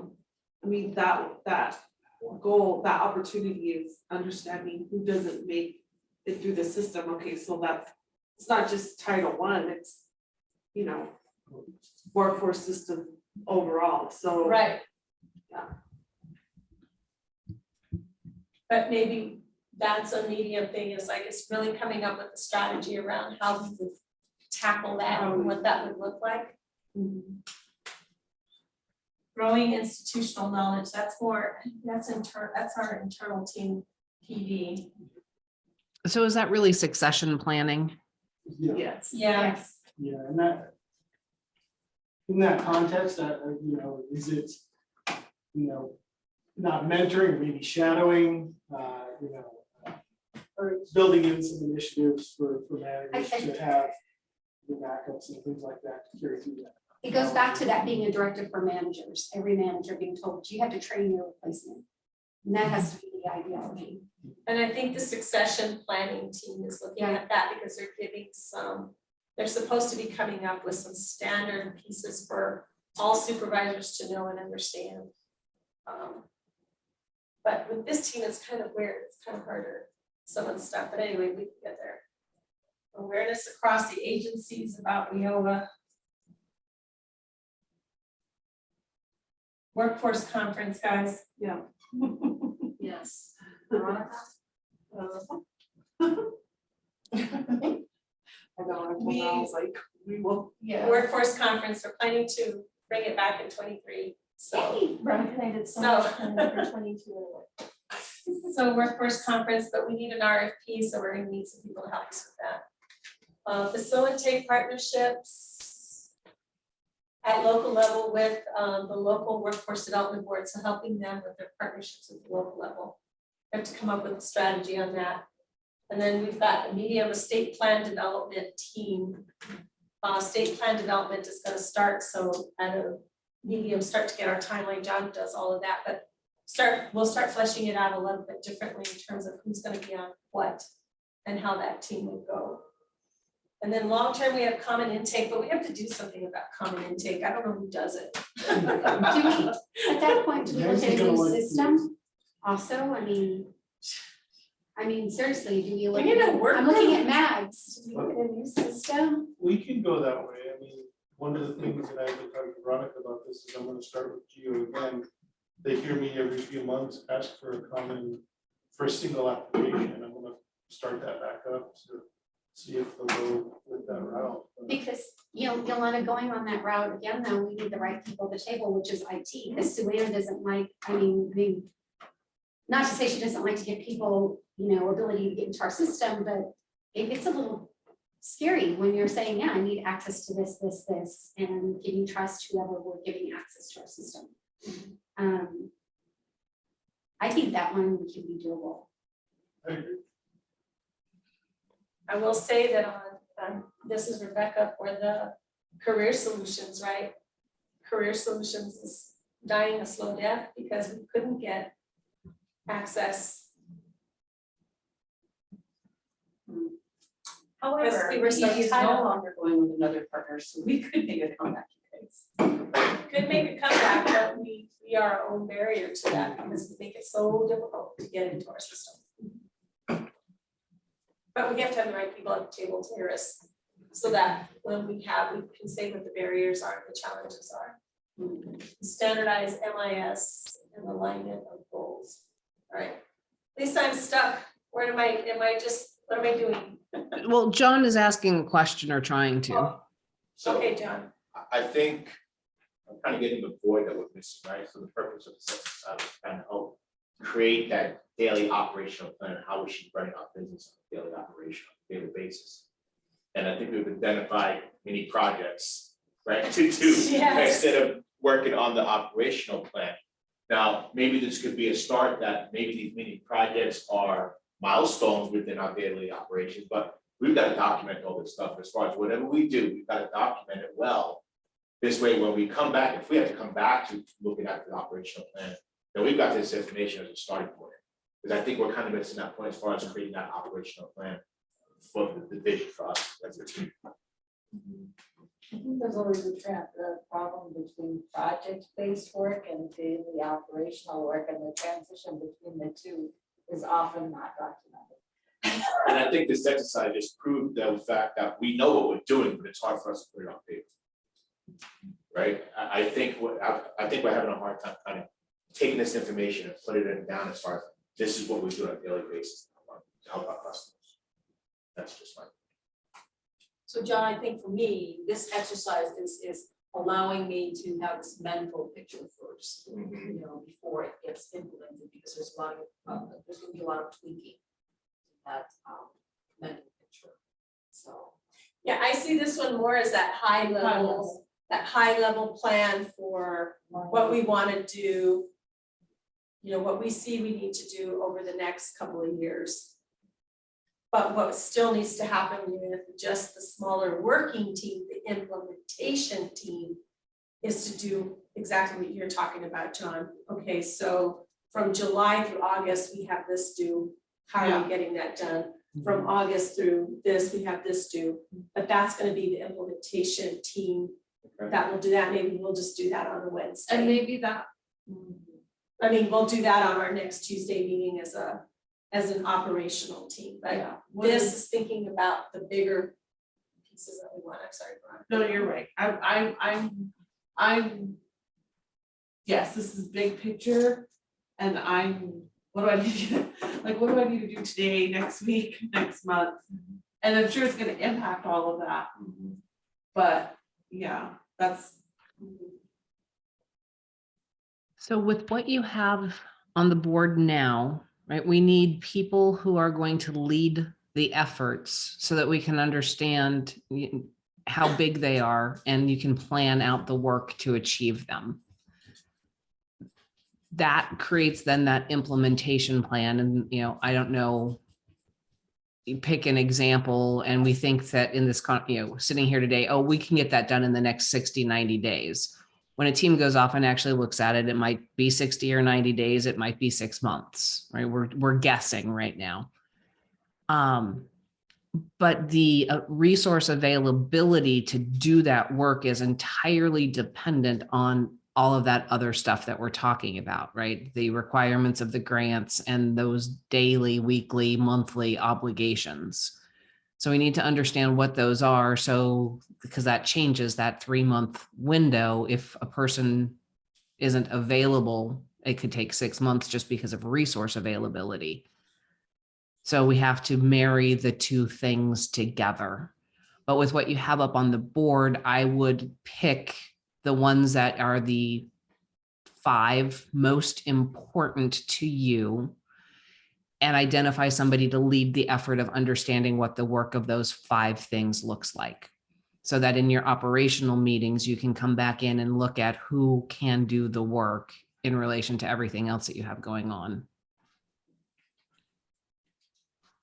mean, that goal, that opportunity is understanding who doesn't make it through the system. Okay, so that's, it's not just Title I, it's, you know, workforce system overall, so. Right. Yeah. But maybe that's a medium thing, is like, it's really coming up with a strategy around how we would tackle that and what that would look like. Growing institutional knowledge, that's more, that's our internal team PD. So is that really succession planning? Yes. Yes. Yeah, and that, in that context, you know, is it, you know, not mentoring, maybe shadowing, you know, or building in some initiatives for managers to have the backups and things like that to carry through that. It goes back to that being a directive for managers, every manager being told, you have to train your replacement. And that has to be the ideology. And I think the succession planning team is looking at that, because they're giving some, they're supposed to be coming up with some standard pieces for all supervisors to know and understand. But with this team, it's kind of weird, it's kind of harder, some of the stuff, but anyway, we can get there. Awareness across the agencies about WIOA. Workforce conference, guys. Yeah. Yes. I know, I was like, we will. Yeah. Workforce conference, we're planning to bring it back in 23, so. Recommended so So- much for 22. So workforce conference, but we need an RFP, so we're gonna need some people to help us with that. Facilitate partnerships at local level with the local workforce development board, so helping them with their partnerships at the local level. We have to come up with a strategy on that. And then we've got a medium, a state plan development team. State plan development is gonna start, so at a medium, start to get our timeline. John does all of that, but we'll start fleshing it out a little bit differently in terms of who's gonna be on what and how that team would go. And then long-term, we have common intake, but we have to do something about common intake. I don't know who does it. Do we, at that point, do we look at a new system also? I mean, seriously, do we look? We need a work I'm looking group. at Mags. Do we look at a new system? We can go that way. I mean, one of the things that I've been talking to Veronica about this is I'm gonna start with Geo again. They hear me every few months ask for a common, for a single application. I'm gonna start that back up to see if they'll go with that route. Because, you know, Yolanda, going on that route again, though, we need the right people at the table, which is IT. Because Suena doesn't like, I mean, not to say she doesn't like to give people, you know, ability to get into our system, but it gets a little scary when you're saying, yeah, I need access to this, and can you trust whoever we're giving access to our system? I think that one can be doable. I will say that on, this is Rebecca for the career solutions, right? Career solutions is dying a slow death because we couldn't get access. However, we were so he is tied no up. longer going with another partner, so we could make a comeback, you guys. Could make a comeback, but we are our own barrier to that because we make it so difficult to get into our system. But we have to have the right people at the table to hear us, so that when we can say what the barriers are, the challenges are. Standardized MIS and alignment of goals. All right, Lisa, I'm stuck. Where what am I doing? Well, John is asking a question or trying to. Okay, John. I think I'm trying to get into the void that we're missing, right? So the purpose of the system is kind of help create that daily operational plan, how we should run our business on a daily operation, on a daily basis. And I think we've identified many projects, right, to do Yes. instead of working on the operational plan. Now, maybe this could be a start that maybe these mini projects are milestones within our daily operation, but we've got to document all this stuff as far as whatever we do, we've got to document it well. This way, when we come back, if we have to come back to looking at the operational plan, then we've got this information as a starting point. Because I think we're kind of missing that point as far as creating that operational plan for the vision for us as a team. I think there's always a problem between project-based work and daily operational work, and the transition between the two is often not documented. And I think this exercise just proved the fact that we know what we're doing, but it's hard for us to put it on paper. Right? I think I think we're having a hard time kind of taking this information and putting it down as far as this is what we do on a daily basis to help our customers. That's just my. So John, I think for me, this exercise is allowing me to have this mental picture first, you know, before it gets implemented, because there's a lot of, there's gonna be a lot of tweaking in that mental picture, so. Yeah, I see this one more as that high level plan for what we want to do. You know, what we see we need to do over the next couple of years. But what still needs to happen with just the smaller working team, the implementation team, is to do exactly what you're talking about, John. Okay, so from July through August, we have this due. How are we getting that done? From August through this, we have this due, but that's gonna be the implementation team that will do that. Maybe we'll just do that on a Wednesday. And maybe that, I mean, we'll do that on our next Tuesday meeting as an operational team, but Yeah. this is thinking about the bigger pieces that we want. I'm sorry, Veronica. No, you're right. I'm, yes, this is big picture. And what do I need to, like, what do I need to do today, next week, next month? And I'm sure it's gonna impact all of that. But yeah, that's. So with what you have on the board now, right, we need people who are going to lead the efforts so that we can understand how big they are and you can plan out the work to achieve them. That creates then that implementation plan. And, you know, I don't know, you pick an example and we think that in this, sitting here today, oh, we can get that done in the next 60, 90 days. When a team goes off and actually looks at it, it might be 60 or 90 days. It might be 6 months, right? We're guessing right now. But the resource availability to do that work is entirely dependent on all of that other stuff that we're talking about, right? The requirements of the grants and those daily, weekly, monthly obligations. So we need to understand what those are. So, because that changes that 3-month window. If a person isn't available, it could take 6 months just because of resource availability. So we have to marry the two things together. But with what you have up on the board, I would pick the ones that are the 5 most important to you and identify somebody to lead the effort of understanding what the work of those 5 things looks like. So that in your operational meetings, you can come back in and look at who can do the work in relation to everything else that you have going on.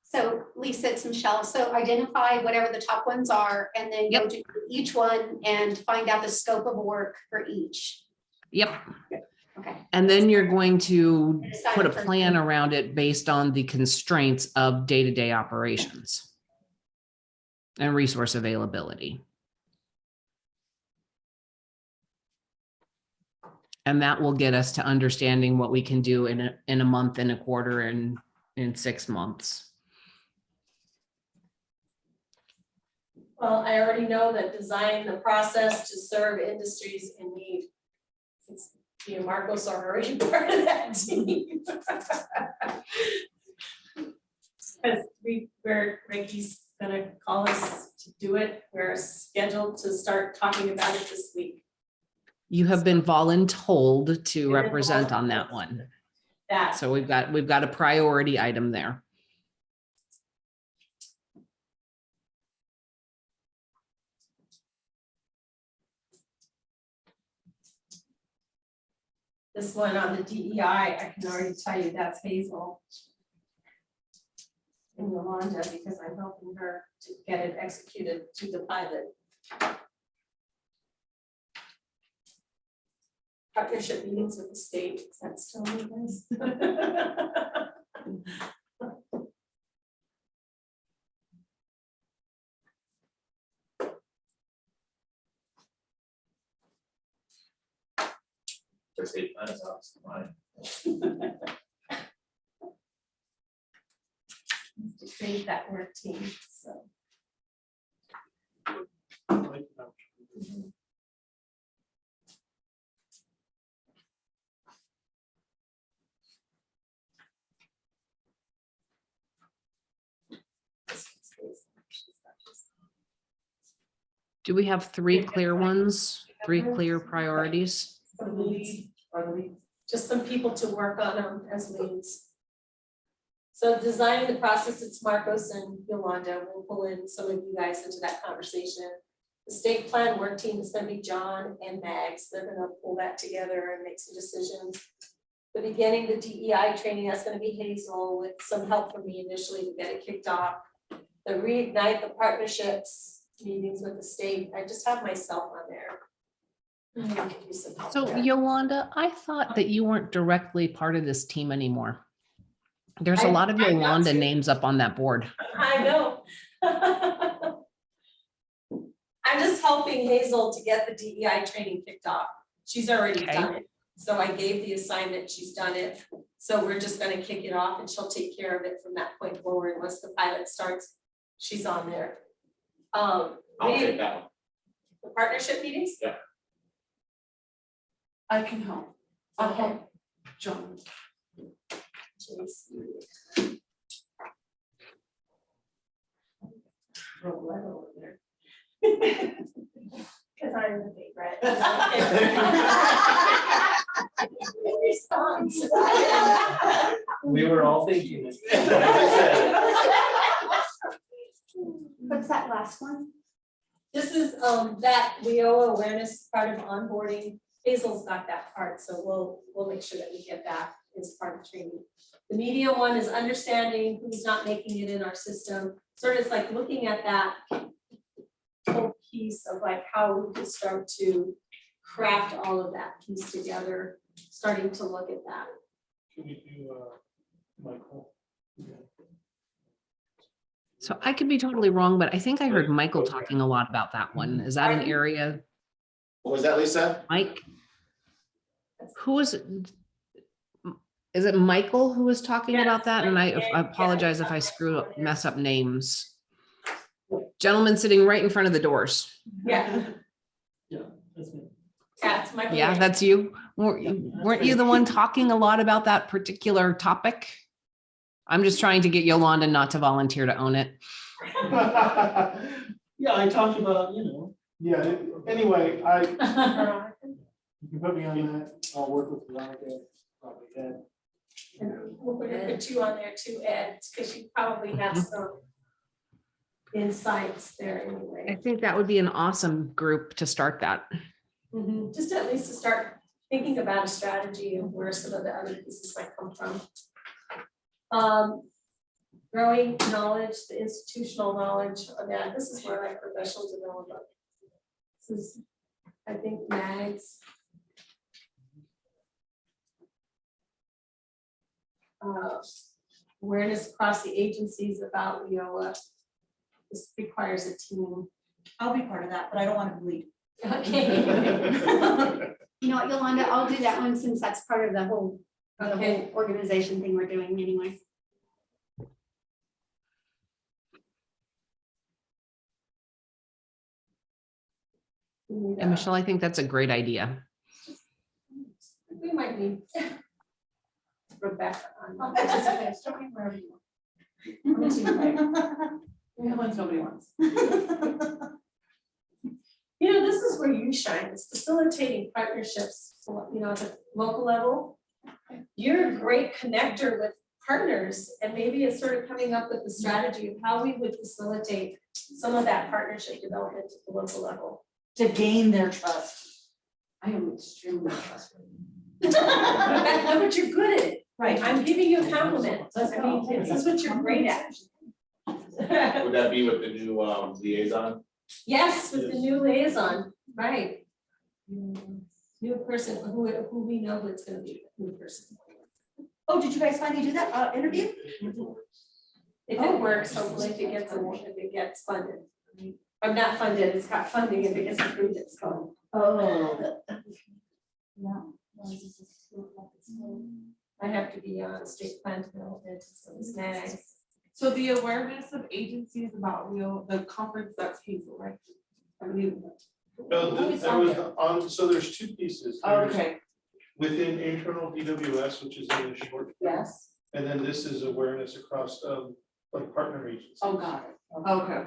So Lisa, it's Michelle. So identify whatever the top ones are and then go to each one and find out the scope of work for each. Yep. Okay. And then you're going to put a plan around it based on the constraints of day-to-day operations and resource availability. And that will get us to understanding what we can do in a month, in a quarter, and in 6 months. Well, I already know that design the process to serve industries in need. It's, you know, Marcos are already part of that team. Because Ricky's gonna call us to do it. We're scheduled to start talking about it this week. You have been voluntold to represent on that one. So we've got a priority item there. This one on the DEI, I can already tell you that's Hazel and Yolanda, because I'm helping her to get it executed to the pilot. Partnership meetings with the state, is that still in this? The state plan is obviously mine. To save that work team, so. Do we have three clear ones, three clear priorities? For leads, just some people to work on them as leads. So designing the process, it's Marcos and Yolanda, we'll pull in some of you guys into that conversation. The state plan work team is gonna be John and Mags, they're gonna pull that together and make some decisions. The beginning, the DEI training, that's gonna be Hazel with some help from me initially to get it kicked off. The reignite the partnerships meetings with the state, I just have myself on there. I could use some help So there. Yolanda, I thought that you weren't directly part of this team anymore. There's a I- lot of I got Yolanda to. names up on that board. I know. I'm just helping Hazel to get the DEI training kicked off. She's already Okay. done it. So I gave the assignment, she's done it. So we're just gonna kick it off and she'll take care of it from that point forward. Once the pilot starts, she's on there. I'll take that one. The partnership meetings? Yeah. I can help. I'll help John. Cause I'm the favorite. Response. We were all thinking it. What's that last one? This is that WIOA awareness part of onboarding. Hazel's got that part, so we'll make sure that we get that as part of training. The medium one is understanding who's not making it in our system. Sort of like looking at that whole piece of like how we could start to craft all of that piece together, starting to look at that. Can we do, Michael? So I could be totally wrong, but I think I heard Michael talking a lot about that one. Is that an area, What was that, Lisa? Mike? Who was, is it Michael who was talking about that? And I apologize if I mess up names. Gentleman sitting right in front of the doors. Yeah, Yeah, that's me. yeah, it's Michael. Yeah, that's you. Weren't you the one talking a lot about that particular topic? I'm just trying to get Yolanda not to volunteer to own it. Yeah, I talked about, yeah, anyway, you can put me on that, I'll work with Veronica, probably Ed. And we're gonna put you on there too, Ed, because you probably have some insights there I anyway. think that would be an awesome group to start that. Just at least to start thinking about a strategy of where some of the other pieces might come from. Growing knowledge, the institutional knowledge of that, this is where like professional development. This is, I think, Mags. Awareness across the agencies about WIOA. This requires a team. I'll be part of that, but I don't want to lead. Okay. You know what, Yolanda, I'll do that one since that's part of the whole Okay. organization thing we're doing anyway. And Michelle, I think that's a great idea. We might need Rebecca on. Wherever you want. I'm a team player. We have ones nobody wants. You know, this is where you shine, is facilitating partnerships, you know, at the local level. You're a great connector with partners, and maybe it's sort of coming up with the strategy of how we would facilitate some of that partnership development at the local level. To gain their trust. I am extremely trustworthy. No, but you're good at it. Right. I'm giving you a compliment. I mean, this is what you're great at. Would that be with the new liaison? Yes, with the new liaison, right. New person, who we know it's gonna be, new person. Oh, did you guys finally do that interview? If it works, hopefully if it gets funded. I'm not funded, it's got funding, if it gets approved, it's fun. Oh. Yeah. I have to be on state plan development, so it's nice. So the awareness of agencies about the conference, that's Hazel, right? I believe. No, Who's that on was there? so there's two pieces. Oh, There's okay, within internal DWS, which is in the short. yes. And then this is awareness across like partner agencies. Oh, got it. Okay.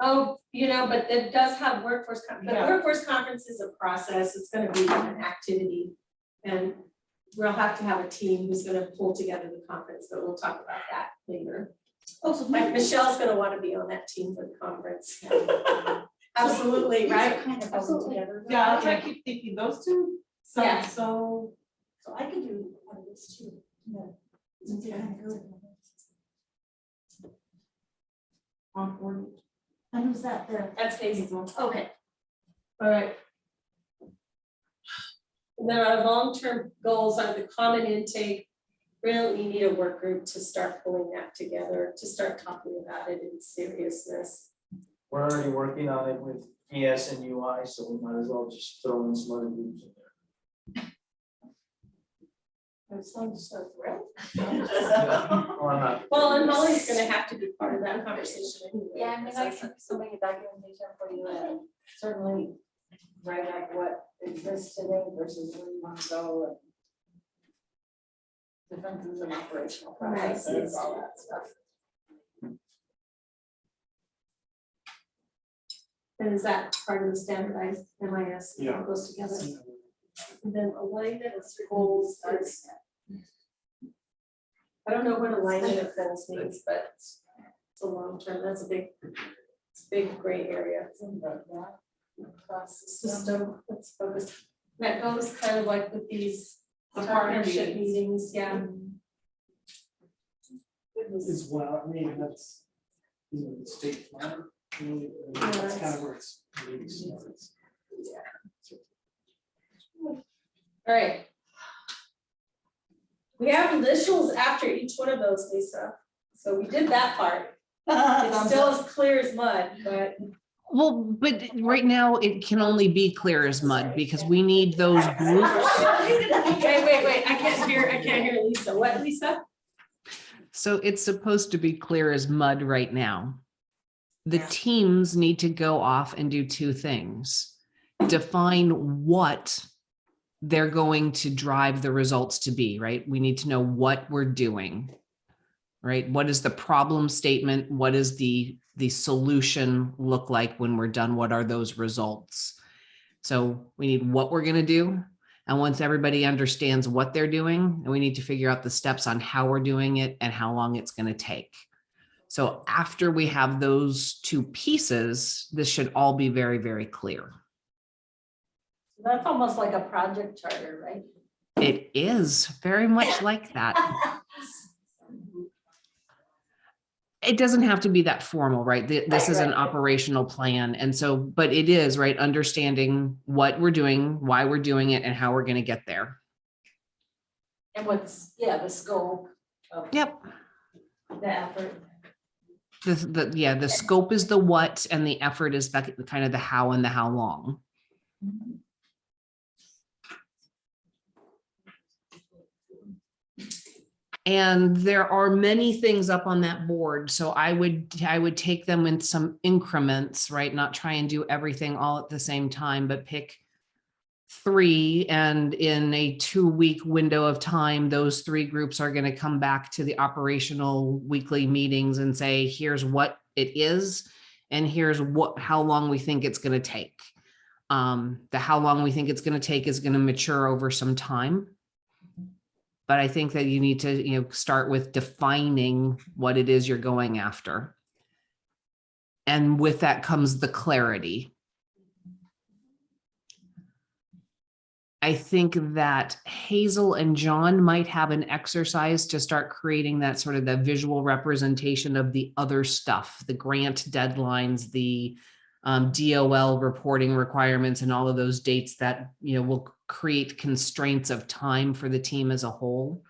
Oh, but it does have workforce, the Yeah. workforce conference is a process, it's gonna be an activity. And we'll have to have a team who's gonna pull together the conference, but we'll talk about that later. Oh, so Like Michelle's gonna wanna be on that team for the conference. Absolutely, right? Kind of going Absolutely. together. Yeah, that's what I keep thinking, those two, so, Yeah. so, So I could do one of this too. Yeah. on board. And who's that there? That's Hazel. Okay. All right. And then our long-term goals are the common intake. Really, we need a work group to start pulling that together, to start talking about it in seriousness. We're already working on it with ES and UI, so we might as well just throw in some other groups in there. That sounds so thrilled. Or not. Well, and Molly's gonna have to be part of that conversation anyway. Yeah, I mean, I can submit a documentation for you and certainly write up what exists today versus where you want to go. And differences in operational processes, all that stuff. And is that part of the standardized MIS that Yeah. goes together? And then alignment of goals is. I don't know what alignment of goals means, but it's a long term, that's a big, it's a big gray area. Across the system, let's focus, that goes kind of like with these partnership meetings, yeah. As well, I mean, that's, the state plan, really, that's kind of where it's. All right. We have initials after each one of those, Lisa, so we did that part. It's still as clear as mud, but. Well, but right now it can only be clear as mud because we need those groups. Wait, I can't hear Lisa. What, Lisa? So it's supposed to be clear as mud right now. The teams need to go off and do two things. Define what they're going to drive the results to be, right? We need to know what we're doing, right? What is the problem statement? What is the solution look like when we're done? What are those results? So we need what we're going to do. And once everybody understands what they're doing, we need to figure out the steps on how we're doing it and how long it's going to take. So after we have those two pieces, this should all be very, very clear. That's almost like a project charter, right? It is very much like that. It doesn't have to be that formal, right? This is an operational plan. And so, but it is, right, understanding what we're doing, why we're doing it, and how we're going to get there. And what's, the scope of the effort. The scope is the what, and the effort is the kind of the how and the how long. And there are many things up on that board. So I would take them in some increments, right? Not try and do everything all at the same time, but pick 3, and in a 2-week window of time, those 3 groups are going to come back to the operational weekly meetings and say, here's what it is, and here's how long we think it's going to take. The how long we think it's going to take is going to mature over some time. But I think that you need to, start with defining what it is you're going after. And with that comes the clarity. I think that Hazel and John might have an exercise to start creating that sort of the visual representation of the other stuff, the grant deadlines, the DOL reporting requirements, and all of those dates that, will create constraints of time for the team as a whole,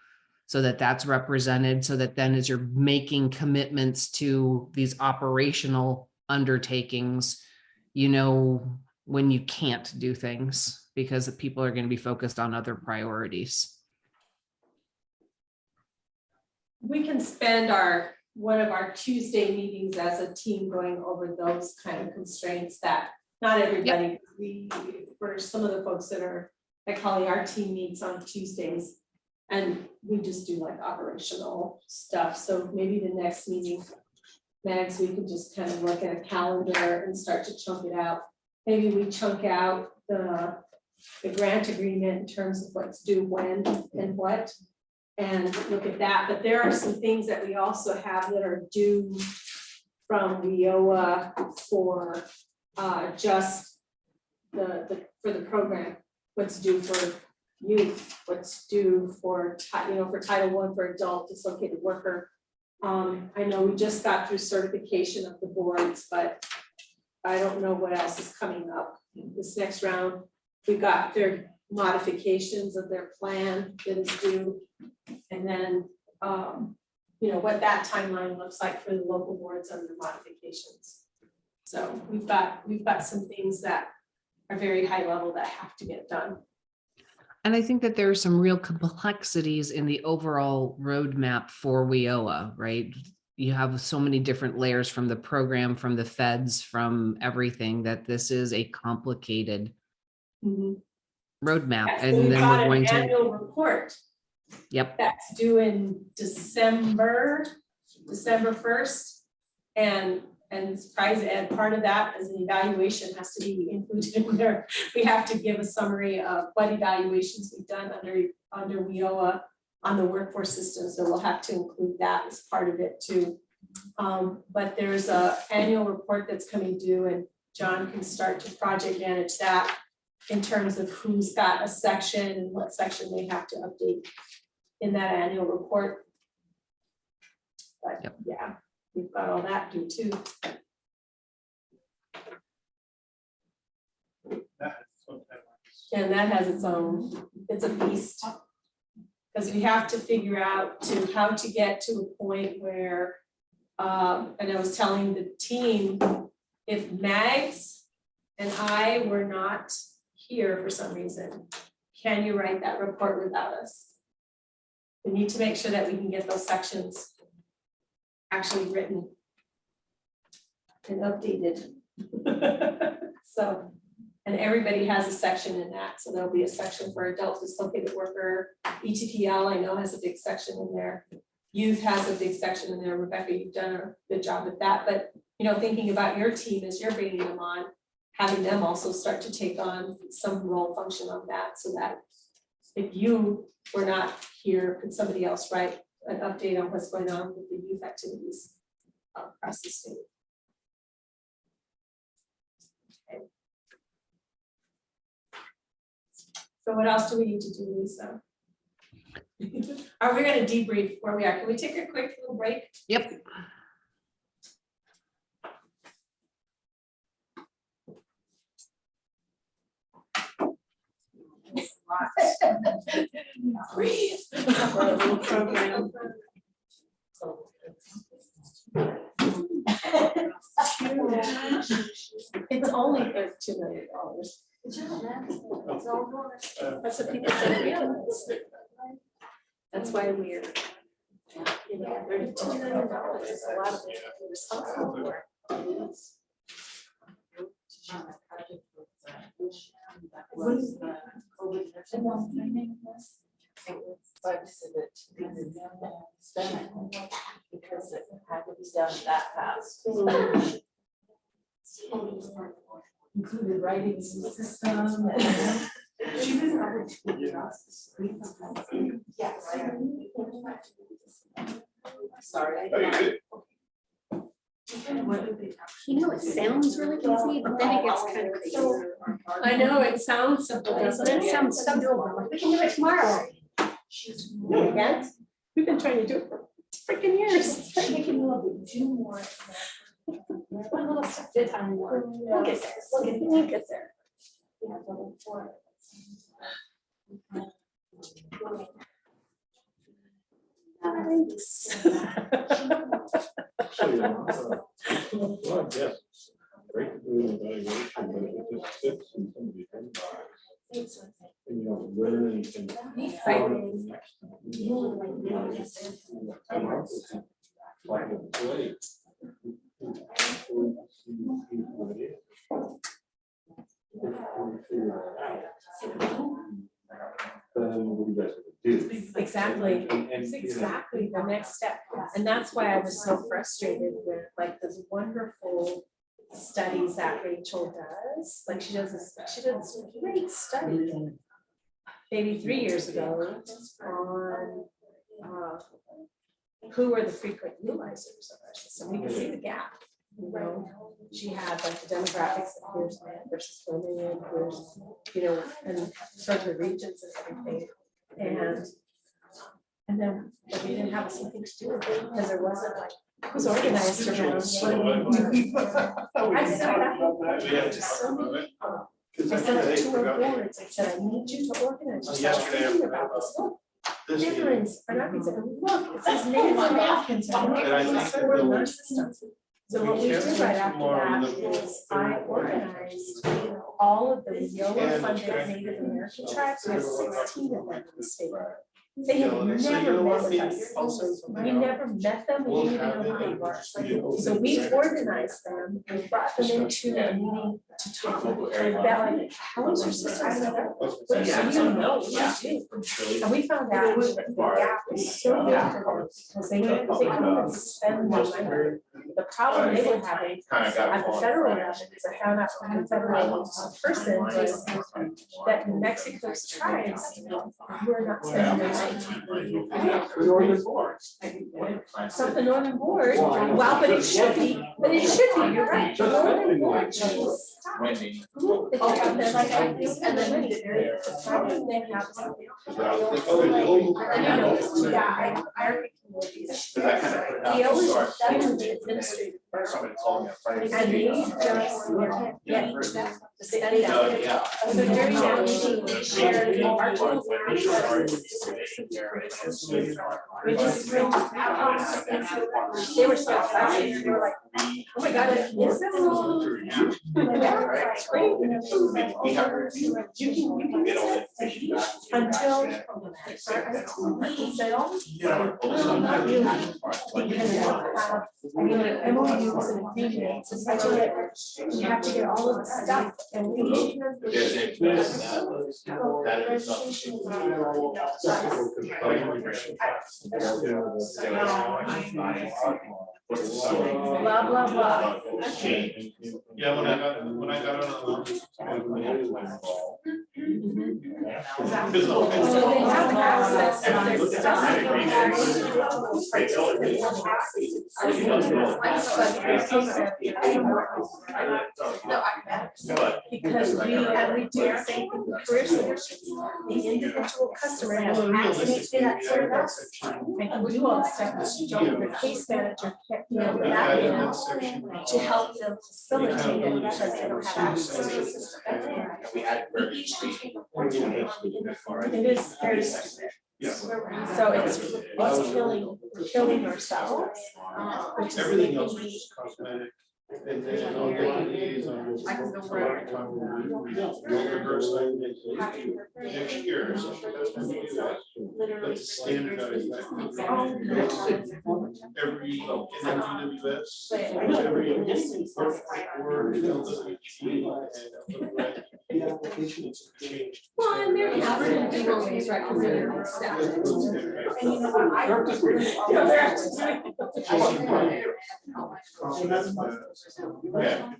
so that that's represented, so that then as you're making commitments to these operational undertakings, when you can't do things because people are going to be focused on other priorities. We can spend one of our Tuesday meetings as a team going over those kind of constraints that not everybody, for some of the folks that are at Holly, our team meets on Tuesdays and we just do like operational stuff. So maybe the next meeting, Mags, we could just kind of look at a calendar and start to chunk it out. Maybe we chunk out the grant agreement in terms of what's due when and what, and look at that. But there are some things that we also have that are due from WIOA for just for the program, what's due for youth, what's due for for Title I for adult dislocated worker. I know we just got through certification of the boards, but I don't know what else is coming up this next round. We got their modifications of their plan that is due, and then what that timeline looks like for the local boards under modifications. So we've got some things that are very high level that have to get done. And I think that there are some real complexities in the overall roadmap for WIOA, right? You have so many different layers from the program, from the feds, from everything, that this is a complicated roadmap. Yes, And we've then got we're going an to, annual report that's due in December 1st. And surprise, and part of that is an evaluation has to be included in there. We have to give a summary of what evaluations we've done under WIOA on the workforce system. So we'll have to include that as part of it too. But there's a annual report that's coming due, and John can start to project manage that in terms of who's got a section and what section they have to update in that annual report. But yeah, we've got all that due too. And that has its own, it's a beast. Because we have to figure out how to get to a point where, and I was telling the team, if Mags and I were not here for some reason, can you write that report without us? We need to make sure that we can get those sections actually written and updated. So, and everybody has a section in that. So there'll be a section for adult dislocated worker. ETPL, I know, has a big section in there. Youth has a big section in there. Rebecca, you've done a good job with that. But, thinking about your team as you're bringing them on, having them also start to take on some role function on that, so that if you were not here, could somebody else write an update on what's going on with the youth activities across the state? Okay. So what else do we need to do, Lisa? Are we going to debrief where we are? Can we take a quick little break? Yep. Breathe. For a little program. It's only $2 million. That's what people don't realize. That's why we're, $32 million is a lot of responsible for. Because it had to be done that fast. Included writing in the system. She was probably Yes. Sorry. It sounds really easy, but then it gets kind of crazy. I know, it sounds simple, doesn't it? It sounds so doable. We can do it tomorrow. Again, we've been trying to do it for freaking years. Do more. One little step at a time. We'll get there. We'll get there. We have level 4. Thanks. Well, yes, great to do an evaluation, but if it just sits in somebody's inbox, and you don't learn anything. Like a play. Then what do you guys do? Exactly, And, it's you know, exactly the next step. And that's why I was so frustrated with like those wonderful studies that Rachel does. Like she does this great study maybe 3 years ago on who are the frequent utilizers of our system. We can see the gap, you know. She had like the demographics of here's men versus women, and here's, you know, and sort of the regions and everything. And then but we didn't have something to do with it because there wasn't like, it was organized around. I sent that to so many people. I sent it to our boards. I said, I need you to organize yourself thinking about this. Look, Veterans are not considered, look, it says Native Americans are not considered in our system. So what we did right after that is I organized all of the WIOA funded Native American tribes. We have 16 of them in the state. They had never met with us. We never met them, we didn't even know who they were. So we organized them, we brought them into a meeting to talk about like, how is your system set up? What do you know? What do you do? And we found out that the gap was so big for them because they couldn't even spend the money. The problem they were having at the federal level, because I found out from a federal person, was that New Mexico's tribes were not spending their money. So the Northern Board, well, but it should be, you're right. The Northern Board should stop. They have their like, and then the problem they have is we always have the administrative burden. And they just can't get to spend that. So during that meeting, we shared our goals. We just they were so excited. They were like, oh my God, is this? It's great. You can use it until not really. Because you don't have, I mean, MOUs and agreements, and such that you have to get all of the stuff and we. Blah, blah, blah. Yeah, when I got on the. So they have access to their stuff. Because we do the same thing with career solutions. The individual customer has access to that service. And can do all the stuff that the case manager can't be able to back in to help them facilitate it because they don't have access to the system. We each can take a portion on it is very stupid. So it's killing ourselves, which is Everything else making me. is cosmetic. And then on the liaison, I can go wherever. next year, so that's when we do that. Let's standardize that. Every NMDWS, every applications changed. Well, and there have been different ways, right, because they're staff. And you know what, I don't Yeah.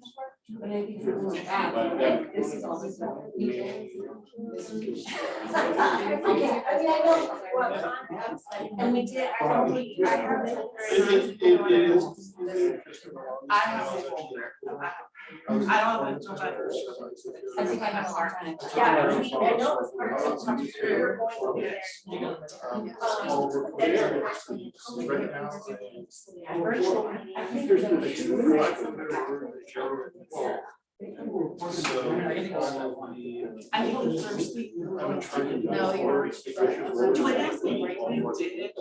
But I think it was bad. This is all this stuff. Okay, I mean, I know what context, and we did, I have It is. I have a folder. I don't have a job. I think I have a hard time. Yeah, I know it's hard to talk through. I think Thursday. No, you're. Do I ask them right when you did it?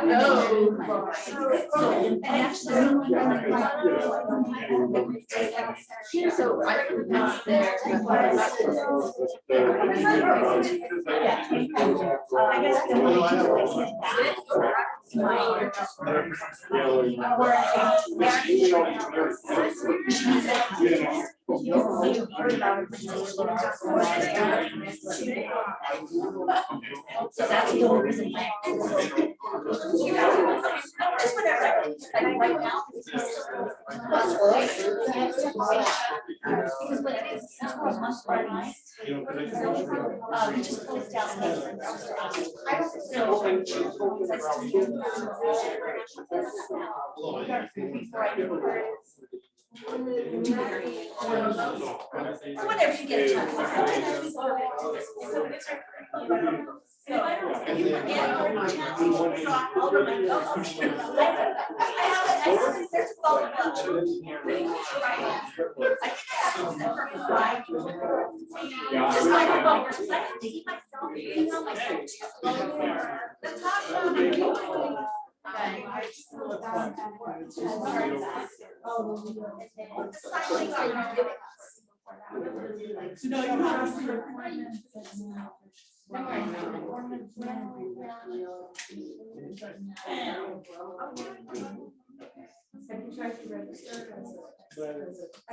No. And actually. So I don't know if there. So that's the only reason why. Just whatever, like right now. Because when it is, it's for a month, right? We just closed down. So whenever you get a chance.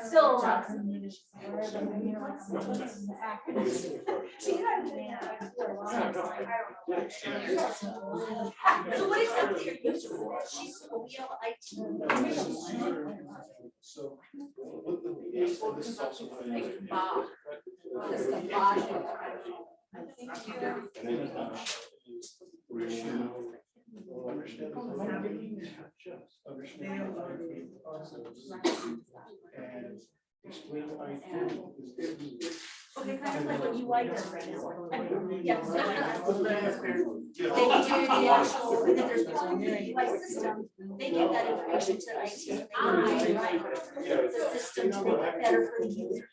Still. So what exactly are you using? She's So. With the VA, so this is also. Understand the process and explain IT. Okay, kind of like what UI does right now. Yeah. They do the actual, and then there's the UI system, they give that information to IT. They write the system to make it better for the users.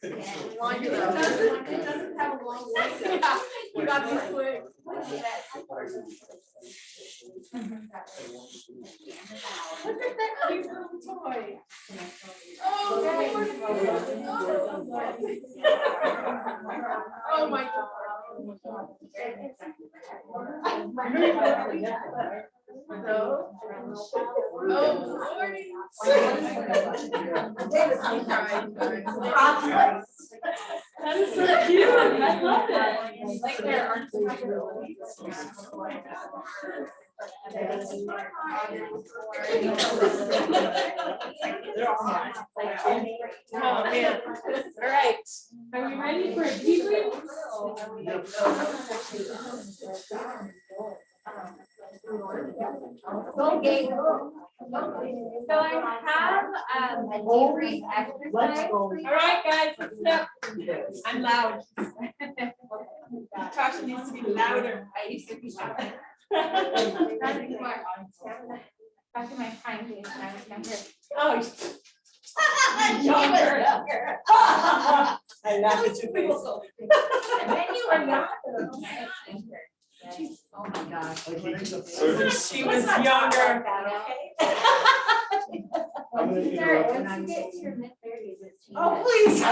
It doesn't have a long way. Yeah, you got me quick. Look at that cute little toy. Oh my God. That is so cute. I love it. Like there are. Oh, man. All right. Are we ready for a debrief? Okay. So I have a debrief exercise. All right, guys, let's go. I'm loud. Tasha needs to be louder. I used to be shy. Back in my prime days, when I was younger. Oh. Younger. I laugh at your face. And then you were not. Oh my gosh. She was younger. I'm gonna Sarah, interrupt. once you get to your mid-30s, it's changed. Oh, please.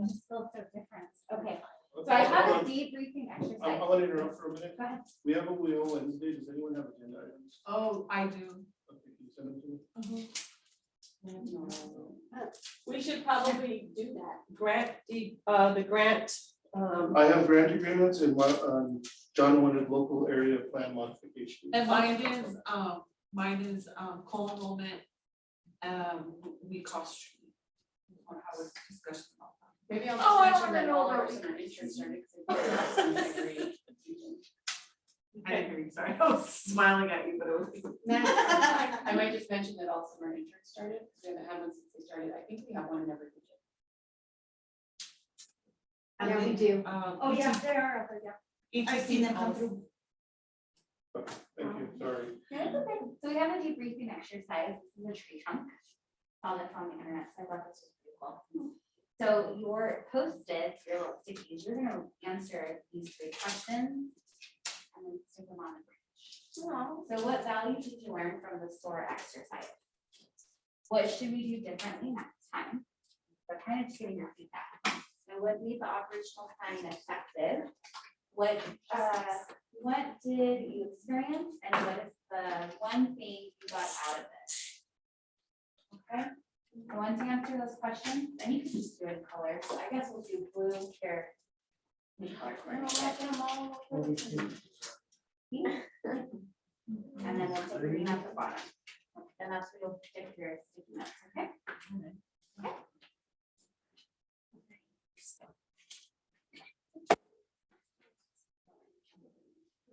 It's still so different. Okay, so I have a debriefing I exercise. want to interrupt for a minute. Go ahead. We have a WIOA Wednesday. Does anyone have agenda items? Oh, I do. Okay, can you send them to me? We should probably do that. Grant, the grant. I have grant agreements and John wanted local area plan modification. And mine is co-enrollment, we cost. Or how was discussion about that? Maybe I'll Oh, I just wanna mention that know all about our summer interest started. 'Cause I think that's great. I didn't hear you, sorry, I was smiling at you, but it was. I might just mention that all summer interns started, because we haven't had one since they started. I think we have one in every region. Yeah, we do. Oh, yeah, they are up there, yeah. I've seen them come through. Thank you, sorry. No, it's okay. So we have a debriefing exercise. This is a tree trunk. All that's on the internet. So I thought this was pretty cool. So your post-its, your little stickies, you're gonna answer these 3 questions and then stick them on the bridge. So what value did you learn from the SOAR exercise? What should we do differently next time? So kind of just getting your feedback. So what made the operational planning effective? What did you experience and what is the one thing you got out of it? Okay, I want to answer those questions and you can just do it in color. So I guess we'll do blue here. Color and then we'll put green at the bottom. And that's where you'll stick your sticky notes, okay? Okay.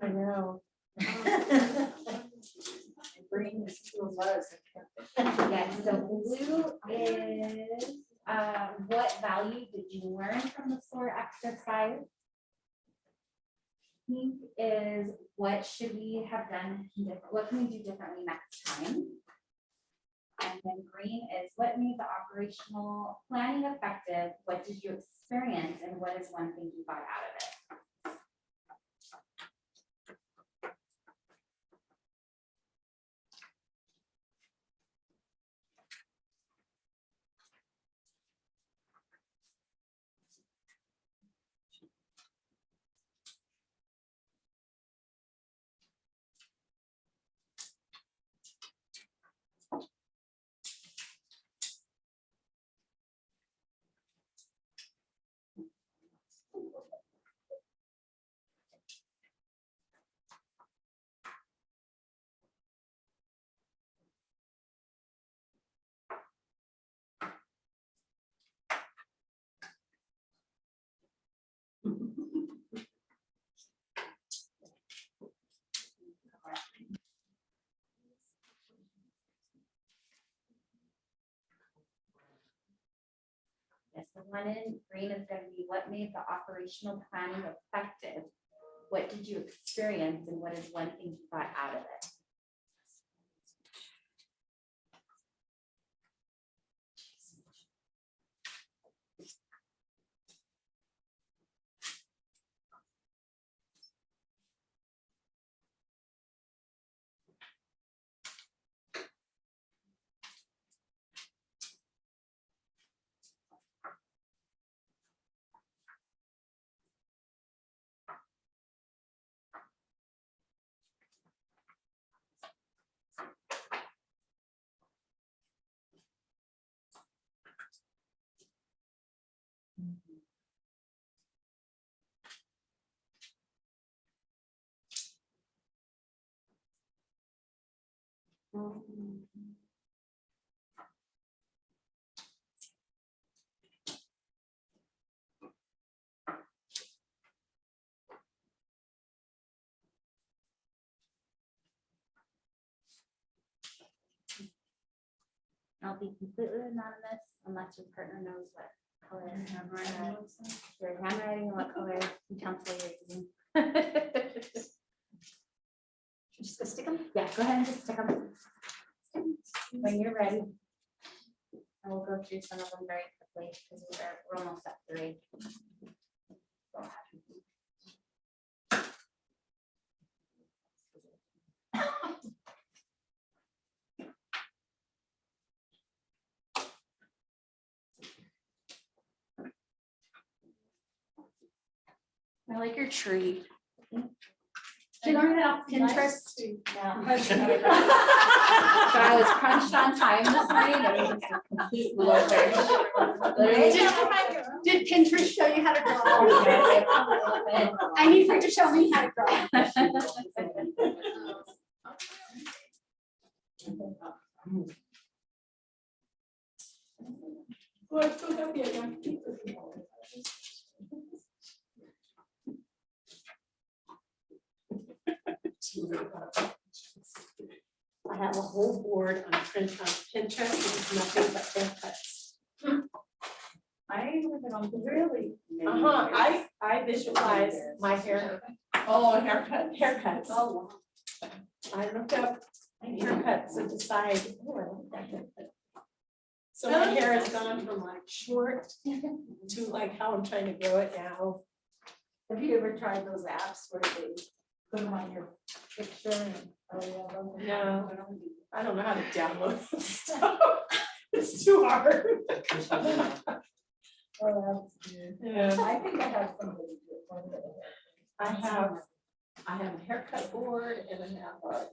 I know. My brain is still buzz. Yes, so blue is, what value did you learn from the SOAR exercise? Pink is, what should we have done different, what can we do differently next time? And then green is, what made the operational planning effective? What did you experience and what is one thing you got out of it? Yes, the one in green is going to be what made the operational planning effective? What did you experience and what is one thing you got out of it? I'll be completely anonymous unless your partner knows what color. Your handwriting and what color utensil you're using. Just go stick them? Yeah, go ahead and just stick them. When you're ready. And we'll go through some of them very quickly because we're almost at 3. Go ahead. I like your tree. Did you learn it off Pinterest? Yeah. So I was crunched on time this morning. It was a complete blizzard. Did Pinterest show you how to draw? I need her to show me how to draw. Well, I'm so happy I got to keep this. I have a whole board on Pinterest. It's nothing but haircuts. I live in something. Really? Uh-huh. I visualize my hair. Oh, Haircuts. Oh, I looked up haircuts and decide, oh, I like that haircut. So my hair has gone from like short to like how I'm trying to grow it now. have you ever tried those apps where they put them on your picture and, oh, yeah. those are- No. I don't know how to download this stuff. It's too hard. Oh, that's good. Yeah. I think I have somebody do it for me. I have a haircut board and I have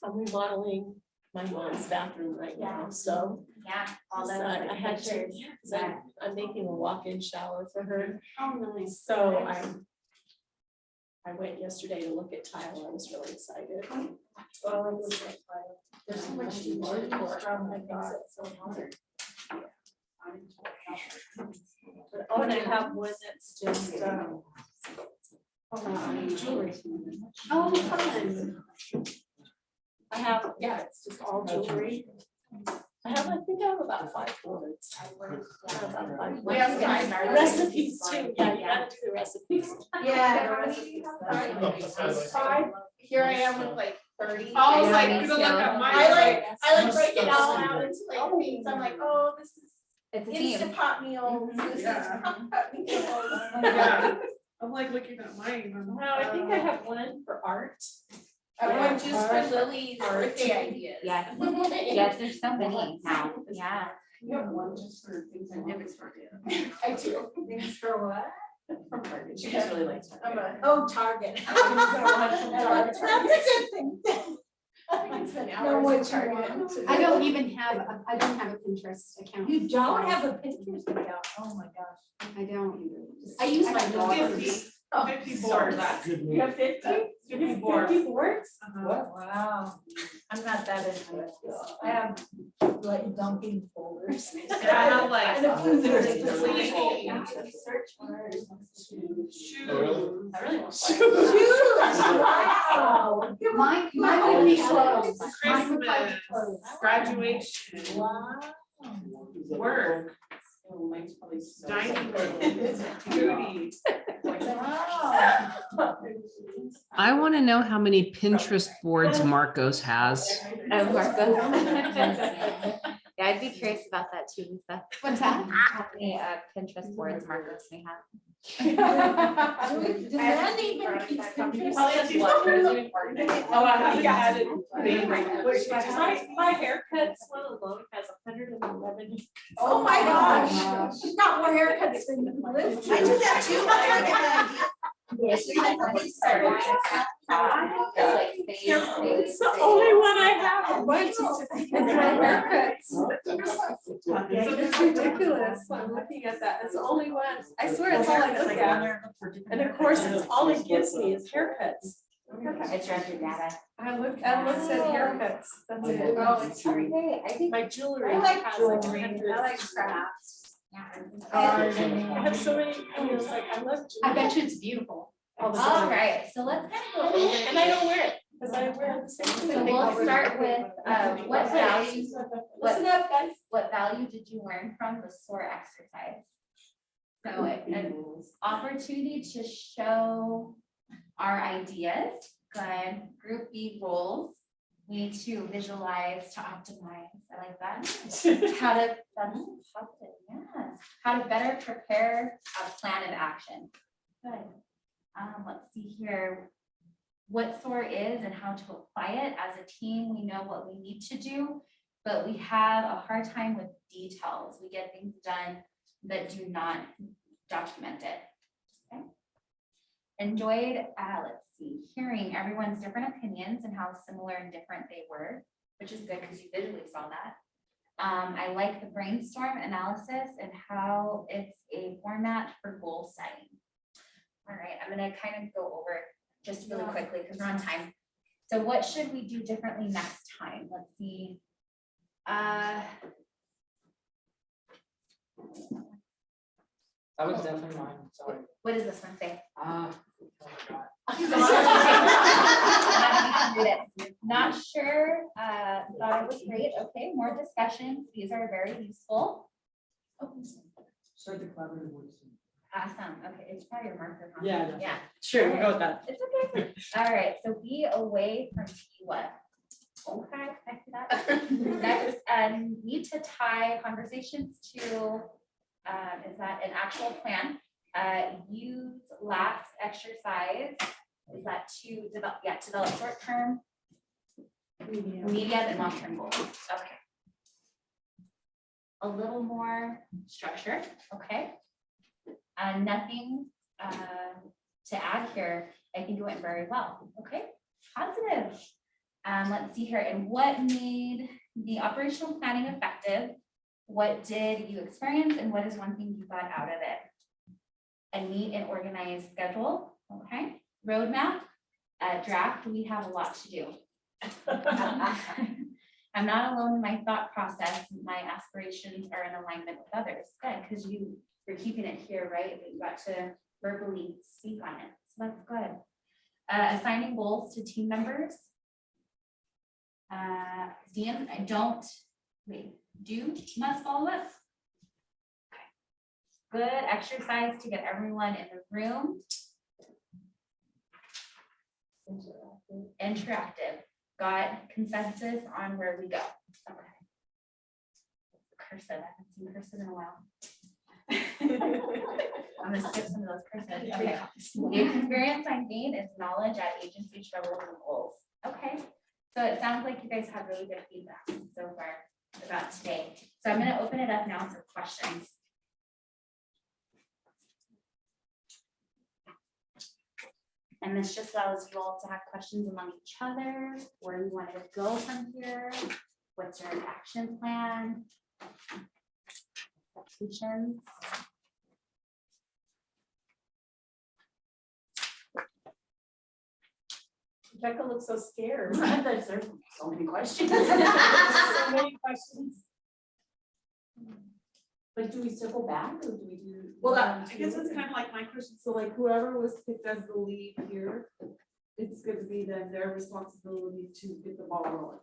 I'm remodeling my mom's bathroom right now, so. Yeah, all those I had to, pictures. yeah, 'cause I'm making a walk-in shower for her, Oh, nice. so I went yesterday to look at tile, I was really excited. Well, I was like, there's so much to learn from my God, it's so hard. Oh, and I have one that's just, jewelry. Oh, fun. I have, yeah, it's just all jewelry. I think I have about 5 boards. We have five Recipes too, yeah, you gotta do the recipes. Yeah. Five, here I am with like 30. Oh, I was like, Yeah, good luck at mine. I like break it all out into like things, I'm like, oh, this is It's a team. Instant Pot meals, this is Yeah. Pot meals. Yeah. I'm like looking at mine. No, I think I have one for art. I want juice for Lily's birthday ideas. Yes, yes, there's so many now, yeah. You have one just for things I know it's for you. I do. Things for what? From Target. She just really likes Target. Oh, Target. That's a good thing. No, what Target. I don't even have, I don't have a Pinterest account. You don't have a Pinterest account? Oh, my gosh. I don't. I use my daughter's. 50 boards. You have 50? You have 50 boards? Wow. I'm not that into it. I have like dumping folders. Yeah, I have like. And a few there's things to really see. neat. Search for it. Shoes. I really want to. Shoes, wow. Mine would be clothes. Mine would probably be Christmas, clothes. graduation, Wow. work, Oh, mine's probably so. dining room, beauty. Wow. I want to know how many Pinterest boards Marcos has. Oh, Marcos. Yeah, I'd be curious about that too, Lisa. What's that? How many Pinterest boards Marcos may have? Does that even keep Pinterest? Oh, I haven't added. My haircuts one alone has 111. Oh my gosh. You've got more haircuts than you live. I do that too. I like it. Yes, you have one start. It's the only one I have. A bunch is just because of my haircuts. It's ridiculous. I'm looking at that. It's the only one. I swear it's all I look at. And of course, it's all it gives me is haircuts. It's your data. I looked at haircuts. That's it. Oh, it's Okay, I think. My jewelry. I like has jewelry. 100. I like crafts. I have so many, it's like, I love I jewelry. bet you it's beautiful. All right, so let's kind of go over. And I don't wear it, because I wear the same So thing. we'll start with, what value, Listen up, guys. what value did you learn from the SOAR exercise? So an opportunity to show our ideas, good, group B roles. We need to visualize to optimize, I like that. How to, that's positive, yeah. How to better prepare a plan of action. Good. Let's see here. What SOAR is and how to apply it. As a team, we know what we need to do, but we have a hard time with details. We get things done that do not document it. Okay. Enjoyed, let's see, hearing everyone's different opinions and how similar and different they were, which is good because you visually saw that. I like the brainstorm analysis and how it's a format for goal setting. All right, I'm gonna kind of go over it just really quickly because we're on time. So what should we do differently next time? Let's see. That was definitely mine, sorry. What does this one say? Oh Not sure, thought it was great. Okay, more discussions. These are very useful. Oh, Start the collaborative work soon. Awesome. Okay, it's probably your marker. huh? Yeah, no. Yeah. Sure, we'll go with that. It's okay. All right, so be away from what? Okay, I see that. Next, need to tie conversations to, is that an actual plan? Use last exercise, is that to develop short-term, medium and long-term goals. Okay. A little more structure, okay? Nothing to add here. I think it went very well. Okay, positive. Let's see here. And what made the operational planning effective? What did you experience and what is one thing you got out of it? A neat and organized schedule. Okay, roadmap, draft. We have a lot to do. I'm not alone in my thought process. My aspirations are in alignment with others. Good, because you're keeping it here, right? You got to verbally speak on it. So that's good. Assigning goals to team members. DM, must follow up. Good exercise to get everyone in the room. Interactive. Got consensus on where we go. Okay. Cursive, I haven't seen cursive in a while. I'm gonna skip some of those cursive. Okay. The experience I gained is knowledge at agency struggles and goals. Okay. So it sounds like you guys have really good feedback so far about today. So I'm gonna open it up now for questions. And this just allows you all to have questions among each other, where you want to go from here, what's your action plan? Expectations. Becca looks so scared. There's so many questions. So many questions. Like, do we circle back or do we do? Well, I guess that's kind of like my question. So like whoever was picked as the lead here, it's going to be then their responsibility to get the ball rolling.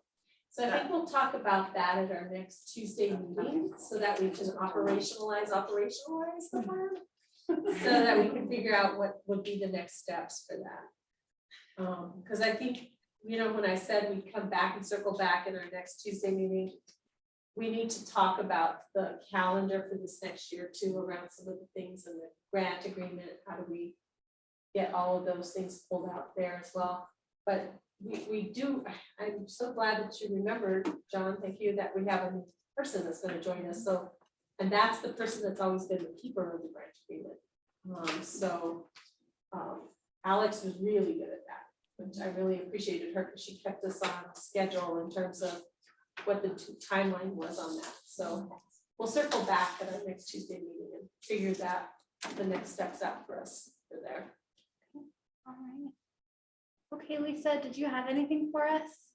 So I think we'll talk about that at our next Tuesday meeting, so that we can operationalize the plan. So that we can figure out what would be the next steps for that. Because I think, when I said we'd come back and circle back in our next Tuesday meeting, we need to talk about the calendar for this next year too, around some of the things in the grant agreement. How do we get all of those things pulled out there as well? But we do, I'm so glad that you remembered, John, thank you, that we have a new person that's gonna join us. So, and that's the person that's always been the keeper of the grant agreement. Alex was really good at that, which I really appreciated her, because she kept us on schedule in terms of what the timeline was on that. So we'll circle back at our next Tuesday meeting and figure that the next steps out for us for there. All right. Okay, Lisa, did you have anything for us?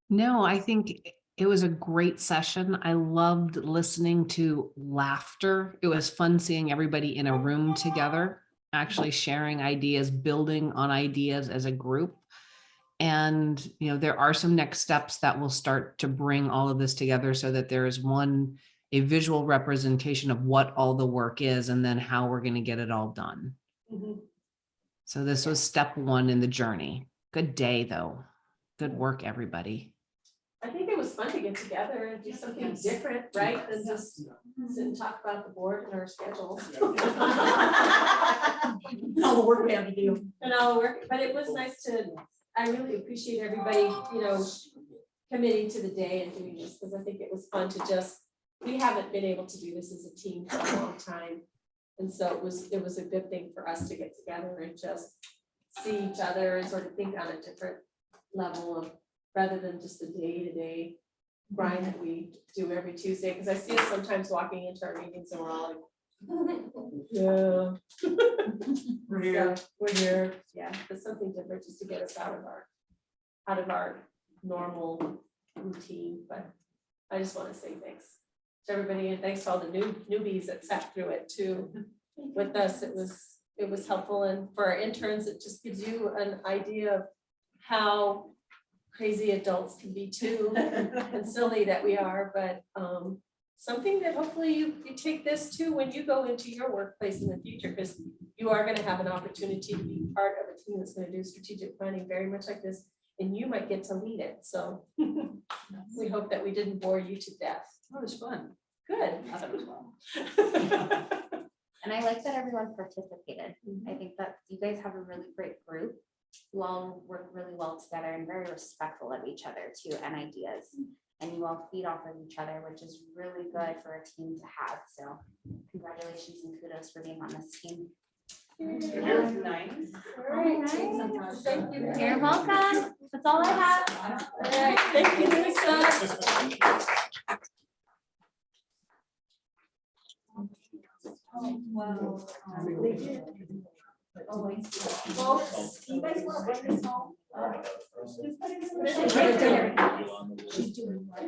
No, I think it was a great session. I loved listening to laughter. It was fun seeing everybody in a room together, actually sharing ideas, building on ideas as a group. And, there are some next steps that will start to bring all of this together so that there is a visual representation of what all the work is and then how we're going to get it all done. Mm-hmm. So this was step one in the journey. Good day, though. Good work, everybody. I think it was fun to get together and do something different, right? Than just sit and talk about the board and our schedule. All the work we have to do. And all the work, but it was nice I really appreciate everybody, committing to the day and doing this, because I think it was fun to we haven't been able to do this as a team for a long time. And so it was a good thing for us to get together and just see each other and sort of think on a different level of, rather than just the day-to-day grind that we do every Tuesday. Because I see us sometimes walking into our meetings and we're all like, yeah. We're here. Yeah, there's something different just to get us out of our normal routine. But I just want to say thanks to everybody, and thanks to all the newbies that sat through it too with us. It was helpful, and for our interns, it just gives you an idea of how crazy adults can be too, and silly that we are. But something that hopefully you take this to when you go into your workplace in the future, because you are gonna have an opportunity to be part of a team that's gonna do strategic planning very much like this, and you might get to lead it, so we hope that we didn't bore you to death. That was fun. Good. I thought it was fun. And I like that everyone participated. I think that you guys have a really great group who all work really well together and very respectful of each other too, and ideas. And you all feed off of each other, which is really good for a team to have. So congratulations and kudos for being on this team. Nice. All right. Thank you. You're welcome. That's all I have. All right, thank you, Lisa. Wow. They did. Oh, I see. Well, do you guys want to bring this home? She's doing what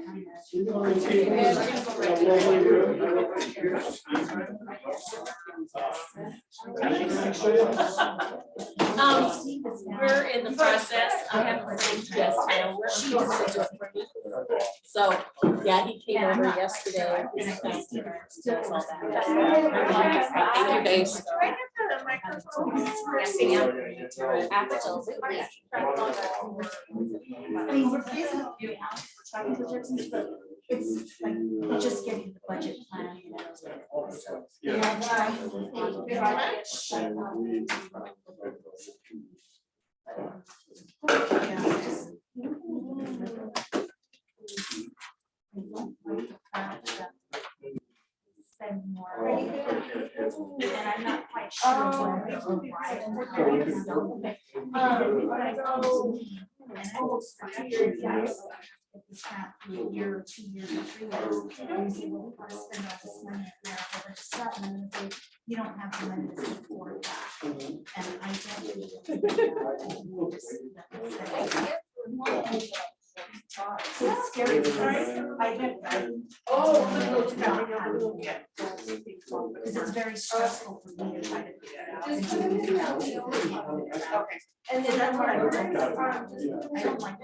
We're in the process. I have a friend, yes, she just did it for me. So, yeah, he came over yesterday. Thank you, guys. Absolutely. I mean, we're facing a few tracking projections, but it's like, we're just getting the budget plan. So, spend more. And I'm not quite sure why. If it's not a year or 2 years or 3 years, and you say, well, we gotta spend all this money, and now we're just starting, and they say, you don't have the money to support that. And I don't. So it's scary because I don't. Because it's very stressful for me to try to figure it out. Okay. And then that's what I heard. I don't like.